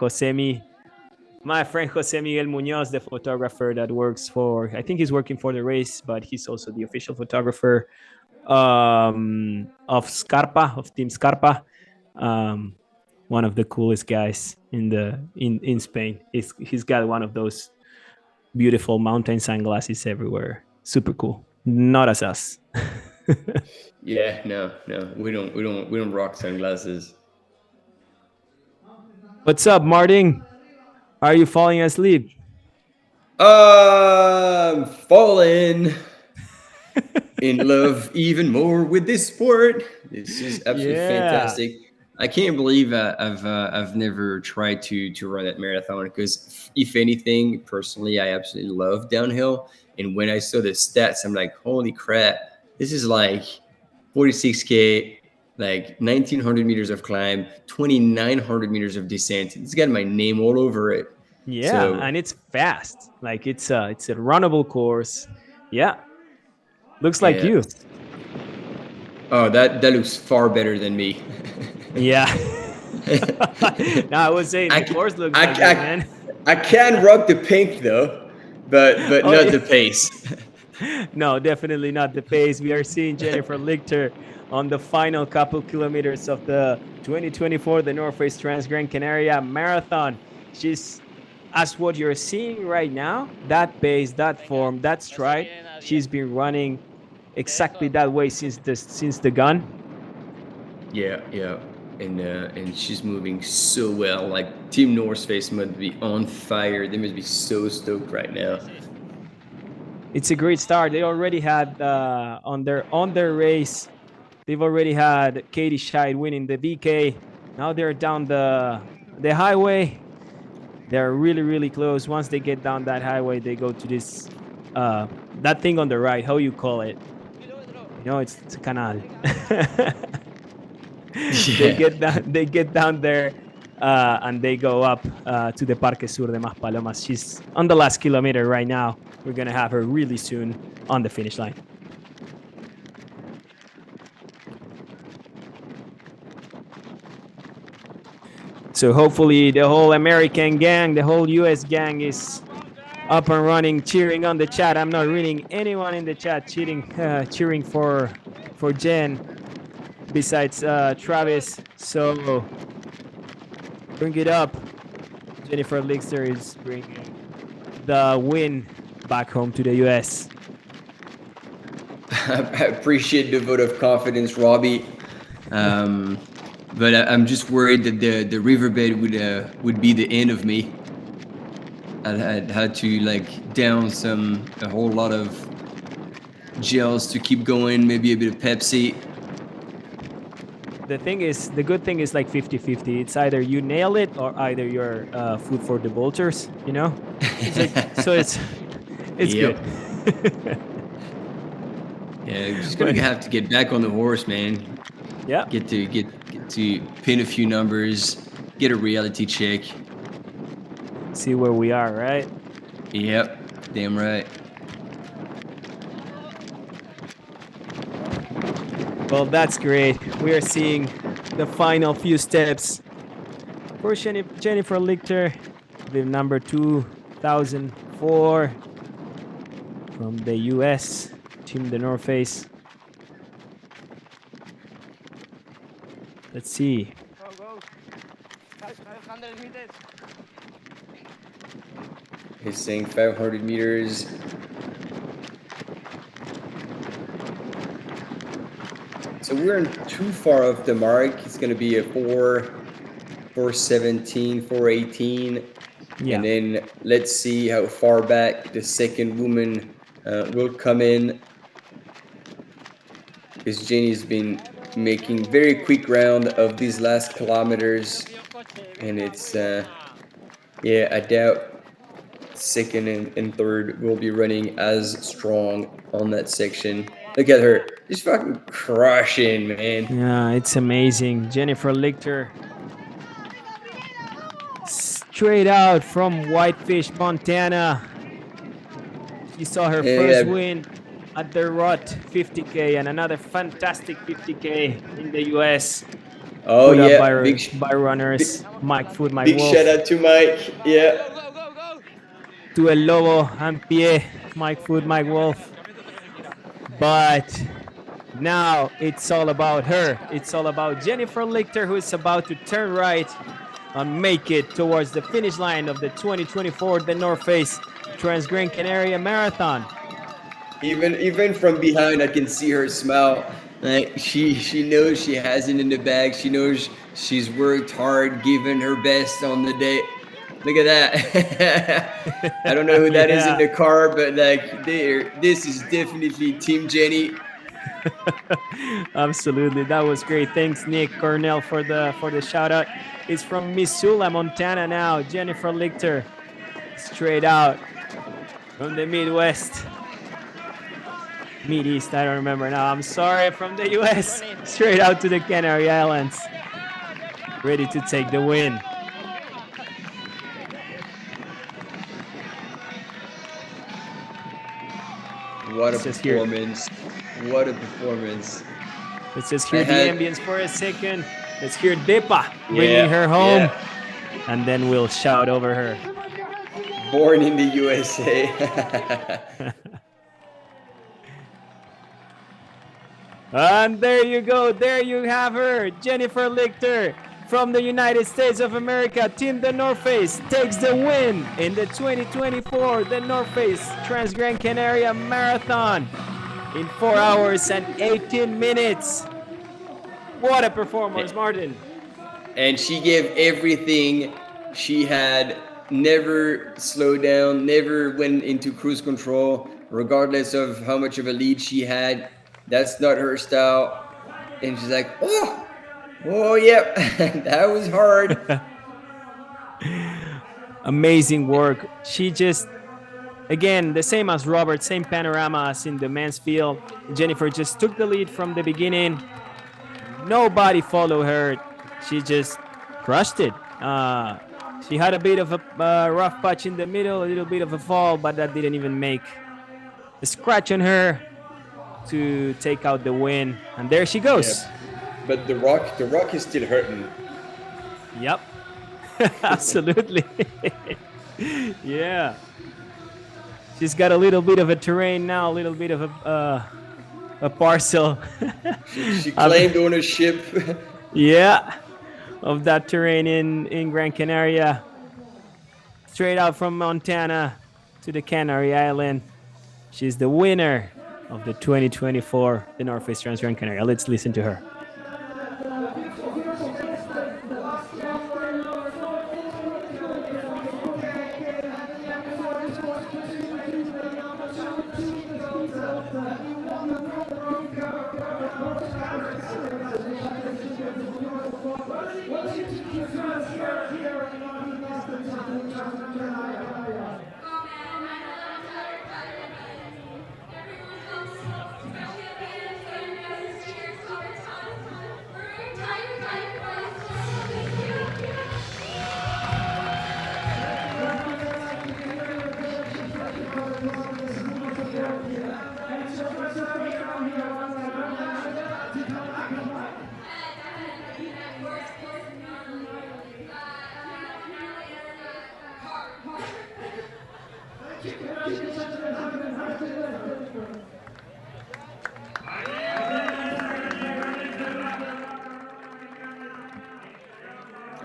my friend Jose Miguel Munoz, the photographer that works for, I think he's working for the race, but he's also the official photographer of Scarpa, of Team Scarpa. Um, one of the coolest guys in Spain. He's got one of those beautiful mountain sunglasses everywhere. Super cool. Not as us. Yeah, no, we don't rock sunglasses. What's up, Martin? Are you falling asleep? Fallen in love even more with this sport. This is absolutely fantastic. I can't believe I've never tried to run that marathon, because if anything, personally, I absolutely love downhill. And when I saw the stats, I'm like, holy crap, this is like 46K, like 1900 meters of climb, 2900 meters of descent. It's got my name all over it. Yeah, So, and it's fast. Like it's a runnable course. Yeah, looks like yeah. you. Oh, that looks far better than me. Yeah. No, I was saying the course looks like it, man. I can rock the pink though, but Oh, not yeah. the pace. No, definitely not the pace. We are seeing Jennifer Lichter on the final couple kilometers of the 2024 the North Face Transgrancanaria Marathon. She's, as what you're seeing right now, that pace, that form, that stride, she's been running exactly that way since the gun. Yeah, and she's moving so well. Like Team North Face must be on fire. They must be so stoked right now. It's a great start. They already had on their race. They've already had Katie Scheid winning the VK. Now they're down the highway. They're really close. Once they get down that highway, they go to this that thing on the right. How you call it? You know, it's a canal. Yeah. They get down there, and they go up to the Parque Sur de Maspalomas. She's on the last kilometer right now. We're gonna have her really soon on the finish line. So hopefully the whole American gang, the whole US gang is up and running, cheering on the chat. I'm not reading anyone in the chat cheering for Jen besides Travis. So bring it up. Jennifer Lichter is bringing the win back home to the US. I appreciate the vote of confidence, Robbie. But I'm just worried that the riverbed would be the end of me. I'd had to like down a whole lot of gels to keep going, maybe a bit of Pepsi. The good thing is like 50-50. It's either you nail it or either you're food for the vultures, you know? It's like, so it's Yep. good. Yeah, just gonna have to get back on the horse, man. Yeah. Get to pin a few numbers, get a reality check. See where we are, right? Yep, damn right. Well, that's great. We are seeing the final few steps for Jennifer Lichter, the number 2004 from the US Team the North Face. Let's see. He's saying 500 meters. So we weren't too far off the mark. It's going to be a 417, 418. Yeah. And then let's see how far back the second woman will come in. Because Jenny's been making very quick round of these last kilometers. And it's, yeah, I doubt second and third will be running as strong on that section. Look at her, just fucking crushing, man. Yeah, it's amazing. Jennifer Lichter, straight out from Whitefish, Montana. She saw her first win at the Rut 50K and another fantastic 50K in the US. Oh yeah, by runners Mike Food, Mike big Wolf. Shout out to Mike. Yeah. To El Lobo and Pie, Mike Food, Mike Wolf. But now it's all about her. It's all about Jennifer Lichter, who is about to turn right and make it towards the finish line of the 2024 The North Face Transgrancanaria Marathon. Even from behind, I can see her smile. Like she knows she has it in the bag. She knows she's worked hard, given her best on the day. Look at that. I don't know who that is in the car, but like this is definitely Team Jenny. Absolutely, that was great. Thanks, Nick Cornell, for the shout out. It's from Missoula, Montana now. Jennifer Lichter, straight out from the Midwest. Mid-East, I don't remember now. I'm sorry, from the US, straight out to the Canary Islands. Ready to take the win. What a performance. What a performance. Let's just hear the ambience for a second. Let's hear Depa bringing her home. Yeah. And then we'll shout over her. Born in the USA. And there you go. There you have her. Jennifer Lichter from the United States of America. Team The North Face takes the win in the 2024 The North Face Transgrancanaria Marathon in 4 hours and 18 minutes. What a performance, Martin. And she gave everything she had, never slowed down, never went into cruise control, regardless of how much of a lead she had. That's not her style. And she's like, oh, yep, that was hard. Amazing work. She just, again, the same as Robert, same panorama as in the men's field. Jennifer just took the lead from the beginning. Nobody followed her. She just crushed it. She had a bit of a rough patch in the middle, a little bit of a fall, but that didn't even make a scratch on her to take out the win. And there she goes. Yeah. But the rock is still hurting. Yep. Absolutely. Yeah. She's got a little bit of a terrain now, a little bit of a parcel. She claimed ownership. Yeah. Of that terrain in Gran Canaria. Straight out from Montana to the Canary Island. She's the winner of the 2024 The North Face Transgrancanaria. Let's listen to her.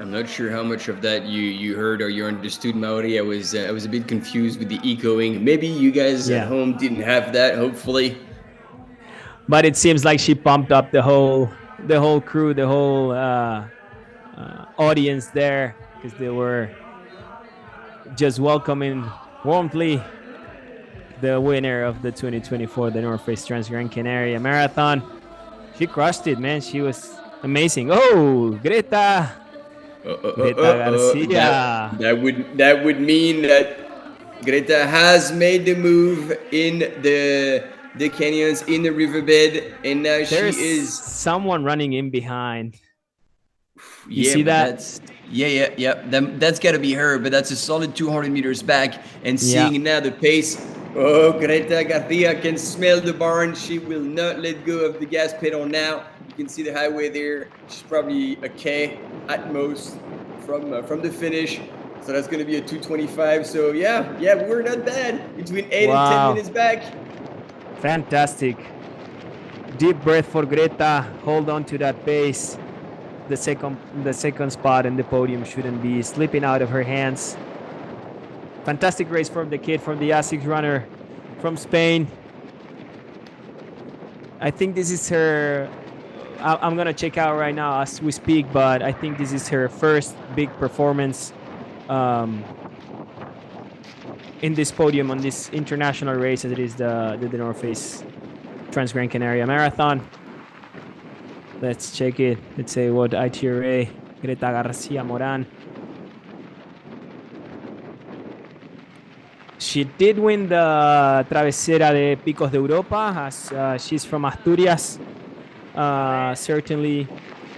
I'm not sure how much of that you heard or you understood, Maori. I was a bit confused with the echoing. Maybe you guys at home didn't have that. Hopefully, but it seems like she pumped up the whole crew, the whole audience there, because they were just welcoming warmly the winner of the 2024 the North Face Transgrancanaria Marathon. She crushed it, man. She was amazing. Oh, Greta Garcia. That would mean that Greta has made the move in the canyons, in the riverbed, and now There's she is someone running in behind. You see that? That's got to be her, but that's a solid 200 meters back. And seeing now the pace, Greta Garcia can smell the barn. She will not let go of the gas pedal now. You can see the highway there. She's probably a K at most from the finish. So that's going to be a 2:25. So yeah, we're not bad. Between 8 and 10 minutes back. Fantastic. Deep breath for Greta. Hold on to that pace. The second spot in the podium shouldn't be slipping out of her hands. Fantastic race from the kid, from the ASICS runner from Spain. I think this is her. I'm gonna check out right now as we speak, but I think this is her first big performance in this podium on this international race, as it is the North Face Transgrancanaria Marathon. Let's check it. Let's say what ITRA, Greta Garcia Moran. She did win the Travesera de Picos de Europa, as she's from Asturias. Certainly,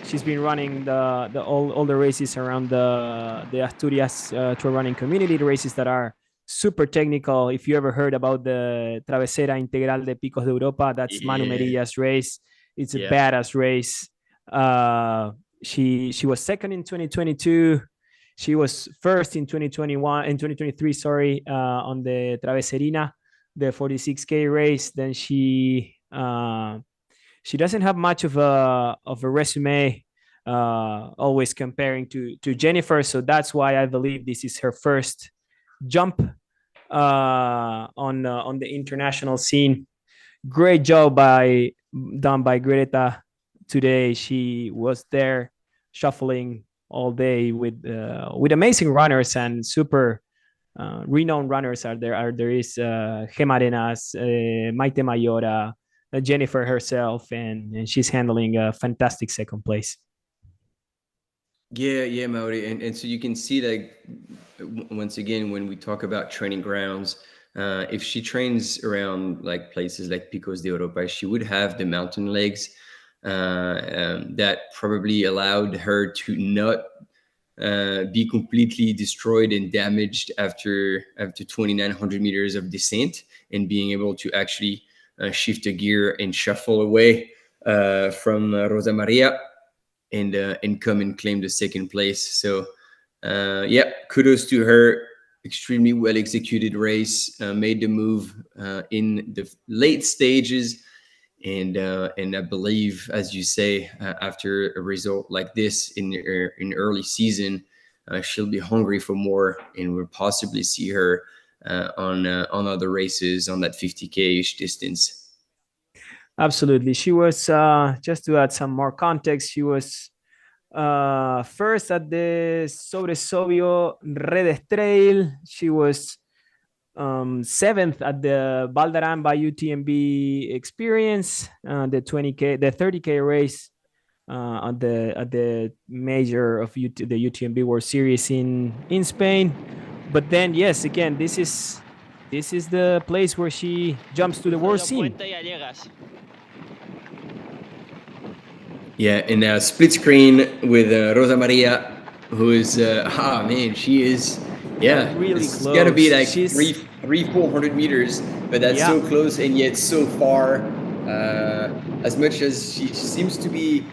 she's been running all the races around the Asturias trail running community, the races that are super technical. If you ever heard about the Travesera Integral de Picos de Europa, that's Manu Merilla's race. It's a badass race. She was second in 2022. She was first in 2023, sorry, on the Traveserina, the 46K race. Then she doesn't have much of a resume, always comparing to Jennifer. So that's why I believe this is her first jump on the international scene. Great job done by Greta today. She was there shuffling all day with amazing runners and super renowned runners. There is Gema Arenas, Maite Mayora, Jennifer herself, and she's handling a fantastic second place. Yeah, Mauri, and so you can see that once again when we talk about training grounds. If she trains around like places like Picos de Europa, she would have the mountain legs that probably allowed her to not be completely destroyed and damaged after 2,900 meters of descent, and being able to actually shift a gear and shuffle away from Rosa Maria and come and claim the second place. So kudos to her. Extremely well executed race, made the move in the late stages, and I believe, as you say, after a result like this in early season, she'll be hungry for more, and we'll possibly see her on other races on that 50K-ish distance. Absolutely, she was just to add some more context. She was first at the Sobresovio Redes Trail. She was seventh at the Valdaran by UTMB Experience, the 30K race at the major of the UTMB World Series in Spain. But then, yes, again, this is the place where she jumps to the world scene. Yeah, and split screen with Rosa Maria, who is she is really it's close. Got to be like 400 meters, but that's so close and yet so far. As much as she seems to be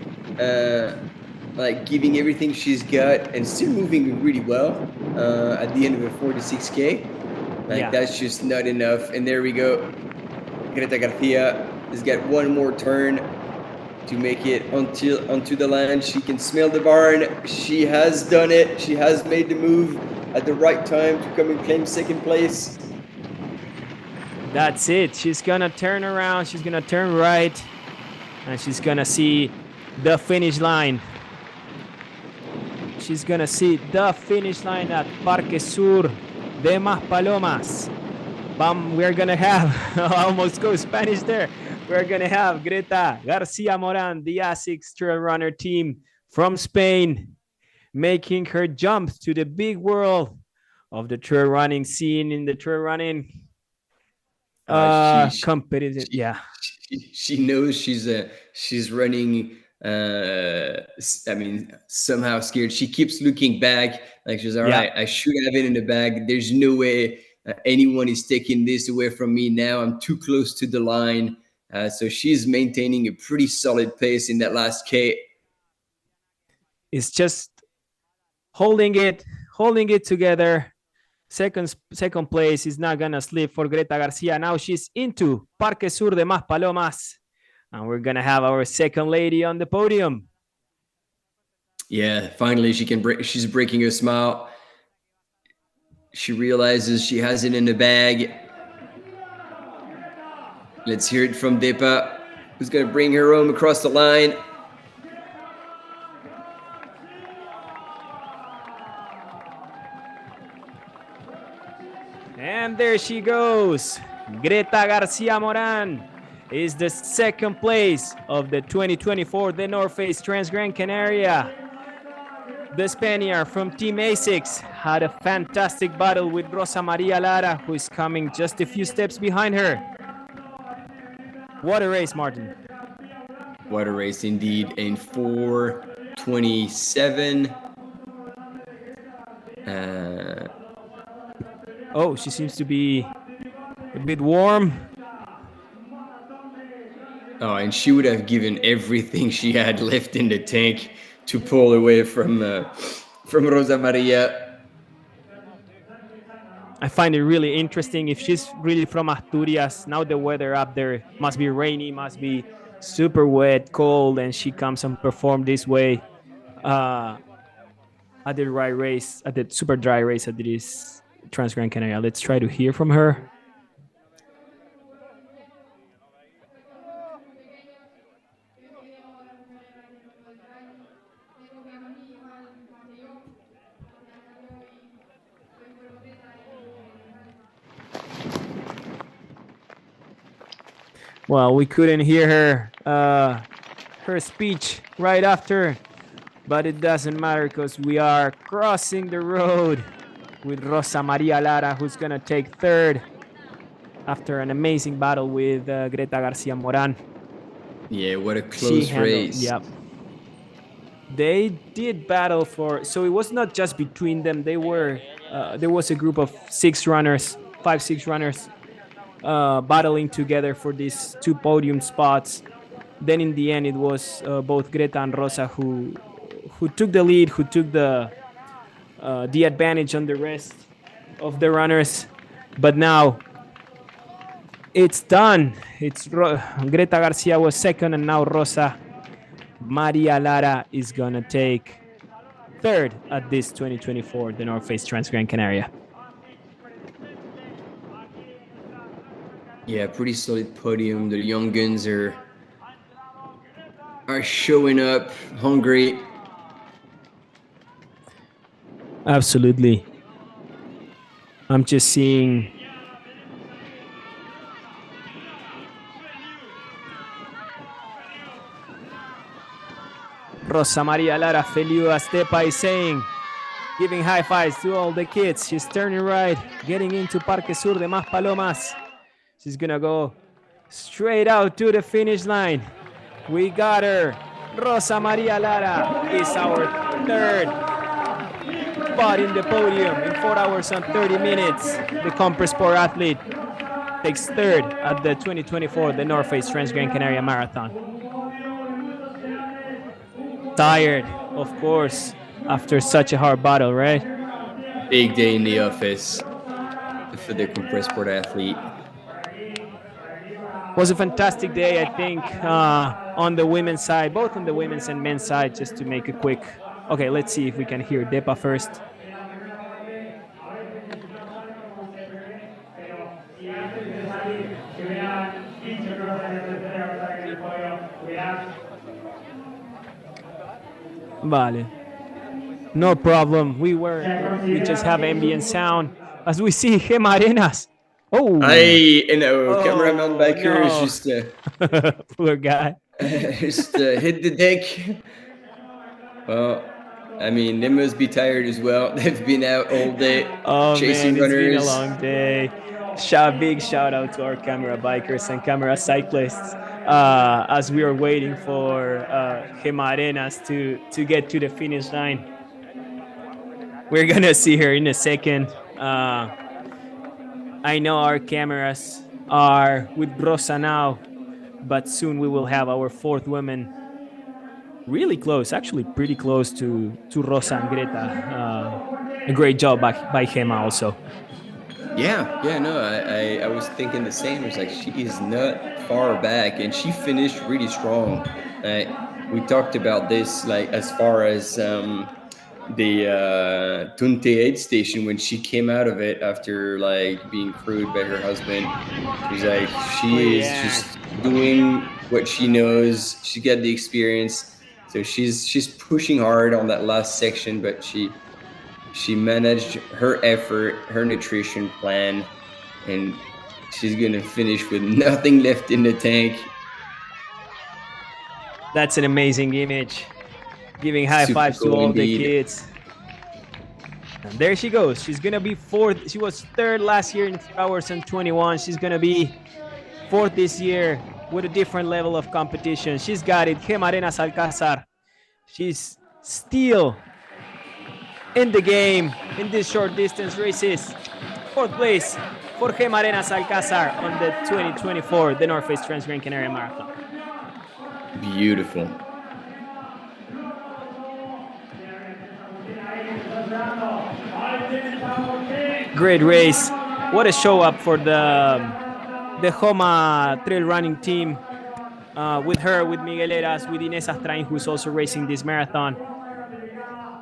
like giving everything she's got and still moving really well at the end of a 46K, that's just not enough. And there we go, Greta Garcia has got one more turn to make it onto the line. She can smell the barn. She has done it. She has made the move at the right time to come and claim second place. That's it. She's gonna turn around. She's gonna turn right, and she's gonna see the finish line. She's gonna see the finish line at Parque Sur de Maspalomas. We're gonna have, I almost go Spanish there. We're gonna have Greta Garcia Moran, the ASICS trail runner team from Spain, making her jump to the big world of the trail running scene in the trail running competitive. Yeah. She knows she's running. I mean, somehow scared. She keeps looking back, like she's all right. I should have it in the bag. There's no way anyone is taking this away from me now. I'm too close to the line. So she's maintaining a pretty solid pace in that last K. It's just holding it together. Second place is not gonna slip for Greta Garcia. Now she's into Parque Sur de Maspalomas, and we're gonna have our second lady on the podium. Yeah, finally she's breaking a smile. She realizes she has it in the bag. Let's hear it from Depa, who's gonna bring her home across the line. And there she goes. Greta Garcia Moran is the second place of the 2024 The North Face Transgrancanaria. The Spaniard from Team ASICS had a fantastic battle with Rosa Maria Lara, who is coming just a few steps behind her. What a race, Martin. What a race indeed. In 4:27. Oh, she seems to be a bit warm. Oh, and she would have given everything she had left in the tank to pull away from Rosa Maria. I find it really interesting. If she's really from Asturias, now the weather up there must be rainy, must be super wet, cold, and she comes and perform this way at the dry race, at the super dry race at this Transgrancanaria. Let's try to hear from her. Well, we couldn't hear her speech right after, but it doesn't matter because we are crossing the road with Rosa Maria Lara, who's going to take third after an amazing battle with Greta Garcia Moran. Yeah, what a close race. Yep. They did battle for, so it was not just between them. They were, there was a group of 6 runners, 5-6 runners battling together for these 2 podium spots. Then in the end, it was both Greta and Rosa who took the lead, who took the advantage on the rest of the runners. But now it's done. Greta Garcia was second, and now Rosa Maria Lara is gonna take third at this 2024 The North Face Transgrancanaria. Yeah, pretty solid podium. The young guns are showing up, hungry. Absolutely. I'm just seeing Rosa Maria Lara Feliu Astepa is saying, giving high fives to all the kids. She's turning right, getting into Parque Sur de Maspalomas. She's gonna go straight out to the finish line. We got her. Rosa Maria Lara is our third spot in the podium in 4 hours and 30 minutes. The Compress Sport athlete takes third at the 2024 The North Face Transgrancanaria Marathon. Tired, of course, after such a hard battle, right? Big day in the office for the Compress Sport athlete. Was a fantastic day. I think on the women's side, both on the women's and men's side, just to make a quick. Okay, let's see if we can hear Depa first. Vale. No problem. We just have ambient sound as we see Gema Arenas. Oh, Cameraman back here is just poor guy. just hit the deck. Well, I mean, they must be tired as well. They've been out all day chasing runners. It's been a long day. Big shout out to our camera bikers and camera cyclists as we are waiting for Gema Arenas to get to the finish line. We're gonna see her in a second. I know our cameras are with Rosa now, but soon we will have our fourth woman really close, actually pretty close to Rosa and Greta. A great job by Gema also. Yeah, no, I was thinking the same. It's like she is not far back, and she finished really strong. We talked about this, like as far as the Tunte aid station when she came out of it after like being crewed by her husband. She's like she is just doing what she knows. She got the experience, so she's pushing hard on that last section, but she managed her effort, her nutrition plan, and she's gonna finish with nothing left in the tank. That's an amazing image. Giving high fives to all the kids. And there she goes. She's gonna be fourth. She was third last year in 4 hours and 21. She's gonna be fourth this year with a different level of competition. She's got it. Gema Arenas Alcázar. She's still in the game in these short distance races. Fourth place for Gema Arenas Alcázar on the 2024 the North Face Transgrancanaria Marathon. Beautiful. Great race. What a show up for the Homa trail running team with her, with Miguel Eras, with Inés Astrain, who's also racing this marathon.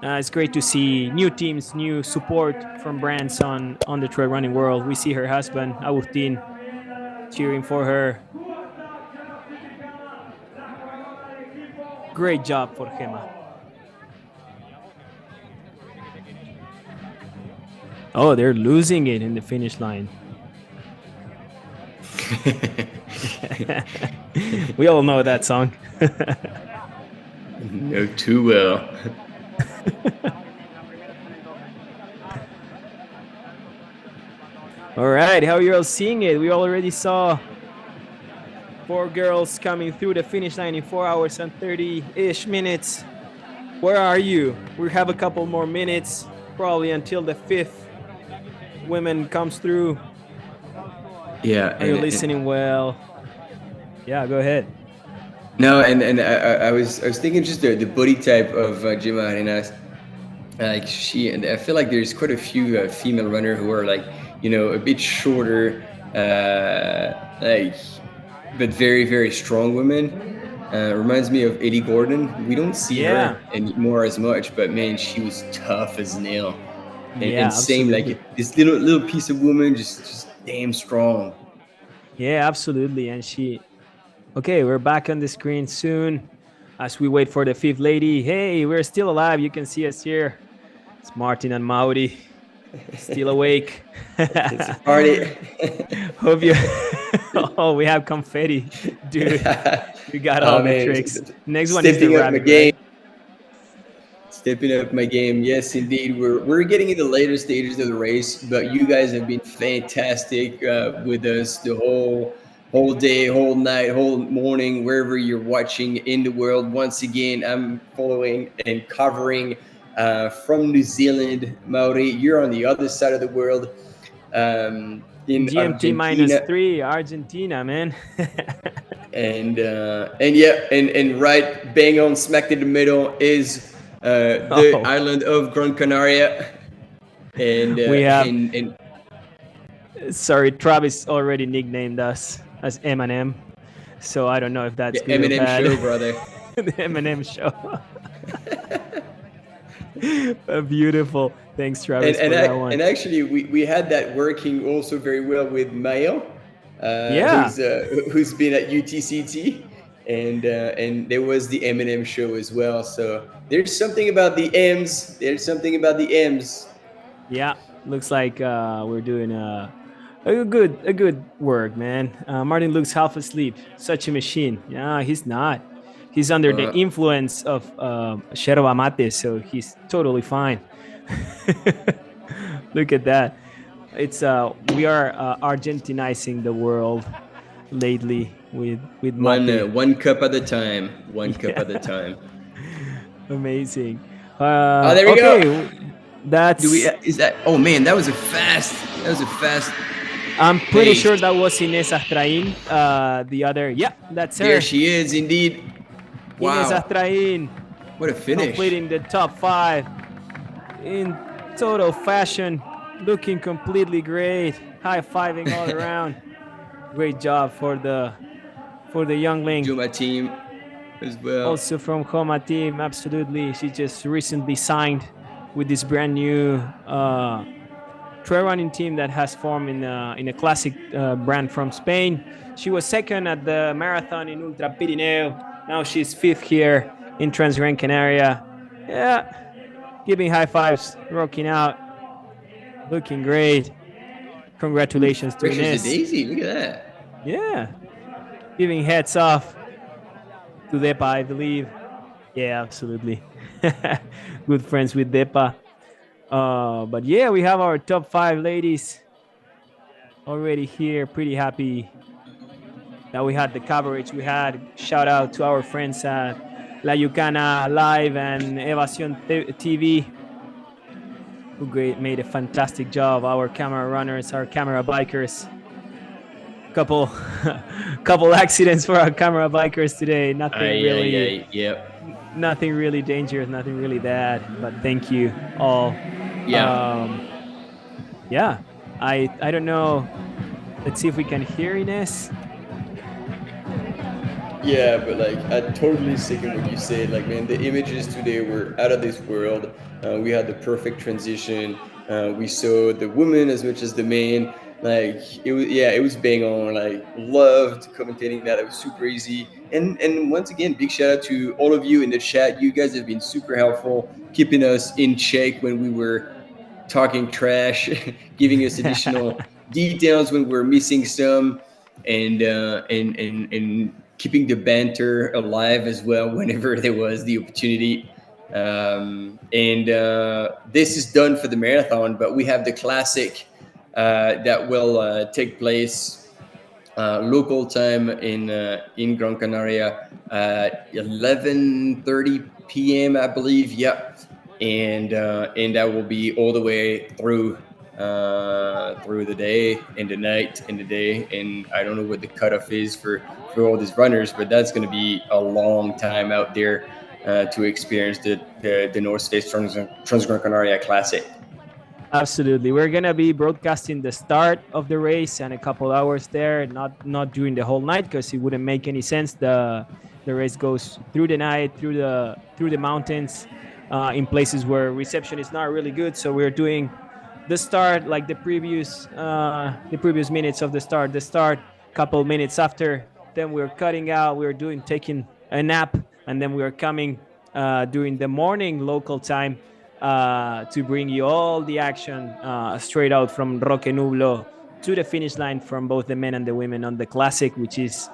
It's great to see new teams, new support from brands on the trail running world. We see her husband, Agustin, cheering for her. Great job for Gema. Oh, they're losing it in the finish line. We all know that song. Know too well. All right, how are you all seeing it? We already saw 4 girls coming through the finish line in 4 hours and 30-ish minutes. Where are you? We have a couple more minutes, probably until the 5th women comes through. Yeah. Are you listening well? Yeah, go ahead. No, and I was thinking just the body type of Gema Arenas. Like I feel like there's quite a few female runner who are like, a bit shorter, but very, very strong women. Reminds me of Eddie Gordon. We don't see her anymore as much, but man, she was tough as nail. And same, like this little piece of woman, just damn strong. Yeah, absolutely. And okay, we're back on the screen soon as we wait for the 5th lady. Hey, we're still alive. You can see us here. It's Martin and Mauri, still awake. It's a party. Hope you. Oh, we have confetti, dude. We got all the tricks. Next one is the rabbit. Right? Stepping up my game. Yes, indeed. We're getting in the later stages of the race, but you guys have been fantastic with us the whole day, whole night, whole morning, wherever you're watching in the world. Once again, I'm following and covering from New Zealand. Mauri, you're on the other side of the world. In GMT -3, Argentina, man. and right bang on smack in the middle is the island of Gran Canaria. And we have sorry, Travis already nicknamed us as M&M. So I don't know if that's The good or Eminem bad. show, brother. The Eminem show. Beautiful. Thanks, Travis, for that one. And actually, we had that working also very well with Mayo, Yeah. who's been at UTCT, and there was the Eminem show as well. So there's something about the M's. There's something about the M's. Yeah, looks like we're doing a good work, man. Martin looks half asleep. Such a machine. Yeah, he's not. He's under the influence of yerba mate, so he's totally fine. Look at that. It's we are Argentinizing the world lately with mate. One cup at a time. One cup at a time. Amazing. There we go. That's. Is that? Oh man, that was a fast. I'm pretty sure that was Inés Astrain. The other, yeah, that's her. There she is, indeed. Wow. Inés Astrain. What a finish. Completing the top 5 in total fashion. Looking completely great. High-fiving all around. Great job for the youngling. Juma team as well. Also from Homa team, absolutely. She just recently signed with this brand new trail running team that has formed in a classic brand from Spain. She was second at the marathon in Ultra Pirineo. Now she's 5th here in Transgrancanaria. Yeah, giving high fives, rocking out, looking great. Congratulations to Inés. Daisy, look at that. Yeah, giving heads off to Depa, I believe. Yeah, absolutely. Good friends with Depa. But yeah, we have our top 5 ladies already here. Pretty happy that we had the coverage we had. Shout out to our friends at La Yucana Live and Evasion TV, who made a fantastic job. Our camera runners, our camera bikers. Couple accidents for our camera bikers today. Nothing nothing really dangerous, nothing really bad. But thank you all. Yeah. I don't know. Let's see if we can hear Inés. Yeah, but like I totally second what you said. Like, man, the images today were out of this world. We had the perfect transition. We saw the woman as much as the man. Like it was bang on. Like, loved commentating that. It was super easy. And once again, big shout out to all of you in the chat. You guys have been super helpful, keeping us in check when we were talking trash, giving us additional details when we're missing some, and keeping the banter alive as well whenever there was the opportunity. This is done for the marathon, but we have the classic that will take place local time in Gran Canaria at 11:30 p.m. I believe. Yep. And that will be all the way through the day and the night and the day. And I don't know what the cutoff is for all these runners, but that's going to be a long time out there to experience the North Face Transgrancanaria Classic. Absolutely. We're going to be broadcasting the start of the race and a couple hours there, not during the whole night, because it wouldn't make any sense. The race goes through the night, through the mountains, in places where reception is not really good. So we're doing the start like the previous minutes of the start couple minutes after. Then we're cutting out, we're taking a nap, and then we're coming during the morning local time to bring you all the action straight out from Roque Nublo to the finish line from both the men and the women on the Classic, which is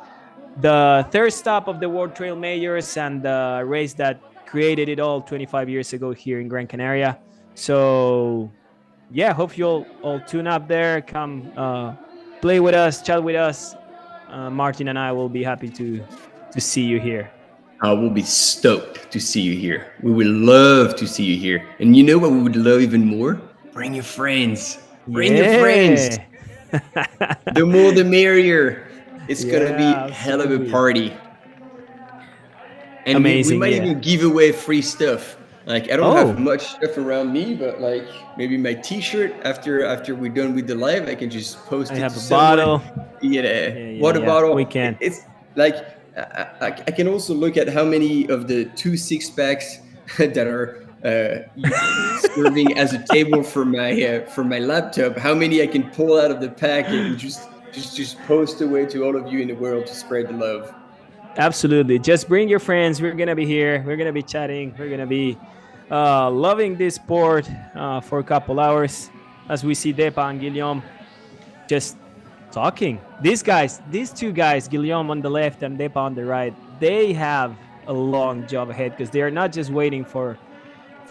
the third stop of the World Trail Majors and the race that created it all 25 years ago here in Gran Canaria. So yeah, hope you'll all tune up there, come play with us, chat with us. Martin and I will be happy to see you here. I will be stoked to see you here. We would love to see you here. And you know what we would love even more? Bring your friends. Bring your friends. The more the merrier. It's going to be hell of a party. And amazing, we might even give away free stuff. Like, I don't have much stuff around me, but like maybe my T-shirt after we're done with the live, I can just post it. I have a bottle. You get a water bottle. We can. like I can also look at how many of the 2 6-packs that are serving as a table for my laptop, how many I can pull out of the pack and just post away to all of you in the world to spread the love. Absolutely. Just bring your friends. We're going to be here. We're going to be chatting. We're going to be loving this sport for a couple hours as we see Depa and Guillaume just talking. These two guys, Guillaume on the left and Depa on the right, they have a long job ahead because they are not just waiting for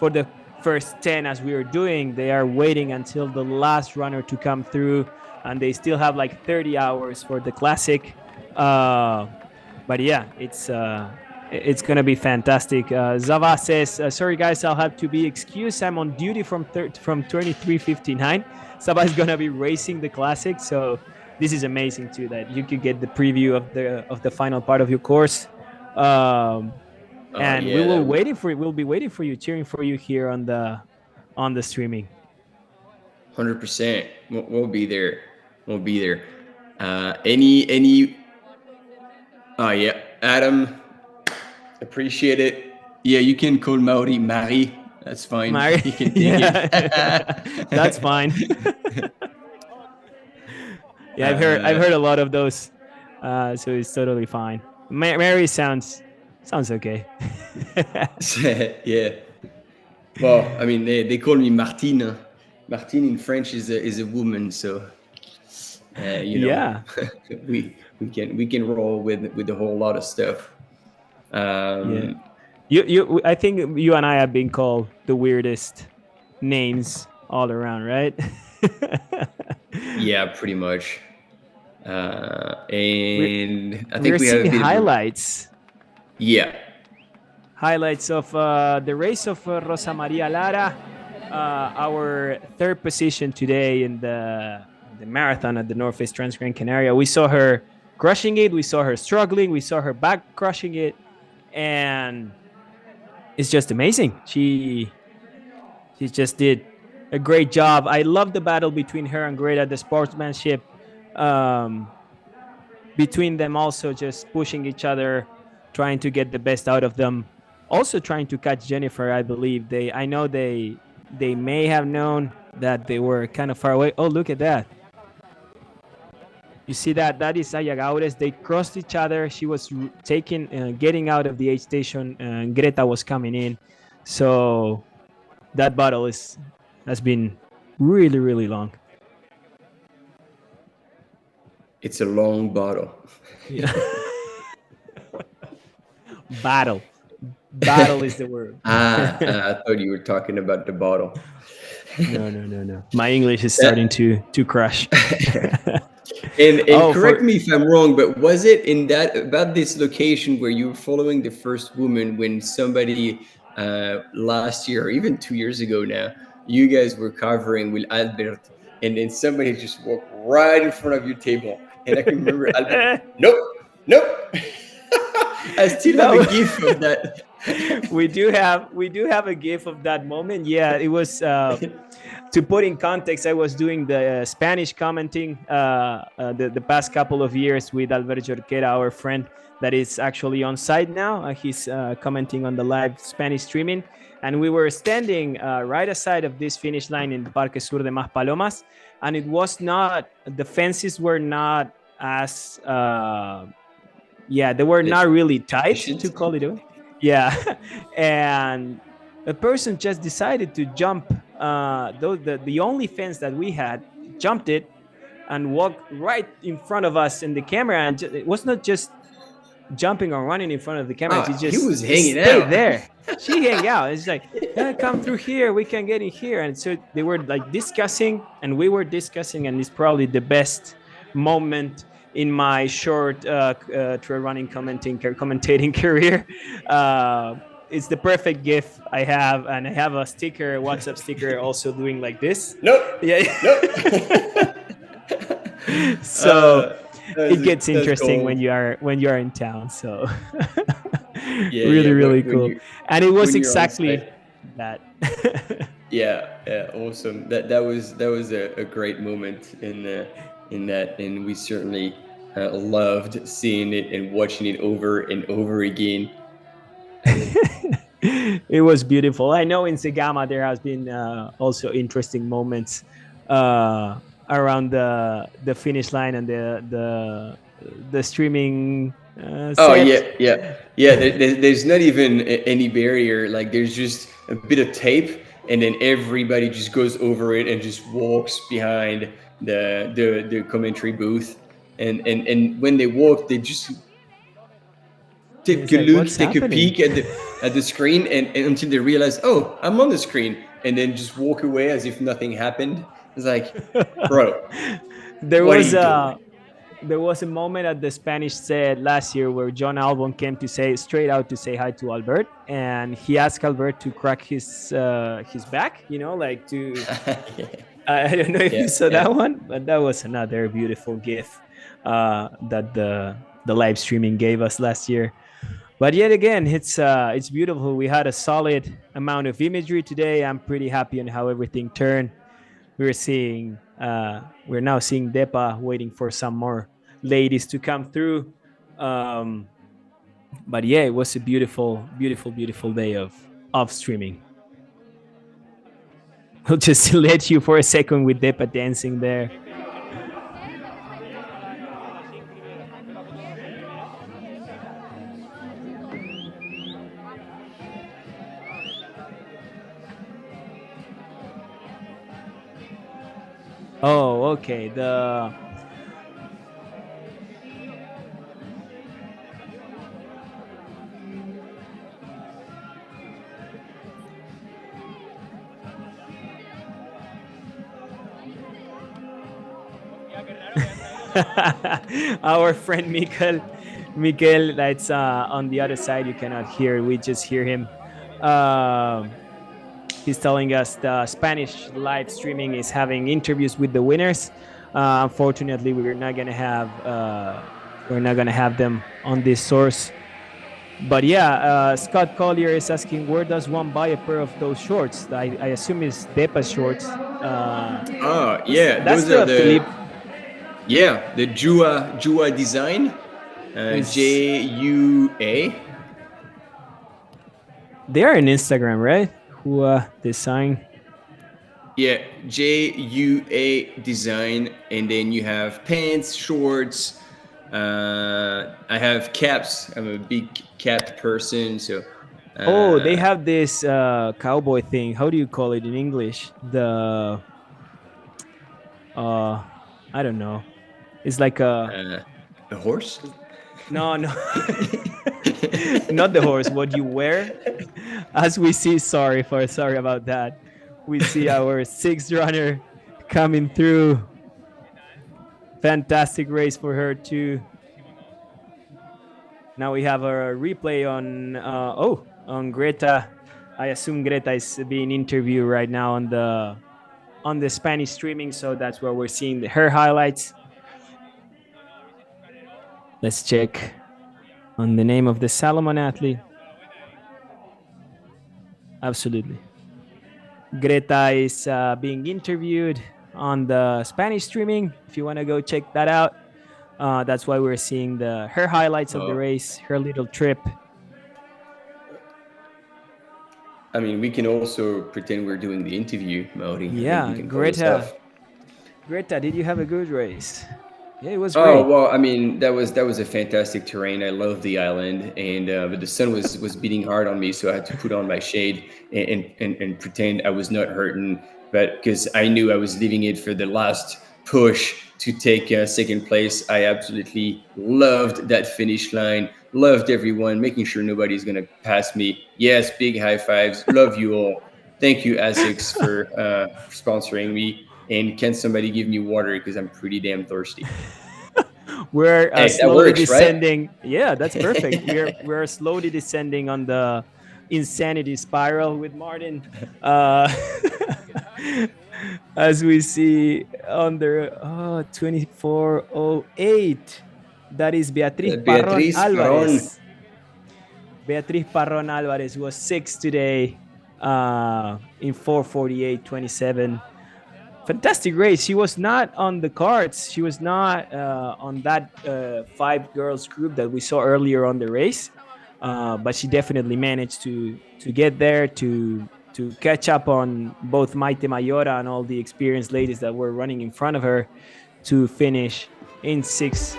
the first 10 as we are doing. They are waiting until the last runner to come through, and they still have like 30 hours for the classic. But yeah, it's gonna be fantastic. Zava says, "Sorry guys, I'll have to be excused. I'm on duty from 23:59. Zava is gonna be racing the classic, so this is amazing too that you could get the preview of the final part of your course. And we will waiting for you. We'll be waiting for you, cheering for you here on the streaming. 100%. We'll be there. We'll be there. Any? Oh yeah, Adam. Appreciate it. Yeah, you can call Maori Mari. That's fine. Mari. You can take it. That's fine. Yeah, I've heard a lot of those, so it's totally fine. Mary sounds okay. Yeah. Well, I mean, they call me Martine. Martine in French is a woman, so yeah. we can roll with a whole lot of stuff. Yeah. You I think you and I have been called the weirdest names all around, right? Yeah, pretty much. And I think we're we have a bit highlights. Yeah. Highlights of the race of Rosa Maria Lara, our third position today in the marathon at the Northeast Transgrancanaria. We saw her crushing it. We saw her struggling. We saw her back crushing it. And it's just amazing. She just did a great job. I love the battle between her and Greta, the sportsmanship between them, also just pushing each other, trying to get the best out of them. Also trying to catch Jennifer, I believe. I know they may have known that they were kind of far away. Oh, look at that. You see that? That is Ayagaures. They crossed each other. She was getting out of the aid station, and Greta was coming in. So that battle has been really, really long. It's a long battle. Yeah. Battle is the word. I thought you were talking about the bottle. No. My English is starting to crash. And correct me if I'm wrong, but was it about this location where you were following the first woman when somebody last year or even 2 years ago now, you guys were covering with Albert, and then somebody just walked right in front of your table, and I can remember Albert. Nope. I still have a gif of that. We do have a gif of that moment. Yeah, it was to put in context, I was doing the Spanish commenting the past couple of years with Alberto Jorquera, our friend that is actually on site now. He's commenting on the live Spanish streaming, and we were standing right aside of this finish line in Parque Sur de Maspalomas, and it was not, the fences were not as they were not really tight to call it. Yeah, and a person just decided to jump the only fence that we had, jumped it and walked right in front of us in the camera, and it was not just jumping or running in front of the camera. He was hanging out there. She hang out. It's like, come through here, we can get in here. And so they were like discussing, and we were discussing, and it's probably the best moment in my short trail running commentating career. It's the perfect GIF I have, and I have a sticker, WhatsApp sticker, also doing like this. Nope. Yeah. Nope. So it gets interesting cool when you are in town. So really cool. And it was exactly that. Yeah, awesome. That was a great moment in that, and we certainly loved seeing it and watching it over and over again. It was beautiful. I know in Segama there has been also interesting moments around the finish line and the streaming Oh set. yeah. There's not even any barrier. Like there's just a bit of tape, and then everybody just goes over it and just walks behind the commentary booth. And when they walk, they just take a Like, look, what's take a happening? peek at the screen, and until they realize, oh, I'm on the screen, and then just walk away as if nothing happened. It's like, bro, there what are was you doing? a there was a moment at the Spanish set last year where John Albon came to say straight out to say hi to Albert, and he asked Albert to crack his back, like to. I don't know if you saw that one, but that was another beautiful gift that the live streaming gave us last year. But yet again, it's beautiful. We had a solid amount of imagery today. I'm pretty happy on how everything turned. We're now seeing Depa waiting for some more ladies to come through. But yeah, it was a beautiful, beautiful, beautiful day of streaming. We'll just let you for a second with Depa dancing there. Oh, okay. Our friend Mikel, that's on the other side. You cannot hear. We just hear him. He's telling us the Spanish live streaming is having interviews with the winners. Unfortunately, we're not gonna have them on this source. But yeah, Scott Collier is asking, where does one buy a pair of those shorts? I assume it's Depa's shorts. Yeah, that's those are Philippe. Yeah, the Jua design, JUA. They are on Instagram, right? Jua design. Yeah, JUA design, and then you have pants, shorts. I have caps. I'm a big cap person, so. They have this cowboy thing. How do you call it in English? I don't know. It's like a horse. No, not the horse. What you wear, as we see. Sorry about that. We see our sixth runner coming through. Fantastic race for her too. Now we have a replay on Greta. I assume Greta is being interviewed right now on the Spanish streaming, so that's where we're seeing her highlights. Let's check on the name of the Salomon athlete. Absolutely. Greta is being interviewed on the Spanish streaming. If you want to go check that out, that's why we're seeing her highlights of the race, her little trip. I mean, we can also pretend we're doing the interview, Mauri. Yeah, Greta, did you have a good race? Yeah, it was great. Oh well, I mean that was a fantastic terrain. I love the island, and but the sun was beating hard on me, so I had to put on my shade and pretend I was not hurting. But because I knew I was leaving it for the last push to take second place, I absolutely loved that finish line. Loved everyone, making sure nobody's gonna pass me. Yes, big high fives. Love you all. Thank you, Asics, for sponsoring me. And can somebody give me water because I'm pretty damn thirsty. We're slowly descending. Right? Yeah, that's perfect. we're slowly descending on the insanity spiral with Martin. As we see under 24:08, that is Beatriz Parrón Álvarez. Beatriz Parrón Álvarez was 6th today in 4:48:27. fantastic race. She was not on the cards. She was not on that 5 girls group that we saw earlier on the race. But she definitely managed to get there, to catch up on both Maite Mayora and all the experienced ladies that were running in front of her to finish in 6th.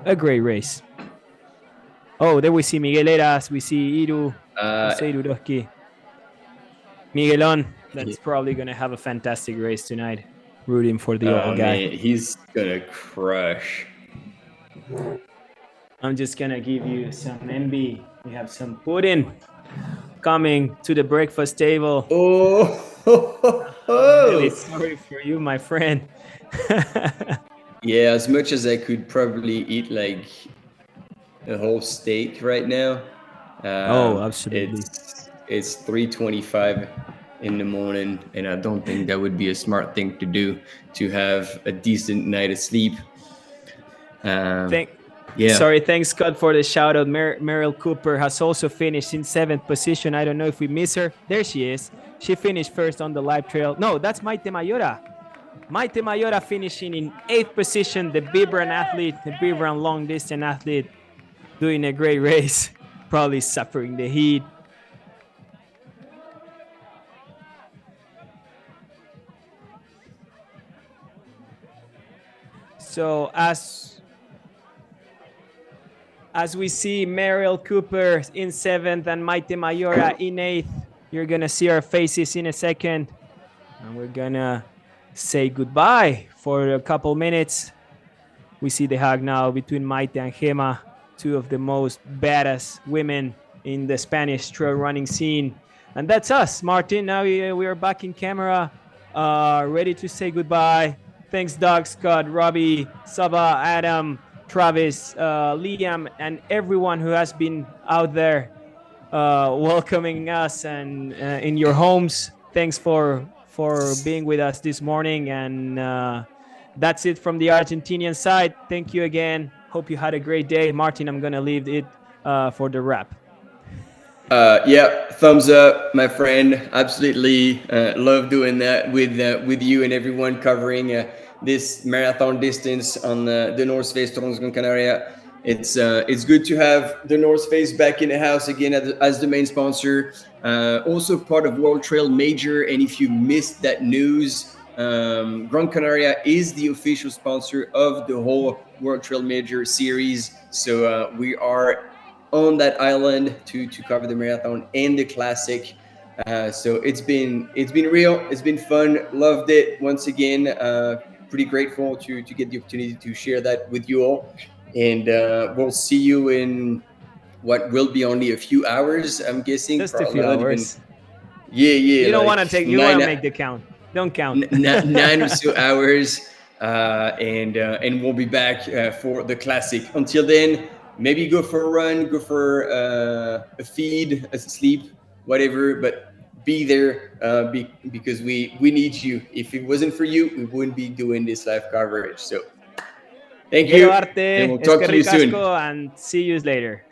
A great race. Oh, there we see Miguel Eras, we see Iru, Jose Iruroski. Miguelon, that's probably going to have a fantastic race tonight. Rooting for the old guy. Man, he's going to crush. I'm just going to give you some MB. We have some pudding coming to the breakfast table. Oh, I'm really sorry for you, my friend. Yeah, as much as I could probably eat like a whole steak right now. Absolutely. It's 3:25 in the morning, and I don't think that would be a smart thing to do, to have a decent night of sleep. Sorry, thanks Scott for the shout out. Meryl Cooper has also finished in 7th position. I don't know if we miss her. There she is. She finished first on the live trail. No, that's Maite Mayora. Maite Mayora finishing in 8th position. The Vibram athlete, the Vibram long distance athlete, doing a great race. Probably suffering the heat. So as we see Meryl Cooper in 7th and Maite Mayora in 8th, you're going to see our faces in a second. And we're going to say goodbye for a couple minutes. We see the hug now between Maite and Gema, 2 of the most badass women in the Spanish trail running scene. And that's us, Martin. Now we are back in camera, ready to say goodbye. Thanks, Doug, Scott, Robbie, Saba, Adam, Travis, Liam, and everyone who has been out there welcoming us and in your homes. Thanks for being with us this morning. And that's it from the Argentinian side. Thank you again. Hope you had a great day. Martin, I'm going to leave it for the wrap. Yeah, thumbs up, my friend. Absolutely love doing that with you and everyone covering this marathon distance on the North Face Transgrancanaria. It's good to have the North Face back in the house again as the main sponsor. Also part of World Trail Major. And if you missed that news, Gran Canaria is the official sponsor of the whole World Trail Major series. So we are on that island to cover the marathon and the classic. So it's been real. It's been fun. Loved it once again. Pretty grateful to get the opportunity to share that with you all. And we'll see you in what will be only a few hours, I'm guessing. Just a few hours. Yeah. You don't want to take. You want to make the count. Don't count. 9 or so hours, and we'll be back for the classic. Until then, maybe go for a run, go for a feed, a sleep, whatever. But be there because we need you. If it wasn't for you, we wouldn't be doing this live coverage. So thank you. And we'll talk to you soon. And see you later.